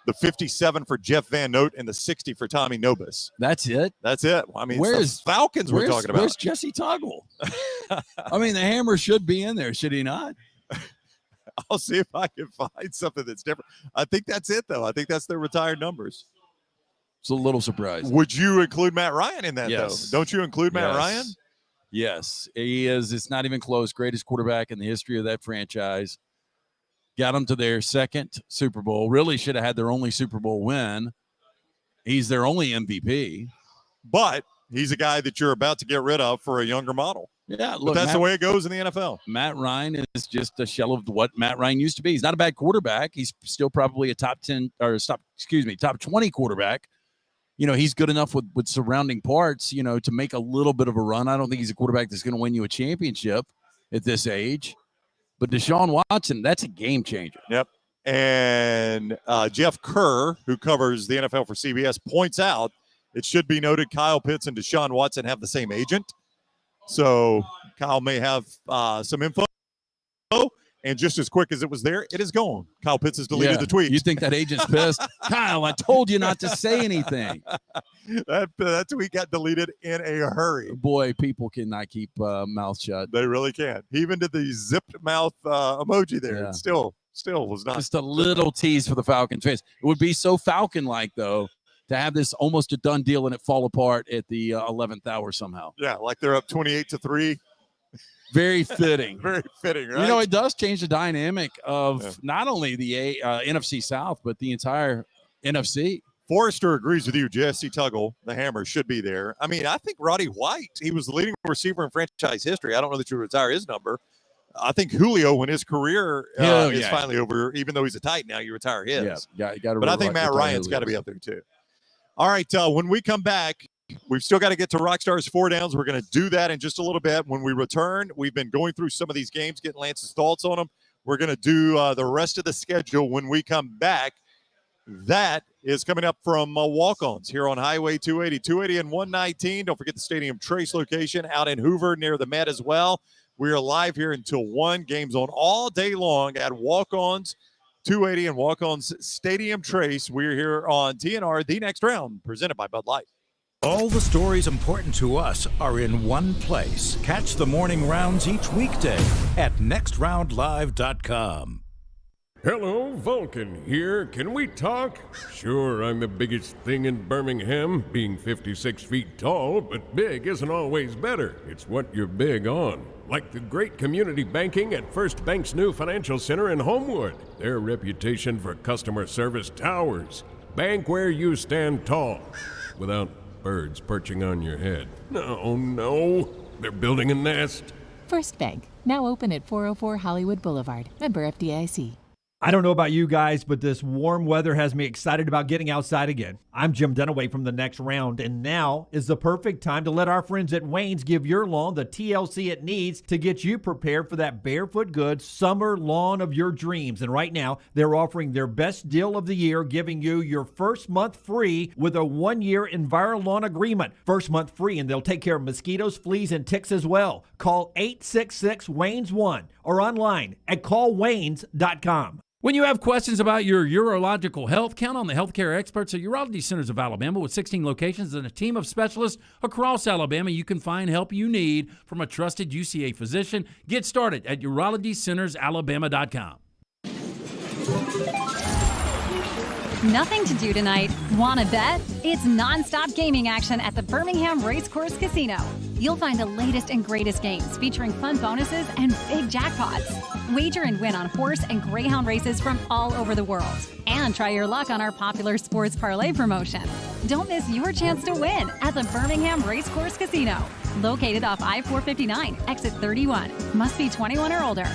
the 57 for Jeff Van Note, and the 60 for Tommy Nobis. That's it? That's it. I mean, it's the Falcons we're talking about. Where's Jesse Toggle? I mean, the hammer should be in there, should he not? I'll see if I can find something that's different. I think that's it, though. I think that's their retired numbers. It's a little surprising. Would you include Matt Ryan in that, yes. though? Don't you include Matt Ryan? Yes, he is. It's not even close. Greatest quarterback in the history of that franchise. Got them to their second Super Bowl. Really should have had their only Super Bowl win. He's their only MVP. But he's a guy that you're about to get rid of for a younger model. Yeah, look, but that's the way it goes in the NFL. Matt Ryan is just a shell of what Matt Ryan used to be. He's not a bad quarterback. He's still probably a top 20 quarterback. He's good enough with surrounding parts, to make a little bit of a run. I don't think he's a quarterback that's going to win you a championship at this age. But Deshaun Watson, that's a game changer. Yep. And Jeff Kerr, who covers the NFL for CBS, points out, it should be noted Kyle Pitts and Deshaun Watson have the same agent. So Kyle may have some info, and just as quick as it was there, it is gone. Kyle Pitts has deleted the tweet. You think that agent's pissed? Kyle, I told you not to say anything. That tweet got deleted in a hurry. Boy, people cannot keep mouth shut. They really can't. He even did the zipped mouth emoji there. Yeah. It still was not. Just a little tease for the Falcons fans. It would be so Falcon-like, though, to have this almost a done deal and it fall apart at the 11th hour somehow. Yeah, like they're up 28-3. Very fitting. Very fitting, right? You know, it does change the dynamic of not only the NFC South, but the entire NFC. Forrester agrees with you. Jesse Tuggle, the Hammer, should be there. I mean, I think Roddy White, he was the leading receiver in franchise history. I don't know that you would retire his number. I think Julio, when his career is finally over, even though he's a Titan now, you retire his. Yeah, you got to. But I think Matt Ryan's got to be up there too. All right, when we come back, we've still got to get to Rockstar's 4 downs. We're going to do that in just a little bit. When we return, we've been going through some of these games, getting Lance's thoughts on them. We're going to do the rest of the schedule when we come back. That is coming up from Walk-Ons here on Highway 280 and 119. Don't forget the Stadium Trace location out in Hoover near the Met as well. We are live here until 1. Games on all day long at Walk-Ons 280 and Walk-Ons Stadium Trace. We're here on TNR, The Next Round, presented by Bud Light. All the stories important to us are in one place. Catch the morning rounds each weekday at nextroundlive.com. Hello, Vulcan here. Can we talk? Sure, I'm the biggest thing in Birmingham, being 56 feet tall, but big isn't always better. It's what you're big on. Like the great community banking at First Bank's new financial center in Homewood. Their reputation for customer service towers. Bank where you stand tall, without birds perching on your head. No, they're building a nest. First Bank, now open at 404 Hollywood Boulevard. Member FDIC. I don't know about you guys, but this warm weather has me excited about getting outside again. I'm Jim Dunaway from The Next Round, and now is the perfect time to let our friends at Wayne's give your lawn the TLC it needs to get you prepared for that barefoot good summer lawn of your dreams. And right now, they're offering their best deal of the year, giving you your first month free with a 1-year EnviroLawn agreement. First month free, and they'll take care of mosquitoes, fleas, and ticks as well. Call 866-WAYNES1 or online at callwaynes.com. When you have questions about your urological health, count on the healthcare experts at Urology Centers of Alabama. With 16 locations and a team of specialists across Alabama, you can find help you need from a trusted UCA physician. Get started at urologycentersalabama.com. Nothing to do tonight? Wanna bet? It's nonstop gaming action at the Birmingham Racecourse Casino. You'll find the latest and greatest games featuring fun bonuses and big jackpots. Wager and win on horse and greyhound races from all over the world. And try your luck on our popular sports parlay promotion. Don't miss your chance to win at the Birmingham Racecourse Casino. Located off I-459, exit 31. Must be 21 or older.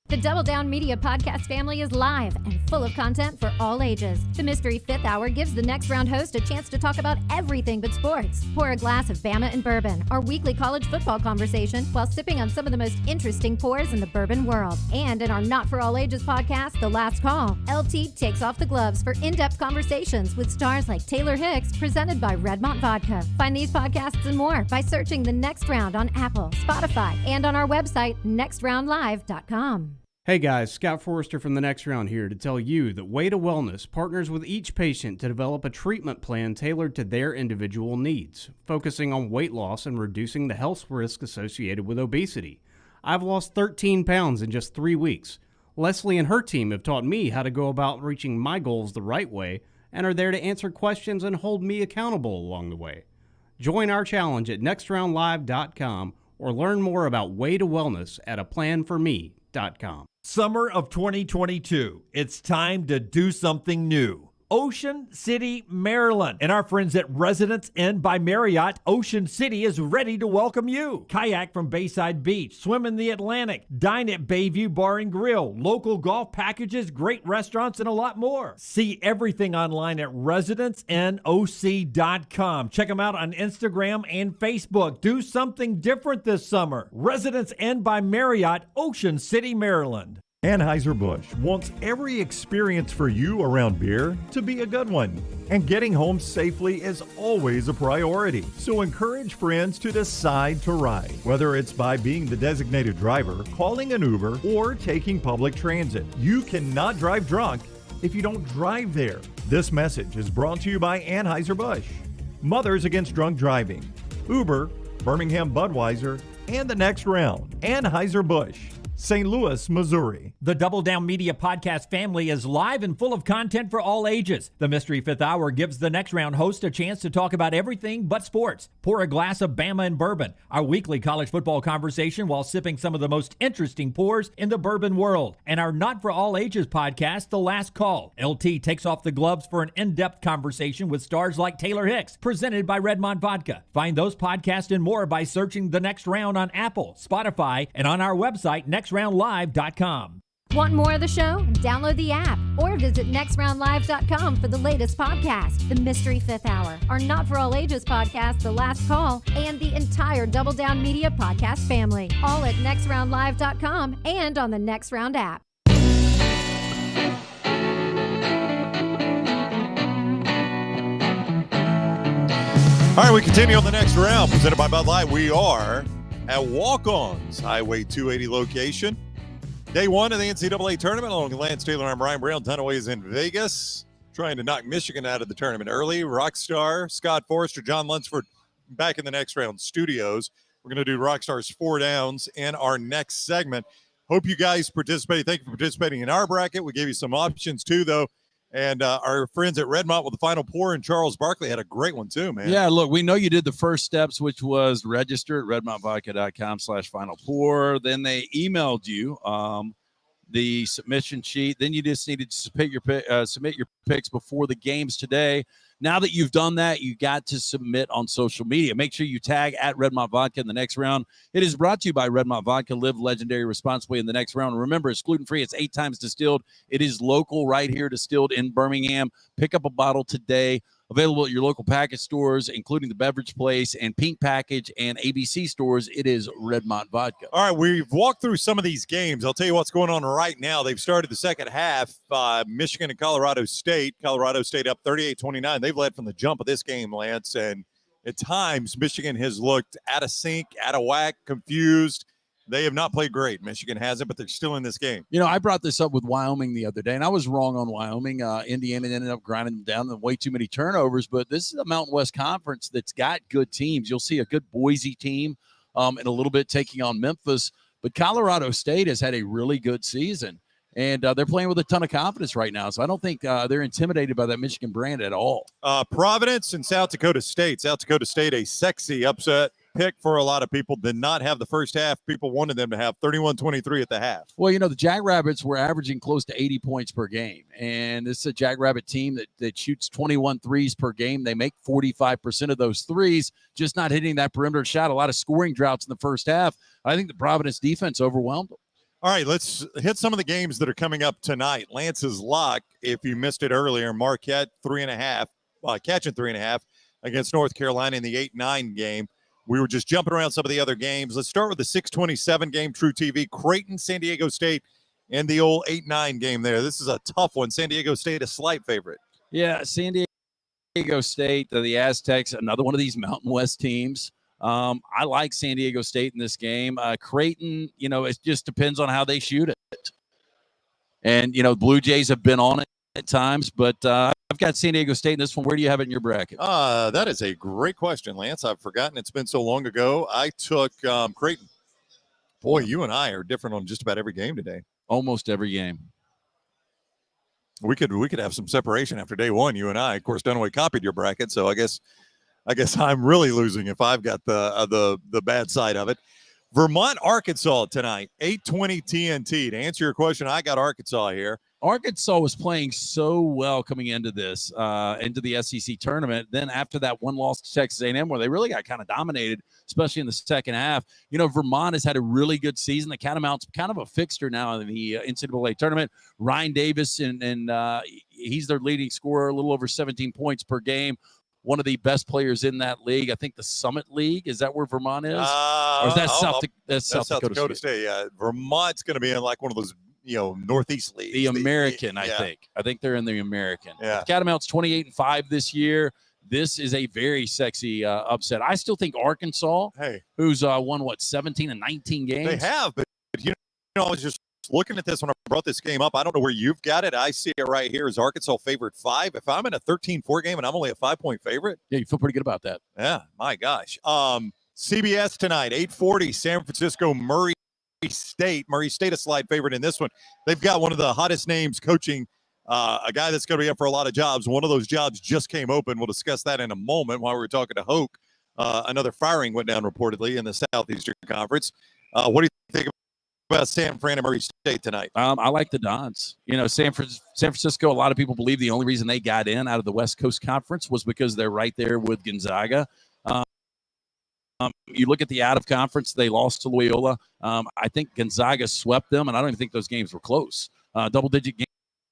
The Double Down Media podcast family is live and full of content for all ages. The Mystery Fifth Hour gives the Next Round host a chance to talk about everything but sports. Pour a glass of Bama and Bourbon, our weekly college football conversation, while sipping on some of the most interesting pours in the bourbon world. And in our Not For All Ages podcast, The Last Call, LT takes off the gloves for in-depth conversations with stars like Taylor Hicks, presented by Redmont Vodka. Find these podcasts and more by searching The Next Round on Apple, Spotify, and on our website, nextroundlive.com. Hey guys, Scott Forrester from The Next Round here to tell you that Way to Wellness partners with each patient to develop a treatment plan tailored to their individual needs, focusing on weight loss and reducing the health risk associated with obesity. I've lost 13 pounds in just 3 weeks. Leslie and her team have taught me how to go about reaching my goals the right way and are there to answer questions and hold me accountable along the way. Join our challenge at nextroundlive.com or learn more about Way to Wellness at aplanforme.com. Summer of 2022. It's time to do something new. Ocean City, Maryland. And our friends at Residence Inn by Marriott, Ocean City is ready to welcome you. Kayak from Bayside Beach, swim in the Atlantic, dine at Bayview Bar and Grill, local golf packages, great restaurants, and a lot more. See everything online at residencenoc.com. Check them out on Instagram and Facebook. Do something different this summer. Residence Inn by Marriott, Ocean City, Maryland. Anheuser-Busch wants every experience for you around beer to be a good one. And getting home safely is always a priority. So encourage friends to decide to ride, whether it's by being the designated driver, calling an Uber, or taking public transit. You cannot drive drunk if you don't drive there. This message is brought to you by Anheuser-Busch, Mothers Against Drunk Driving, Uber, Birmingham Budweiser, and The Next Round. Anheuser-Busch. St. Louis, Missouri. The Double Down Media podcast family is live and full of content for all ages. The Mystery Fifth Hour gives the Next Round host a chance to talk about everything but sports. Pour a glass of Bama and bourbon, our weekly college football conversation while sipping some of the most interesting pours in the bourbon world. And our Not For All Ages podcast, The Last Call. LT takes off the gloves for an in-depth conversation with stars like Taylor Hicks, presented by Redmont Vodka. Find those podcasts and more by searching The Next Round on Apple, Spotify, and on our website, nextroundlive.com. Want more of the show? Download the app or visit nextroundlive.com for the latest podcast, The Mystery Fifth Hour, our Not For All Ages podcast, The Last Call, and the entire Double Down Media podcast family. All at nextroundlive.com and on the Next Round app. All right, we continue on the next round, presented by Bud Light. We are at Walk-Ons, Highway 280 location. Day one of the NCAA tournament, along with Lance Taylor. I'm Ryan Brown. Dunaway is in Vegas, trying to knock Michigan out of the tournament early. Rockstar, Scott Forrester, John Lunsford back in the next round studios. We're going to do Rockstar's 4 downs in our next segment. Hope you guys participated. Thank you for participating in our bracket. We gave you some options too, though. And our friends at Redmont with the final pour, and Charles Barkley had a great one too, man. Yeah, look, we know you did the first steps, which was register at redmontvodka.com/final pour. Then they emailed you the submission sheet. Then you just needed to submit your picks before the games today. Now that you've done that, you got to submit on social media. Make sure you tag at Redmont Vodka in the next round. It is brought to you by Redmont Vodka. Live legendary responsibly in the next round. Remember, it's gluten-free. It's 8 times distilled. It is local right here, distilled in Birmingham. Pick up a bottle today. Available at your local package stores, including the Beverage Place and Pink Package and ABC stores. It is Redmont Vodka. All right, we've walked through some of these games. I'll tell you what's going on right now. They've started the second half. Michigan and Colorado State. Colorado State up 38-29. They've led from the jump of this game, Lance. And at times, Michigan has looked out of sync, out of whack, confused. They have not played great. Michigan hasn't, but they're still in this game. You know, I brought this up with Wyoming the other day, and I was wrong on Wyoming. Indiana ended up grinding them down and way too many turnovers, but this is a Mountain West Conference that's got good teams. You'll see a good Boise team in a little bit taking on Memphis, but Colorado State has had a really good season, and they're playing with a ton of confidence right now, so I don't think they're intimidated by that Michigan brand at all. Providence and South Dakota State. South Dakota State, a sexy upset pick for a lot of people. Did not have the first half people wanted them to have, 31-23 at the half. Well, you know, the Jackrabbits were averaging close to 80 points per game, and this is a Jackrabbit team that shoots 21 threes per game. They make 45% of those threes, just not hitting that perimeter shot. A lot of scoring droughts in the first half. I think the Providence defense overwhelmed them. All right, let's hit some of the games that are coming up tonight. Lance's lock, if you missed it earlier, Marquette 3.5, catching 3.5 against North Carolina in the 8-9 game. We were just jumping around some of the other games. Let's start with the 6:27 game, True TV. Creighton, San Diego State, and the old 8-9 game there. This is a tough one. San Diego State, a slight favorite. Yeah, San Diego State, the Aztecs, another one of these Mountain West teams. I like San Diego State in this game. Creighton, you know, it just depends on how they shoot it. And, you know, Blue Jays have been on it at times, but I've got San Diego State in this one. Where do you have it in your bracket? That is a great question, Lance. I've forgotten. It's been so long ago. I took Creighton. Boy, you and I are different on just about every game today. Almost every game. We could have some separation after day one, you and I. Of course, Dunaway copied your bracket, so I guess I'm really losing if I've got the bad side of it. Vermont, Arkansas tonight, 8:20 TNT. To answer your question, I got Arkansas here. Arkansas was playing so well coming into this, into the SEC tournament. Then after that one loss to Texas A&M, where they really got kind of dominated, especially in the second half. You know, Vermont has had a really good season. The Catamounts kind of a fixture now in the NCAA tournament. Ryan Davis, and he's their leading scorer, a little over 17 points per game. One of the best players in that league. I think the Summit League. Is that where Vermont is? Or is that South Dakota State? Yeah, Vermont's going to be in like one of those, you know, Northeast leagues. The American, I think. I think they're in the American. Yeah. Catamounts 28-5 this year. This is a very sexy upset. I still think Arkansas, who's won 17 and 19 games. They have, but you know, I was just looking at this when I brought this game up. I don't know where you've got it. I see it right here as Arkansas favored 5. If I'm in a 13-4 game and I'm only a 5-point favorite. Yeah, you feel pretty good about that. Yeah, my gosh. CBS tonight, 8:40, San Francisco, Murray State. Murray State a slight favorite in this one. They've got one of the hottest names coaching, a guy that's going to be up for a lot of jobs. One of those jobs just came open. We'll discuss that in a moment while we're talking to Hoke. Another firing went down reportedly in the Southeastern Conference. What do you think about San Fran and Murray State tonight? I like the Dons. You know, San Francisco, a lot of people believe the only reason they got in out of the West Coast Conference was because they're right there with Gonzaga. You look at the out-of-conference, they lost to Loyola. I think Gonzaga swept them, and I don't even think those games were close. Double-digit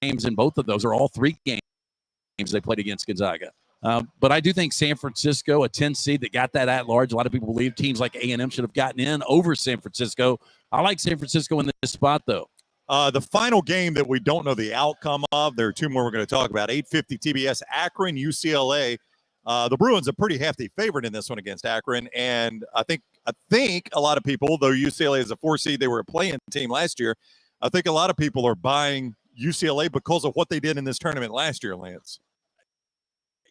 games in both of those, or all three games they played against Gonzaga. But I do think San Francisco, a 10 seed that got that at large, a lot of people believe teams like A&M should have gotten in over San Francisco. I like San Francisco in this spot, though. The final game that we don't know the outcome of, there are two more we're going to talk about. 8:50 TBS, Akron, UCLA. The Bruins a pretty hefty favorite in this one against Akron, and I think a lot of people, though UCLA is a 4 seed, they were a play-in team last year. I think a lot of people are buying UCLA because of what they did in this tournament last year, Lance.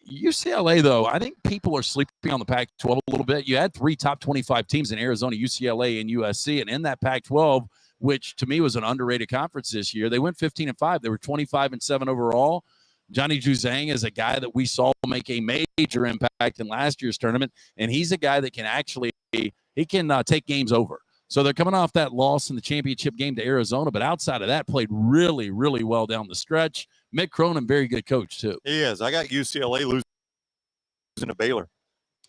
UCLA, though, I think people are sleeping on the Pac-12 a little bit. You had 3 top 25 teams in Arizona, UCLA, and USC, and in that Pac-12, which to me was an underrated conference this year, they went 15-5. They were 25-7 overall. Johnny Juzang is a guy that we saw make a major impact in last year's tournament, and he's a guy that can actually take games over. So they're coming off that loss in the championship game to Arizona, but outside of that, played really, really well down the stretch. Mick Cronin, very good coach, too. He is. I got UCLA losing to Baylor.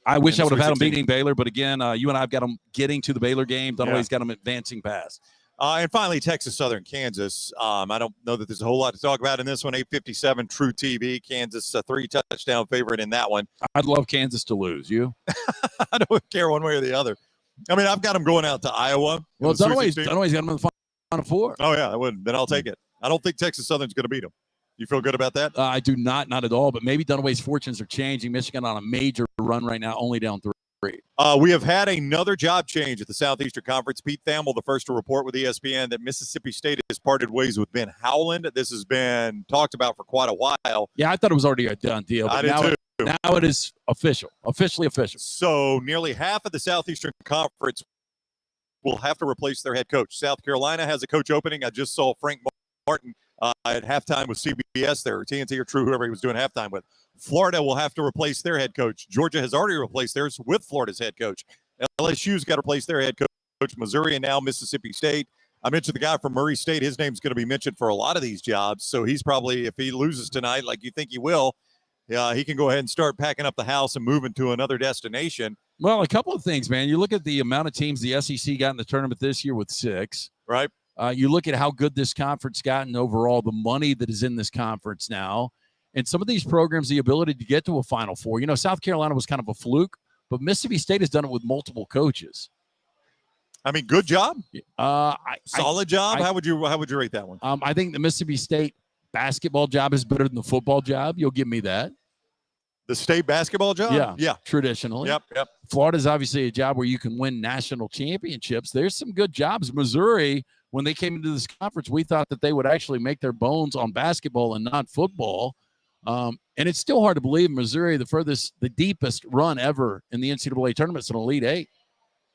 I wish I would have had them beating Baylor, but again, you and I have got them getting to the Baylor game. Dunaway's got them advancing past. And finally, Texas Southern Kansas. I don't know that there's a whole lot to talk about in this one. 8:57 True TV. Kansas, a 3-touchdown favorite in that one. I'd love Kansas to lose. You? I don't care one way or the other. I mean, I've got them going out to Iowa. Well, Dunaway's got them in the Final Four. Oh, yeah, I would. Then I'll take it. I don't think Texas Southern's going to beat them. You feel good about that? I do not at all. But maybe Dunaway's fortunes are changing. Michigan on a major run right now, only down 3. We have had another job change at the Southeastern Conference. Pete Thamel, the first to report with ESPN that Mississippi State has parted ways with Ben Howland. This has been talked about for quite a while. Yeah, I thought it was already a done deal. I did too. Now it is officially official. So nearly half of the Southeastern Conference will have to replace their head coach. South Carolina has a coach opening. I just saw Frank Martin at halftime with CBS there, or TNT or True, whoever he was doing halftime with. Florida will have to replace their head coach. Georgia has already replaced theirs with Florida's head coach. LSU's got to replace their head coach. Missouri and now Mississippi State. I mentioned the guy from Murray State. His name's going to be mentioned for a lot of these jobs. So he's probably, if he loses tonight, like you think he will, he can go ahead and start packing up the house and moving to another destination. Well, a couple of things, man. You look at the amount of teams the SEC got in the tournament this year with 6. Right. You look at how good this conference got and overall the money that is in this conference now. And some of these programs, the ability to get to a Final Four. You know, South Carolina was kind of a fluke, but Mississippi State has done it with multiple coaches. I mean, good job. Solid job. How would you rate that one? I think the Mississippi State basketball job is better than the football job. You'll give me that. The state basketball job? Yeah. Traditionally. Yep. Florida's obviously a job where you can win national championships. There's some good jobs. Missouri, when they came into this conference, we thought that they would actually make their bones on basketball and not football. And it's still hard to believe Missouri, the deepest run ever in the NCAA tournament is an Elite 8.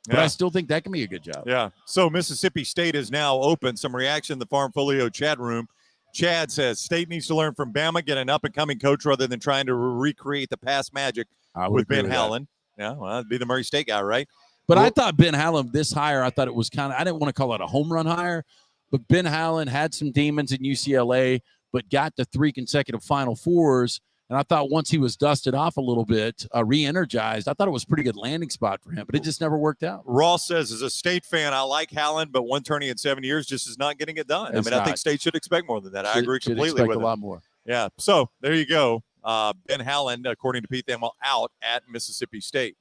But I still think that can be a good job. Yeah. So Mississippi State is now open. Some reaction in the Farm Folio chat room. Chad says State needs to learn from Bama, get an up-and-coming coach rather than trying to recreate the past magic with Ben Howland. Yeah, well, that'd be the Murray State guy, right? But I thought Ben Howland this hire, I thought it was I didn't want to call it a home run hire, but Ben Howland had some demons in UCLA, but got to 3 consecutive Final Fours. And I thought once he was dusted off a little bit, re-energized, I thought it was a pretty good landing spot for him, but it just never worked out. Ross says, as a State fan, I like Howland, but one tourney in 7 years just is not getting it done. I think State should expect more than that. I agree completely with a lot more. Yeah. So there you go. Ben Howland, according to Pete Thamel, out at Mississippi State.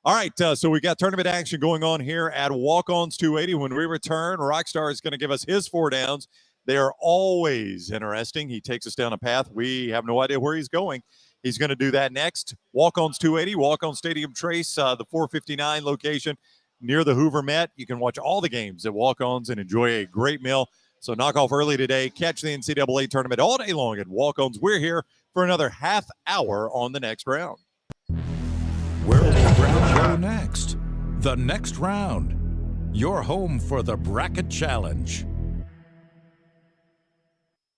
All right, so we got tournament action going on here at Walk-Ons 280. When we return, Rockstar is going to give us his 4 downs. They are always interesting. He takes us down a path. We have no idea where he's going. He's going to do that next. Walk-Ons 280, Walk-On Stadium Trace, the 459 location near the Hoover Met. You can watch all the games at Walk-Ons and enjoy a great meal. So knock off early today. Catch the NCAA tournament all day long at Walk-Ons. We're here for another half hour on the next round. Where will the round go next? The next round. your home for the Bracket Challenge.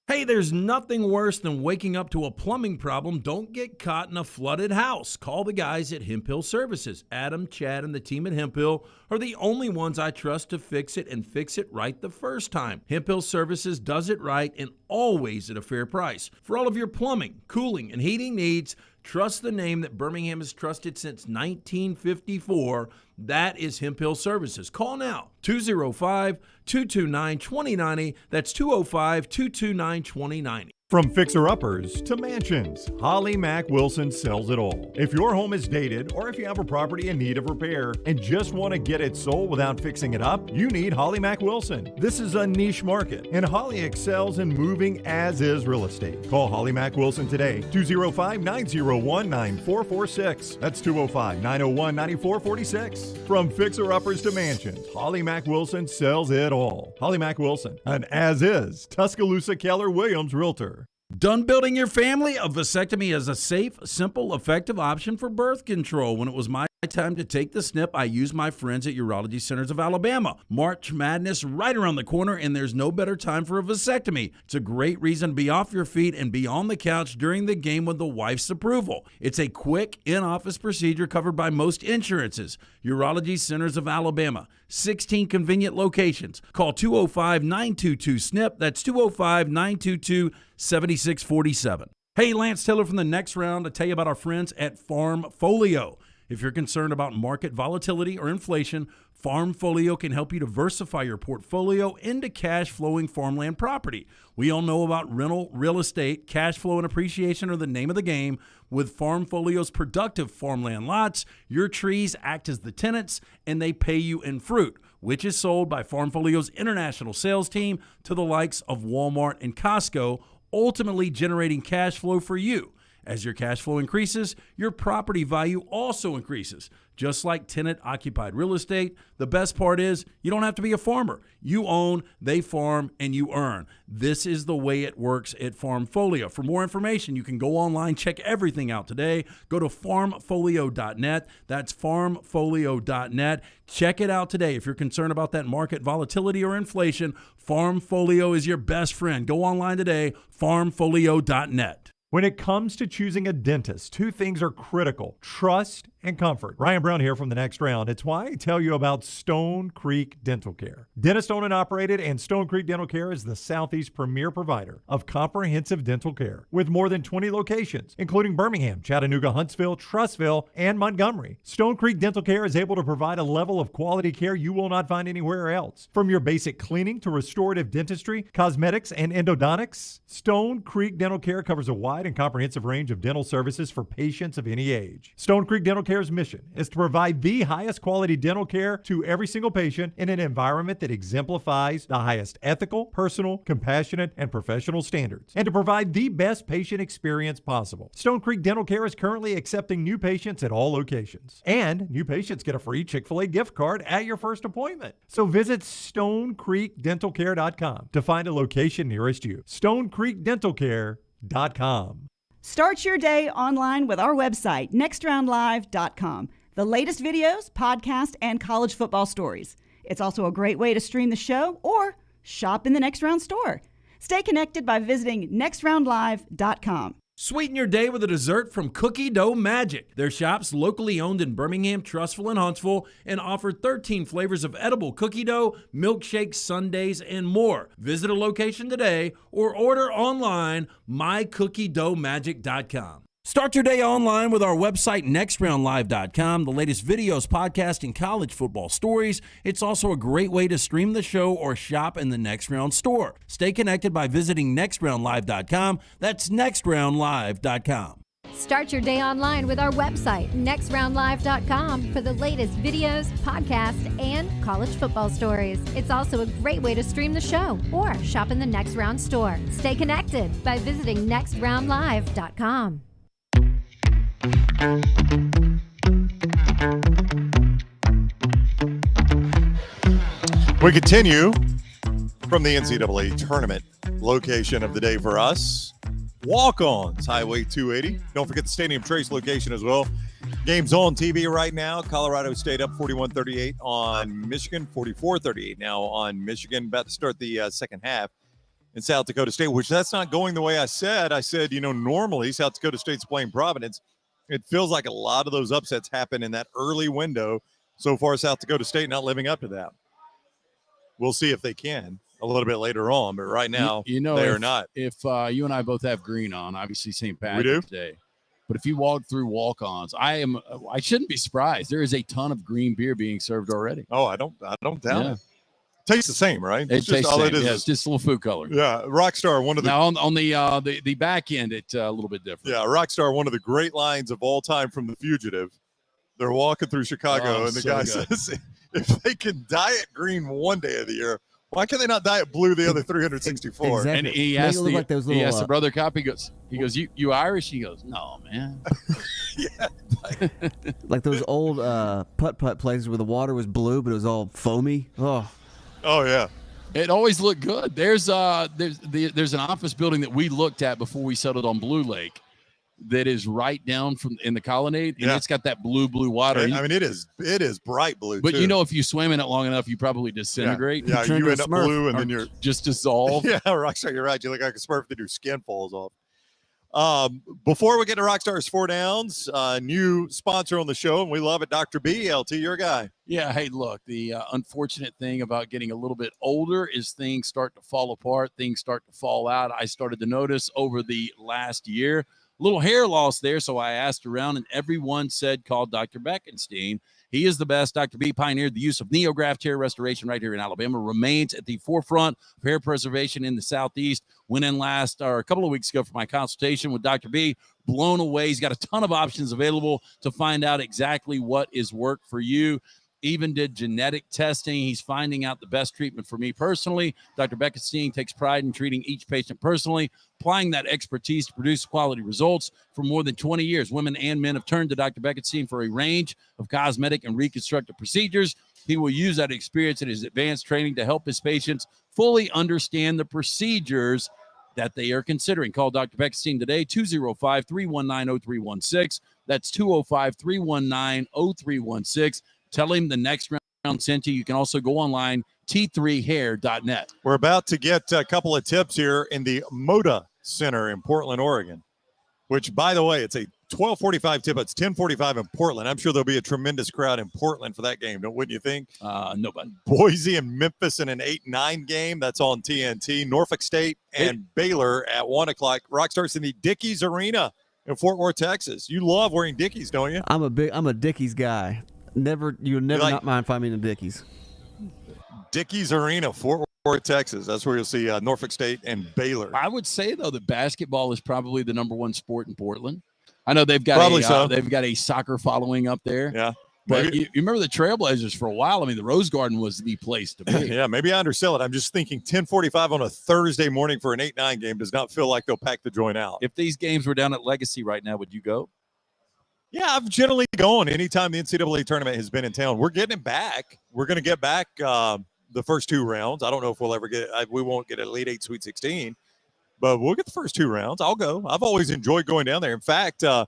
Hey, there's nothing worse than waking up to a plumbing problem. Don't get caught in a flooded house. Call the guys at Hemp Hill Services. Adam, Chad, and the team at Hemp Hill are the only ones I trust to fix it and fix it right the first time. Hemp Hill Services does it right and always at a fair price. For all of your plumbing, cooling, and heating needs, trust the name that Birmingham has trusted since 1954. That is Hemp Hill Services. Call now, 205-229-2090. That's 205-229-2090. From fixer-uppers to mansions, Holly Mack Wilson sells it all. If your home is dated or if you have a property in need of repair and just want to get it sold without fixing it up, you need Holly Mack Wilson. This is a niche market, and Holly excels in moving as-is real estate. Call Holly Mack Wilson today, 205-901-9446. That's 205-901-9446. From fixer-uppers to mansions, Holly Mack Wilson sells it all. Holly Mack Wilson, an as-is Tuscaloosa Keller Williams realtor. Done building your family? A vasectomy is a safe, simple, effective option for birth control. When it was my time to take the snip, I used my friends at Urology Centers of Alabama. March Madness right around the corner, and there's no better time for a vasectomy. It's a great reason to be off your feet and be on the couch during the game with the wife's approval. It's a quick, in-office procedure covered by most insurances. Urology Centers of Alabama, 16 convenient locations. Call 205-922-SNP. That's 205-922-7647. Hey, Lance Taylor from the Next Round to tell you about our friends at Farmfolio. If you're concerned about market volatility or inflation, Farmfolio can help you diversify your portfolio into cash-flowing farmland property. We all know about rental real estate. Cash flow and appreciation are the name of the game. With Farmfolio's productive farmland lots, your trees act as the tenants, and they pay you in fruit, which is sold by Farmfolio's international sales team to the likes of Walmart and Costco, ultimately generating cash flow for you. As your cash flow increases, your property value also increases. Just like tenant-occupied real estate, the best part is you don't have to be a farmer. You own, they farm, and you earn. This is the way it works at Farmfolio. For more information, you can go online, check everything out today. Go to farmfolio.net. That's farmfolio.net. Check it out today. If you're concerned about that market volatility or inflation, Farmfolio is your best friend. Go online today, farmfolio.net. When it comes to choosing a dentist, two things are critical: trust and comfort. Ryan Brown here from The Next Round. It's why I tell you about Stone Creek Dental Care. Dentist owned and operated, and Stone Creek Dental Care is the Southeast's premier provider of comprehensive dental care with more than 20 locations, including Birmingham, Chattanooga, Huntsville, Trussville, and Montgomery. Stone Creek Dental Care is able to provide a level of quality care you will not find anywhere else. From your basic cleaning to restorative dentistry, cosmetics, and endodontics, Stone Creek Dental Care covers a wide and comprehensive range of dental services for patients of any age. Stone Creek Dental Care's mission is to provide the highest quality dental care to every single patient in an environment that exemplifies the highest ethical, personal, compassionate, and professional standards, and to provide the best patient experience possible. Stone Creek Dental Care is currently accepting new patients at all locations, and new patients get a free Chick-fil-A gift card at your first appointment. So visit StoneCreekDentalCare.com to find a location nearest you. StoneCreekDentalCare.com. Start your day online with our website, nextroundlive.com. The latest videos, podcasts, and college football stories. It's also a great way to stream the show or shop in the Next Round store. Stay connected by visiting nextroundlive.com. Sweeten your day with a dessert from Cookie Dough Magic. Their shop's locally owned in Birmingham, Trussville, and Huntsville, and offer 13 flavors of edible cookie dough, milkshakes, sundaes, and more. Visit a location today or order online, mycookiedoughmagic.com. Start your day online with our website, nextroundlive.com. The latest videos, podcasts, and college football stories. It's also a great way to stream the show or shop in the Next Round store. Stay connected by visiting nextroundlive.com. That's nextroundlive.com. Start your day online with our website, nextroundlive.com, for the latest videos, podcasts, and college football stories. It's also a great way to stream the show or shop in the Next Round store. Stay connected by visiting nextroundlive.com. We continue from the NCAA tournament location of the day for us. Walk-ons, Highway 280. Don't forget the Stadium Trace location as well. Games on TV right now. Colorado State up 41-38 on Michigan, 44-38 now on Michigan. About to start the second half in South Dakota State, which that's not going the way I said. I said, normally South Dakota State's playing Providence. It feels like a lot of those upsets happen in that early window. So far, South Dakota State not living up to that. We'll see if they can a little bit later on, but right now they are not. If you and I both have green on, obviously St. Patrick's Day. But if you walk through walk-ons, I shouldn't be surprised. There is a ton of green beer being served already. Oh, I don't doubt it. Tastes the same, right? It tastes the same. It's just a little food color. Yeah, Rockstar, one of the now on the back end, it's a little bit different. Yeah, Rockstar, one of the great lines of all time from The Fugitive. They're walking through Chicago, and the guy says, "If they can dye it green one day of the year, why can they not dye it blue the other 364?" Exactly. And he asked the brother cop. He goes, "You Irish?" He goes, "No, man." Yeah, like those old putt-putt places where the water was blue, but it was all foamy. Oh yeah. It always looked good. There's an office building that we looked at before we settled on Blue Lake that is right down in the colonnade, and it's got that blue water. I mean, it is bright blue. But too. if you swim in it long enough, you probably disintegrate. Yeah, you end up blue, and then you're just dissolve. Yeah, Rockstar, you're right. You look like a Smurf that your skin falls off. Before we get to Rockstar's 4 Downs, new sponsor on the show, and we love it, Dr. B. LT, your guy. Yeah, hey, look, the unfortunate thing about getting a little bit older is things start to fall apart, things start to fall out. I started to notice over the last year, a little hair loss there, so I asked around, and everyone said call Dr. Beckenstein. He is the best. Dr. B pioneered the use of NeoGraft hair restoration right here in Alabama, remains at the forefront of hair preservation in the Southeast. Went in a couple of weeks ago for my consultation with Dr. B. Blown away. He's got a ton of options available to find out exactly what is work for you. Even did genetic testing. He's finding out the best treatment for me personally. Dr. Beckenstein takes pride in treating each patient personally, applying that expertise to produce quality results for more than 20 years. Women and men have turned to Dr. Beckenstein for a range of cosmetic and reconstructive procedures. He will use that experience in his advanced training to help his patients fully understand the procedures that they are considering. Call Dr. Beckenstein today, 205-319-0316. That's 205-319-0316. Tell him the next round sent you. You can also go online, t3hair.net. We're about to get a couple of tips here in the Moda Center in Portland, Oregon, which, by the way, it's a 12:45 tip. It's 10:45 in Portland. I'm sure there'll be a tremendous crowd in Portland for that game, wouldn't you think? Nobody. Boise and Memphis in an 8-9 game. That's on TNT. Norfolk State and Baylor at 1 o'clock. Rockstar's in the Dickies Arena in Fort Worth, Texas. You love wearing Dickies, don't you? I'm a Dickies guy. You'll never not mind finding me in the Dickies. Dickies Arena, Fort Worth, Texas. That's where you'll see Norfolk State and Baylor. I would say, though, that basketball is probably the number one sport in Portland. I know they've got they've got a soccer following up there. Yeah. But you remember the Trailblazers for a while. I mean, the Rose Garden was the place to be. Yeah, maybe I undersell it. I'm just thinking 10:45 on a Thursday morning for an 8-9 game does not feel like they'll pack the joint out. If these games were down at Legacy right now, would you go? Yeah, I've generally gone anytime the NCAA tournament has been in town. We're getting it back. We're going to get back the first 2 rounds. I don't know if we'll ever we won't get Elite 8, Sweet 16, but we'll get the first 2 rounds. I'll go. I've always enjoyed going down there. In fact, I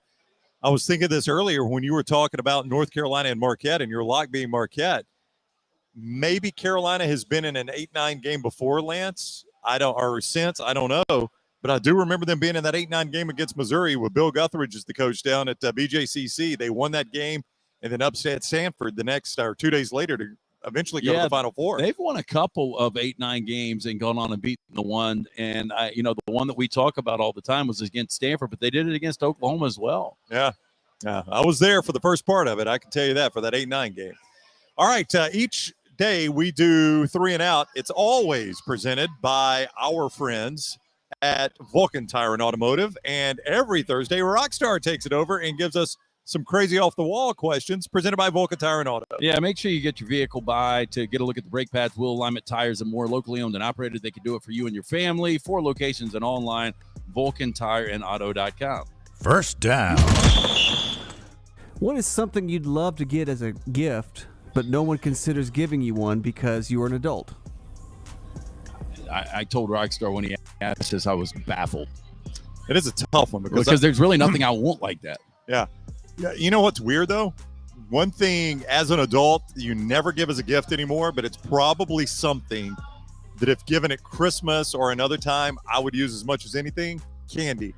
was thinking this earlier when you were talking about North Carolina and Marquette and your lock being Marquette. Maybe Carolina has been in an 8-9 game before, Lance. I don't know. But I do remember them being in that 8-9 game against Missouri with Bill Guthridge as the coach down at BJCC. They won that game and then upset Sanford the next 2 days later to eventually go to the Final Four. They've won a couple of 8-9 games and gone on and beaten the one. And, the one that we talk about all the time was against Stanford, but they did it against Oklahoma as well. Yeah. I was there for the first part of it. I can tell you that for that 8-9 game. All right. Each day we do 3 and Out. It's always presented by our friends at Vulcan Tire and Automotive, and every Thursday Rockstar takes it over and gives us some crazy off-the-wall questions presented by Vulcan Tire and Auto. Yeah, make sure you get your vehicle by to get a look at the brake pads, wheel alignment, tires, and more. Locally owned and operated, they can do it for you and your family. 4 locations and online, VulcanTireandAuto.com. First down. What is something you'd love to get as a gift, but no one considers giving you one because you are an adult? I told Rockstar when he asked this, I was baffled. It is a tough one because there's really nothing I want like that. Yeah. Yeah, you know what's weird though? One thing as an adult you never give as a gift anymore, but it's probably something that if given at Christmas or another time, I would use as much as anything, candy.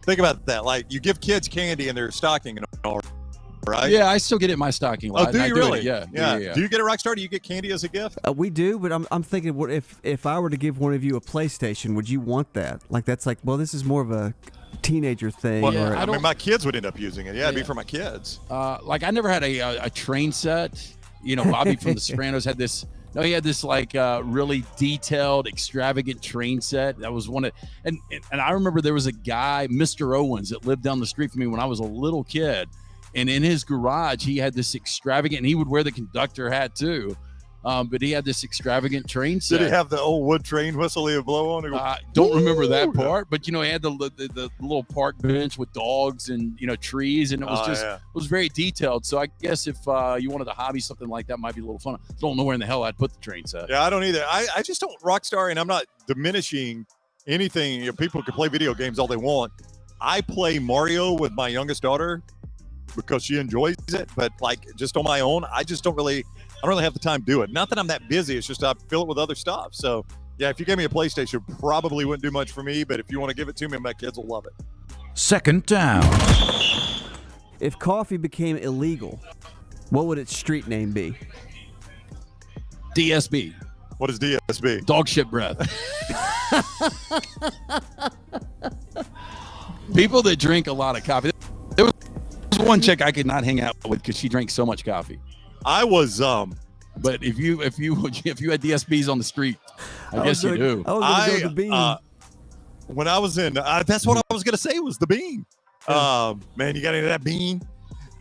Think about that. Like you give kids candy in their stocking and all, right? Yeah, I still get it in my stocking. Oh, do you really? Yeah. Do you get a Rockstar? Do you get candy as a gift? We do, but I'm thinking, what if I were to give one of you a PlayStation, would you want that? Like that's like, well, this is more of a teenager thing. Well, or, I mean, my kids would end up using it. Yeah, it'd be for my kids. Like I never had a train set. You know, Bobby from The Sopranos had this. No, he had this like really detailed, extravagant train set. That was one of, and I remember there was a guy, Mr. Owens, that lived down the street from me when I was a little kid, and in his garage he had this extravagant. And he would wear the conductor hat too. But he had this extravagant train set. Did he have the old wood train whistle he would blow on? Don't remember that part, but you know, he had the little park bench with dogs and trees, and it was it was very detailed. So I guess if you wanted to hobby something like that, might be a little fun. I don't know where in the hell I'd put the train set. Yeah, I don't either. I just don't Rockstar, and I'm not diminishing anything. You know, people can play video games all they want. I play Mario with my youngest daughter because she enjoys it, but like just on my own, I don't really have the time to do it. Not that I'm that busy. It's just I fill it with other stuff. So, yeah, if you gave me a PlayStation, probably wouldn't do much for me. But if you want to give it to me, my kids will love it. Second down. If coffee became illegal, what would its street name be? DSB. What is DSB? Dog shit breath. People that drink a lot of coffee. There was one chick I could not hang out with because she drank so much coffee. I was but if you had DSBs on the street, I guess you do. I was gonna go with the bean. When I was in, that's what I was gonna say was the bean. Man, you got into that bean.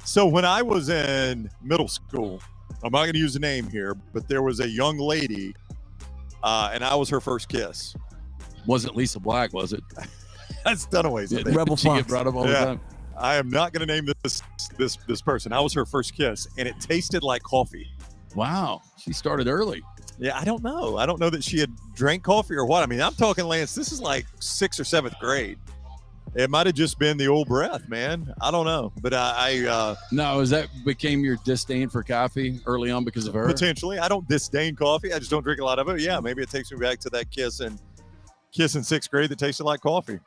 So when I was in middle school, I'm not gonna use the name here, but there was a young lady, and I was her first kiss. Wasn't Lisa Black, was it? That's Dunaway's. Rebel She Fox. get brought up all the time. I am not going to name this person. I was her first kiss, and it tasted like coffee. Wow, she started early. Yeah, I don't know. I don't know that she had drank coffee or what. I mean, I'm talking, Lance, this is like 6th or 7th grade. It might have just been the old breath, man. I don't know. But No, is that became your disdain for coffee early on because of her? Potentially. I don't disdain coffee. I just don't drink a lot of it. Yeah, maybe it takes me back to that kiss in 6th grade that tasted like coffee.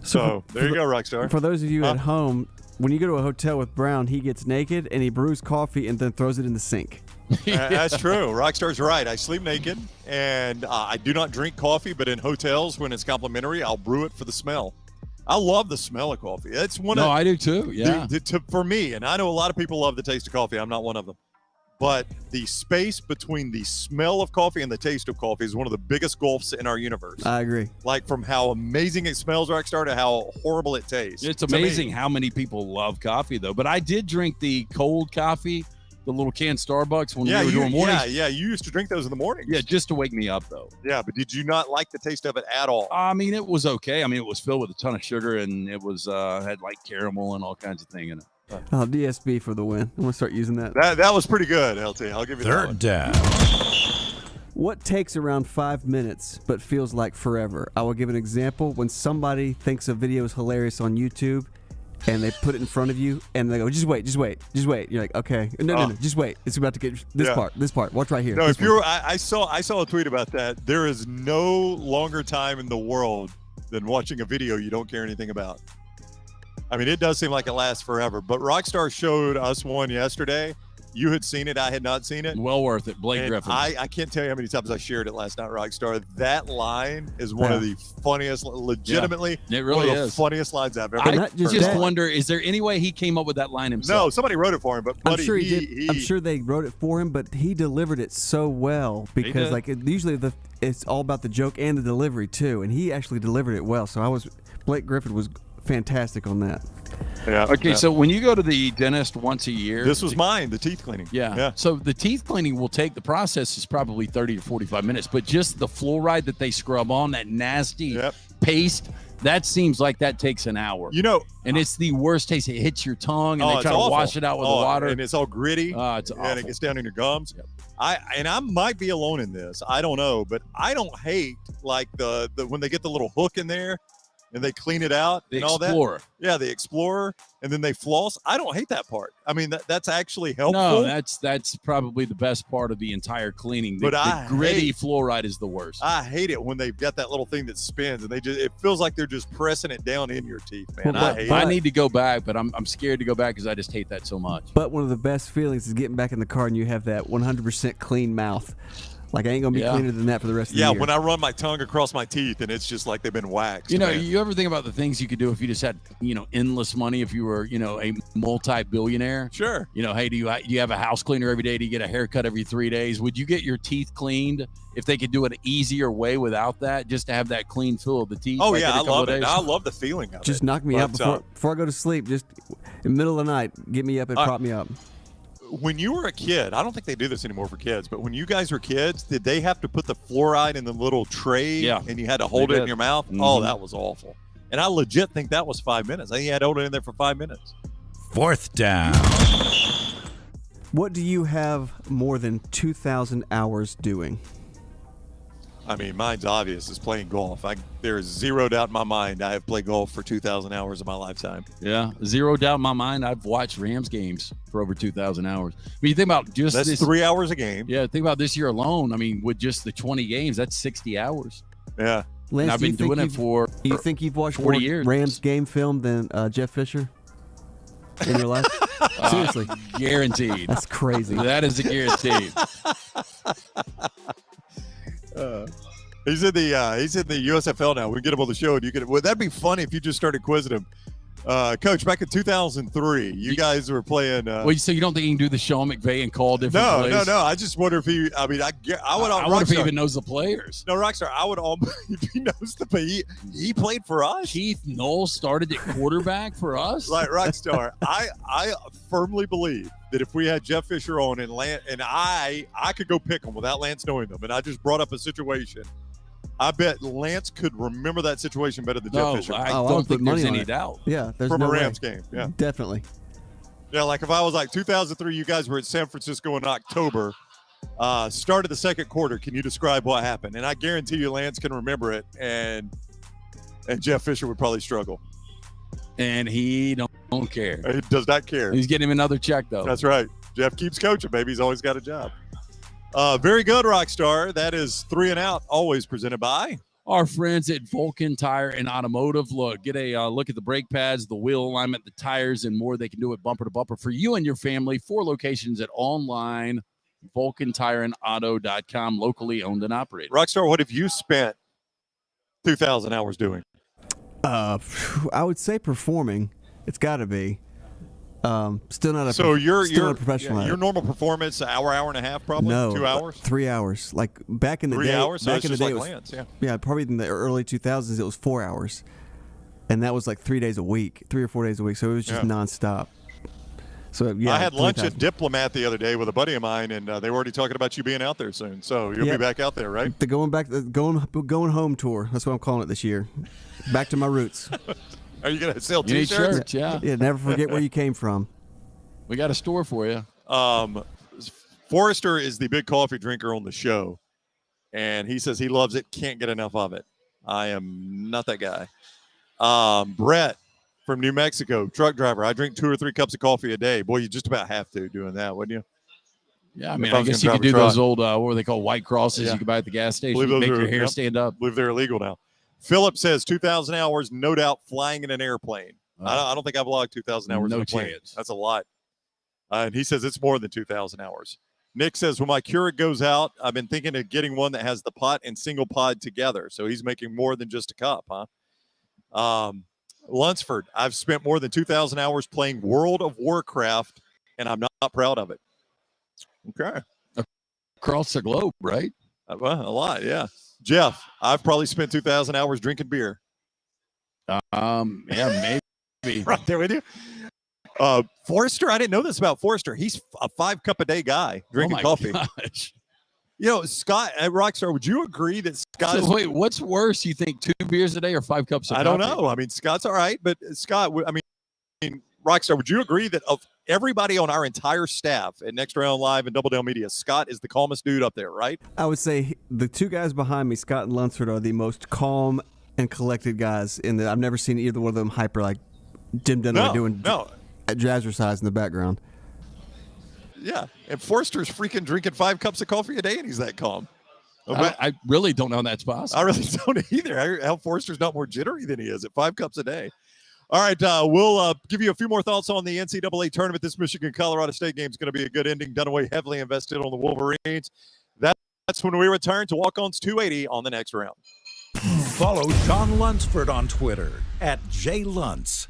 So there you go, Rockstar. For those of you at home, when you go to a hotel with Brown, he gets naked and he brews coffee and then throws it in the sink. That's true. Rockstar's right. I sleep naked, and I do not drink coffee, but in hotels, when it's complimentary, I'll brew it for the smell. I love the smell of coffee. It's one. I do too. Yeah. For me, and I know a lot of people love the taste of coffee. I'm not one of them. But the space between the smell of coffee and the taste of coffee is one of the biggest gulfs in our universe. I agree. Like from how amazing it smells, Rockstar, to how horrible it tastes. It's amazing how many people love coffee, though. But I did drink the cold coffee, the little canned Starbucks when we were doing mornings. Yeah, you used to drink those in the mornings. Yeah, just to wake me up, though. Yeah, but did you not like the taste of it at all? I mean, it was okay. I mean, it was filled with a ton of sugar, and it was had like caramel and all kinds of things in it. DSB for the win. I'm going to start using that. That was pretty good, LT. I'll give you that one. Third down. What takes around 5 minutes but feels like forever? I will give an example. When somebody thinks a video is hilarious on YouTube and they put it in front of you and they go, just wait. You're like, okay. No, just wait. It's about to get this part. Watch right here. No, I saw a tweet about that. There is no longer time in the world than watching a video you don't care anything about. I mean, it does seem like it lasts forever, but Rockstar showed us one yesterday. You had seen it. I had not seen it. Well worth it. Blake Griffin. I can't tell you how many times I shared it last night, Rockstar. That line is one of the funniest, legitimately, it really one of the funniest lines I've ever heard. I just wonder, is there any way he came up with that line himself? No, somebody wrote it for him, but buddy, I'm sure he did. I'm sure they wrote it for him, but he delivered it so well because usually it's all about the joke and the delivery too, and he actually delivered it well. So Blake Griffin was fantastic on that. Yeah. Okay, so when you go to the dentist once a year, this was mine, the teeth cleaning. Yeah. So the teeth cleaning will take, the process is probably 30 to 45 minutes, but just the fluoride that they scrub on, that nasty paste, that seems like that takes an hour. You know, and it's the worst taste. It hits your tongue, and they try to wash it out with the water, and it's all gritty. It's awful. And it gets down in your gums. Yep. I might be alone in this. I don't know, but I don't hate like the when they get the little hook in there. and they clean it out The and all Explorer. that. Yeah, the Explorer, and then they floss. I don't hate that part. I mean, that's actually helpful. No, that's probably the best part of the entire cleaning. But the gritty fluoride is the worst. I hate it when they've got that little thing that spins, and it feels like they're just pressing it down in your teeth, man. I hate it. I need to go back, but I'm scared to go back because I just hate that so much. But one of the best feelings is getting back in the car and you have that 100% clean mouth. Like, I ain't going to be cleaner than that for the rest of the year. Yeah, when I run my tongue across my teeth and it's just like they've been waxed. You know, man. you ever think about the things you could do if you just had, endless money, if you were, a multi-billionaire? Sure. Hey, do you have a house cleaner every day? Do you get a haircut every 3 days? Would you get your teeth cleaned if they could do it an easier way without that, just to have that clean feel of the teeth? Oh, yeah, I love it. I love the feeling of it. Just knock me out before I go to sleep. Just in the middle of the night, get me up and prop me up. When you were a kid, I don't think they do this anymore for kids, but when you guys were kids, did they have to put the fluoride in the little tray and you had to hold it in your mouth? Mm-hmm. Oh, that was awful. And I legit think that was 5 minutes. I think you had to hold it in there for 5 minutes. 4th down. What do you have more than 2,000 hours doing? I mean, mine's obvious. It's playing golf. There is zero doubt in my mind I have played golf for 2,000 hours of my lifetime. Yeah, zero doubt in my mind. I've watched Rams games for over 2,000 hours. I mean, you think about just that's 3 hours a game. Yeah, think about this year alone. I mean, with just the 20 games, that's 60 hours. Yeah. Lance, and I've been doing it for You think you've watched 40 more years. Rams game film than Jeff Fisher in your life? Seriously. Guaranteed. That's crazy. That is a guarantee. He's in the USFL now. We can get him on the show, and would that be funny if you just started quizzing him? Coach, back in 2003, you guys were playing. So you don't think he can do the Sean McVay and call different plays? No. I just wonder if he. I mean, I wonder if he even knows the players. No, Rockstar. I would almost if he knows the play. He played for us. Keith Knowles started at quarterback for us. Like Rockstar. I firmly believe that if we had Jeff Fisher on and I could go pick him without Lance knowing them, and I just brought up a situation. I bet Lance could remember that situation better than Jeff Fisher. I don't think there's any doubt. Yeah, there's from no a Rams way. game. Yeah, definitely. Yeah, like if I was like 2003, you guys were at San Francisco in October, started the second quarter. Can you describe what happened? And I guarantee you, Lance can remember it, and Jeff Fisher would probably struggle. And he don't care. He does not care. He's getting him another check though. That's right. Jeff keeps coaching, baby. He's always got a job. Very good, Rockstar. That is 3 and Out, always presented by our friends at Vulcan Tire and Automotive. Look, get a look at the brake pads, the wheel alignment, the tires, and more. They can do it bumper to bumper for you and your family. 4 locations at online, VulcanTireandAuto.com, locally owned and operated. Rockstar, what have you spent 2,000 hours doing? I would say performing. It's got to be. Still not a professional. Your normal performance, hour and a half, probably. No, 2 hours. 3 hours. Like back in the 3 day. hours. So back in the day, like it was, Lance, yeah, probably in the early 2000s, it was 4 hours, and that was like 3 days a week, 3 or 4 days a week. So it was just nonstop. So yeah, I had lunch at Diplomat the other day with a buddy of mine, and they were already talking about you being out there soon. So you'll be back out there, right? The going home tour. That's what I'm calling it this year. Back to my roots. Are you gonna sell T-shirts? Yeah. Never forget where you came from. We got a store for you. Forrester is the big coffee drinker on the show, and he says he loves it, can't get enough of it. I am not that guy. Brett from New Mexico, truck driver. I drink 2 or 3 cups of coffee a day. Boy, you just about have to doing that, wouldn't you? Yeah, I mean, I guess you could do those old, what are they called, White Crosses you can buy at the gas station. Make your hair stand up. I believe they're illegal now. Philip says 2,000 hours, no doubt, flying in an airplane. I don't think I've logged 2,000 hours in a plane. Chance. That's a lot. And he says it's more than 2,000 hours. Nick says, when my Keurig goes out, I've been thinking of getting one that has the pot and single pod together. So he's making more than just a cup, huh? Lunsford, I've spent more than 2,000 hours playing World of Warcraft, and I'm not proud of it. Okay. Across the globe, right? Well, a lot, yeah. Jeff, I've probably spent 2,000 hours drinking beer. Yeah, maybe. Right there with you. Forrester, I didn't know this about Forrester. He's a 5-cup-a-day guy drinking coffee. Gosh. You know, Scott at Rockstar, would you agree that Scott wait, what's worse? You think 2 beers a day or 5 cups of coffee? I don't know. I mean, Scott's all right, but Scott, I mean, Rockstar, would you agree that of everybody on our entire staff at Next Round Live and Double Down Media, Scott is the calmest dude up there, right? I would say the 2 guys behind me, Scott and Lunsford, are the most calm and collected guys. I've never seen either one of them hyper like Jim Dunaway doing jazzercise in the background. Yeah, and Forster's freaking drinking 5 cups of coffee a day, and he's that calm. I really don't know that's possible. I really don't either. Al Forster's not more jittery than he is at 5 cups a day. All right, we'll give you a few more thoughts on the NCAA tournament. This Michigan-Colorado State game is going to be a good ending. Dunaway heavily invested on the Wolverines. That's when we return to Walk-Ons 280 on the next round. Follow Sean Lunsford on Twitter @JLuntz.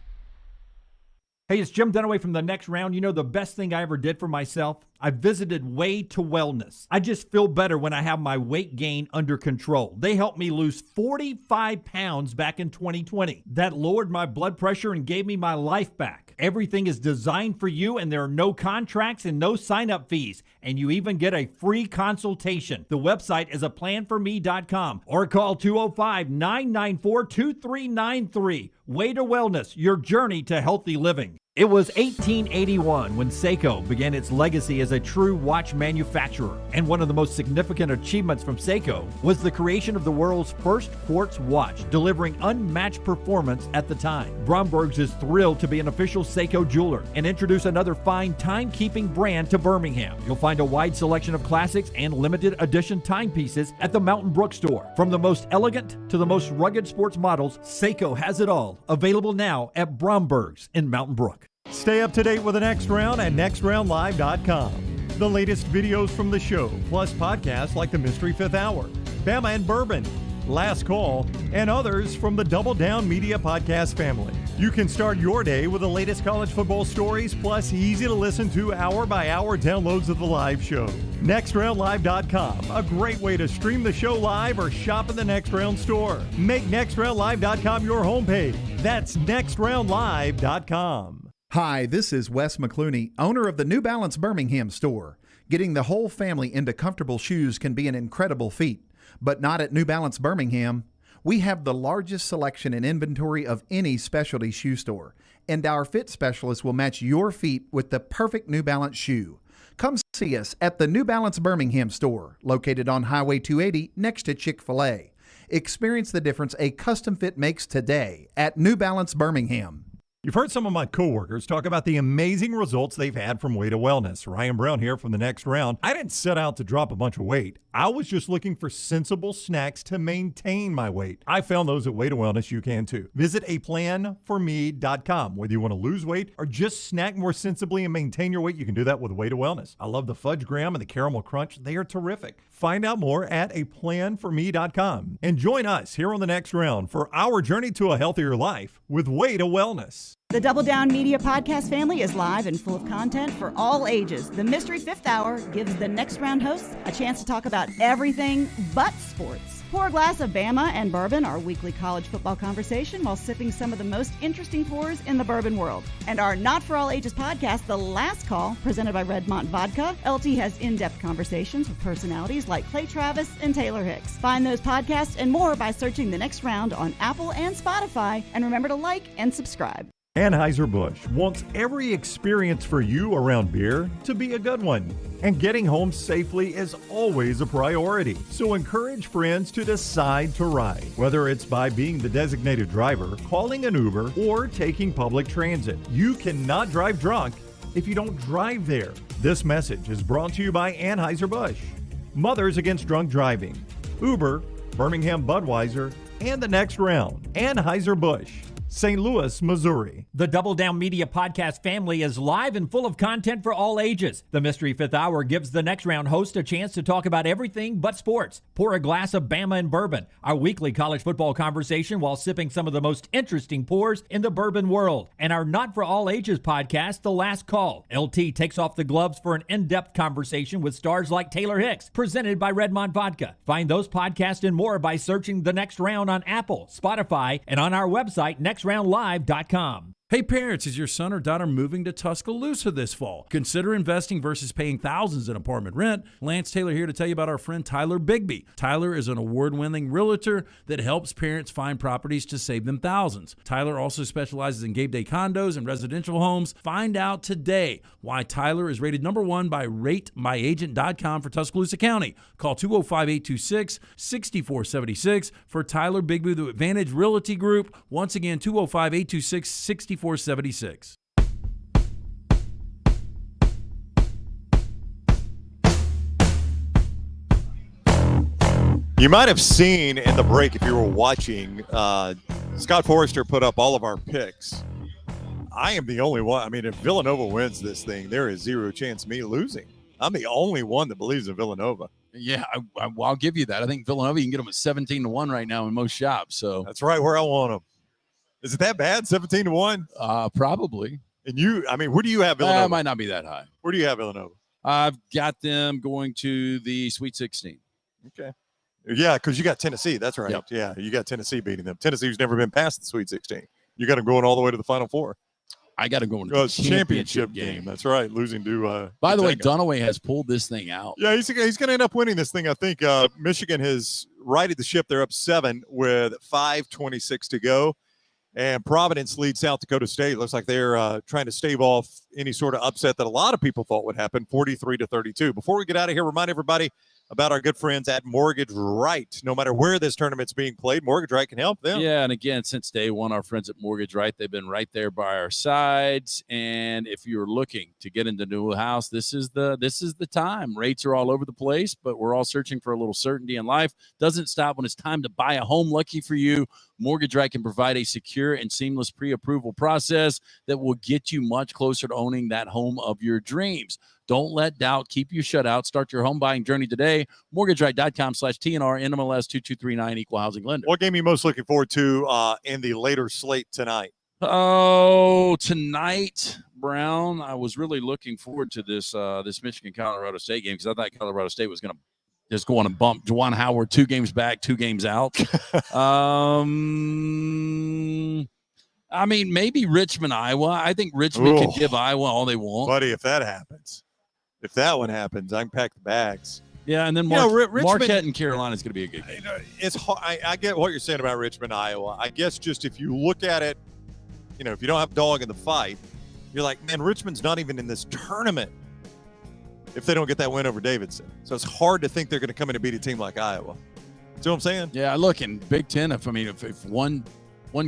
Hey, it's Jim Dunaway from the next round. You know the best thing I ever did for myself? I visited Way to Wellness. I just feel better when I have my weight gain under control. They helped me lose 45 pounds back in 2020. That lowered my blood pressure and gave me my life back. Everything is designed for you, and there are no contracts and no sign-up fees. And you even get a free consultation. The website is aplanforme.com or call 205-994-2393. Way to Wellness, your journey to healthy living. It was 1881 when Seiko began its legacy as a true watch manufacturer, and one of the most significant achievements from Seiko was the creation of the world's first quartz watch, delivering unmatched performance at the time. Bromberg's is thrilled to be an official Seiko jeweler and introduce another fine timekeeping brand to Birmingham. You'll find a wide selection of classics and limited edition timepieces at the Mountain Brook store. From the most elegant to the most rugged sports models, Seiko has it all. Available now at Bromberg's in Mountain Brook. Stay up to date with the next round at nextroundlive.com. The latest videos from the show, plus podcasts like the Mystery Fifth Hour, Bama and Bourbon, Last Call, and others from the Double Down Media podcast family. You can start your day with the latest college football stories, plus easy-to-listen to hour-by-hour downloads of the live show. NextRoundLive.com, a great way to stream the show live or shop in the Next Round store. Make NextRoundLive.com your homepage. That's NextRoundLive.com. Hi, this is Wes McClooney, owner of the New Balance Birmingham store. Getting the whole family into comfortable shoes can be an incredible feat, but not at New Balance Birmingham. We have the largest selection and inventory of any specialty shoe store, and our fit specialist will match your feet with the perfect New Balance shoe. Come see us at the New Balance Birmingham store, located on Highway 280 next to Chick-fil-A. Experience the difference a custom fit makes today at New Balance Birmingham. You've heard some of my coworkers talk about the amazing results they've had from Way to Wellness. Ryan Brown here from the next round. I didn't set out to drop a bunch of weight. I was just looking for sensible snacks to maintain my weight. I found those at Way to Wellness. You can too. Visit aplanforme.com. Whether you want to lose weight or just snack more sensibly and maintain your weight, you can do that with Way to Wellness. I love the fudge graham and the caramel crunch. They are terrific. Find out more at aplanforme.com. And join us here on the next round for our journey to a healthier life with Way to Wellness. The Double Down Media podcast family is live and full of content for all ages. The Mystery Fifth Hour gives the next round hosts a chance to talk about everything but sports. Pour a glass of Bama and Bourbon, our weekly college football conversation, while sipping some of the most interesting pours in the bourbon world. And our Not For All Ages podcast, The Last Call, presented by Redmont Vodka. LT has in-depth conversations with personalities like Clay Travis and Taylor Hicks. Find those podcasts and more by searching The Next Round on Apple and Spotify. And remember to like and subscribe. Anheuser-Busch wants every experience for you around beer to be a good one. And getting home safely is always a priority. So encourage friends to decide to ride, whether it's by being the designated driver, calling an Uber, or taking public transit. You cannot drive drunk if you don't drive there. This message is brought to you by Anheuser-Busch, Mothers Against Drunk Driving, Uber, Birmingham Budweiser, and the next round. Anheuser-Busch, St. Louis, Missouri. The Double Down Media podcast family is live and full of content for all ages. The Mystery Fifth Hour gives the next round host a chance to talk about everything but sports. Pour a glass of Bama and Bourbon, our weekly college football conversation while sipping some of the most interesting pours in the bourbon world. And our Not For All Ages podcast, The Last Call. LT takes off the gloves for an in-depth conversation with stars like Taylor Hicks, presented by Redmont Vodka. Find those podcasts and more by searching The Next Round on Apple, Spotify, and on our website, nextroundlive.com. Hey parents, is your son or daughter moving to Tuscaloosa this fall? Consider investing versus paying thousands in apartment rent. Lance Taylor here to tell you about our friend Tyler Bigby. Tyler is an award-winning realtor that helps parents find properties to save them thousands. Tyler also specializes in game day condos and residential homes. Find out today why Tyler is rated #1 by RateMyAgent.com for Tuscaloosa County. Call 205-826-6476 for Tyler Bigby, the Advantage Realty Group. Once again, 205-826-6476. 476. You might have seen in the break, if you were watching, Scott Forrester put up all of our picks. I am the only one. I mean, if Villanova wins this thing, there is zero chance of me losing. I'm the only one that believes in Villanova. Yeah, I'll give you that. I think Villanova, you can get them at 17-1 right now in most shops. So that's right where I want them. Is it that bad, 17-1? Probably. And where do you have Villanova? It might not be that high. Where do you have Villanova? I've got them going to the Sweet 16. Okay. Yeah, because you got Tennessee. That's right. Yep. Yeah, you got Tennessee beating them. Tennessee's never been past the Sweet 16. You got them going all the way to the Final Four. I got to go into the championship game. That's right, losing to By the way, Dunaway has pulled this thing out. Yeah, he's going to end up winning this thing. I think Michigan has righted the ship. They're up 7 with 5:26 to go. And Providence leads South Dakota State. Looks like they're trying to stave off any sort of upset that a lot of people thought would happen, 43-32. Before we get out of here, remind everybody about our good friends at Mortgage Right. No matter where this tournament's being played, Mortgage Right can help them. Yeah, and again, since day one, our friends at Mortgage Right, they've been right there by our sides. And if you're looking to get into a new house, this is the time. Rates are all over the place, but we're all searching for a little certainty in life. Doesn't stop when it's time to buy a home. Lucky for you, Mortgage Right can provide a secure and seamless pre-approval process that will get you much closer to owning that home of your dreams. Don't let doubt keep you shut out. Start your home buying journey today. MortgageRight.com/TNR, NMLS 2239, Equal Housing Lender. What game are you most looking forward to in the later slate tonight? Oh, tonight, Brown, I was really looking forward to this Michigan-Colorado State game because I thought Colorado State was going to just go on and bump Juwan Howard 2 games back, 2 games out. Maybe Richmond, Iowa. I think Richmond could give Iowa all they want. Buddy, if that happens, if that one happens, I can pack the bags. Yeah, and then Marquette and Carolina is going to be a good game. It's hard. I get what you're saying about Richmond, Iowa. I guess just if you look at it, if you don't have dog in the fight, you're like, man, Richmond's not even in this tournament if they don't get that win over Davidson. So it's hard to think they're going to come in and beat a team like Iowa. See what I'm saying? Yeah, look, in Big Ten, if one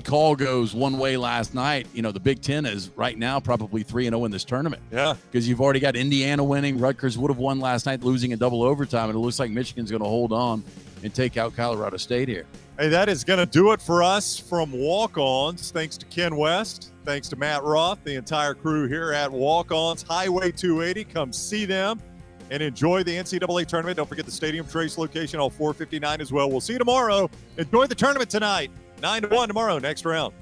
call goes one way last night, the Big Ten is right now probably 3-0 in this tournament. Yeah. Because you've already got Indiana winning. Rutgers would have won last night, losing in double overtime. And it looks like Michigan's going to hold on and take out Colorado State here. Hey, that is going to do it for us from Walk-Ons. Thanks to Ken West. Thanks to Matt Roth, the entire crew here at Walk-Ons. Highway 280. Come see them and enjoy the NCAA tournament. Don't forget the Stadium Trace location, all 459 as well. We'll see you tomorrow. Enjoy the tournament tonight. 9-1 tomorrow, next round.